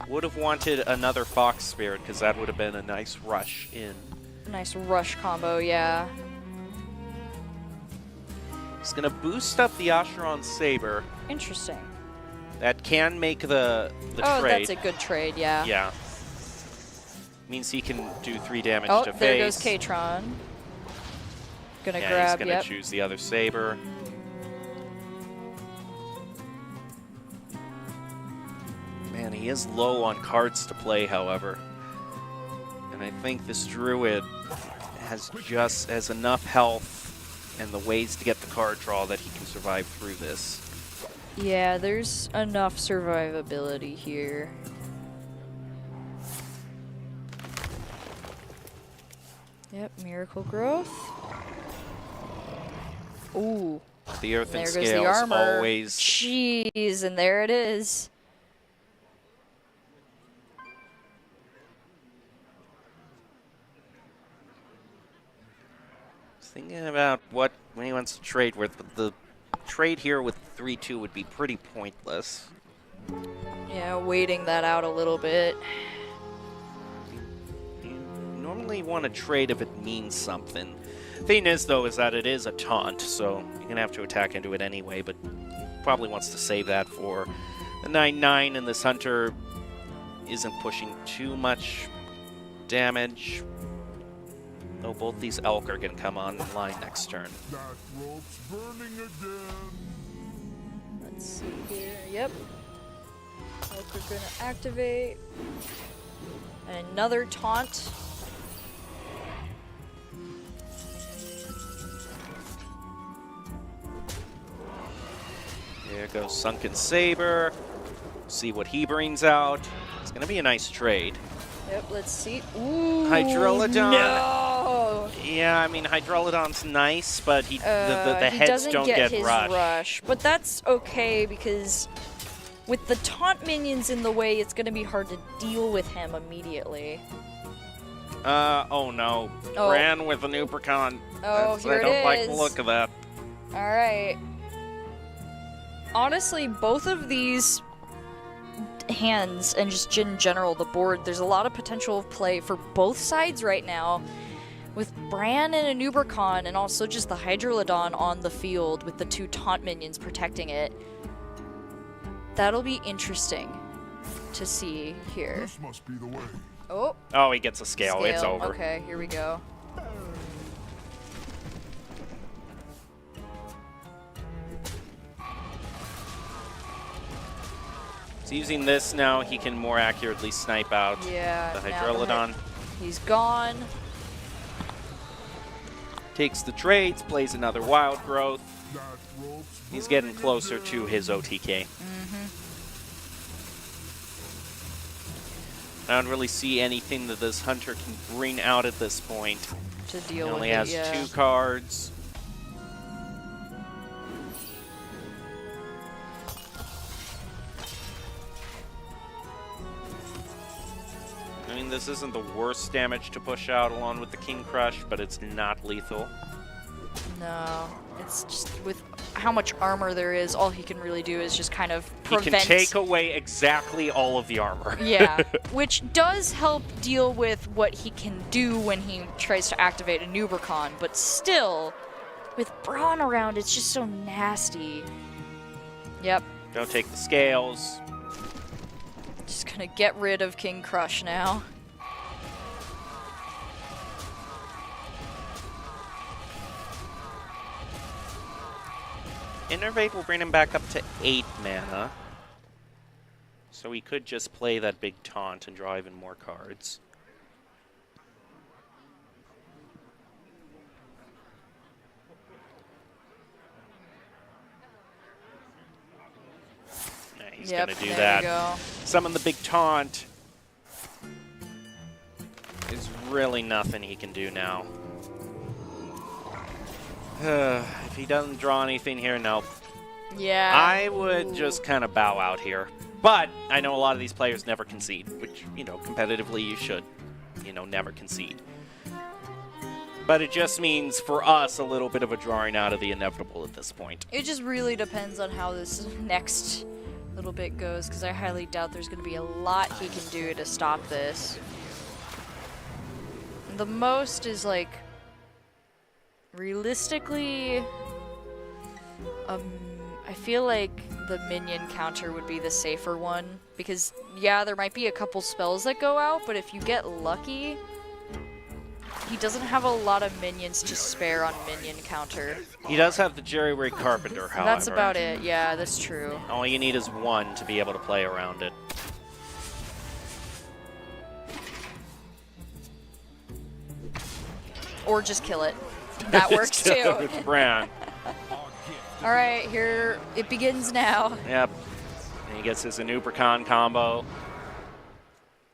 Would have wanted another Fox Spirit because that would have been a nice rush in. Nice rush combo, yeah. He's going to boost up the Acheron Saber. Interesting. That can make the Oh, trade. that's a good trade, yeah. Yeah. Means he can do 3 damage Oh, to there goes face. Katron. Gonna Yeah, grab, he's going to choose the other Saber. Man, he is low on cards to play, however. And I think this Druid has enough health and the ways to get the card draw that he can survive through this. Yeah, there's enough survivability here. Yep, Miracle Growth. Ooh. The Earthen There goes Scales the armor. always... Jeez, and there it is. Thinking about what when he wants to trade with, but the trade here with 3-2 would be pretty pointless. Yeah, waiting that out a little bit. You normally want to trade if it means something. Thing is, though, is that it is a taunt, so you're going to have to attack into it anyway, but probably wants to save that for the 9-9, and this Hunter isn't pushing too much damage. Though both these Elk are going to come online next turn. That rope's burning again. Let's see here. Yep. Elk are gonna activate. And another taunt. There goes Sunken Saber. See what he brings out. It's going to be a nice trade. Yep, let's see. Ooh, Hydrolodon. No! Yeah, I mean, Hydrolodon's nice, but the He heads doesn't don't get get his rush. But that's okay because with the taunt minions in the way, it's going to be hard to deal with him immediately. Oh no. Oh. Bran with an Ubercon. Oh, here I don't it like the is. look of that. Alright. Honestly, both of these hands and just in general the board, there's a lot of potential of play for both sides right now with Bran and an Ubercon and also just the Hydrolodon on the field with the 2 taunt minions protecting it. That'll be interesting to see here. This must be the way. Oh, Oh, he gets a scale. It's over. Okay, here we go. So using this now, he can more accurately snipe out Yeah. the now Hydrolodon. He's gone. Takes the trades, plays another Wild Growth. That rope's He's getting closer to his OTK. I don't really see anything that this Hunter can bring out at this point. To He deal with only it, has yeah. 2 cards. I mean, this isn't the worst damage to push out along with the King Crush, but it's not lethal. No, it's just with how much armor there is, all he can really do is just kind of He prevent. can take away exactly all of the armor. Yeah, which does help deal with what he can do when he tries to activate a Ubercon, but still, with Brawn around, it's just so nasty. Yep, Don't take the scales. just gonna get rid of King Crush now. Innervate will bring him back up to 8 mana. So he could just play that big taunt and draw even more cards. Yeah, he's Yep, gonna do there that. you go. Summon the big taunt. There's really nothing he can do now. If he doesn't draw anything here, no. Yeah. I would just kind of bow out here. But I know a lot of these players never concede, which, you know, competitively you should, you know, never concede. But it just means, for us, a little bit of a drawing out of the inevitable at this point. It just really depends on how this next little bit goes, because I highly doubt there's going to be a lot he can do to stop this. The most is, like, realistically, I feel like the minion counter would be the safer one, because, yeah, there might be a couple spells that go out, but if you get lucky, he doesn't have a lot of minions to spare on minion counter. He does have the Jerry Rig Carpenter, however. That's about it. Yeah, that's true. All you need is one to be able to play around it. Or just kill it. That works too. With Bran. All right, here it begins now. Yep. And he gets his Anubricon combo.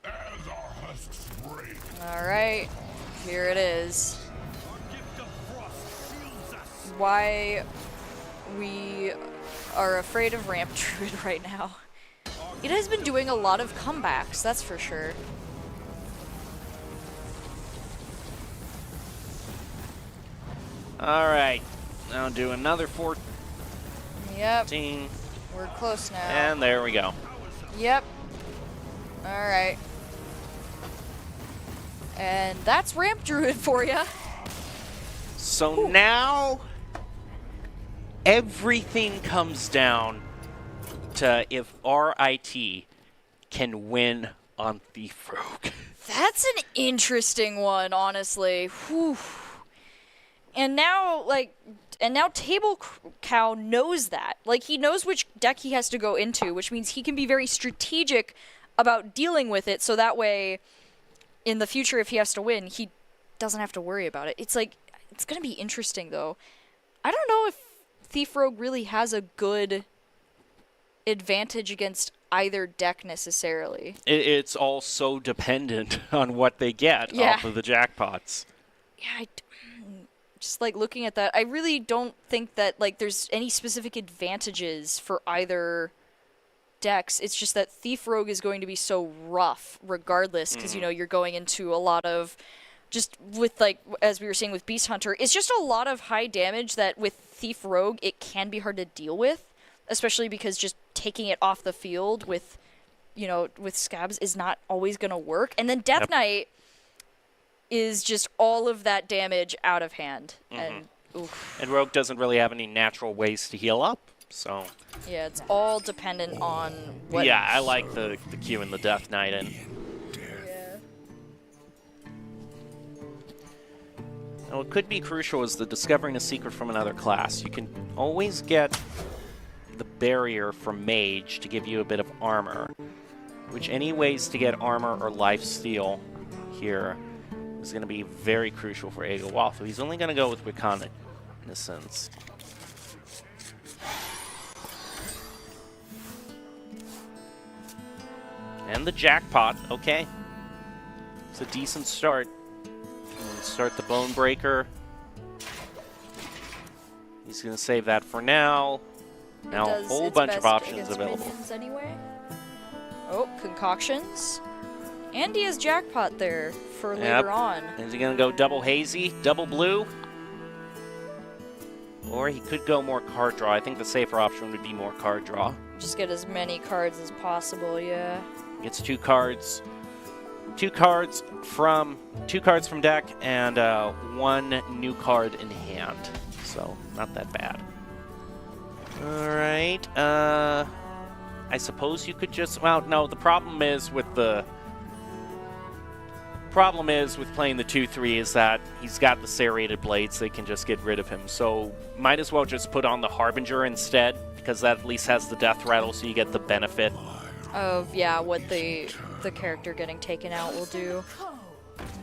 As our husks break, All right, here it is. Why we are afraid of Ramp Druid right now. It has been doing a lot of comebacks, that's for sure. All right. Now do another 14. Yep, we're close now. And there we go. Yep. All right. And that's Ramp Druid for you. So now everything comes down to if RIT can win on Thief Rogue. That's an interesting one, honestly. Whew. And now, Table Cow knows that. Like, he knows which deck he has to go into, which means he can be very strategic about dealing with it, so that way, in the future, if he has to win, he doesn't have to worry about it. It's like, it's going to be interesting, though. I don't know if Thief Rogue really has a good advantage against either deck, necessarily. It's all so dependent on what they get off of the jackpots. Yeah, just like looking at that, I really don't think that like there's any specific advantages for either decks. It's just that Thief Rogue is going to be so rough regardless, because you know you're going into a lot of just with, like, as we were saying with Beast Hunter, it's just a lot of high damage that with Thief Rogue it can be hard to deal with, especially because just taking it off the field with, you know, with Scabs is not always going to work. And then Death Knight is just all of that damage out of hand. And oof. And Rogue doesn't really have any natural ways to heal up, so... Yeah, it's all dependent on what... Yeah, I like the Q and the Death Knight in. Yeah. Now, what could be crucial is the discovering a secret from another class. You can always get the barrier from Mage to give you a bit of armor, which any ways to get armor or lifesteal here is going to be very crucial for Ego Waffle. He's only going to go with Reconnaissance. And the jackpot, okay. It's a decent start. Start the Bone Breaker. He's going to save that for now. Now a whole bunch of options available. Anyway. Oh, concoctions. And he has jackpot there for later on. Is he going to go double hazy, double blue? Or he could go more card draw. I think the safer option would be more card draw. Just get as many cards as possible, yeah. Gets two cards from deck and one new card in hand. So not that bad. All right. I suppose you could just. Well, no. The problem is with playing the 2/3 is that he's got the serrated blades. They can just get rid of him. So might as well just put on the Harbinger instead, because that at least has the death rattle, so you get the benefit of what the character getting taken out will do.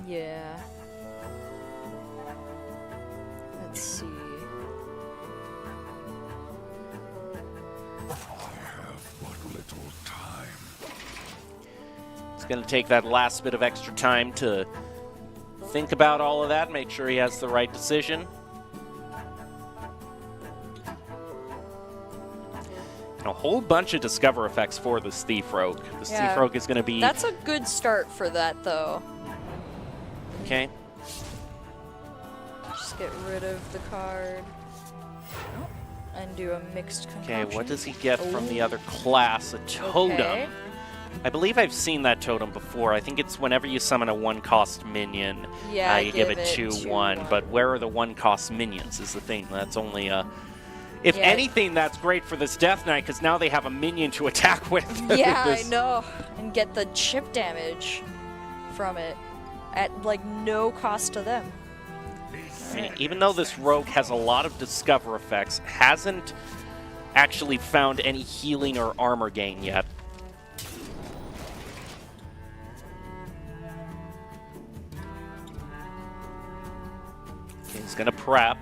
Yeah. Let's see. I have but little time. It's going to take that last bit of extra time to think about all of that, make sure he has the right decision. A whole bunch of Discover effects for this Thief Rogue. This Thief Rogue is going to be... That's a good start for that, though. Okay. Just get rid of the card. And do a mixed concoction. Okay, what does he get from the other class? A totem. Okay. I believe I've seen that totem before. I think it's whenever you summon a one-cost minion, you give it 2/1. But where are the one-cost minions is the thing. That's only a... If Yeah. anything, that's great for this Death Knight, because now they have a minion to attack with. Yeah, I This- know. And get the chip damage from it at, like, no cost to them. Even though this rogue has a lot of discover effects, hasn't actually found any healing or armor gain yet. He's going to prep.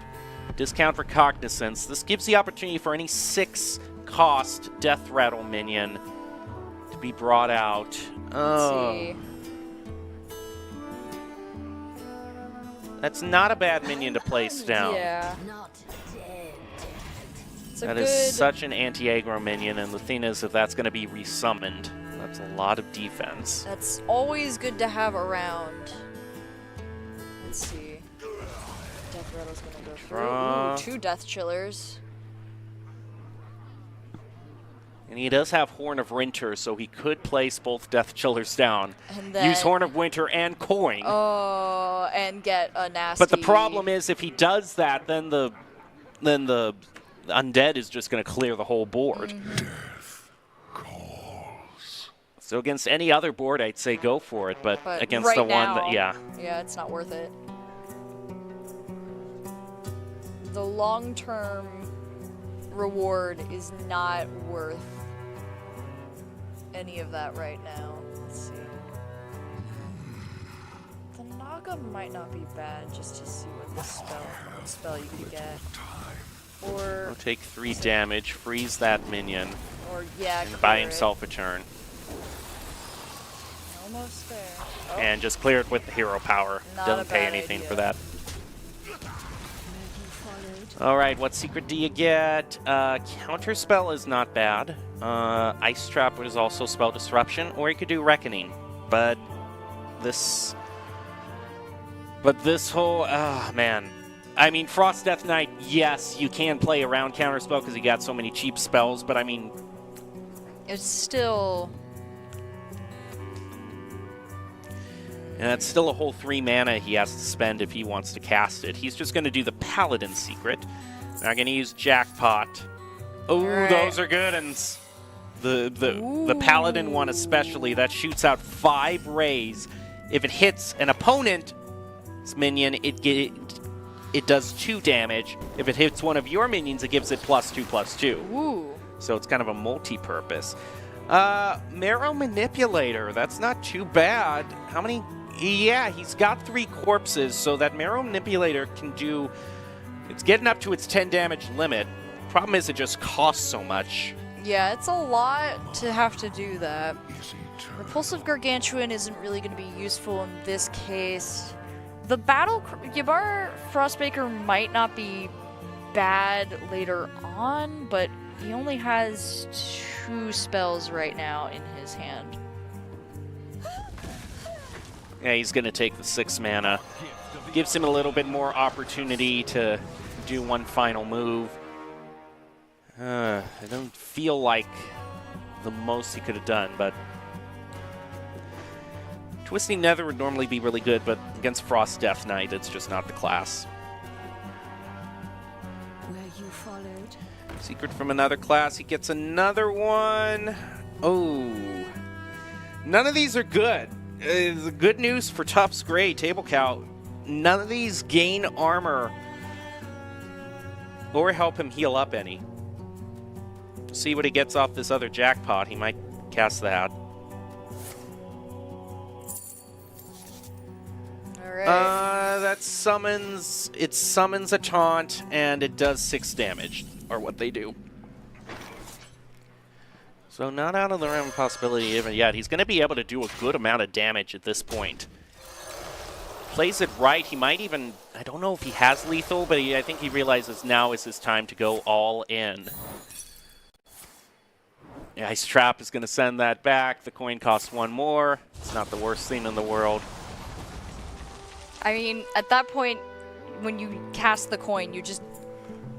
Discount for Cognizance. This gives the opportunity for any 6-cost Death Rattle minion to be brought out. Oh, Let's see. that's not a bad minion to place down. Yeah. Not dead. It's a That good... is such an anti-aggro minion, and the thing is, if that's going to be resummoned, that's a lot of defense. That's always good to have around. Let's see. Death Rattle's gonna go through. Draw. Ooh, 2 Death Chillers. And he does have Horn of Winter, so he could place both Death Chillers down. And Use then... Horn of Winter and Coin. Oh, and get a nasty... But the problem is, if he does that, then the undead is just going to clear the whole board. So against any other board, I'd say go for it, but against right the one now, that, yeah. Yeah, it's not worth it. The long-term reward is not worth any of that right now. Let's see. The Naga might not be bad, just to see what the spell you could get. Or, He'll take 3 damage, freeze that minion, yeah, and buy clear it. himself a turn. Almost there. Oh, And just clear it with the hero power. Not Doesn't a pay bad anything idea. for that. All right, what secret do you get? Counterspell is not bad. Ice Trap is also Spell Disruption, or you could do Reckoning. But this whole, man. I mean, Frost Death Knight, yes, you can play around Counterspell because you got so many cheap spells, but I mean... it's still... And that's still a whole 3 mana he has to spend if he wants to cast it. He's just going to do the Paladin secret. Not going to use Jackpot. Oh, Right. those are good ones. The Paladin one especially, that shoots out 5 rays. If it hits an opponent's minion, it does 2 damage. If it hits one of your minions, it gives it +2/+2. Ooh. So it's kind of a multi-purpose. Marrow Manipulator, that's not too bad. How many? Yeah, he's got 3 corpses, so that Marrow Manipulator can do... It's getting up to its 10 damage limit. Problem is it just costs so much. Yeah, it's a lot to have to do that. Repulsive Gargantuan isn't really going to be useful in this case. The Yabar Frostbaker might not be bad later on, but he only has 2 spells right now in his hand. Yeah, he's going to take the 6 mana. Gives him a little bit more opportunity to do one final move. I don't feel like the most he could have done, but... Twisting Nether would normally be really good, but against Frost Death Knight, it's just not the class. Where you followed? Secret from another class, he gets another one. Oh. None of these are good. The good news for Tufts Gray, Table Cow, none of these gain armor or help him heal up any. See what he gets off this other jackpot. He might cast that. Alright. That summons... It summons a taunt, and it does 6 damage, or what they do. So not out of the realm of possibility even yet. He's going to be able to do a good amount of damage at this point. Plays it right. He might even... I don't know if he has lethal, but I think he realizes now is his time to go all in. The Ice Trap is going to send that back. The coin costs 1 more. It's not the worst thing in the world. I mean, at that point, when you cast the coin,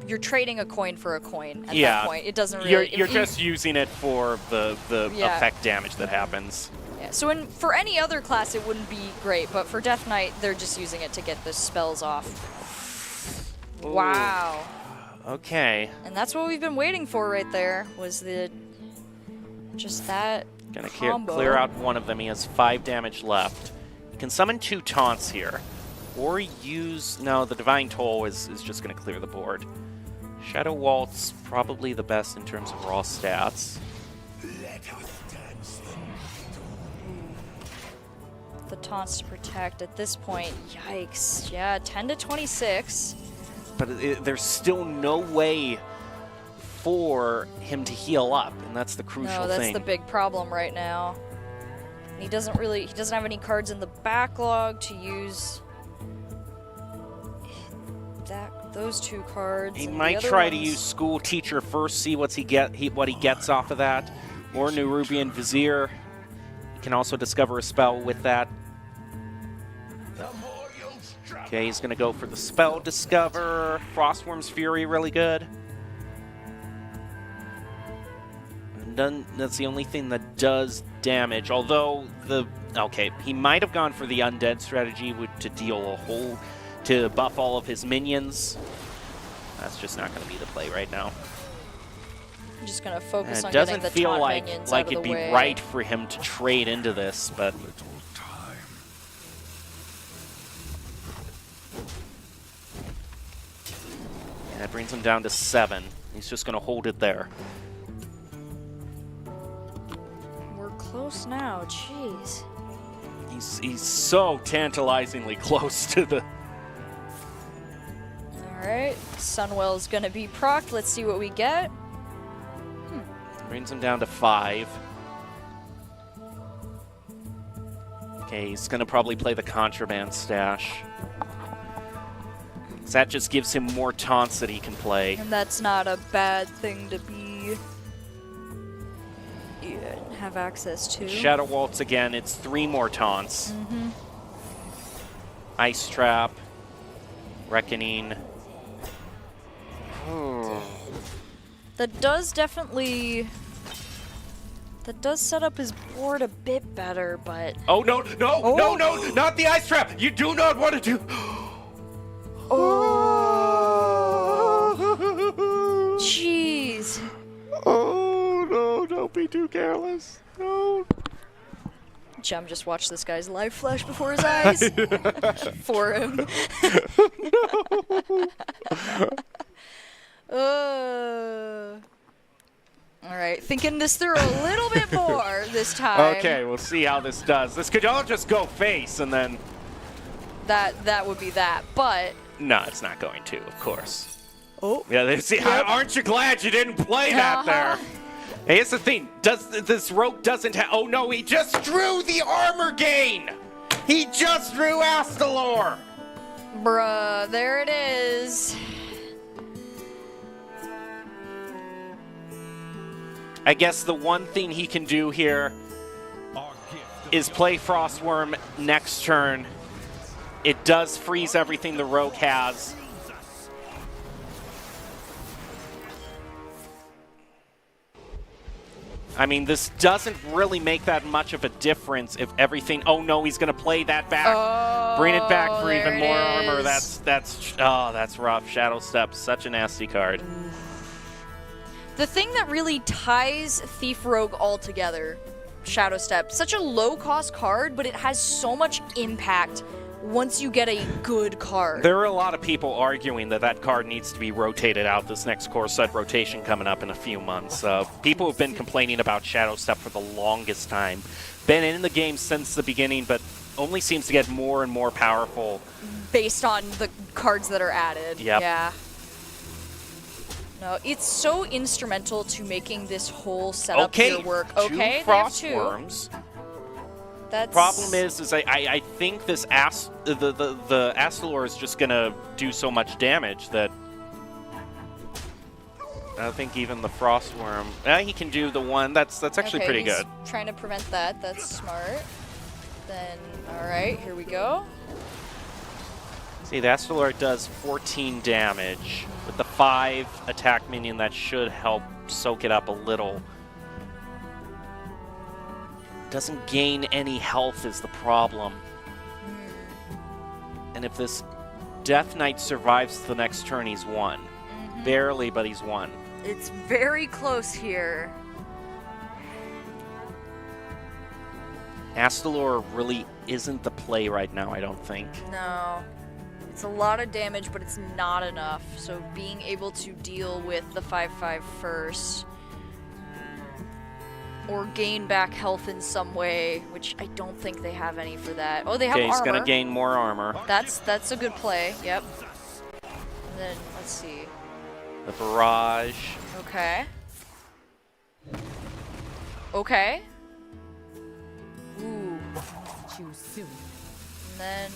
you're trading a coin for a coin at that point. It doesn't really... You're just using it for the Yeah. effect damage that happens. Yeah, so for any other class, it wouldn't be great, but for Death Knight, they're just using it to get the spells off. Ooh. Wow. Okay. And that's what we've been waiting for right there, was just that Gonna combo. clear out one of them. He has 5 damage left. He can summon 2 taunts here. Or use... No, the Divine Toll is just gonna clear the board. Shadow Waltz, probably the best in terms of raw stats. The taunts to protect at this point. Yikes. Yeah, 10 to 26. But there's still no way for him to heal up, and that's the crucial No, that's thing. the big problem right now. He doesn't have any cards in the backlog to use those 2 cards. He and the might other try to ones- use School Teacher first, see what he gets off of that, or Nerubian Vizier. He can also discover a spell with that. Okay, he's gonna go for the spell discover. Frostworm's Fury, really good. And that's the only thing that does damage. Although he might have gone for the undead strategy to buff all of his minions. That's just not gonna be the play right now. I'm just gonna focus And on it getting doesn't the feel taunt like minions out of it'd the be way. right for him to trade into this, but yeah, that brings him down to 7. He's just gonna hold it there. We're close now. Jeez. He's so tantalizingly close to the... Alright, Sunwell's gonna be procced. Let's see what we get. Brings him down to 5. Okay, he's gonna probably play the Contraband Stash. So that just gives him more taunts that he can play. And that's not a bad thing to have access to. Shadow Waltz again, it's 3 more taunts. Ice Trap, Reckoning. That does set up his board a bit better, but... Oh, no, not the Ice Trap! You do not want to do... Jeez. Oh, no, don't be too careless. No. Jem just watched this guy's life flash before his eyes. For him. Alright, thinking this through a little bit more this time. Okay, we'll see how this does. This could all just go face, and then... That would be that, but... No, it's not going to, of course. Oh. Yeah, see, aren't you glad you didn't play that there? Hey, here's the thing. This rogue doesn't have... Oh, no, he just drew the armor gain! He just drew Astalor! Bruh, there it is. I guess the one thing he can do here is play Frostworm next turn. It does freeze everything the rogue has. I mean, this doesn't really make that much of a difference if everything... Oh, no, he's going to play that back. Oh, Bring it back for there even it more armor. is. That's rough. Shadow Step, such a nasty card. The thing that really ties Thief Rogue all together, Shadow Step, such a low-cost card, but it has so much impact once you get a good card. There are a lot of people arguing that that card needs to be rotated out this next core set rotation coming up in a few months. People have been complaining about Shadow Step for the longest time. Been in the game since the beginning, but only seems to get more and more powerful. Based on the cards that are added. Yep. Yeah. No, it's so instrumental to making this whole setup here work. Okay, they have two. Frostworms. That's... Problem is I think this the Astalor is just gonna do so much damage that I think even the Frostworm, he can do the one. That's actually okay, pretty he's good. Trying to prevent that. That's smart. Then, all right, here we go. See, the Astalor does 14 damage. With the 5 attack minion, that should help soak it up a little. Doesn't gain any health is the problem. And if this Death Knight survives the next turn, he's won. Barely, but he's won. It's very close here. Astalor really isn't the play right now, I don't think. No. It's a lot of damage, but it's not enough. So being able to deal with the 5/5 first, or gain back health in some way, which I don't think they have any for that. Oh, they have Okay, he's armor. gonna gain more armor. That's a good play. Yep. And then let's see. The barrage. Okay. Okay. Ooh. Choose soon. And then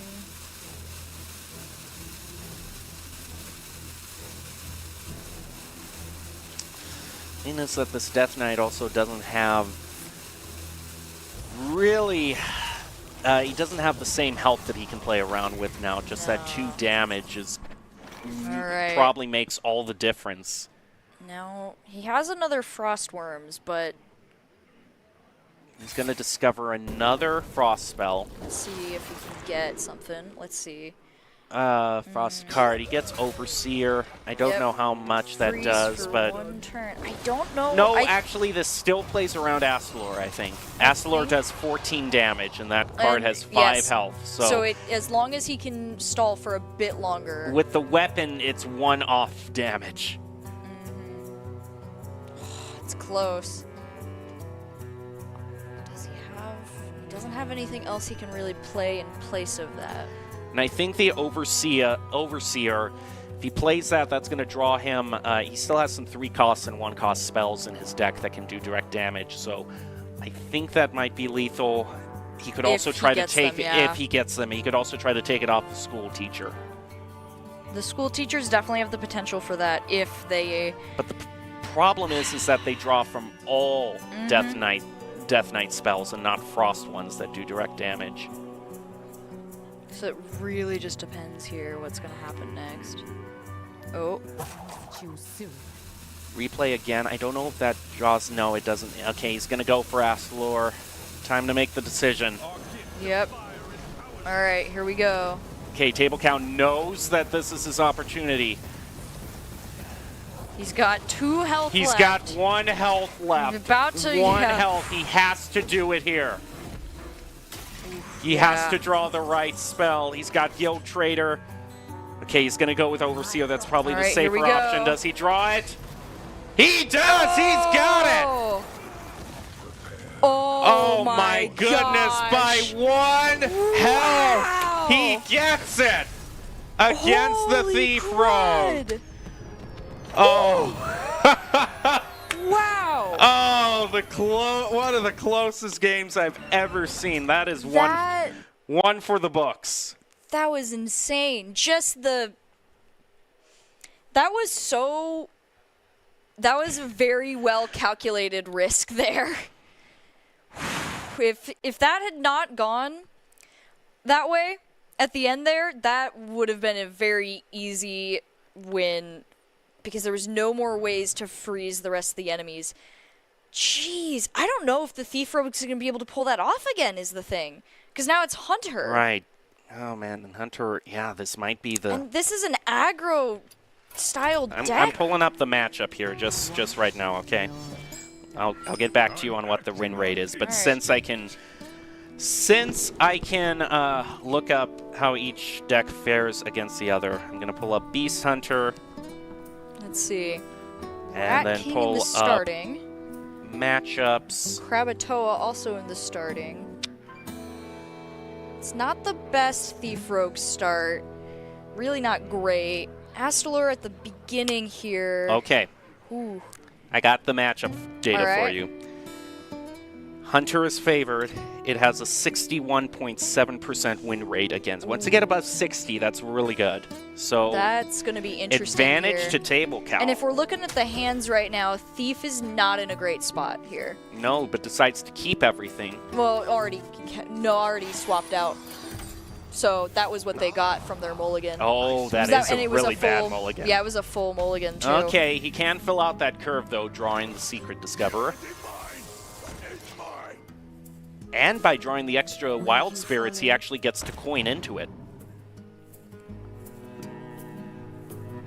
Thing is that this Death Knight also doesn't have really. He doesn't have the same health that he can play around with now. Just that 2 damage is Alright. probably makes all the difference. now he has another Frost Worms, but He's gonna discover another frost spell. let's see if he can get something. Let's see. Frost card. He gets Overseer. I don't Yep. know how much that Freeze does, for but 1 turn. I don't know. no, I, actually, this still plays around Astalor, I think. Astalor does 14 damage, and that card And has 5 yes. health. So it, as long as he can stall for a bit longer. with the weapon, it's 1 off damage. It's close. Does he have? He doesn't have anything else he can really play in place of that. And I think the Overseer, if he plays that, that's going to draw him. He still has some 3 costs and 1 cost spells in his deck that can do direct damage. So I think that might be lethal. He could If also he try to gets take them, yeah. if he gets them. He could also try to take it off the school teacher. The school teachers definitely have the potential for that if they. But the problem is that they draw from all Death Knight spells and not Frost ones that do direct damage. So it really just depends here what's going to happen next. Oh, Choose soon. Replay again. I don't know if that draws. No, it doesn't. Okay, he's going to go for Astalor. Time to make the decision. yep. All right, here we go. Okay, Table Count knows that this is his opportunity. He's got 2 health He's left. got 1 health left. He's about to- 1 yeah. health. He has to do it here. He has Yeah. to draw the right spell. He's got Guild Trader. Okay, he's going to go with Overseer. That's probably All the right, here we safer go. option. Does he draw it? He does! He's got it! Oh, Oh my goodness, gosh. by 1 health! He gets it! Against the Holy Thief crud. Rogue! Oh! Wow. Oh, one of the closest games I've ever seen. That is That one for the books. that was insane. Just the that was a very well calculated risk there. If that had not gone that way at the end there, that would have been a very easy win because there was no more ways to freeze the rest of the enemies. Jeez, I don't know if the Thief Rogue's going to be able to pull that off again is the thing. Because now it's Hunter. Right. Oh, man. And Hunter, yeah, this might be the... And this is an aggro-style deck. I'm pulling up the matchup here just right now, okay? I'll get back to you on what the win rate is. But All right. since I can look up how each deck fares against the other, I'm going to pull up Beast Hunter Let's see. and Rat then King in pull the up starting. matchups. Krakatoa also in the starting. It's not the best Thief Rogue start. Really not great. Astalor at the beginning here. Okay. Ooh. I got the matchup data All for right. you. Hunter is favored. It has a 61.7% win rate against. Once you get above 60, that's really good. So That's going to be interesting advantage here. to Table Count. And if we're looking at the hands right now, Thief is not in a great spot here. No, but decides to keep everything. Well, already swapped out. So that was what they got from their mulligan. Oh, that is and a it was really full, bad mulligan. Yeah, it was a full mulligan too. Okay, he can fill out that curve, though, drawing the Secret Discoverer. And by drawing the extra Wild Spirits, he actually gets to coin into it.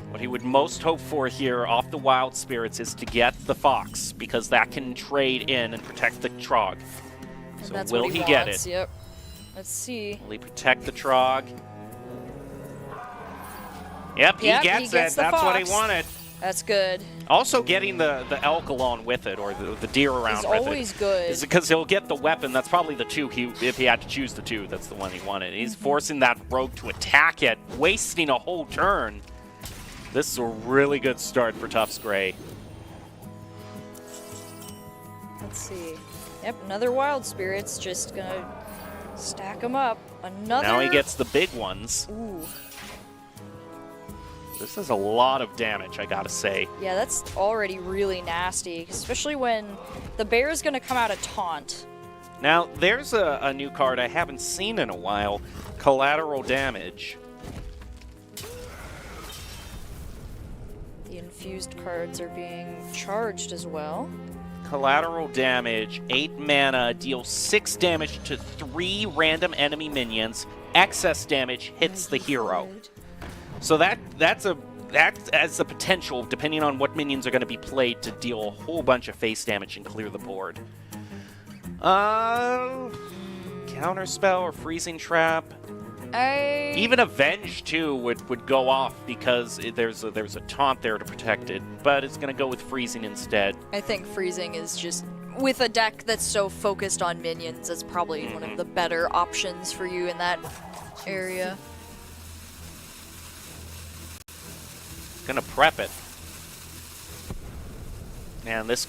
What What he would most hope for here off the Wild Spirits is to get the Fox, because that can trade in and protect the Trog. And So that's will what he get wants. it? Yep. Let's see. Will he protect the Trog? Yep, he Yep, gets he gets it. the That's what he Fox. wanted. That's good. Also getting the elk along with it, or the deer around It's with always it. good. Is because he'll get the weapon. That's probably the two. If he had to choose the two, that's the one he wanted. He's forcing that rogue to attack it, wasting a whole turn. This is a really good start for Tufts Gray. Let's see. Yep, another Wild Spirits. Just gonna stack them up. Another. Now he gets the big ones. Ooh. This is a lot of damage, I gotta say. Yeah, that's already really nasty, especially when the bear's gonna come out of taunt. Now, there's a new card I haven't seen in a while, Collateral Damage. The infused cards are being charged as well. Collateral Damage, 8 mana, deals 6 damage to 3 random enemy minions. Excess damage hits the hero. So that has the potential, depending on what minions are going to be played, to deal a whole bunch of face damage and clear the board. Counterspell or Freezing Trap. Even Avenge too would go off because there's a taunt there to protect it, but it's going to go with Freezing instead. I think freezing is just, with a deck that's so focused on minions, is probably one of the better options for you in that area. Gonna prep it. And this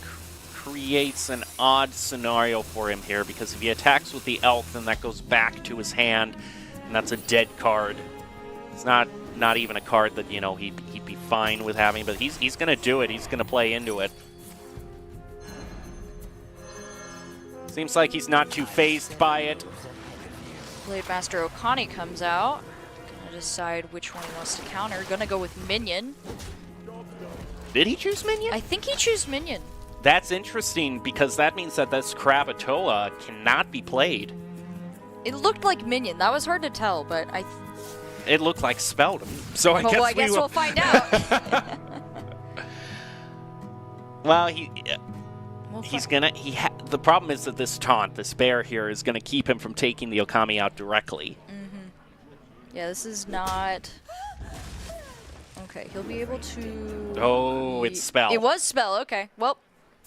creates an odd scenario for him here, because if he attacks with the elk, then that goes back to his hand, and that's a dead card. It's not even a card that, you know, he'd be fine with having, but he's gonna do it. He's gonna play into it. Seems like he's not too phased by it. Blade Master Okani comes out. Gonna decide which one he wants to counter. Gonna go with Minion. Did he choose Minion? I think he chose Minion. That's interesting, because that means that this Krakatoa cannot be played. It looked like Minion. That was hard to tell, but It looked like Speldum, so I guess we'll find out. Well, We'll he's find- gonna. The problem is that this taunt, this bear here, is gonna keep him from taking the Okami out directly. Yeah, this is not. Okay, he'll be able to. Oh, it's Spell. It was Spell. Okay, well.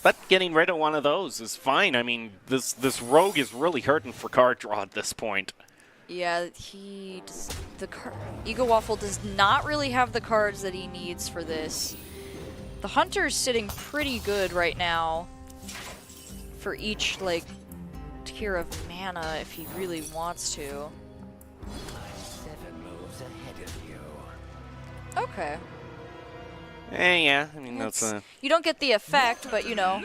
But getting rid of one of those is fine. I mean, this rogue is really hurting for card draw at this point. Yeah, Ego Waffle does not really have the cards that he needs for this. The Hunter's sitting pretty good right now for each, like, tier of mana if he really wants to. 7 moves ahead of you. Okay. Yeah, I mean, that's a... You don't get the effect, but, you know.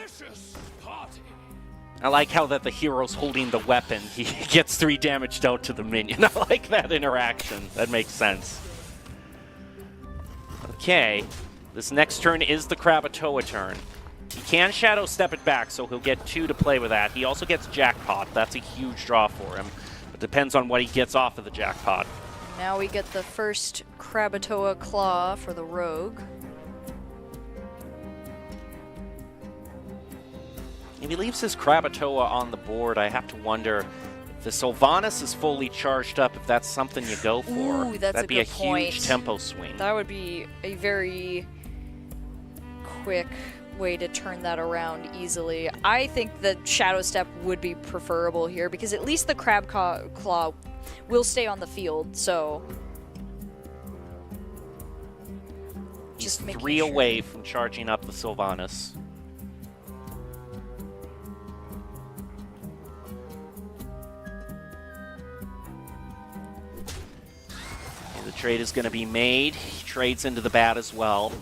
I like how that the hero's holding the weapon. He gets 3 damage dealt to the minion. I like that interaction. That makes sense. Okay. This next turn is the Krakatoa turn. He can Shadow Step it back, so he'll get 2 to play with that. He also gets Jackpot. That's a huge draw for him. It depends on what he gets off of the Jackpot. Now we get the first Krakatoa Claw for the Rogue. If he leaves his Krakatoa on the board, I have to wonder if the Sylvanas is fully charged up, if that's something you go for. Ooh, that's That'd a be good a point. huge tempo swing. That would be a very quick way to turn that around easily. I think that Shadow Step would be preferable here, because at least the Crab Claw will stay on the field, so... He's making 3 sure. away from charging up the Sylvanas. And the trade is going to be made. He trades into the bat as well.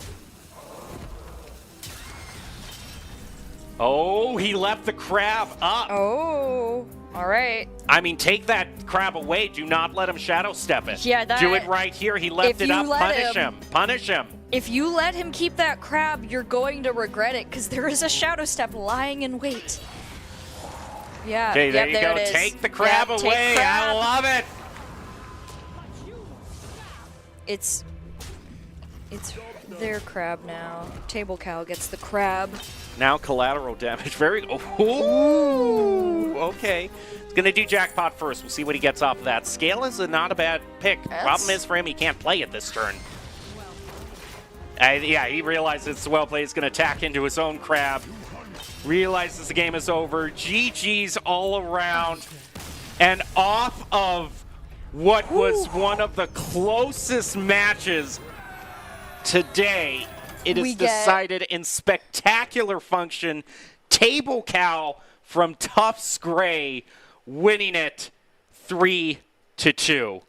Oh, he left the crab up. Oh, all right. I mean, take that crab away. Do not let him shadow step it. Yeah, that- Do it right here. He left If it you up. let Punish him- him. Punish him. If you let him keep that crab, you're going to regret it, because there is a Shadow Step lying in wait. Yeah, Okay, there yep, you there go. it is. Take the crab Yep, take away. I crab. love it. It's... It's their crab now. Table Cow gets the crab. Now collateral damage. Very. Ooh. Okay. He's going to do jackpot first. We'll see what he gets off of that. Scale is not a bad pick. Problem is for him, he can't play it this turn. Yeah, he realizes it's well played. He's going to attack into his own crab. Realizes the game is over. GG's all around. And off of what was one of the closest matches today, it is decided in spectacular function. Table Cow from Tufts Gray winning it 3-2.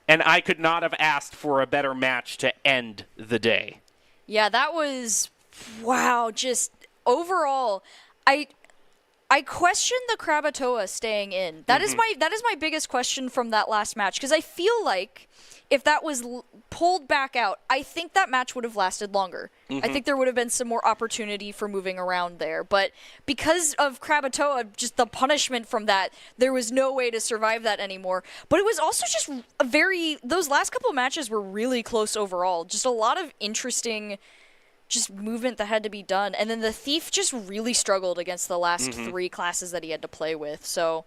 And I could not have asked for a better match to end the day. Yeah, that was, wow, just overall, I question the Krakatoa staying in. That is my biggest question from that last match, because I feel like if that was pulled back out, I think that match would have lasted longer. I think there would have been some more opportunity for moving around there. But because of Krakatoa, just the punishment from that, there was no way to survive that anymore. But it was also just those last couple of matches were really close overall. Just a lot of interesting just movement that had to be done. And then the Thief just really struggled against the last three classes that he had to play with. So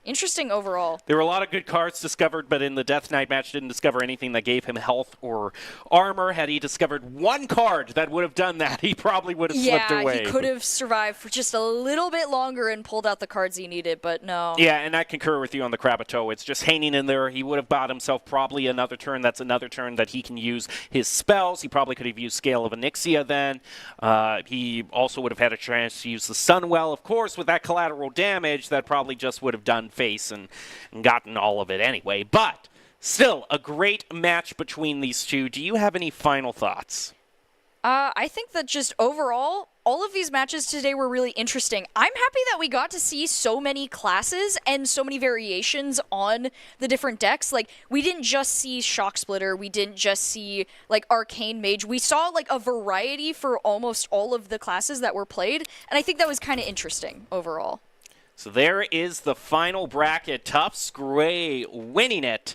interesting overall. There were a lot of good cards discovered, but in the Death Knight match didn't discover anything that gave him health or armor. Had he discovered one card that would have done that, he probably would have slipped away. Yeah, he could have survived for just a little bit longer and pulled out the cards he needed, but no. Yeah, and I concur with you on the Krakatoa. It's just hanging in there. He would have bought himself probably another turn. That's another turn that he can use his spells. He probably could have used Scale of Onyxia then. He also would have had a chance to use the Sunwell. Of course, with that collateral damage, that probably just would have done face and gotten all of it anyway. But still, a great match between these two. Do you have any final thoughts? I think that just overall, all of these matches today were really interesting. I'm happy that we got to see so many classes and so many variations on the different decks. Like, we didn't just see Shock Splitter, we didn't just see, like, Arcane Mage. We saw, like, a variety for almost all of the classes that were played, and I think that was kind of interesting overall. So there is the final bracket. Tufts Gray winning it,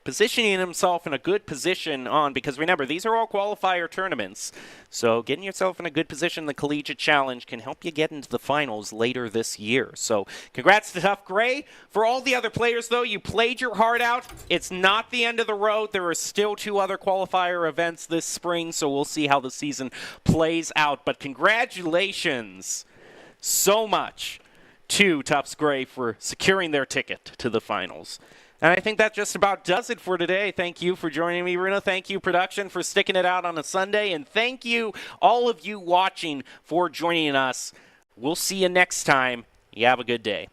positioning himself in a good position on, because remember, these are all qualifier tournaments. So getting yourself in a good position in the Collegiate Challenge can help you get into the finals later this year. So congrats to Tufts Gray. For all the other players, though, you played your heart out. It's not the end of the road. There are still 2 other qualifier events this spring, so we'll see how the season plays out. But congratulations so much to Tufts Gray for securing their ticket to the finals. And I think that just about does it for today. Thank you for joining me, Runa. Thank you, production, for sticking it out on a Sunday. And thank you, all of you watching, for joining us. We'll see you next time. You have a good day.